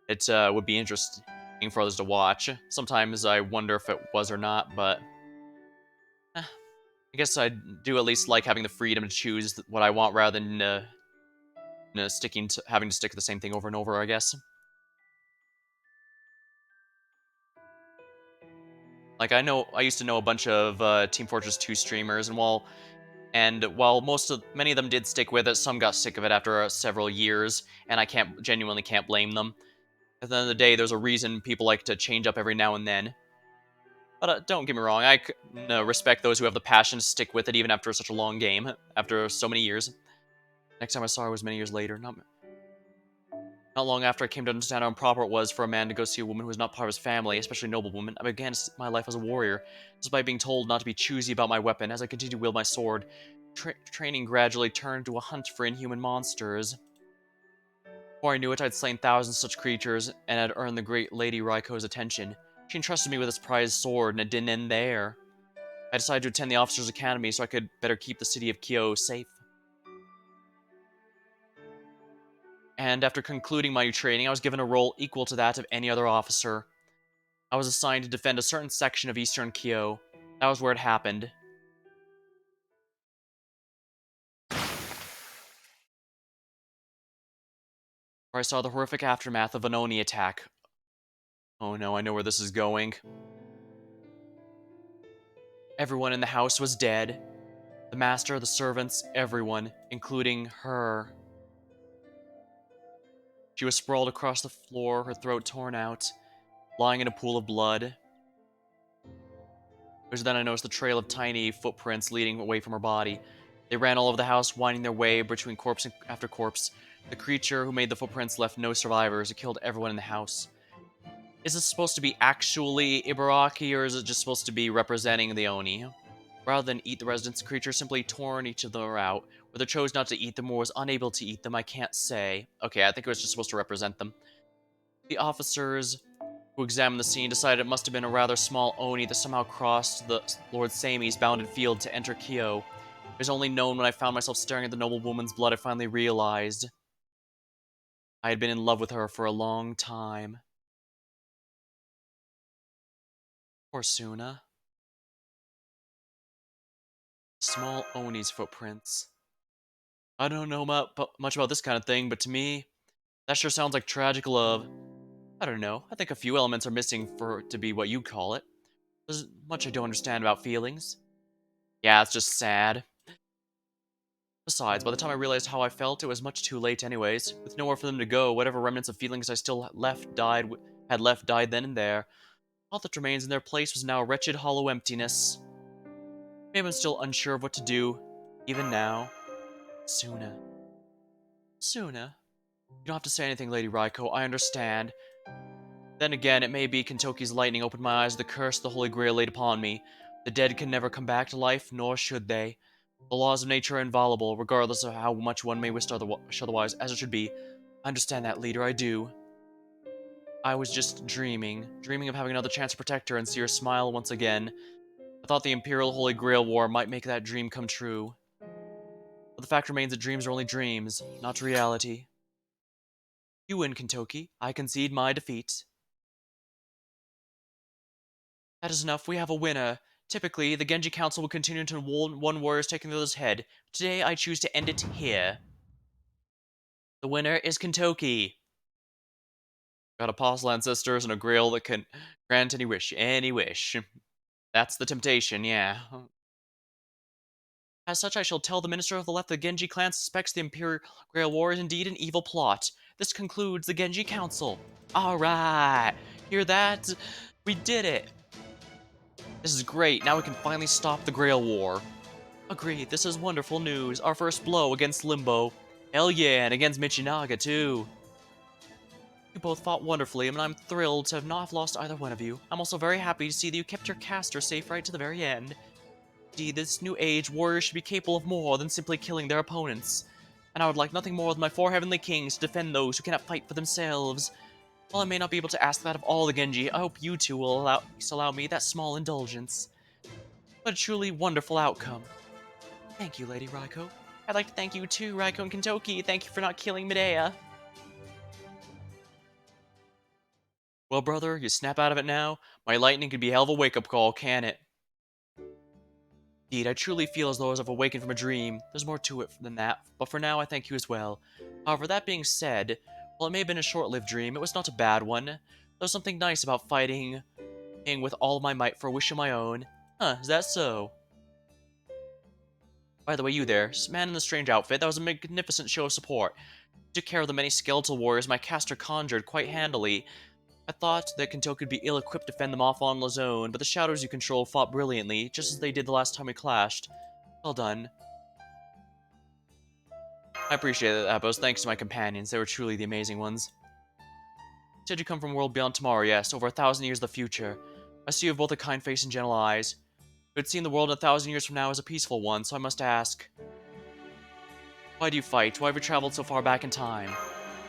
it would be interesting for others to watch. Sometimes I wonder if it was or not, but I guess I do at least like having the freedom to choose what I want rather than having to stick to the same thing over and over, I guess. Like I used to know a bunch of Team Fortress 2 streamers, and while many of them did stick with it, some got sick of it after several years, and I genuinely can't blame them. At the end of the day, there's a reason people like to change up every now and then. But don't get me wrong, I respect those who have the passion to stick with it even after such a long game, after so many years. Next time I saw her was many years later, not long after I came to understand how improper it was for a man to go see a woman who was not part of his family, especially a noble woman. I began my life as a warrior, despite being told not to be choosy about my weapon. As I continued to wield my sword, training gradually turned to a hunt for inhuman monsters. Before I knew it, I'd slain thousands of such creatures, and had earned the great Lady Raiko's attention. She entrusted me with this prized sword, and it didn't end there. I decided to attend the Officers' Academy so I could better keep the city of Kyo safe. And after concluding my training, I was given a role equal to that of any other officer. I was assigned to defend a certain section of Eastern Kyo. That was where it happened. Where I saw the horrific aftermath of an Oni attack. Oh no, I know where this is going. Everyone in the house was dead. The master, the servants, everyone, including her. She was sprawled across the floor, her throat torn out, lying in a pool of blood. It was then I noticed the trail of tiny footprints leading away from her body. They ran all over the house, winding their way between corpse after corpse. The creature who made the footprints left no survivors. It killed everyone in the house. Is this supposed to be actually Ibaraki, or is it just supposed to be representing the Oni? Rather than eat the residents, the creature simply torn each of them out. Whether chose not to eat them or was unable to eat them, I can't say. Okay, I think it was just supposed to represent them. The officers who examined the scene decided it must have been a rather small Oni that somehow crossed the Lord Sami's bounded field to enter Kyo. It was only known when I found myself staring at the noble woman's blood I finally realized. I had been in love with her for a long time. Poor Suna. Small Oni's footprints. I don't know much about this kind of thing, but to me, that sure sounds like tragic love. I don't know. I think a few elements are missing for it to be what you'd call it. There's much I don't understand about feelings. Yeah, it's just sad. Besides, by the time I realized how I felt, it was much too late anyways. With nowhere for them to go, whatever remnants of feelings I still had left died then and there. All that remains in their place was now a wretched, hollow emptiness. Maybe I'm still unsure of what to do, even now. Suna. Suna? You don't have to say anything, Lady Raiko, I understand. Then again, it may be Kentoki's lightning opened my eyes to the curse the Holy Grail laid upon me. The dead can never come back to life, nor should they. The laws of nature are inviolable, regardless of how much one may wish otherwise, as it should be. I understand that, leader, I do. I was just dreaming of having another chance to protect her and see her smile once again. I thought the Imperial Holy Grail War might make that dream come true. But the fact remains that dreams are only dreams, not reality. You win, Kentoki. I concede my defeat. That is enough. We have a winner. Typically, the Genji Council will continue until one warrior is taking the other's head. Today, I choose to end it here. The winner is Kentoki. Got apostle ancestors and a grail that can grant any wish. Any wish. That's the temptation, yeah. As such, I shall tell the Minister of the Left the Genji clan suspects the Imperial Grail War is indeed an evil plot. This concludes the Genji Council. Alright. Hear that? We did it. This is great. Now we can finally stop the Grail War. Agreed. This is wonderful news. Our first blow against Limbo. Hell yeah, and against Michinaga too. You both fought wonderfully, and I'm thrilled to have not have lost either one of you. I'm also very happy to see that you kept your caster safe right to the very end. Indeed, this new age, warriors should be capable of more than simply killing their opponents. And I would like nothing more than my four heavenly kings to defend those who cannot fight for themselves. While I may not be able to ask that of all the Genji, I hope you two will allow me that small indulgence. What a truly wonderful outcome. Thank you, Lady Raiko. I'd like to thank you too, Raiko and Kentoki. Thank you for not killing Medea. Well, brother, you snap out of it now? My lightning could be a hell of a wake-up call, can it? Indeed, I truly feel as though I've awakened from a dream. There's more to it than that, but for now I thank you as well. However, that being said, while it may have been a short-lived dream, it was not a bad one. There was something nice about fighting with all my might for a wish of my own. Huh, is that so? By the way, you there, man in the strange outfit, that was a magnificent show of support. You took care of the many skeletal warriors my caster conjured quite handily. I thought that Kentoki would be ill-equipped to fend them off on his own, but the shadows you control fought brilliantly, just as they did the last time we clashed. Well done. I appreciate that, Appos. Thanks to my companions. They were truly the amazing ones. You said you come from a world beyond tomorrow, yes, over 1,000 years in the future. I see you have both a kind face and gentle eyes. You had seen the world in 1,000 years from now as a peaceful one, so I must ask. Why do you fight? Why have you traveled so far back in time?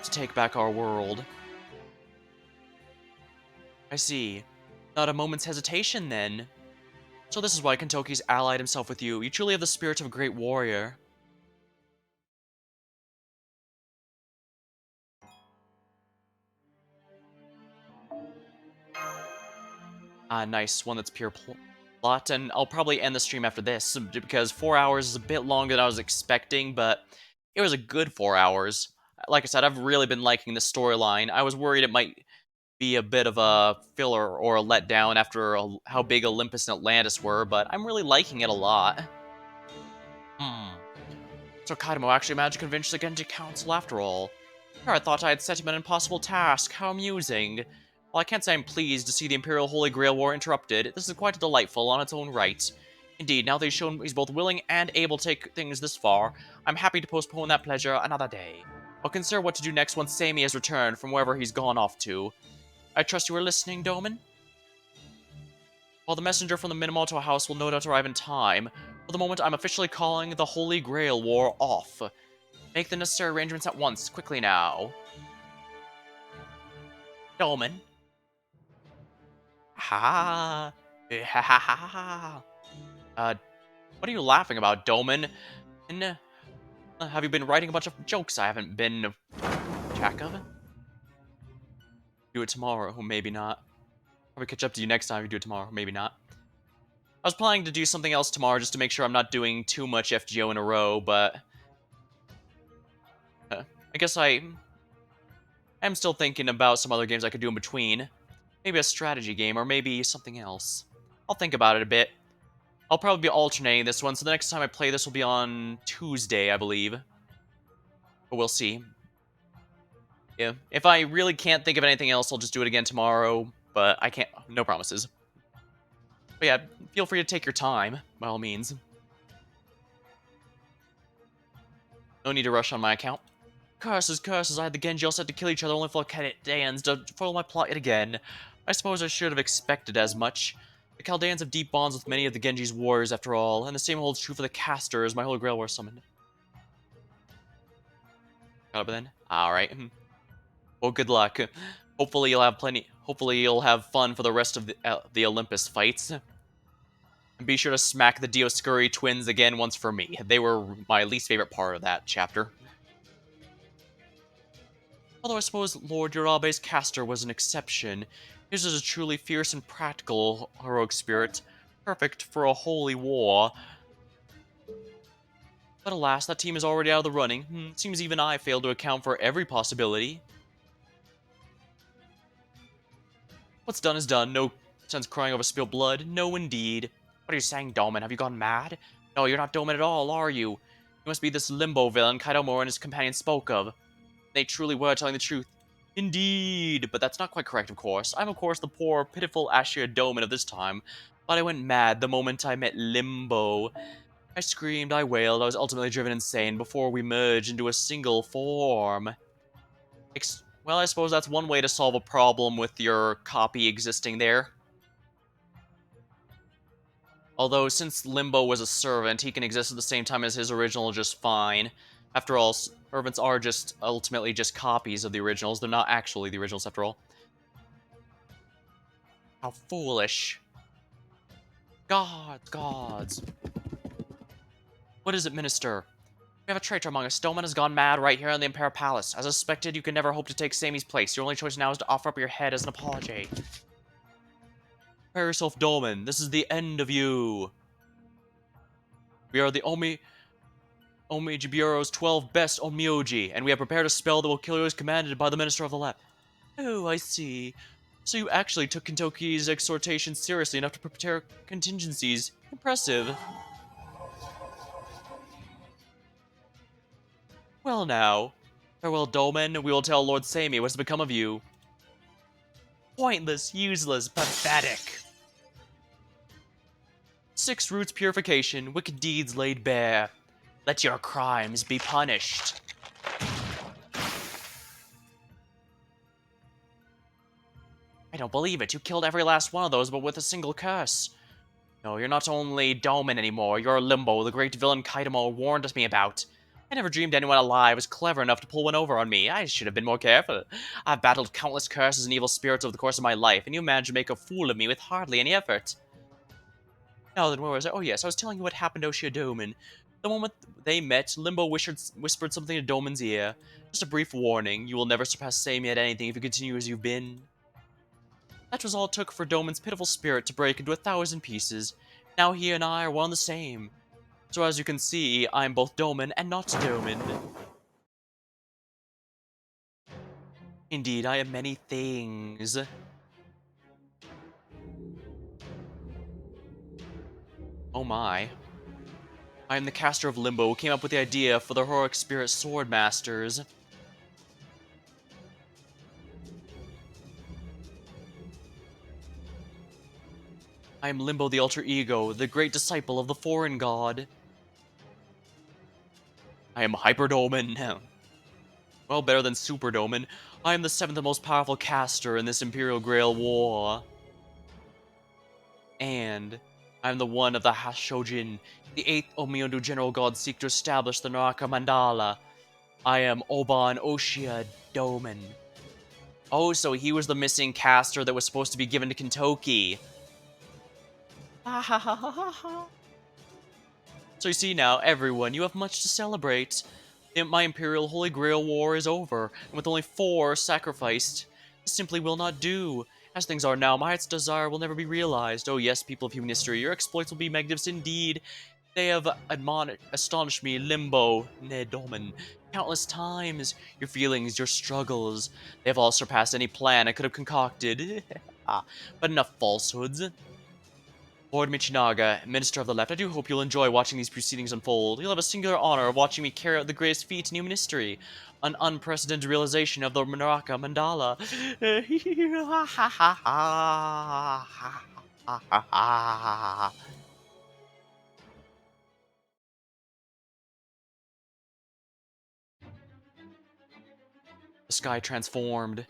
To take back our world. I see. Not a moment's hesitation, then. So this is why Kentoki's allied himself with you. You truly have the spirit of a great warrior. Ah, nice. One that's pure plot. And I'll probably end the stream after this, because 4 hours is a bit longer than I was expecting, but it was a good 4 hours. Like I said, I've really been liking this storyline. I was worried it might be a bit of a filler or a letdown after how big Olympus and Atlantis were, but I'm really liking it a lot. So Kaidamo actually managed to convince the Genji Council after all. Sure, I thought I had set him an impossible task. How amusing. While I can't say I'm pleased to see the Imperial Holy Grail War interrupted, this is quite delightful on its own right. Indeed, now that he's shown he's both willing and able to take things this far, I'm happy to postpone that pleasure another day. I'll consider what to do next once Sammy has returned from wherever he's gone off to. I trust you are listening, Doman? While the messenger from the Minamoto house will no doubt arrive in time, for the moment I'm officially calling the Holy Grail War off. Make the necessary arrangements at once, quickly now. Doman. Ha ha ha ha ha. What are you laughing about, Doman? And, have you been writing a bunch of jokes? I haven't been track of. Do it tomorrow, maybe not. Probably catch up to you next time if you do it tomorrow, maybe not. I was planning to do something else tomorrow just to make sure I'm not doing too much FGO in a row, but I guess I'm still thinking about some other games I could do in between. Maybe a strategy game, or maybe something else. I'll think about it a bit. I'll probably be alternating this one, so the next time I play this will be on Tuesday, I believe. But we'll see. Yeah, if I really can't think of anything else, I'll just do it again tomorrow, but I can't, no promises. But yeah, feel free to take your time, by all means. No need to rush on my account. Curses, curses, I had the Genji all set to kill each other only for Chaldeans to foil my plot yet again. I suppose I should have expected as much. The Chaldeans have deep bonds with many of the Genji's warriors after all, and the same holds true for the casters my holy grail were summoned. Got up then? Alright. Well, good luck. Hopefully you'll have fun for the rest of the Olympus fights. And be sure to smack the Dioscuri twins again once for me. They were my least favorite part of that chapter. Although I suppose Lord Urabe's caster was an exception. His is a truly fierce and practical heroic spirit, perfect for a holy war. But alas, that team is already out of the running. Seems even I failed to account for every possibility. What's done is done. No sense crying over spilled blood. No, indeed. What are you saying, Dolmen? Have you gone mad? No, you're not Dolmen at all, are you? You must be this limbo villain Kaidomura and his companion spoke of. They truly were telling the truth. Indeed, but that's not quite correct, of course. I'm, of course, the poor, pitiful Ashir Doman of this time, but I went mad the moment I met Limbo. I screamed, I wailed, I was ultimately driven insane before we merged into a single form. Well, I suppose that's one way to solve a problem with your copy existing there. Although, since Limbo was a servant, he can exist at the same time as his original just fine. After all, servants are just ultimately just copies of the originals. They're not actually the originals, after all. How foolish. Gods, gods. What is it, Minister? We have a traitor among us. Dolmen has gone mad right here in the Imperial Palace. As suspected, you can never hope to take Sammy's place. Your only choice now is to offer up your head as an apology. Prepare yourself, Dolmen. This is the end of you. We are the Omiji Bureau's 12 best Onmyoji, and we have prepared a spell that will kill you as commanded by the Minister of the Lep. Oh, I see. So you actually took Kintoki's exhortation seriously enough to prepare contingencies. Impressive. Well now. Farewell, Dolmen. We will tell Lord Sammy what's become of you. Pointless, useless, pathetic. 6 roots purification, wicked deeds laid bare. Let your crimes be punished. I don't believe it. You killed every last one of those, but with a single curse. No, you're not only Dolmen anymore. You're Limbo, the great villain Kaidomo warned me about. I never dreamed anyone alive was clever enough to pull one over on me. I should have been more careful. I've battled countless curses and evil spirits over the course of my life, and you managed to make a fool of me with hardly any effort. Now then, where was I? Oh yes, I was telling you what happened to Oshiodomen. The moment they met, Limbo whispered something to Dolmen's ear. Just a brief warning. You will never surpass Sammy at anything if you continue as you've been. That was all it took for Dolmen's pitiful spirit to break into 1,000 pieces. Now he and I are one and the same. So as you can see, I'm both Dolmen and not Dolmen. Indeed, I am many things. Oh my. I am the caster of Limbo who came up with the idea for the heroic spirit sword masters. I am Limbo the alter ego, the great disciple of the foreign god. I am Hyperdolmen. Well, better than Superdolmen. I am the 7th most powerful caster in this Imperial Grail War. And I am the one of the Hashojin, the 8th Omyondu General God seek to establish the Naraka Mandala. I am Oban Oshia Domen. Oh, so he was the missing caster that was supposed to be given to Kintoki. So you see now, everyone, you have much to celebrate. My Imperial Holy Grail War is over, and with only 4 sacrificed, this simply will not do. As things are now, my heart's desire will never be realized. Oh yes, people of human history, your exploits will be magnificent indeed. They have astonished me, Limbo, Nedomin, countless times. Your feelings, your struggles, they have all surpassed any plan I could have concocted. But enough falsehoods. Lord Michinaga, Minister of the Left, I do hope you'll enjoy watching these proceedings unfold. You'll have a singular honor of watching me carry out the greatest feat in human history. An unprecedented realization of the Naraka Mandala. The sky transformed.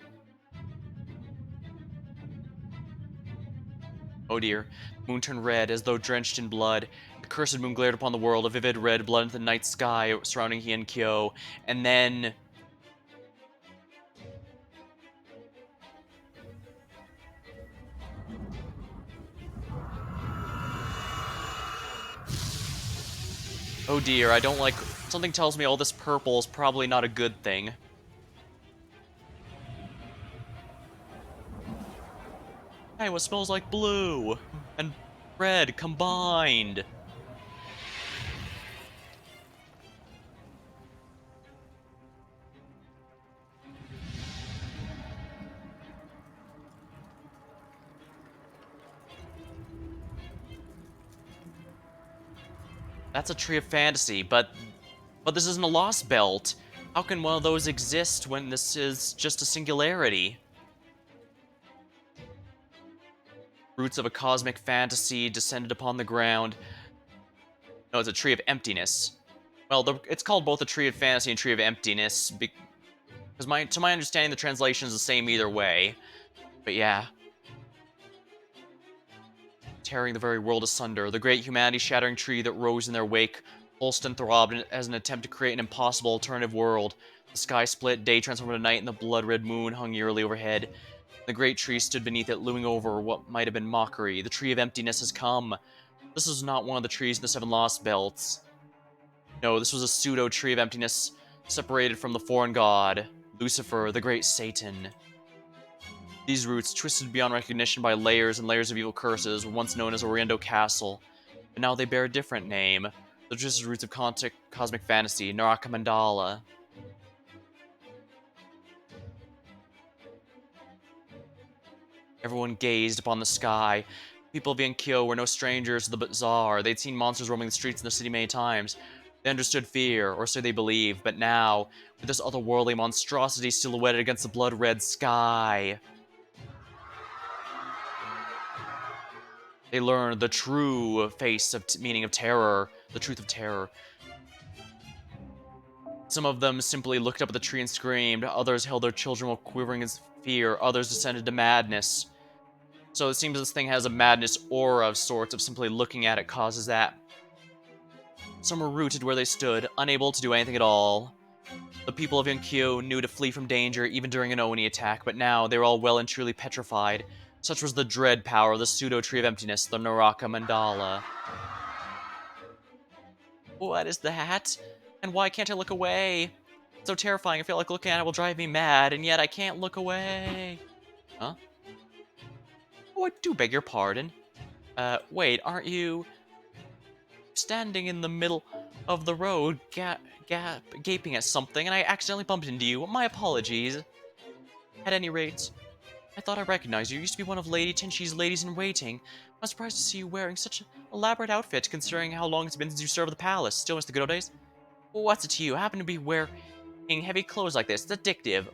Oh dear. The moon turned red, as though drenched in blood. The cursed moon glared upon the world, a vivid red blood into the night sky surrounding Heian-Kyo. And then... oh dear, I don't like... something tells me all this purple is probably not a good thing. Hey, what smells like blue and red combined? That's a tree of fantasy, but this isn't a Lostbelt. How can one of those exist when this is just a singularity? Roots of a cosmic fantasy descended upon the ground. No, it's a tree of emptiness. Well, it's called both a tree of fantasy and tree of emptiness, because to my understanding, the translation is the same either way. But yeah. Tearing the very world asunder, the great humanity-shattering tree that rose in their wake pulsed and throbbed as an attempt to create an impossible alternative world. The sky split, day transformed to night, and the blood-red moon hung eerily overhead. The great tree stood beneath it, looming over what might have been mockery. The tree of emptiness has come. This was not one of the trees in the 7 Lost Belts. No, this was a pseudo-tree of emptiness, separated from the foreign god, Lucifer, the great Satan. These roots, twisted beyond recognition by layers and layers of evil curses, were once known as Oriendo Castle, but now they bear a different name. The twisted roots of cosmic fantasy, Naraka Mandala. Everyone gazed upon the sky. People of Heian-Kyo were no strangers to the bizarre. They'd seen monsters roaming the streets in the city many times. They understood fear, or so they believed, but now, with this otherworldly monstrosity silhouetted against the blood-red sky, they learned the true face of meaning of terror, the truth of terror. Some of them simply looked up at the tree and screamed, others held their children while quivering in fear, others descended to madness. So it seems this thing has a madness aura of sorts, of simply looking at it causes that. Some were rooted where they stood, unable to do anything at all. The people of Heian-Kyo knew to flee from danger even during an Oni attack, but now they were all well and truly petrified. Such was the dread power of the pseudo-tree of emptiness, the Naraka Mandala. What is that? And why can't I look away? It's so terrifying, I feel like looking at it will drive me mad, and yet I can't look away. Huh? Oh, I do beg your pardon. Wait, aren't you standing in the middle of the road, gaping at something, and I accidentally bumped into you? My apologies. At any rate, I thought I recognized you. You used to be one of Lady Tinshi's ladies-in-waiting. I'm surprised to see you wearing such an elaborate outfit, considering how long it's been since you served the palace. Still miss the good old days? What's it to you? I happen to be wearing heavy clothes like this. It's addictive.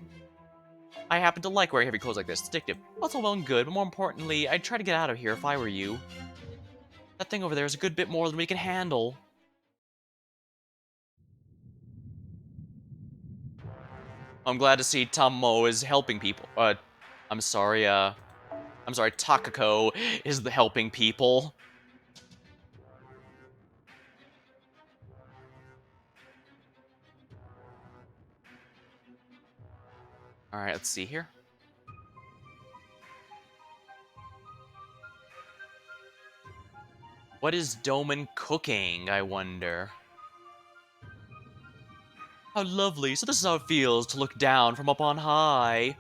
I happen to like wearing heavy clothes like this. It's addictive. That's all well and good, but more importantly, I'd try to get out of here if I were you. That thing over there is a good bit more than we can handle. I'm glad to see Tammo is helping people. I'm sorry, Takako is the helping people. Alright, let's see here. What is Doman cooking, I wonder? How lovely. So this is how it feels to look down from up on high.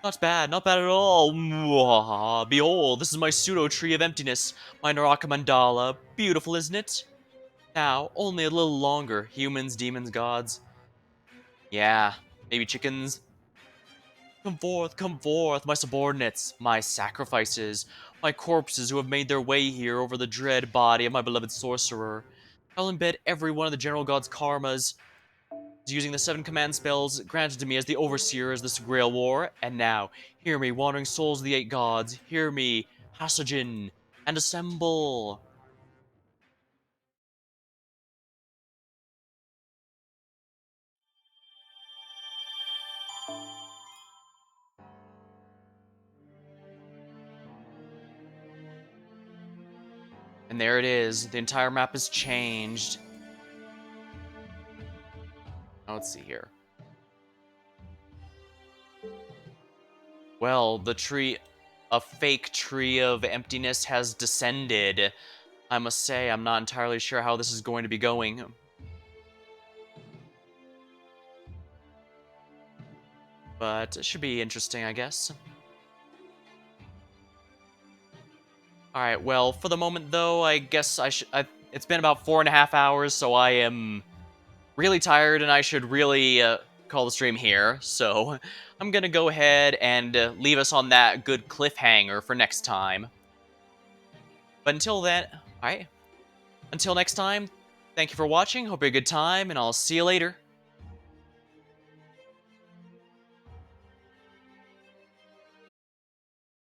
Not bad at all. Mwah. Behold, this is my pseudo-tree of emptiness, my Naraka Mandala. Beautiful, isn't it? Now, only a little longer, humans, demons, gods. Yeah, maybe chickens. Come forth, my subordinates, my sacrifices, my corpses who have made their way here over the dread body of my beloved sorcerer. I'll embed every one of the general god's karmas using the 7 command spells granted to me as the overseer of this grail war. And now, hear me, wandering souls of the 8 gods. Hear me, Hasojin, and assemble. And there it is. The entire map has changed. Now let's see here. Well, the tree, a fake tree of emptiness has descended. I must say, I'm not entirely sure how this is going to be going. But it should be interesting, I guess. Alright, well, for the moment, though, I guess it's been about 4.5 hours, so I am really tired, and I should really call the stream here. So I'm gonna go ahead and leave us on that good cliffhanger for next time. But until then, alright, until next time, thank you for watching, hope you had a good time, and I'll see you later.